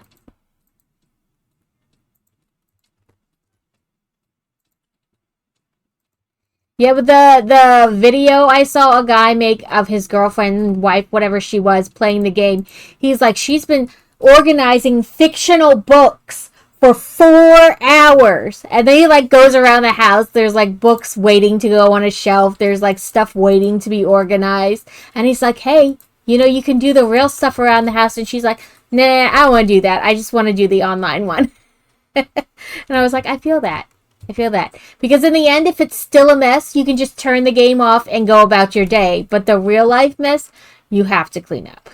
Yeah, but the video I saw a guy make of his girlfriend, wife, whatever she was, playing the game, he's like, she's been organizing fictional books for 4 hours. And then he like goes around the house. There's like books waiting to go on a shelf. There's like stuff waiting to be organized. And he's like, hey, you know, you can do the real stuff around the house. And she's like, nah, I don't want to do that. I just want to do the online one. And I was like, I feel that. I feel that. Because in the end, if it's still a mess, you can just turn the game off and go about your day. But the real life mess, you have to clean up.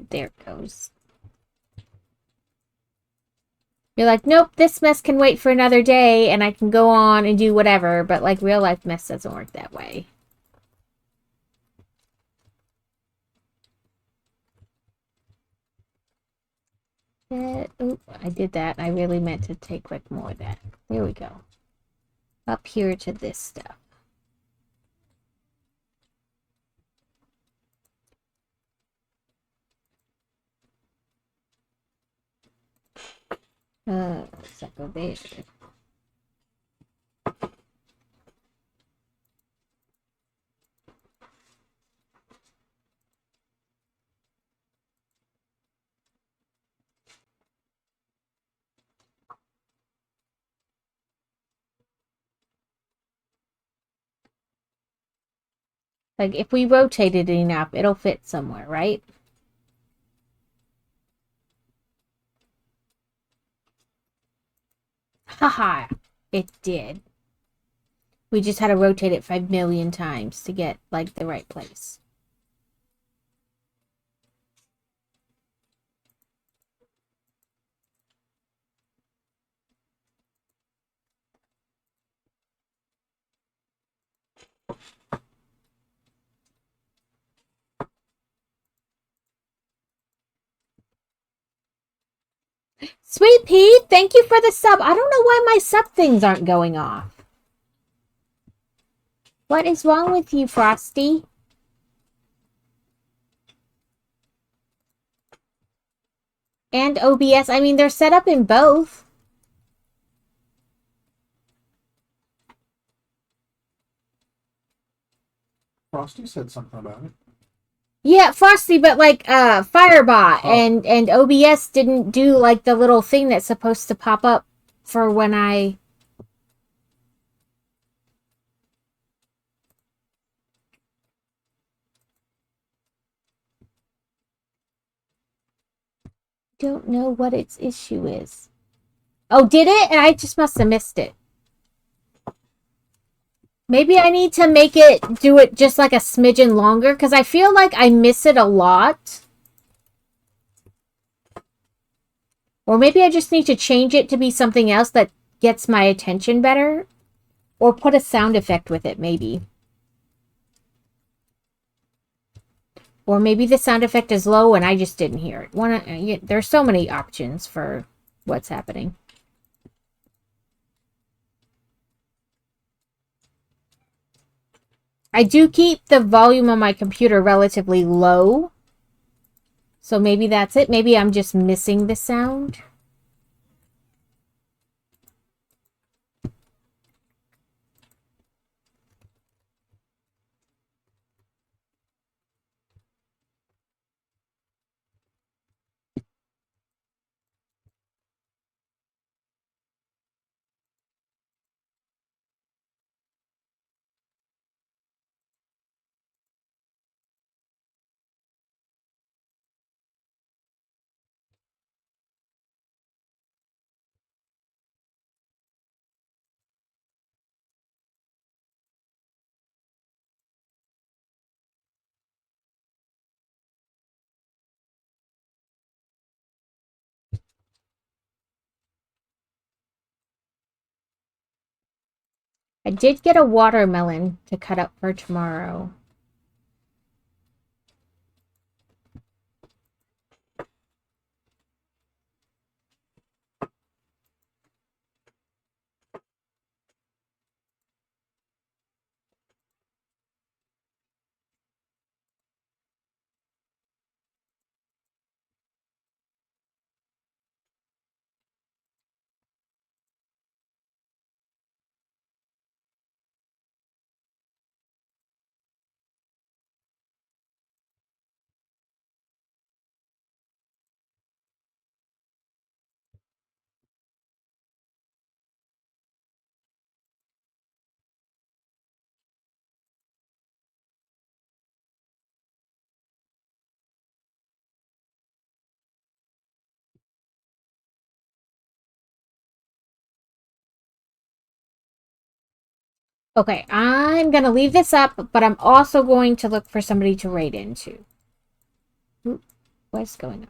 There it goes. You're like, nope, this mess can wait for another day and I can go on and do whatever. But like real life mess doesn't work that way. Oop, I did that. I really meant to take like more of that. There we go. Up here to this stuff. Let's go there. Like, if we rotate it enough, it'll fit somewhere, right? Haha, it did. We just had to rotate it 5 million times to get, like, the right place. Sweet Pea, thank you for the sub. I don't know why my sub things aren't going off. What is wrong with you, Frosty? And OBS, I mean, they're set up in both. Frosty said something about it. Yeah, Frosty, but like Firebot and OBS didn't do like the little thing that's supposed to pop up for when I don't know what its issue is. Oh, did it? And I just must have missed it. Maybe I need to make it do it just like a smidgen longer because I feel like I miss it a lot. Or maybe I just need to change it to be something else that gets my attention better. Or put a sound effect with it, maybe. Or maybe the sound effect is low and I just didn't hear it. There's so many options for what's happening. I do keep the volume on my computer relatively low. So maybe that's it. Maybe I'm just missing the sound. I did get a watermelon to cut up for tomorrow. Okay, I'm gonna leave this up, but I'm also going to look for somebody to raid into. Ooh, what's going on?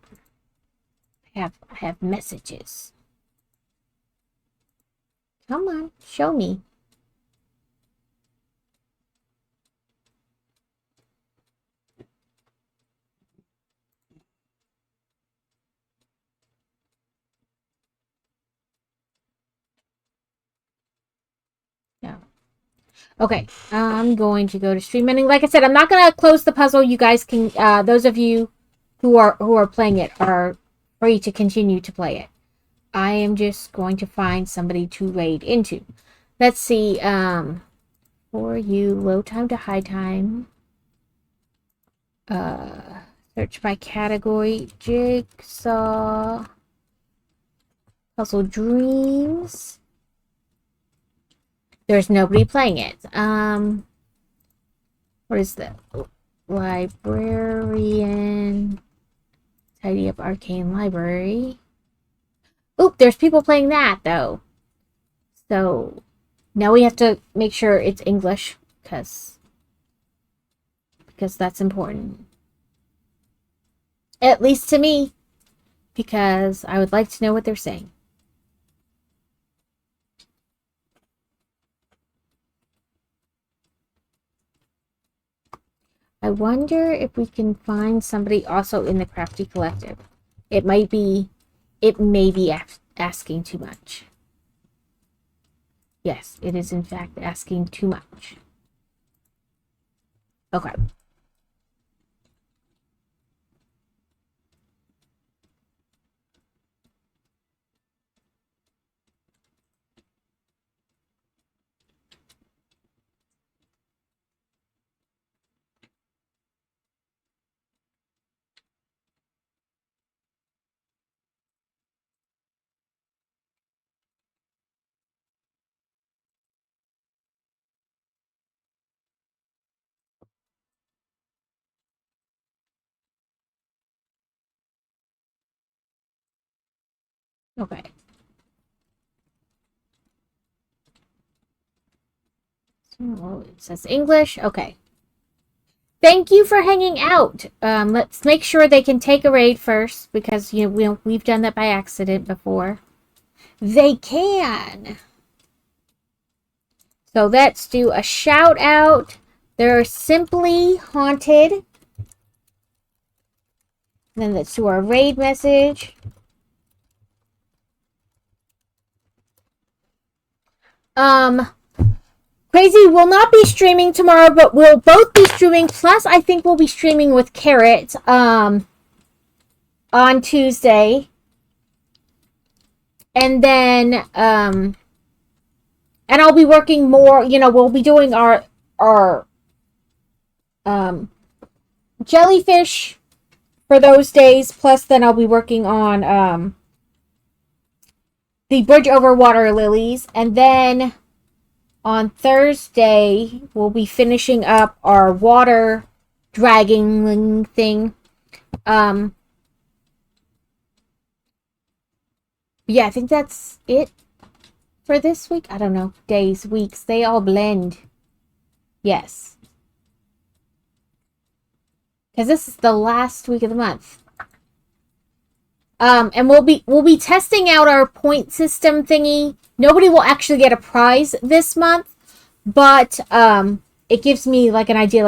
I have messages. Come on, show me. No. Okay, I'm going to go to stream ending. Like I said, I'm not gonna close the puzzle. You guys can, those of you who are playing it are free to continue to play it. I am just going to find somebody to raid into. Let's see. For you, low time to high time. Search by category. Jigsaw. Puzzle Dreams. There's nobody playing it. What is that? Librarian. Tidy up Arcane Library. Oop, there's people playing that, though. So, now we have to make sure it's English, because that's important. At least to me, because I would like to know what they're saying. I wonder if we can find somebody also in the Crafty Collective. It may be asking too much. Yes, it is in fact asking too much. Okay. Okay. So it says English. Okay. Thank you for hanging out. Let's make sure they can take a raid first, because we've done that by accident before. They can. So let's do a shout out. They're Simply Haunted. Then let's do our raid message. Crazy will not be streaming tomorrow, but we'll both be streaming. Plus, I think we'll be streaming with Carrot on Tuesday. And then and I'll be working more, we'll be doing our jellyfish for those days, plus then I'll be working on the bridge over water lilies, and then on Thursday, we'll be finishing up our water dragging thing. Yeah, I think that's it for this week. I don't know. Days, weeks, they all blend. Yes. Because this is the last week of the month. And we'll be testing out our point system thingy. Nobody will actually get a prize this month, but it gives me like an idea